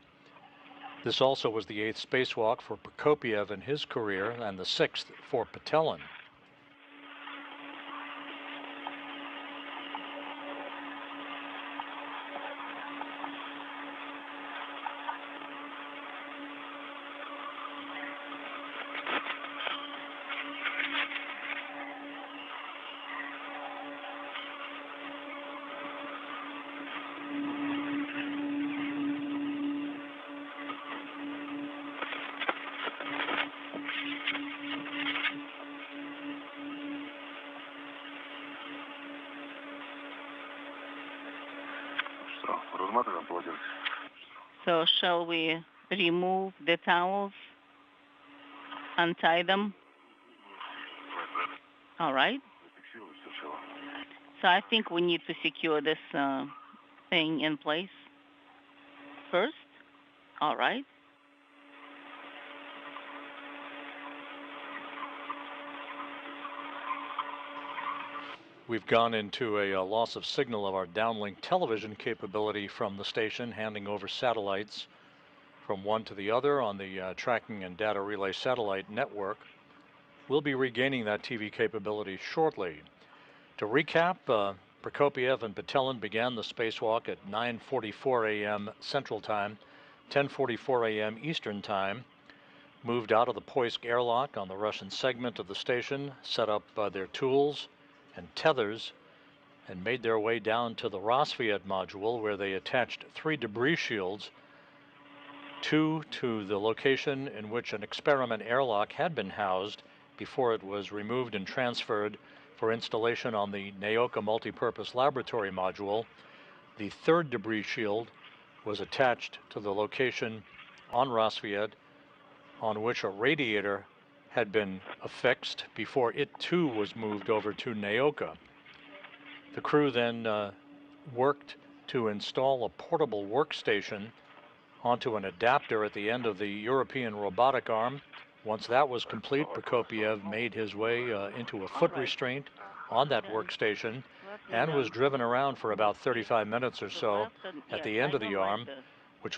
This also was the 8th spacewalk for Prokopyev in his career, and the 6th for Petelin. So shall we remove the towels, untie them? All right. So I think we need to secure this thing in place first. All right. We've gone into a loss of signal of our downlink television capability from the station, handing over satellites from one to the other on the tracking and data relay satellite network. We'll be regaining that TV capability shortly. To recap, Prokopyev and Petelin began the spacewalk at 9:44 a.m. Central Time, 10:44 a.m. Eastern Time, moved out of the Poisk airlock on the Russian segment of the station, set up their tools and tethers, and made their way down to the Rosviet module, where they attached 3 debris shields, 2 to the location in which an experiment airlock had been housed before it was removed and transferred for installation on the Naoka multipurpose laboratory module. The 3rd debris shield was attached to the location on Rosviet on which a radiator had been affixed before it too was moved over to Naoka. The crew then worked to install a portable workstation onto an adapter at the end of the European robotic arm. Once that was complete, Prokopyev made his way into a foot restraint on that workstation and was driven around for about 35 minutes or so at the end of the arm, which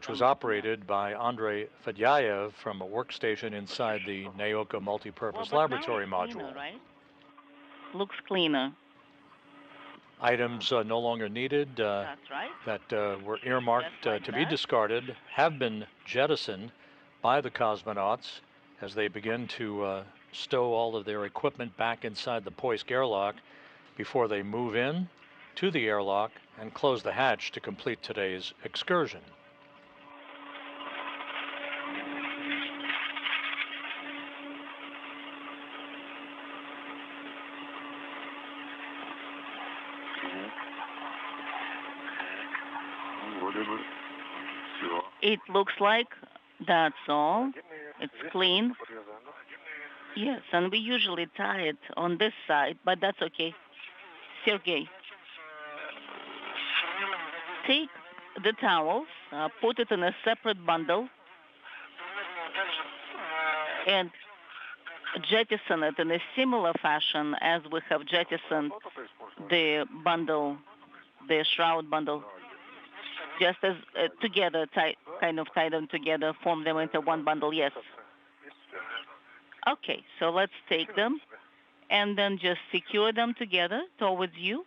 was operated by Andrey Fedyaev from a workstation inside the Naoka multipurpose laboratory module. Cleaner, right? Looks cleaner. Items no longer needed That's right. that were earmarked to be discarded have been jettisoned by the cosmonauts as they begin to stow all of their equipment back inside the Poisk airlock before they move in to the airlock and close the hatch to complete today's excursion. It looks like that's all. It's clean. Yes, and we usually tie it on this side, but that's okay. Sergey, take the towels, put it in a separate bundle, and jettison it in a similar fashion as we have jettisoned the bundle, the shroud bundle. Just as together, kind of tie them together, form them into one bundle, yes. Okay, so let's take them and then just secure them together towards you.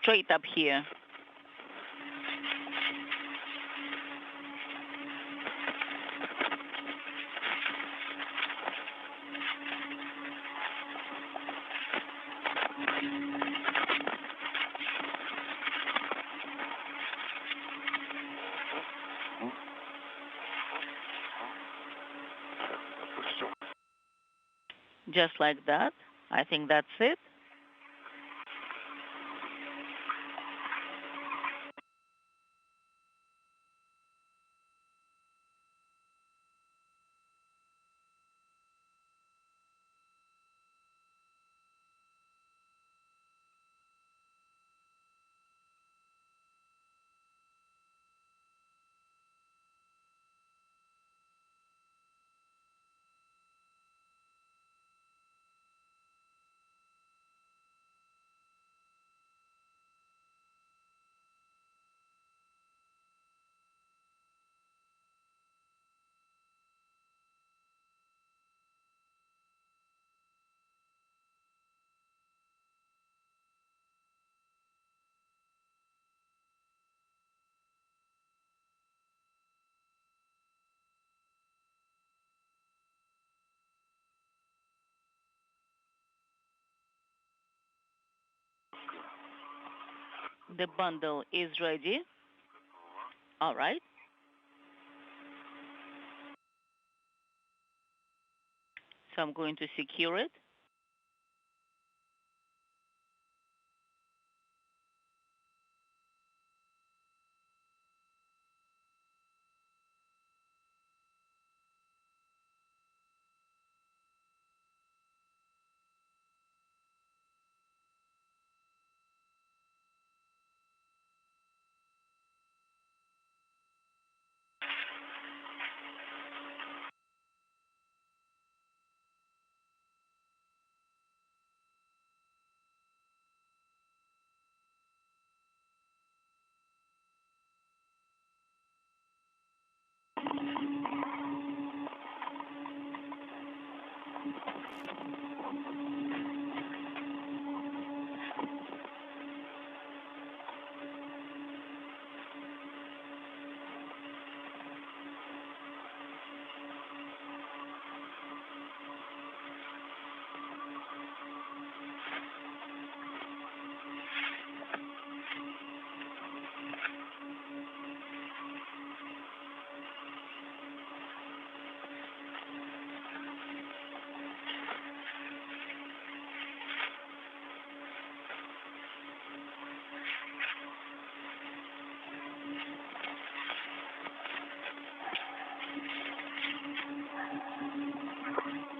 Straight up here. Just like that. I think that's it. The bundle is ready. All right. So I'm going to secure it.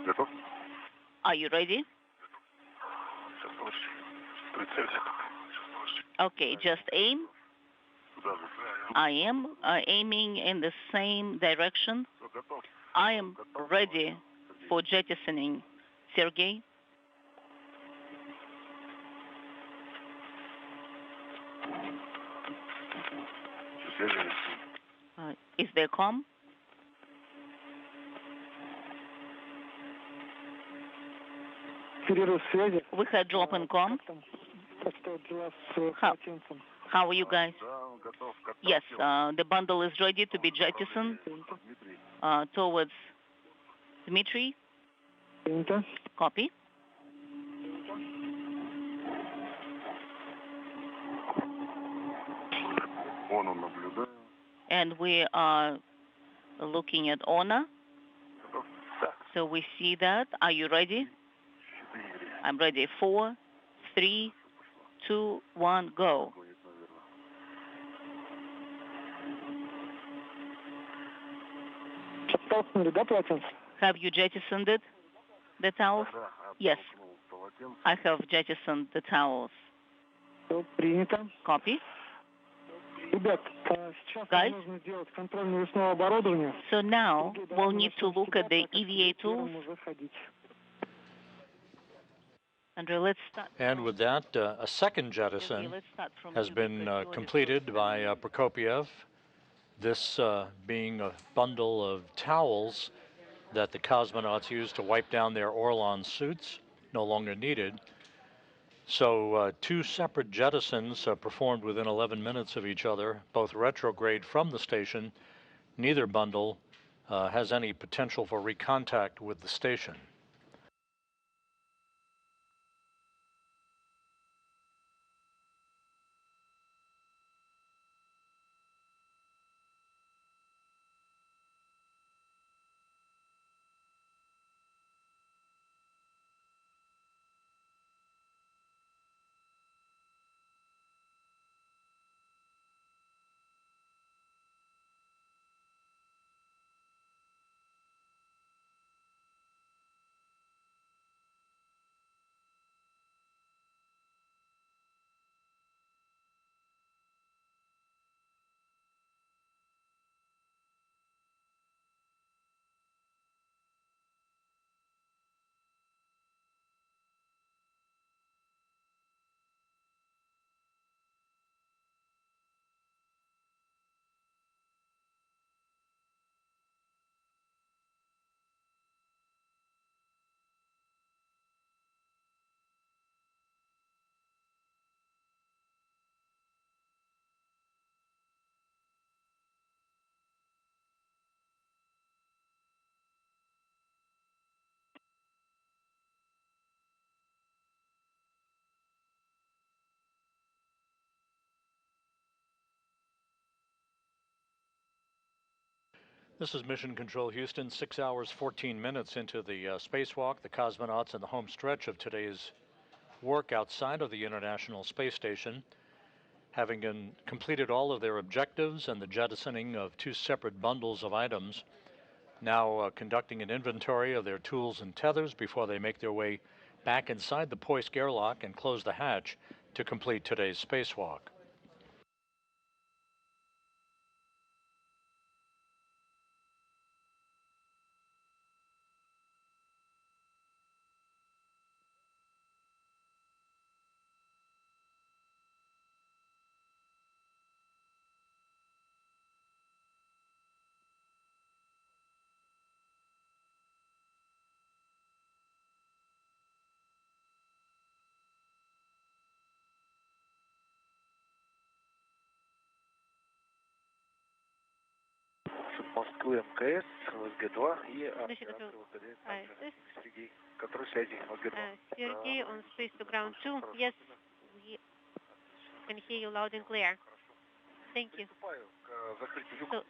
Готов? Are you ready? Сейчас, подожди. Прицелься. Okay, just aim. Туда же. I am aiming in the same direction. Все, готов. I am ready for jettisoning. Sergey? Свяжись. Is there com? Перерыв связи. We had drop in com. Как там дела с How? полотенцем? How are you guys? Да, он готов. Yes, the bundle is ready to be jettisoned Дмитрий. towards Dmitri. Принято. Copy. Вон он наблюдает. And we are looking at honor. Готов? Да. So we see that. Are you ready? 4. I'm ready. 4, 3, 2, 1, go. Гонит, наверное. Оттолкнули, да, полотенце? Have you jettisoned it? The towels? Да, Yes. оттолкнул полотенце. I have jettisoned the towels. Все, принято. Copy. Ребят, сейчас Guys? нам нужно сделать контроль навесного оборудования. So now Другие we'll дороги need to начнут look at the себя, так как EVA будут первым tools. уже ходить. Andrei, let's start. And with that, a second Sergey, jettison let's start from has you been because you're the completed first by one. Prokopyev. This being a bundle of towels that the cosmonauts used to wipe down their Orlan suits, no longer needed. So two separate jettisons performed within 11 minutes of each other, both retrograde from the station. Neither bundle has any potential for recontact with the station. This is Mission Control Houston, 6 hours, 14 minutes into the spacewalk. The cosmonauts in the home stretch of today's work outside of the International Space Station, having completed all of their objectives and the jettisoning of two separate bundles of items, now conducting an inventory of their tools and tethers before they make their way back inside the Poisk airlock and close the hatch to complete today's spacewalk. Москвы МКС, ВСГ-2 и Mission оператор control выходит ISS. Сергей, который связи ВСГ-2. Sergey on space to ground 2. Yes, we can hear you loud and clear. Thank you. So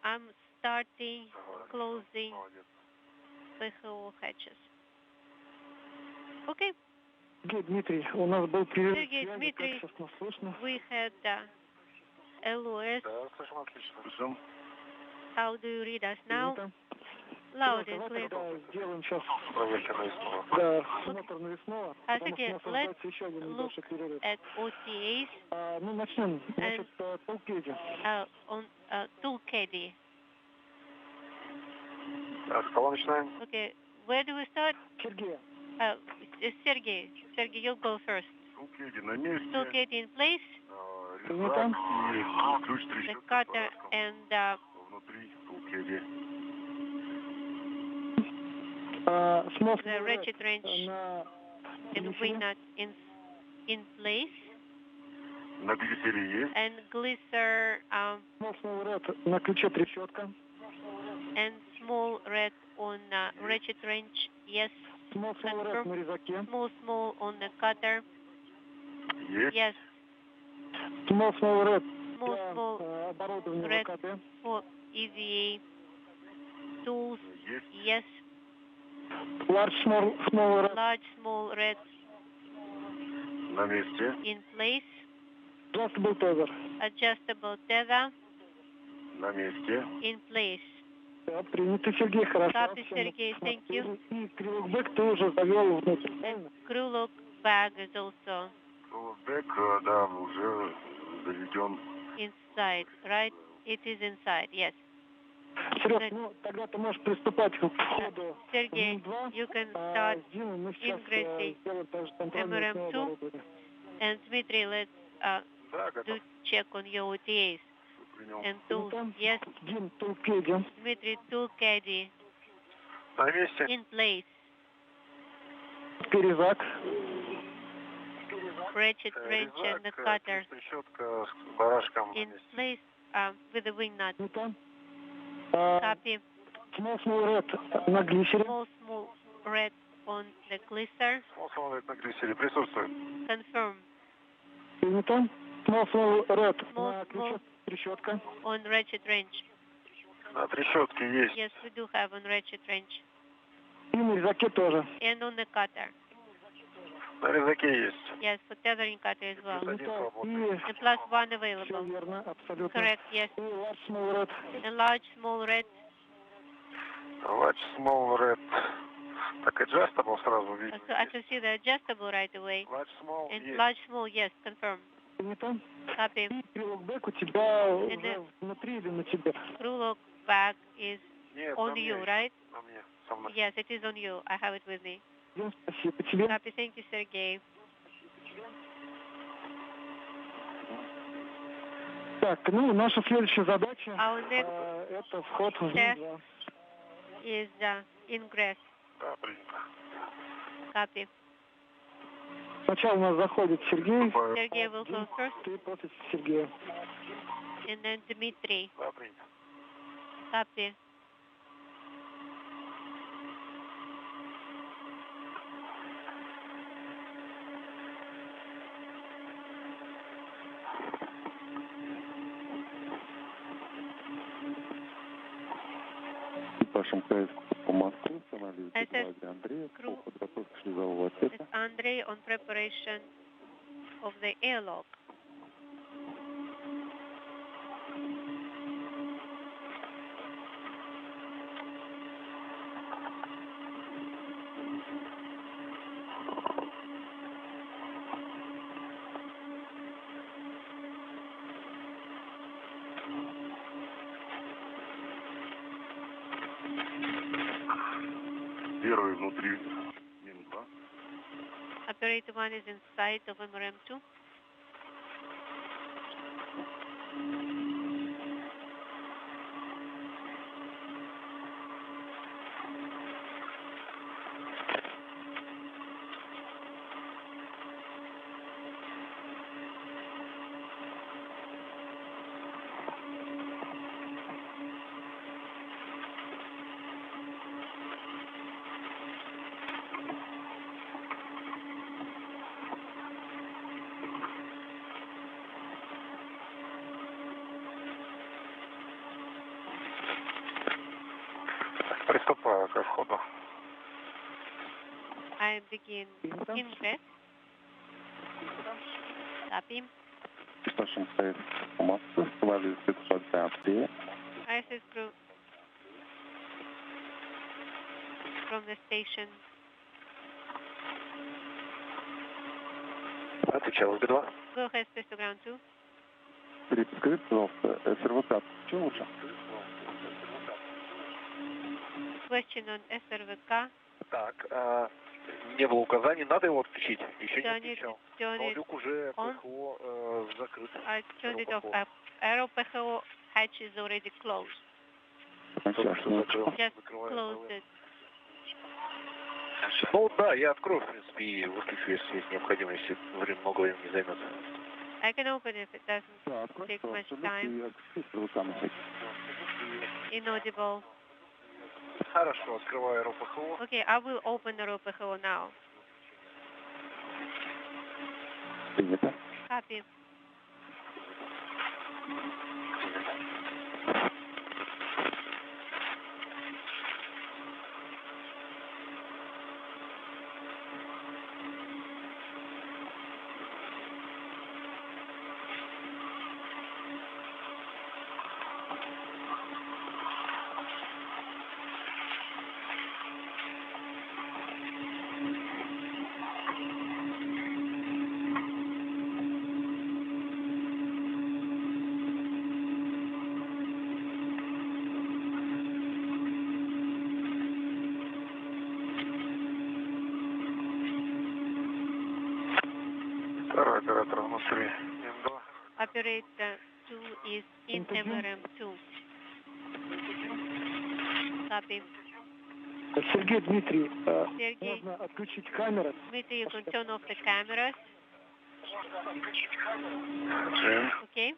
I'm starting closing PASEO hatches. Okay. Дмитрий, у нас был перерыв Sergey, связи, Dmitri, как сейчас нас слышно? we had LOS. Да, слышим отлично. How do you read us now? Принято. Loud and clear. Да, сделаем сейчас Проверка навесного. да, смотр навесного, потому что у нас Sergey, let's ожидается еще один look небольшой перерыв. at OTAs Ну, начнем. Значит, Толкеди. on Tulkedi. С кого начинаем? Okay, where do we start? Сергей. Sergey, you'll go first. Tulkedi на месте. Tulkedi in place. Принято. И ключ The трещотки cutter and внутри Tulkedi. the ratchet wrench and wing nut in place. На глиссере есть. And glisser Small red на ключе трещотка. and small red on ratchet wrench. Yes. Small red на резаке. Small on the cutter. Есть. Yes. Small red Small оборудование red ВКТ. for EVA tools. Есть. Yes. Large small red. Large small red На месте. in place. Adjustable tether. Adjustable tether На месте. in place. Да, принято, Сергей, хорошо. Copy, Sergey, thank you. И крюкбэк ты уже завел внутрь, правильно? Crew lock bag is also Бэк, да, уже заведен. inside, right? It is inside, yes. Серег, ну тогда ты можешь приступать к входу Sergey, ММ-2. you can start Диму, мы сейчас ingressing сделаем также контрольное MRM2. оборудование. And Dmitri, let's Да, готов. do check on your OTAs Принял. and tools. Yes, Дим, Толкеди. Dmitri, tool caddy На месте. in place. Перезак. Ratchet wrench and the cutter Трещотка с барашком на in месте. place with the wing nut. Принято. Copy. Small red на глиссере. Small red on the glisser. Самолет на глиссере присутствует. Confirm. Принято. Small red на Small ключе трещотка. on ratchet wrench. На трещотке есть. Yes, we do have on ratchet wrench. И на резаке тоже. And on the cutter. На резаке есть. Yes, for tethering cutter as well. Плюс один И свободный. And plus one все available. верно, абсолютно. Correct, yes. И large small red. And large, small red. Large small red. Так, adjustable сразу видно. So I can see the adjustable right away. Large small And есть. large, small, yes, confirm. Принято. Copy. И крюкбэк у тебя уже внутри или на тебе? Crew lock bag is Нет, on на мне you, еще. right? На мне. Со мной. Yes, it is on you. I have it with me. Дим, спасибо тебе. Copy. Thank you, Sergey. Так, ну, наша следующая задача Our next это вход в test ММ-2. is ingress. Да, принято. Copy. Сначала у нас заходит Сергей, Sergey will go first, ты после Сергея. and then Dmitri. Да, принято. Copy. Вашим КС по Москве, анализ SS Андрея, по crew подготовке шлюзового отсека. is Andrey on preparation of the airlock. Первый внутри. Минус 2. Operator 1 is inside of MRM2. begin ingress. Copy. Estação Espacial Internacional, Somalia 503. Access group from the station. Отвечал B2. Go ahead, space to ground 2. Скажите, пожалуйста, СРВК включил уже? Question on SRVK. Так, не было указаний, надо его отключить. Еще не Turn отключал. turn Но it люк уже on. ПХО закрыт. I turned it off. Aero PHO hatch is already closed. Только что закрыл. Just Закрываю. closed it. Ну да, я открою, в принципе, и выключу, если есть необходимость, если много времени не займет. I can open if it doesn't take much time. Inaudible. Хорошо, открываю РПХО. Okay, I will open the PHO now. Принято. Copy. Второй оператор внутри М2. Operator 2 is in MRM2. Copy. Сергей, Дмитрий, Sergey, можно отключить камеры? Dmitri, you can turn off the cameras. Okay.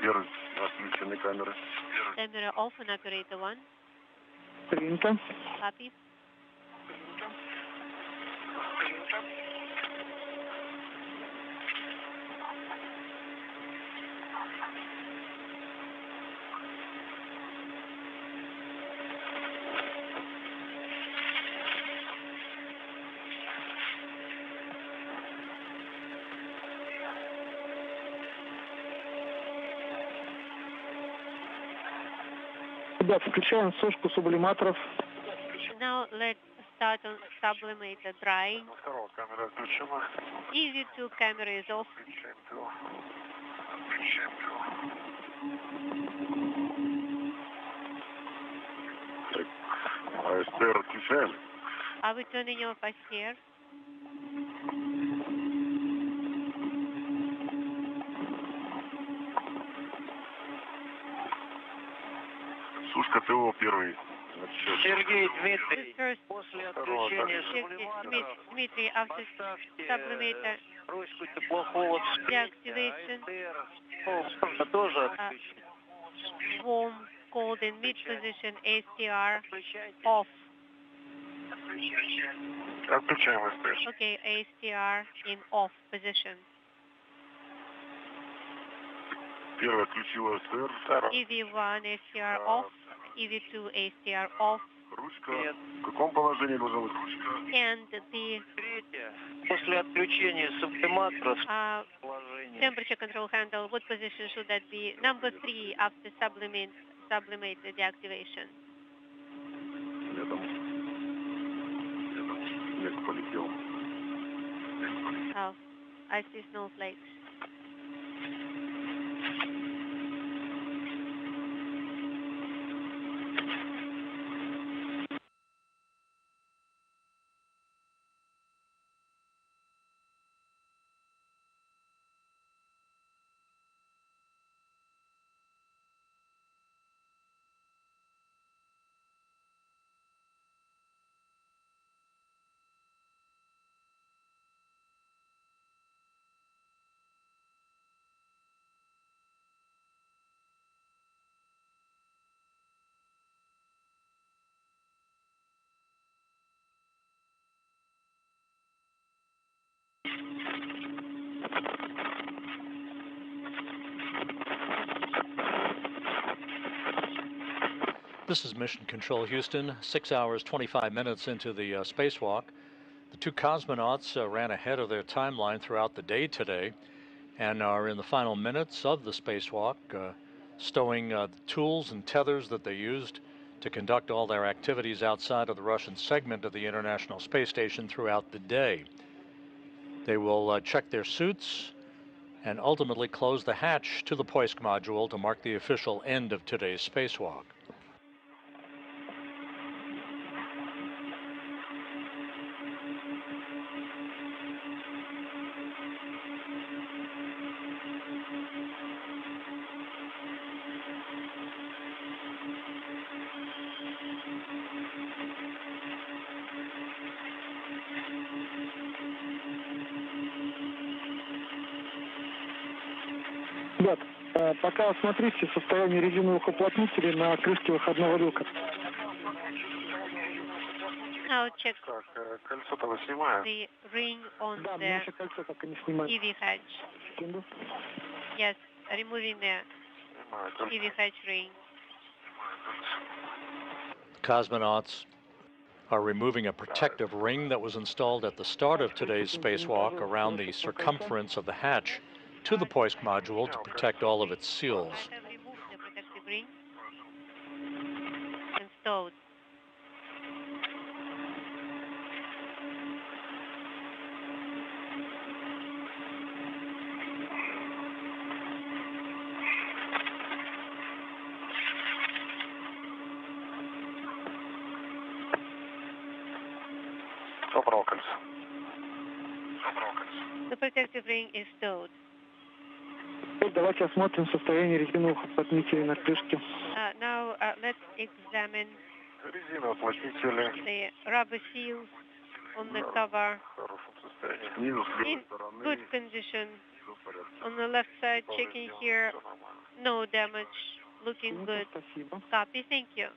Первый, отключены камеры. Camera off on operator 1. Принято. Copy. Ребят, включаем сушку сублиматоров. Now let's start on sublimator drying. Второго камера отключена. Easy 2 camera is off. Включаем ТО. Включаем ТО. Так, АСТР отключаем. Are we turning off ICR? Сушка ТО первый. Сергей, The Дмитрий, first после отключения сублиматора Dmitry, after поставьте sublimator ручку теплохода в deactivation, АСТР тоже отключить. warm, cold in mid position, ASTR Отключайте. off. Отключаем СТ. Okay, ASTR in off position. Первый отключил АСТР. EV1 ASTR off, EV2 ASTR off, Ручка. В каком положении должна быть ручка? and the Третье. После отключения сублиматора положение. temperature control handle, what position should that be? Number 3 after sublimate deactivation. Снег полетел. Oh, I see snowflakes. This is Mission Control Houston, 6 hours, 25 minutes into the spacewalk. The two cosmonauts ran ahead of their timeline throughout the day today and are in the final minutes of the spacewalk, stowing the tools and tethers that they used to conduct all their activities outside of the Russian segment of the International Space Station throughout the day. They will check their suits and ultimately close the hatch to the Poisk module to mark the official end of today's spacewalk. Ребят, пока осмотрите состояние резиновых уплотнителей на крышке выходного люка. Now check Кольцо-то вы снимаем? the ring on Да, the наше кольцо пока не снимаем. EV hatch. Секунду. Yes, removing the EV hatch ring. Cosmonauts are removing a protective ring that was installed at the start of today's spacewalk around the circumference of the hatch to the Poisk module to protect all of its seals. I have removed the protective ring and stowed. Забрал кольцо. The protective ring is stowed. Давайте осмотрим состояние резиновых уплотнителей на крышке. Now let's examine Резиноуплотнители. the rubber seals on the cover В хорошем состоянии. in good condition. On the left side, checking here, no damage, looking good. Спасибо. Copy, thank you.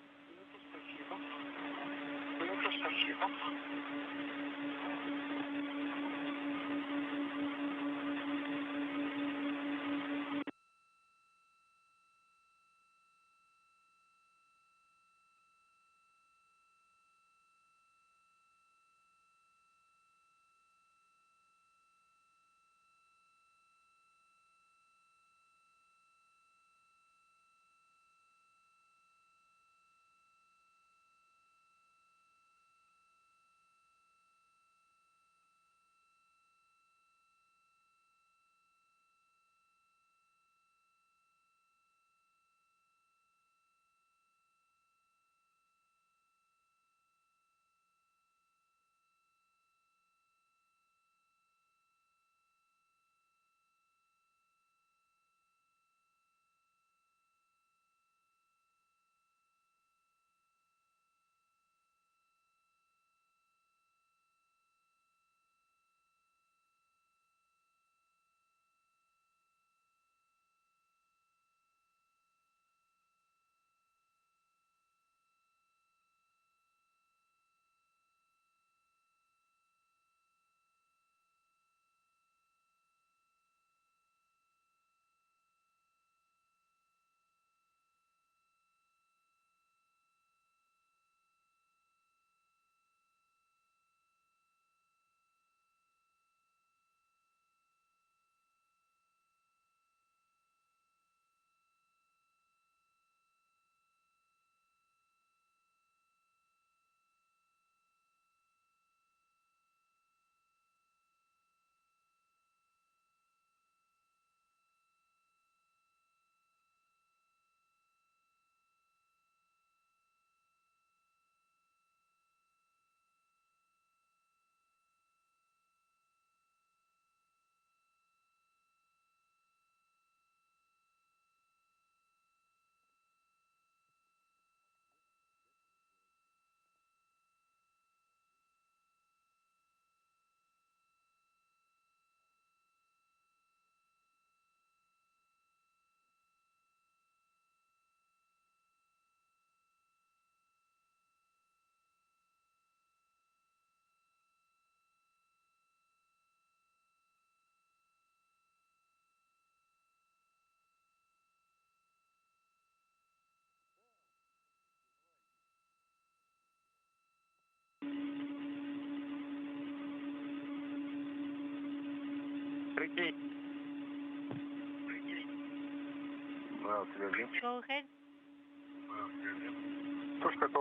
Go ahead.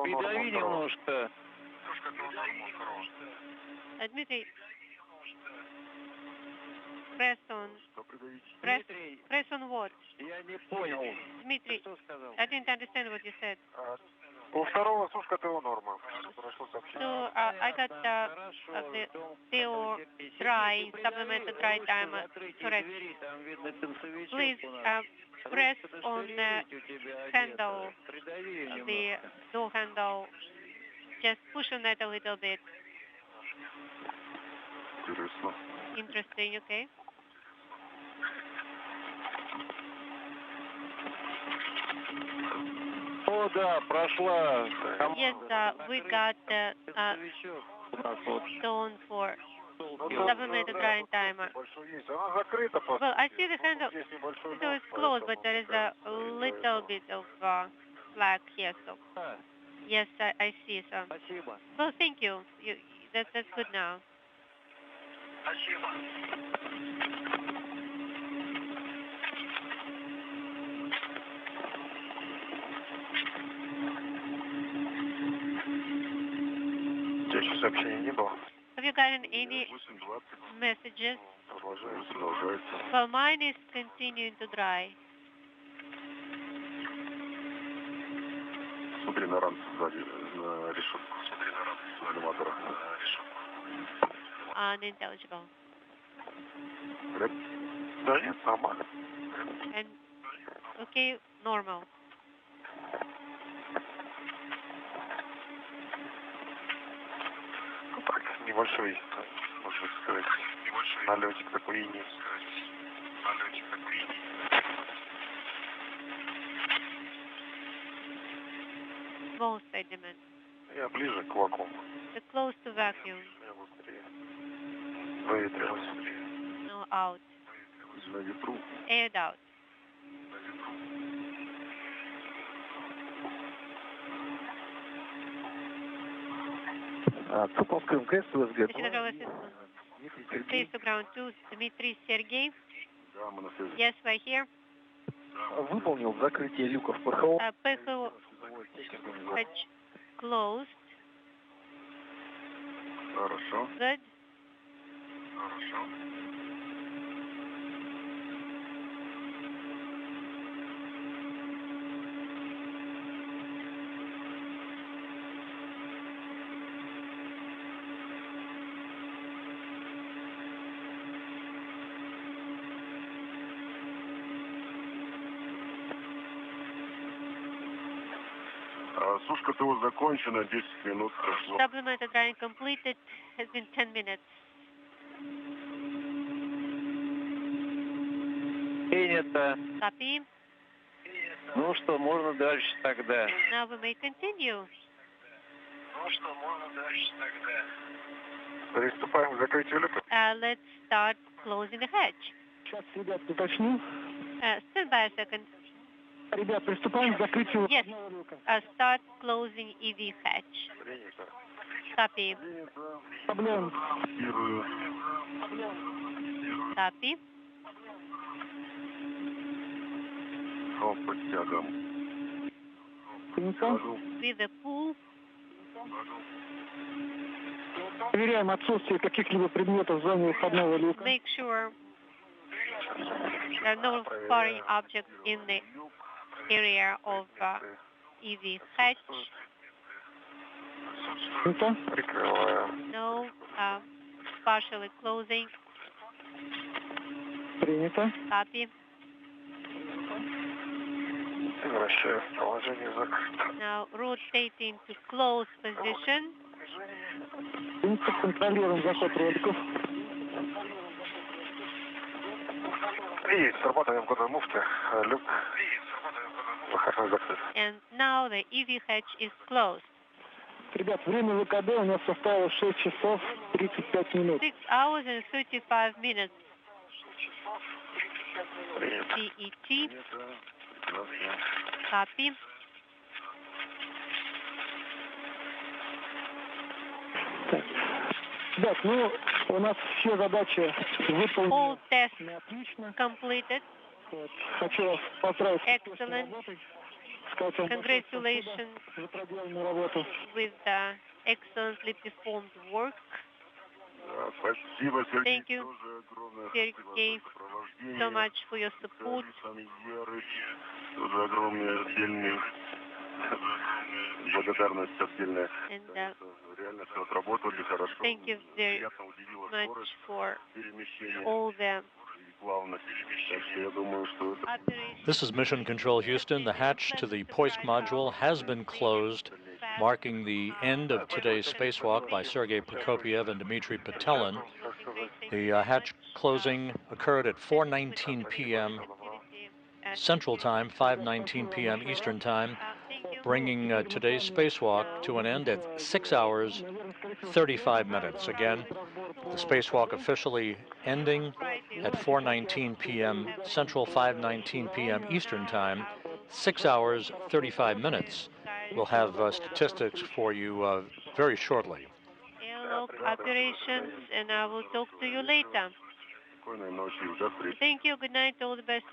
Придави немножко. Dmitri, press on what? Я не понял. Dmitri, Что сказал? I didn't understand what you said. У второго сушка ТО норма. Прошло So сообщение. I got the TO dry, supplemental dry time correct. Please press on handle, the door handle. Just push on it a little bit. Интересно. Interesting, okay? О, да, прошла. Yes, we got stone for supplemental drying timer. Большой есть. Она закрыта просто. Well, I see the handle, Здесь небольшой so люк, it's closed, but поэтому there is a little bit of slack here. So yes, I see some. Спасибо. Well, thank you. That's good now. Здесь еще сообщений не было. Have you gotten any 8:20. messages? Продолжается. Well, mine is continuing to dry. Смотри на рамку сзади, на решетку. Смотри на рамку коллиматора, на решетку. Unintelligible. Да нет, нормально. And okay, normal. Ну так, небольшой, можно сказать, налетик такой и нет. Налетик такой и нет. Small sediment. Я ближе к вакууму. Close to vacuum. Я быстрее. Проветрилось. No, out. На ветру. Aired out. Цуповская МКС, УСГ. Please to ground 2, Dmitri, Sergey. Да, мы на связи. Yes, we're here. Выполнил закрытие люков ПХО. PHO hatch closed. Хорошо. Good. Хорошо. Сушка ТО закончена, 10 минут прошло. Supplemental drying completed. Has been 10 minutes. Принято. Copy. Ну что, можно дальше тогда. Now we may continue. Ну что, можно дальше тогда. Приступаем к закрытию люка. Let's start closing the hatch. Сейчас, ребят, уточню. Stand by a second. Ребят, приступаем к закрытию Yes. одного люка. Start closing EV hatch. Принято. Copy. Проблем. Первую. Copy. По подтягам. Принято. With the pull. Проверяем отсутствие каких-либо предметов в зоне выходного люка. Make sure there are no foreign objects in the area of EV hatch. Принято. Прикрываю. No, partially closing. Принято. Copy. Возвращаю в положение закрыто. Now rotating to close position. Принято. Контролируем заход роликов. И срабатываем кодовой муфты. Люк. Выходной закрыт. And now the EV hatch is closed. Ребят, время ВКД у нас составило 6 часов 35 минут. 6 hours and 35 minutes. Принято. CET. Copy. Так, ребят, ну, у нас все задачи All tests completed. Excellent. Congratulations with excellently performed work. Thank you, Sergey, so much for your support. And thank you very much for all the operations. This is Mission Control Houston. The hatch to the Poist module has been closed, marking the end of today's spacewalk by Sergey Prokopyev and Dmitri Petelin. The hatch closing occurred at 4:19 p.m. Central Time, 5:19 p.m. Eastern Time, bringing today's spacewalk to an end at 6 hours, 35 minutes. Again, the spacewalk officially ending at 4:19 p.m. Central, 5:19 p.m. Eastern Time, 6 hours, 35 minutes. We'll have statistics for you very shortly. Airlock operations, and I will talk to you later. Thank you. Good night. All the best.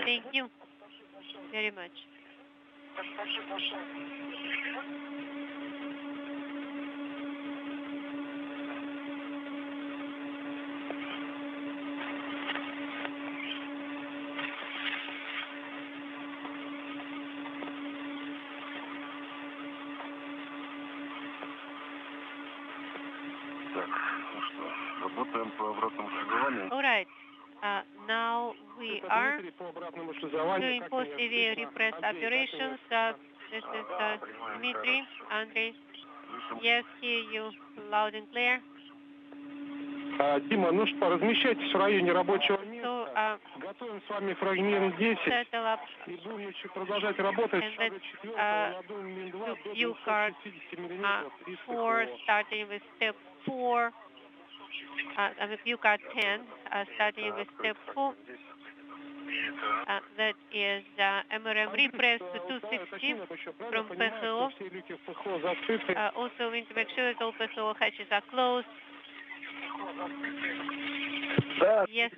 Thank you very much. All right. Now we are doing post-EVA repress operations. This is Dmitri, Andrey. Yes, hear you loud and clear. Дима, ну что, размещайтесь в районе рабочего места. So, Готовим с вами фрагмент 10. settle up И будем еще продолжать работать. and let's do view card 4, starting with step 4. View card 10, starting with step 4. That is MRM repress to 260 from PASEO. Also, we need to make sure that all PASEO hatches are closed. Yes,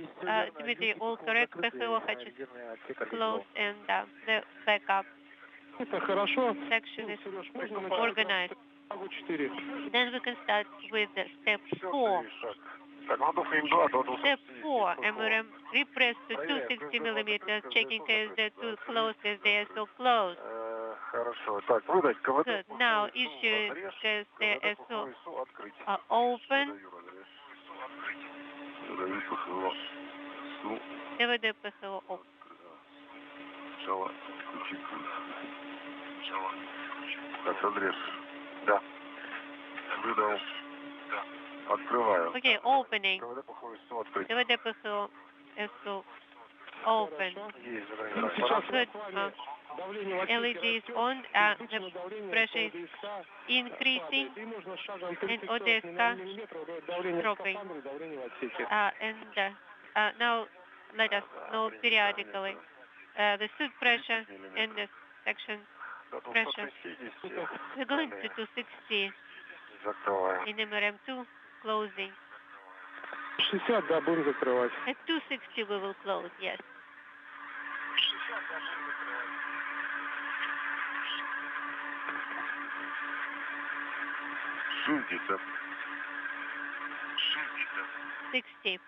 Dmitry, all correct. PASEO hatches closed, and the backup section is organized. Then we can start with step 4. Step 4, MRM repress to 260 millimeters, checking case they're too close as they are so close. Good. Now issue case they are so open. DVD PASEO open. Okay, opening. DVD PASEO is open. Good. LED is on. The pressure is increasing and ODSK dropping. And now let us know periodically the suit pressure and the section pressure. We're going to 260 in MRM2 closing. At 260 we will close, yes. $60.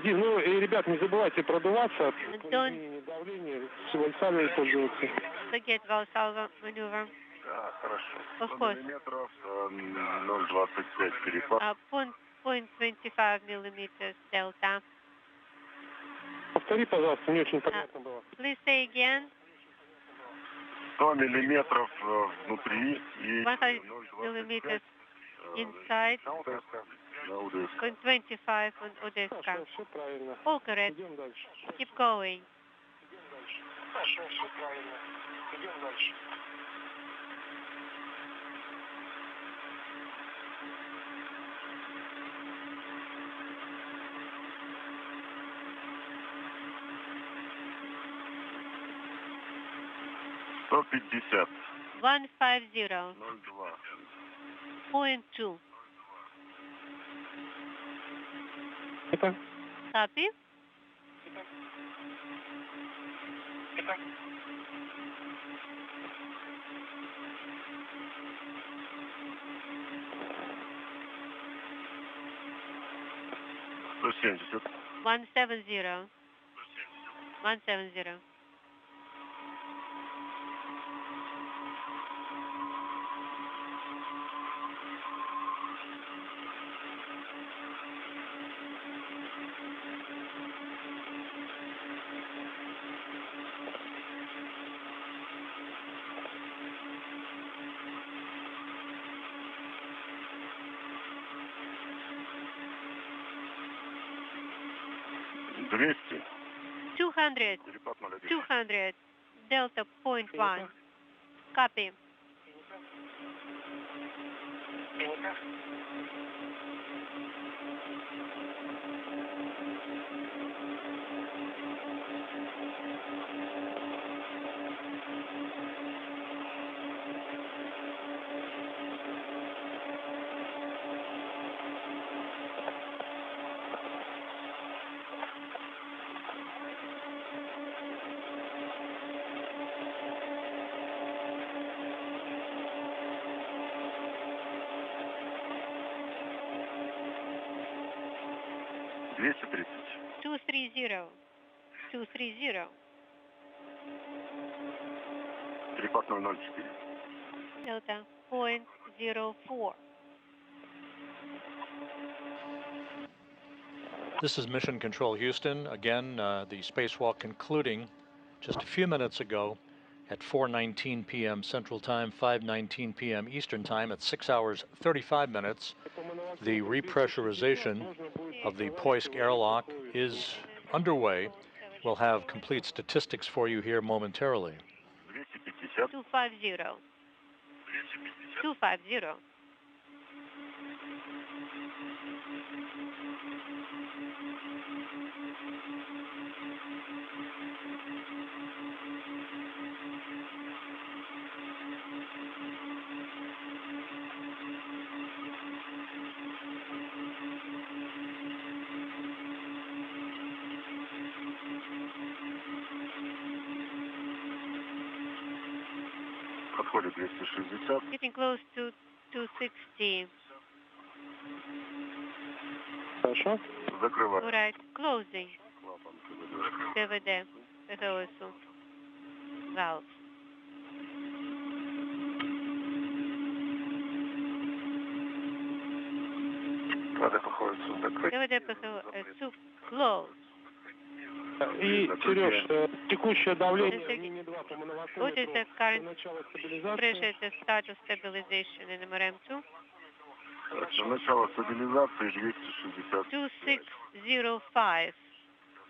Ну и, ребят, не забывайте продуваться. Don't Давление, Valsalva пользоваться. forget Valsalva maneuver. Of course. 0.25 millimeters delta. Повтори, пожалуйста, не очень понятно было. Please say again. 100 миллиметров внутри и 100 millimeters inside. 0.25 on Odessa. All correct. Keep going. 150. 150. 0.2. Copy. $170. 170. 170. $200. 200. 200. Delta 0.1. Copy. $230. 230. 230. 34004. Delta 0.04. This is Mission Control Houston. Again, the spacewalk concluding just a few minutes ago at 4:19 p.m. Central Time, 5:19 p.m. Eastern Time at 6 hours 35 minutes. The repressurization of the Poisk airlock is underway. We'll have complete statistics for you here momentarily. 250. 250. Подходит 260. Getting close to 260. Хорошо. Закрываю. All right. Closing. ТВД. ПГОСУ. Valve. КВД подходит закрыть. ТВД ПГОСУ. Close. И, Сереж, текущее давление Sergey, МИМИ-2 по what is the мановакуметру current до начала pressure стабилизации. at the start of stabilization in MRM2? До начала стабилизации 260. 2605.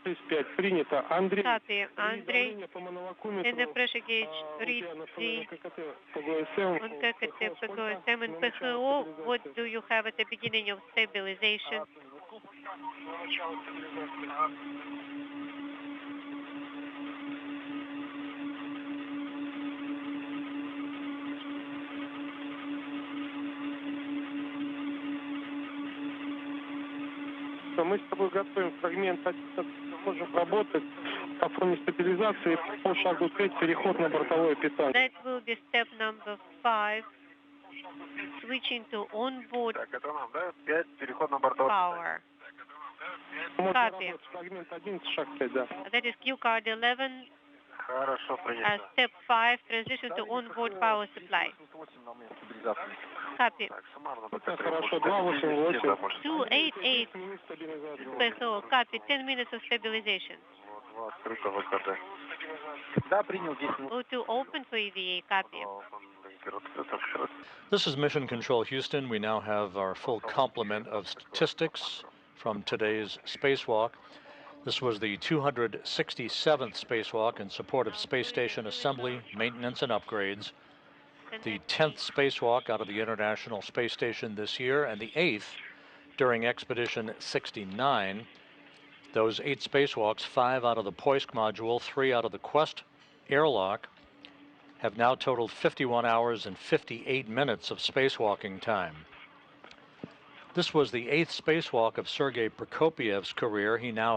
35 принято. Андрей, Copy. и Andrey, давление по in the мановакуметру pressure gauge, у read тебя на the ККТ по ГСМ. on KKT, PGOSM, and PHO. What do you have at the beginning of stabilization? Мы с тобой готовим фрагмент, можем работать по фоне стабилизации по шагу 5 переход на бортовое питание. That will be step number 5. Switching to onboard Так, это нам, да? 5, переход на бортовое. power. Можно Copy. работать фрагмент 1, шаг 5, да. That is Q card 11. Хорошо, принято. Step 5, transition to onboard power supply. Copy. Так, суммарно до Так, КТ. хорошо, 288. 288 PHO. Copy. 10 minutes of stabilization. Вот, открыто ВКТ. Да, принял 10 O2 open for EVA. Copy. This is Mission Control Houston. We now have our full complement of statistics from today's spacewalk. This was the 267th spacewalk in support of space station assembly, maintenance, and upgrades. The 10th spacewalk out of the International Space Station this year, and the 8th during Expedition 69. Those 8 spacewalks, 5 out of the Poisk module, 3 out of the Quest airlock, have now totaled 51 hours and 58 minutes of spacewalking time. This was the 8th spacewalk of Sergey Prokopiev's career. He now